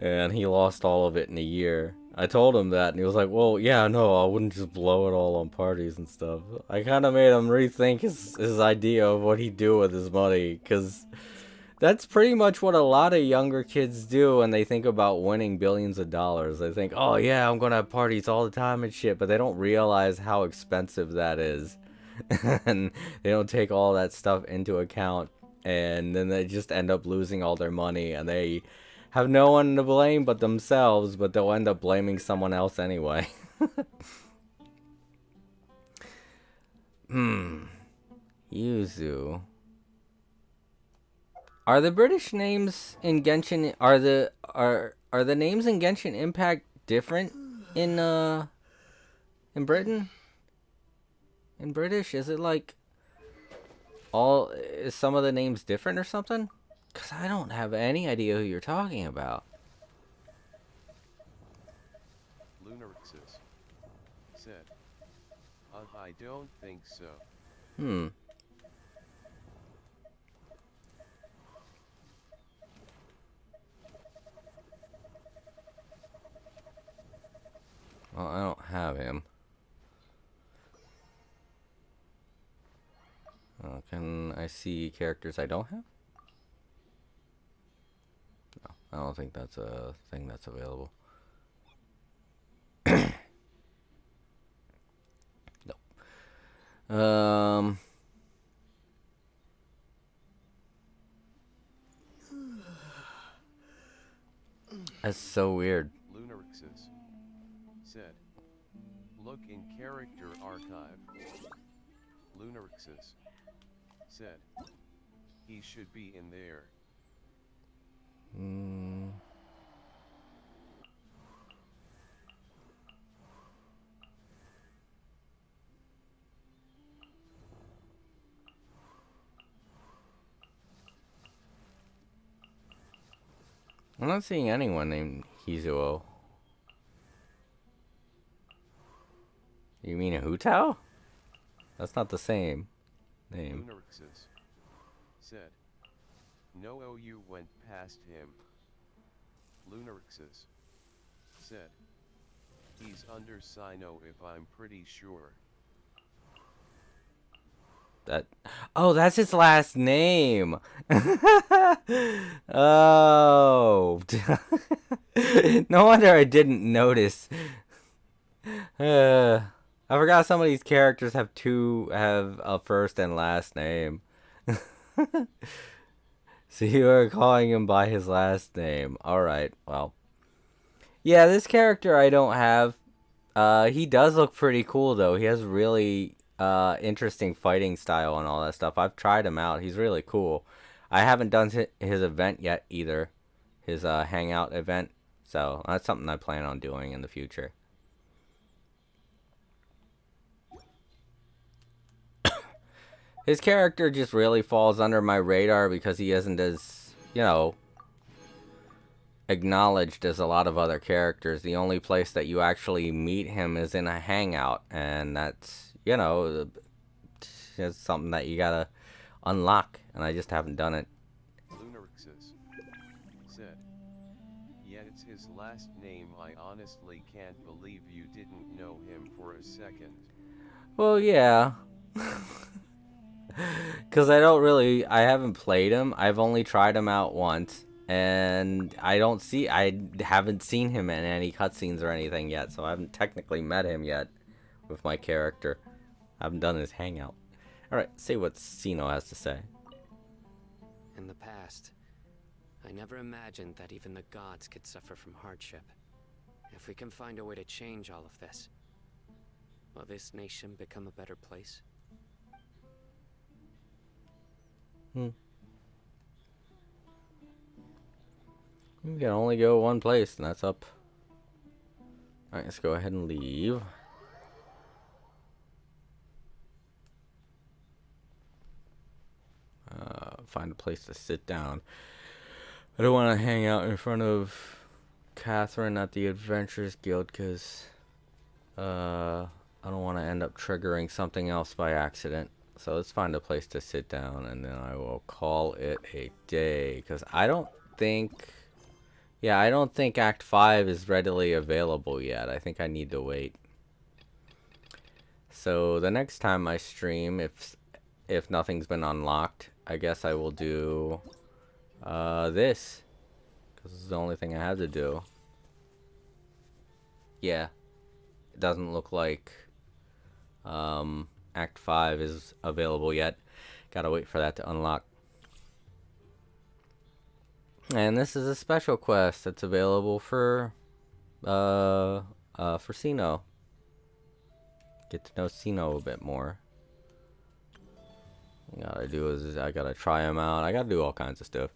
and he lost all of it in a year. I told him that, and he was like, "Well, yeah, no, I wouldn't just blow it all on parties and stuff." I kind of made him rethink his idea of what he'd do with his money, because that's pretty much what a lot of younger kids do when they think about winning billions of dollars. They think, "Oh yeah, I'm gonna have parties all the time and shit," but they don't realize how expensive that is, and they don't take all that stuff into account, and then they just end up losing all their money, and they have no one to blame but themselves, but they'll end up blaming someone else anyway. Yuzu. Are the British names in Genshin are the names in Genshin Impact different in Britain? In British, is it like is some of the names different or something? Because I don't have any idea who you're talking about. Lunarixus said, I don't think so. Well, I don't have him. Can I see characters I don't have? No, I don't think that's a thing that's available. No. That's so weird. Lunarixus said, look in character archive. Lunarixus said, he should be in there. I'm not seeing anyone named Hizuo. You mean a Hutao? That's not the same name. Lunarixus said. No, you went past him. Lunarixus said. He's under Sino if I'm pretty sure. Oh, that's his last name. Oh. No wonder I didn't notice. I forgot some of these characters have a first and last name. So you were calling him by his last name. Alright, well. Yeah, this character I don't have. He does look pretty cool though. He has really interesting fighting style and all that stuff. I've tried him out. He's really cool. I haven't done his event yet either. His hangout event. So that's something I plan on doing in the future. His character just really falls under my radar because he isn't as, you know, acknowledged as a lot of other characters. The only place that you actually meet him is in a hangout, and that's, you know, it's something that you gotta unlock, and I just haven't done it. Lunarixus said. Yeah, it's his last name. I honestly can't believe you didn't know him for a second. Well, yeah. Because I haven't played him. I've only tried him out once. And I haven't seen him in any cutscenes or anything yet. So I haven't technically met him yet with my character. I haven't done his hangout. Alright, see what Sino has to say. In the past, I never imagined that even the gods could suffer from hardship. If we can find a way to change all of this, will this nation become a better place? We can only go one place, and that's up. Alright, let's go ahead and leave. Find a place to sit down. I don't want to hang out in front of Catherine at the Adventurers Guild because I don't want to end up triggering something else by accident. So let's find a place to sit down, and then I will call it a day because I don't think Act 5 is readily available yet. I think I need to wait. So the next time I stream, if nothing's been unlocked, I guess I will do this. Because it's the only thing I have to do. Yeah. It doesn't look like Act 5 is available yet. Gotta wait for that to unlock. And this is a special quest that's available for Sino. Get to know Sino a bit more. What I gotta do is I gotta try him out. I gotta do all kinds of stuff.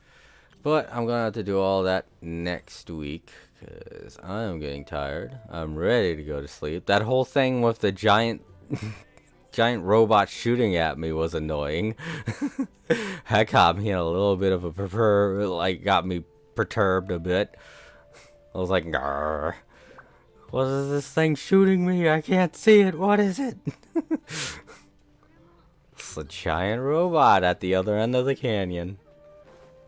But I'm gonna have to do all that next week because I'm getting tired. I'm ready to go to sleep. That whole thing with the giant robot shooting at me was annoying. That got me in a little bit of a got me perturbed a bit. I was like, "Grr. What is this thing shooting me? I can't see it. What is it?" It's a giant robot at the other end of the canyon.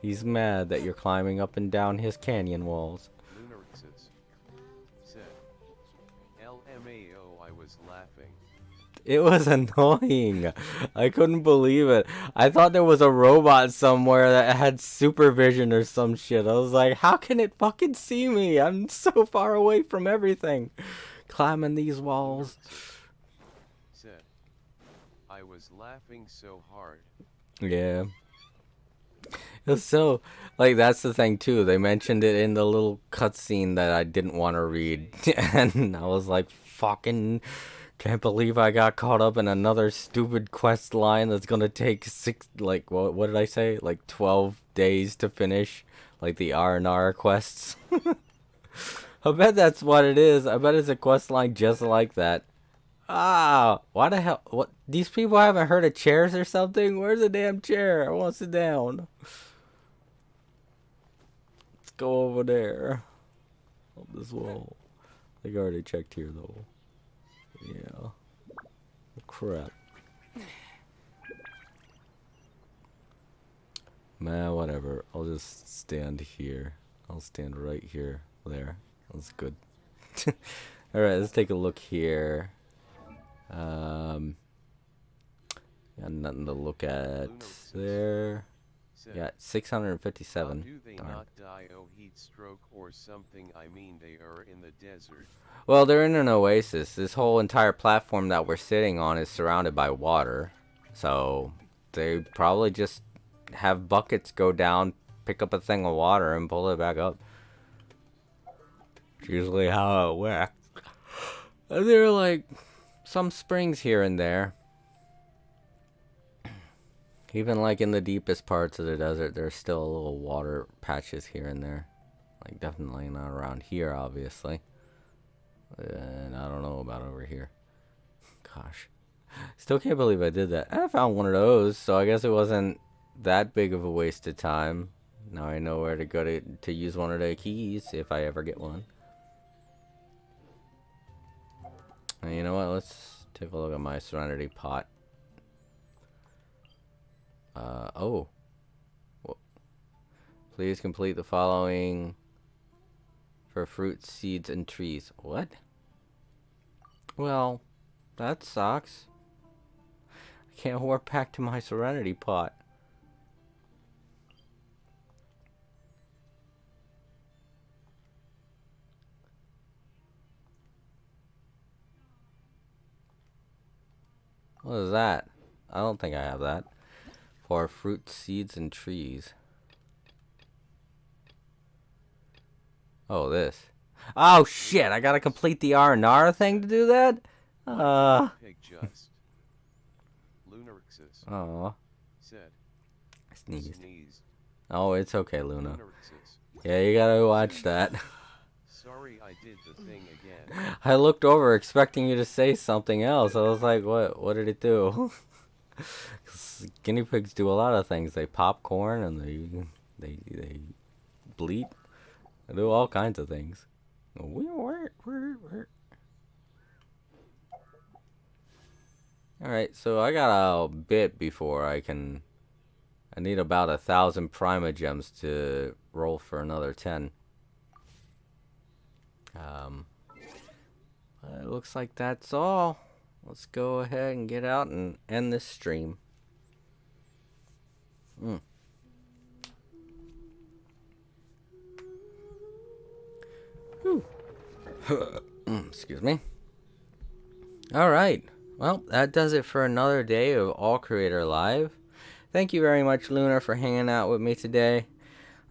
He's mad that you're climbing up and down his canyon walls. Lunarixus said. LMAO, I was laughing. It was annoying. I couldn't believe it. I thought there was a robot somewhere that had supervision or some shit. I was like, how can it fucking see me? I'm so far away from everything. Climbing these walls. Said. I was laughing so hard. Yeah. It was so, like, that's the thing too. They mentioned it in the little cutscene that I didn't want to read. And I was like, fucking... Can't believe I got caught up in another stupid quest line that's gonna take what did I say? Like 12 days to finish, like the R&R quests. I bet that's what it is. I bet it's a quest line just like that. Ah, why the hell? What? These people haven't heard of chairs or something? Where's the damn chair? I want to sit down. go over there. Up this wall. I think I already checked here though. Yeah. Crap. Man, whatever. I'll just stand here. I'll stand right here. There. That's good. Alright, let's take a look here. Got nothing to look at there. Got 657. How do they not die of heat stroke or something? I mean, they are in the desert. Well, they're in an oasis. This whole entire platform that we're sitting on is surrounded by water. So, they probably just have buckets go down, pick up a thing of water, and pull it back up. It's usually how it works. And there are like some springs here and there. Even like in the deepest parts of the desert, there's still a little water patches here and there. Like definitely not around here, obviously. And I don't know about over here. Gosh. Still can't believe I did that. I found one of those, so I guess it wasn't that big of a waste of time. Now I know where to go to use one of the keys if I ever get one. And you know what? Let's take a look at my Serenity pot. Oh. Please complete the following for fruit, seeds, and trees. What? Well, that sucks. I can't warp back to my Serenity pot. What is that? I don't think I have that. For fruit, seeds, and trees. Oh, this. Oh, shit! I gotta complete the R&R thing to do that? Pig just. Lunarixus said. Sneezed. Oh, it's okay, Luna. Yeah, you gotta watch that. Sorry, I did the thing again. I looked over expecting you to say something else. I was like, what did it do? Guinea pigs do a lot of things. They pop corn and they bleat. They do all kinds of things. Alright, so I got a bit before I need about 1,000 Prima Gems to roll for another 10. It looks like that's all. Let's go ahead and get out and end this stream. Excuse me. Alright. Well, that does it for another day of All Creator Live. Thank you very much, Luna, for hanging out with me today.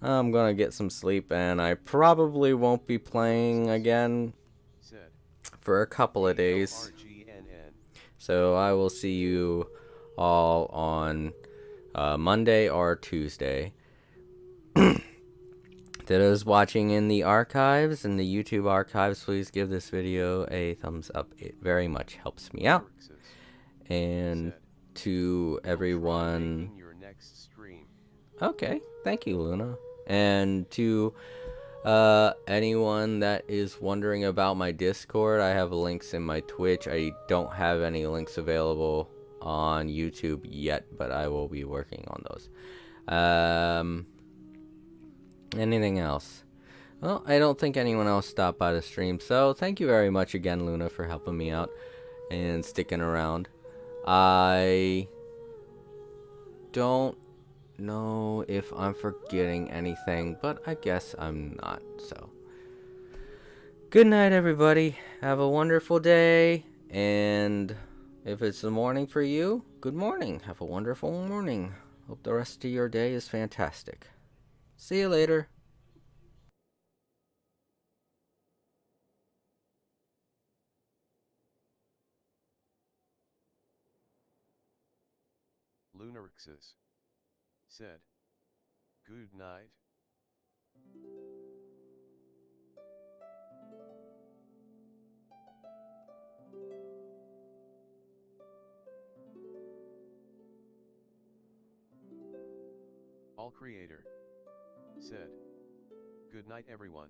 I'm gonna get some sleep, and I probably won't be playing again for a couple of days. So I will see you all on Monday or Tuesday. To those watching in the archives, in the YouTube archives, please give this video a thumbs up. It very much helps me out. And to everyone... Okay, thank you, Luna. And to anyone that is wondering about my Discord, I have links in my Twitch. I don't have any links available on YouTube yet, but I will be working on those. Anything else? Well, I don't think anyone else stopped by the stream, so thank you very much again, Luna, for helping me out and sticking around. I don't know if I'm forgetting anything, but I guess I'm not, so. Good night, everybody. Have a wonderful day, and if it's the morning for you, good morning. Have a wonderful morning. Hope the rest of your day is fantastic. See you later. Lunarixus said, "Good night." All Creator said, Good night everyone.